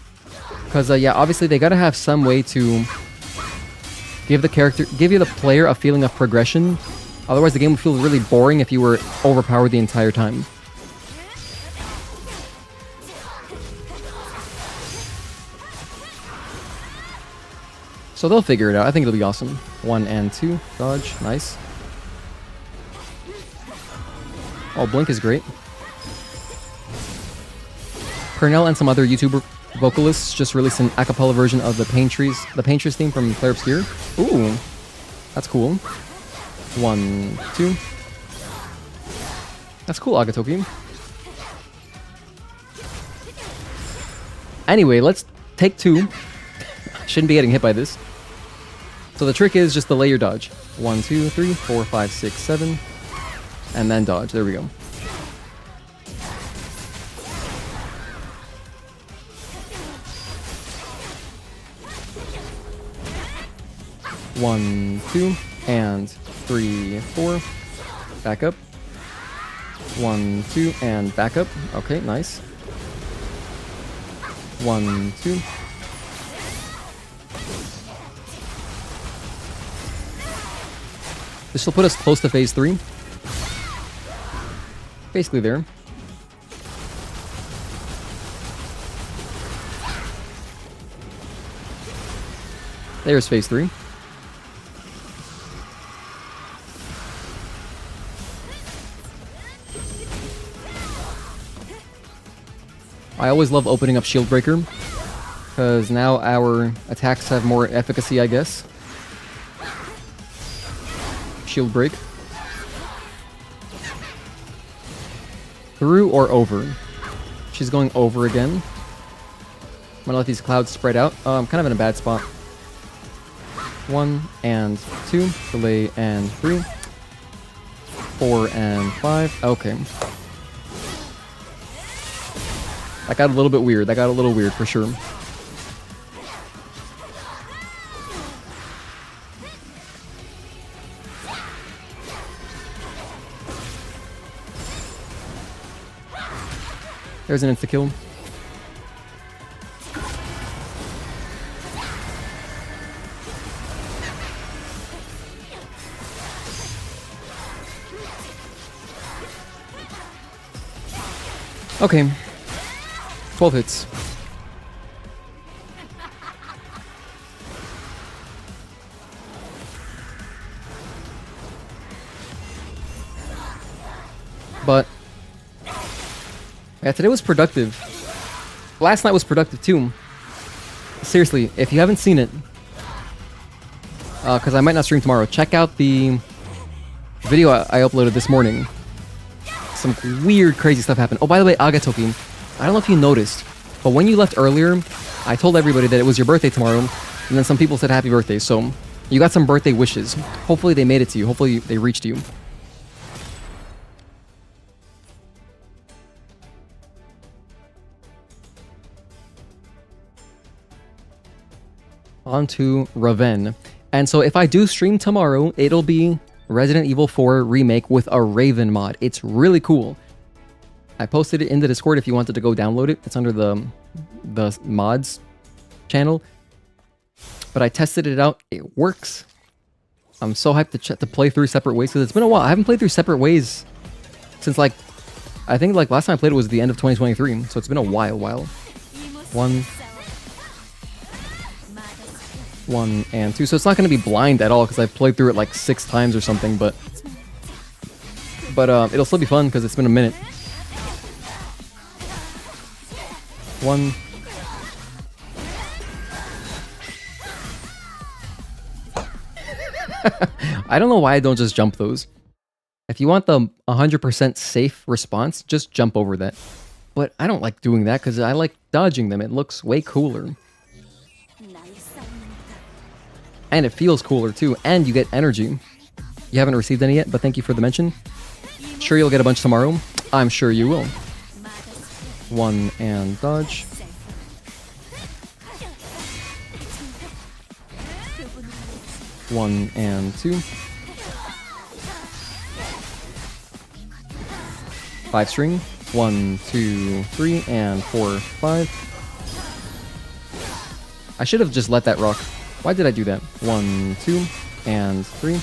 Because, yeah, obviously they gotta have some way to give you the player a feeling of progression. Otherwise the game would feel really boring if you were overpowered the entire time. So they'll figure it out. I think it'll be awesome. 1 and 2. Dodge. Nice. Oh, Blink is great. Pernell and some other YouTuber vocalists just released an a cappella version of the Pain Trees theme from Clair Obscur. Ooh. That's cool. 1, 2. That's cool, Agatoki. Anyway, let's take 2. Shouldn't be getting hit by this. So the trick is just delay your dodge. 1, 2, 3, 4, 5, 6, 7. And then dodge. There we go. One, 2, and 3, 4. Back up. 1, 2, and back up. Okay, nice. 1, 2. This will put us close to phase 3. Basically there. There's phase 3. I always love opening up Shield Breaker, because now our attacks have more efficacy, I guess. Shield Break. Through or over? She's going over again. I'm gonna let these clouds spread out. I'm kind of in a bad spot. 1 and 2. Delay and 3. 4 and 5. Okay. That got a little bit weird. That got a little weird for sure. There's an insta-kill. Okay. 12 hits. But yeah, today was productive. Last night was productive too. Seriously, if you haven't seen it, because I might not stream tomorrow, check out the video I uploaded this morning. Some weird, crazy stuff happened. Oh, by the way, Agatoki, I don't know if you noticed, but when you left earlier, I told everybody that it was your birthday tomorrow, and then some people said happy birthday, so you got some birthday wishes. Hopefully they made it to you. Hopefully they reached you. On to Raven. And so if I do stream tomorrow, it'll be Resident Evil 4 Remake with a Raven mod. It's really cool. I posted it in the Discord if you wanted to go download it. It's under the mods channel. But I tested it out. It works. I'm so hyped to play through Separate Ways, because it's been a while. I haven't played through Separate Ways since, like, I think like last time I played it was the end of 2023. So it's been a while. 1 and 2. So it's not going to be blind at all, because I've played through it like 6 times or something. But it'll still be fun because it's been a minute. 1. I don't know why I don't just jump those. If you want the 100% safe response, just jump over that. But I don't like doing that because I like dodging them. It looks way cooler. And it feels cooler too. And you get energy. You haven't received any yet, but thank you for the mention. Sure you'll get a bunch tomorrow. I'm sure you will. 1 and dodge. 1 and 2. 5 string. 1, 2, 3, and 4, 5. I should have just let that rock. Why did I do that? 1, 2, and 3.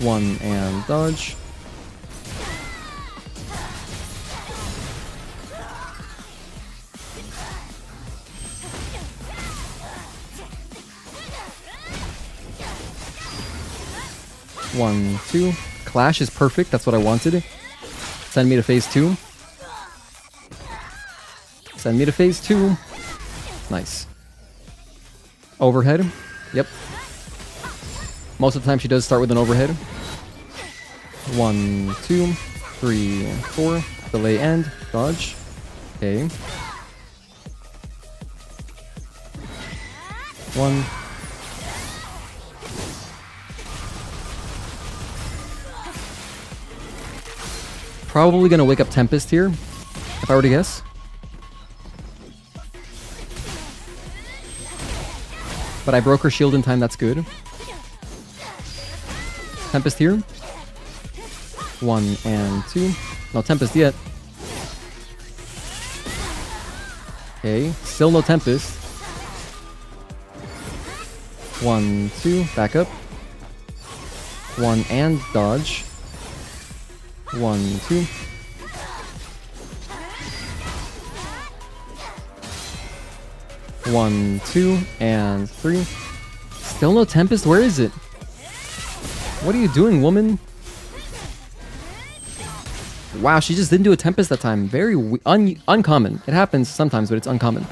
One and dodge. One, 2. Clash is perfect. That's what I wanted. Send me to phase 2. Send me to phase 2. Nice. Overhead. Yep. Most of the time she does start with an overhead. 1, 2, 3, 4. Delay end. Dodge. Okay. 1. Probably gonna wake up Tempest here, if I were to guess. But I broke her shield in time, that's good. Tempest here. 1 and 2. No Tempest yet. Okay, still no Tempest. 1, 2, back up. 1 and dodge. 1, 2. One, 2, and 3. Still no Tempest? Where is it? What are you doing, woman? Wow, she just didn't do a Tempest that time. Very uncommon. It happens sometimes, but it's uncommon.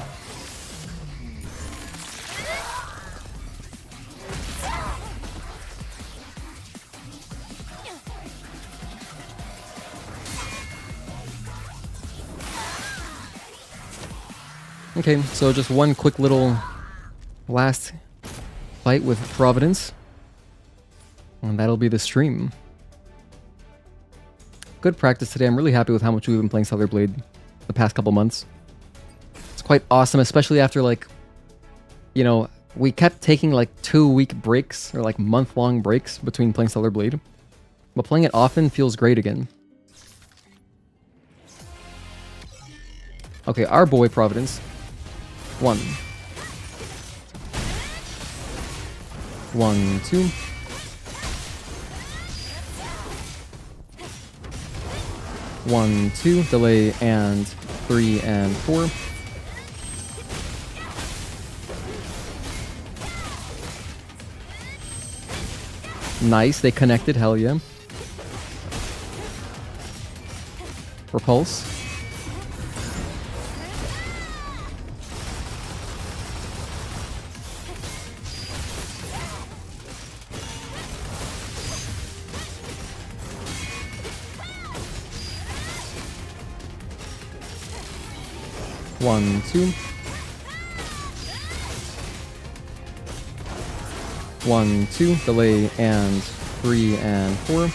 Okay, so just one quick little last fight with Providence. And that'll be the stream. Good practice today. I'm really happy with how much we've been playing Stellar Blade the past couple months. It's quite awesome, especially after, like, you know, we kept taking like 2-week breaks or like month-long breaks between playing Stellar Blade. But playing it often feels great again. Okay, our boy Providence. 1. 1, 2. 1, 2. Delay and 3 and 4. Nice, they connected, hell yeah. Repulse. One, 2. 1, 2. Delay and 3 and 4.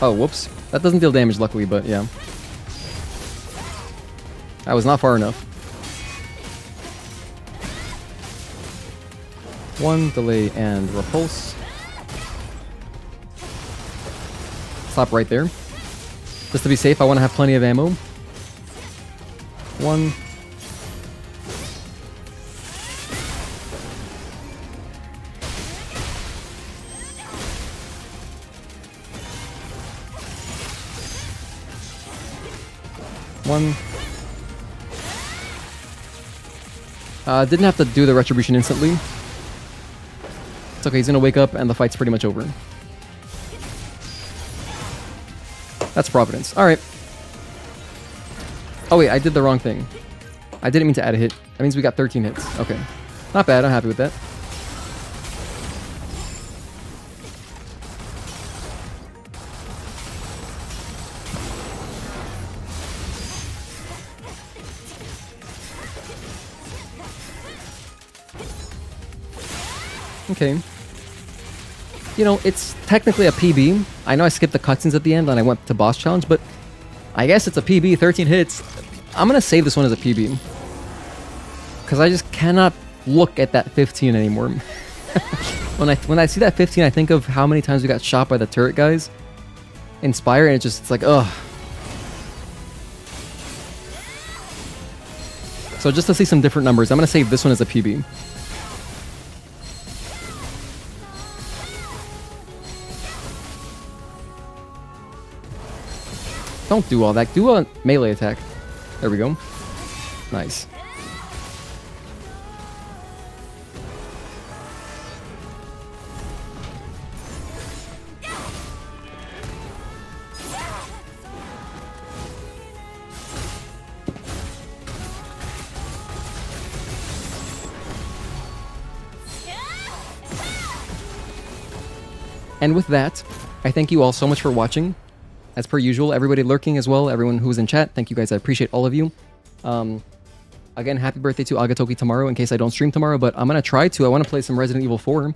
Oh, whoops. That doesn't deal damage, luckily, but yeah. That was not far enough. 1, delay and repulse. Stop right there. Just to be safe, I want to have plenty of ammo. 1. Didn't have to do the retribution instantly. It's okay, he's gonna wake up and the fight's pretty much over. That's Providence. Alright. Oh wait, I did the wrong thing. I didn't mean to add a hit. That means we got 13 hits. Okay. Not bad, I'm happy with that. Okay. You know, it's technically a PB. I know I skipped the cutscenes at the end and I went to boss challenge, but I guess it's a PB, 13 hits. I'm gonna save this one as a PB. Because I just cannot look at that 15 anymore. when I see that 15, I think of how many times we got shot by the turret guys in Spire, and it's like, ugh. So just to see some different numbers, I'm going to save this one as a PB. Don't do all that. Do a melee attack. There we go. Nice. And with that, I thank you all so much for watching. As per usual, everybody lurking as well, everyone who's in chat, thank you guys, I appreciate all of you. Again, happy birthday to Agatoki tomorrow, in case I don't stream tomorrow, but I'm going to try to. I want to play some Resident Evil 4,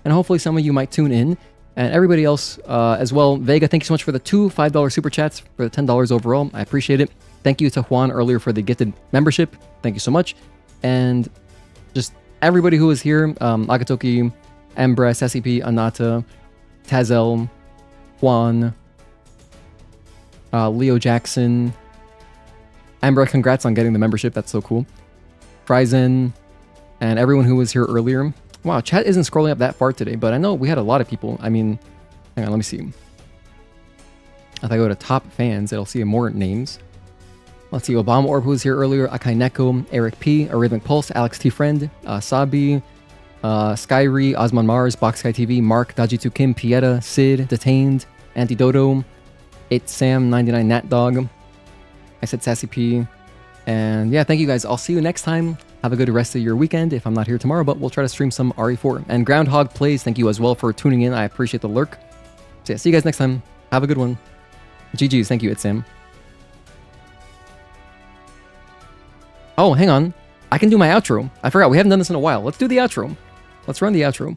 and hopefully some of you might tune in. And everybody else as well. Vega, thank you so much for the two $5 super chats, for the $10 overall. I appreciate it. Thank you to Juan earlier for the gifted membership. Thank you so much. And just everybody who was here, Agatoki, Embra, SCP, Anata, Tazel, Juan, Leo Jackson, Ambra, congrats on getting the membership. That's so cool. Frizen, and everyone who was here earlier. Wow, chat isn't scrolling up that far today, but I know we had a lot of people. I mean, hang on, let me see. If I go to top fans, it'll see more names. Let's see, Obama Orb, who was here earlier, Akai Neko, Eric P, Arrhythmic Pulse, Alex T. Friend, Sabi, Skyri, Osman Mars, Boxsky TV, Mark, Dajitu Kim, Pieta, Sid, Detained, Antidoto, 8Sam, 99 Nat Dog. I said Sassy P. And yeah, thank you guys. I'll see you next time. Have a good rest of your weekend if I'm not here tomorrow, but we'll try to stream some RE4. And Groundhog Plays, thank you as well for tuning in. I appreciate the lurk. So yeah, see you guys next time. Have a good one. GG's, thank you, it's Sam. Oh, hang on. I can do my outro. I forgot, we haven't done this in a while. Let's do the outro. Let's run the outro.